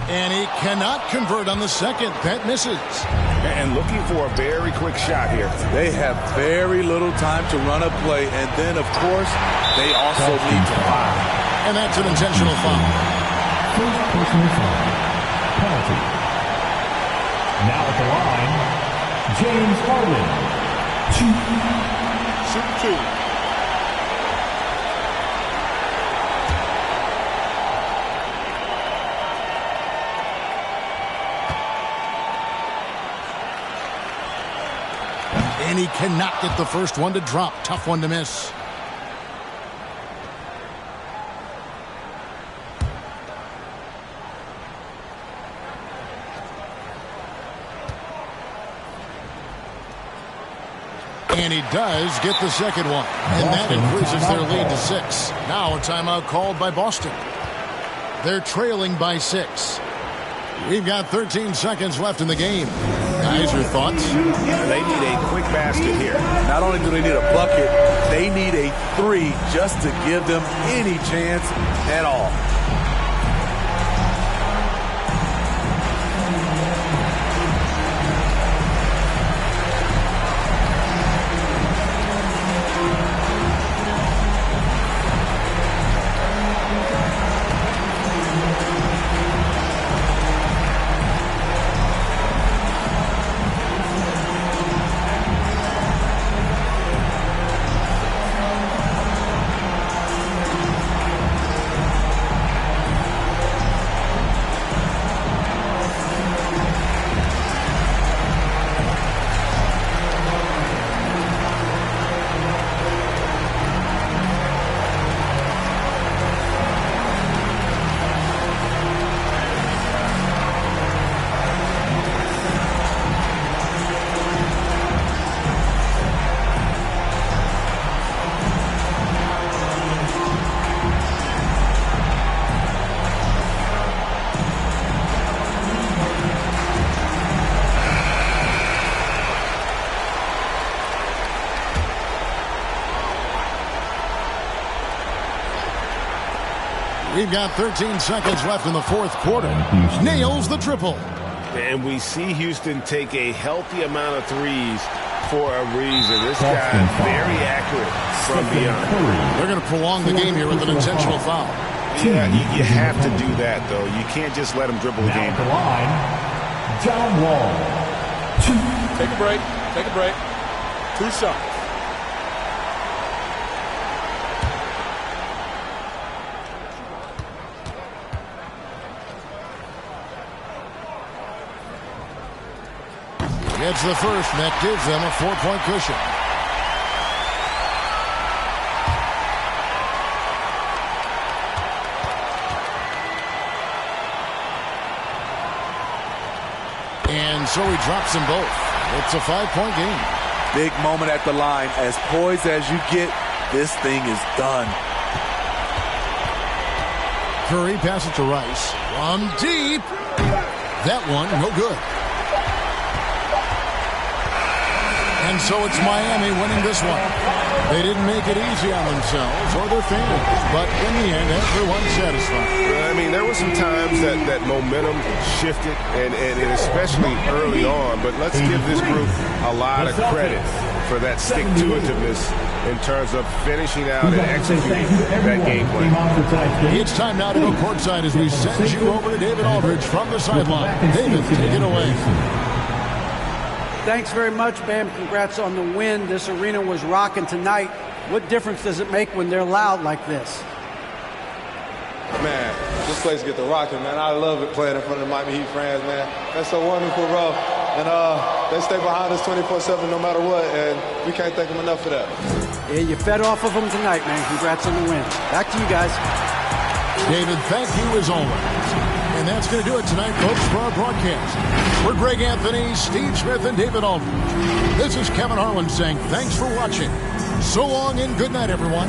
And he cannot convert on the second. That misses. And looking for a very quick shot here. They have very little time to run a play, and then, of course, they also need to foul. And that's an intentional foul. First personal foul. Penalty. Now at the line, James Harden. 2. Shoot 2. And he cannot get the first one to drop. Tough one to miss. And he does get the second one. And that increases their lead to 6. Now a timeout called by Boston. They're trailing by 6. We've got 13 seconds left in the game. Guys, your thoughts? They need a quick basket here. Not only do they need a bucket, they need a three just to give them any chance at all. We've got 13 seconds left in the fourth quarter. Nails the triple. And we see Houston take a healthy amount of threes for a reason. This guy is very accurate from beyond. They're going to prolong the game here with an intentional foul. Yeah, you have to do that, though. You can't just let him dribble the game. The line, John Wall. Take a break. Take a break. 2 shots. Gets the first, and that gives them a 4-point cushion. And so he drops them both. It's a 5-point game. Big moment at the line. As poised as you get, this thing is done. Curry passes it to Rice. From deep. That one, no good. And so it's Miami winning this one. They didn't make it easy on themselves or their fans, but in the end, everyone's satisfied. I mean, there were some times that momentum shifted, and especially early on, but let's give this group a lot of credit for that stick-to-itiveness in terms of finishing out and executing that game plan. It's time now to go courtside as we send you over to David Aldridge from the sideline. David, take it away. Thanks very much, Bam. Congrats on the win. This arena was rocking tonight. What difference does it make when they're loud like this? Man, this place get the rocking, man. I love it playing in front of the Miami Heat fans, man. That's so wonderful, bro. And they stay behind us 24/7 no matter what, and we can't thank them enough for that. Yeah, you fed off of them tonight, man. Congrats on the win. Back to you guys. David, thank you as always. And that's going to do it tonight, folks, for our broadcast. For Greg Anthony, Steve Smith, and David Aldridge, this is Kevin Harlan saying thanks for watching. So long and good night, everyone.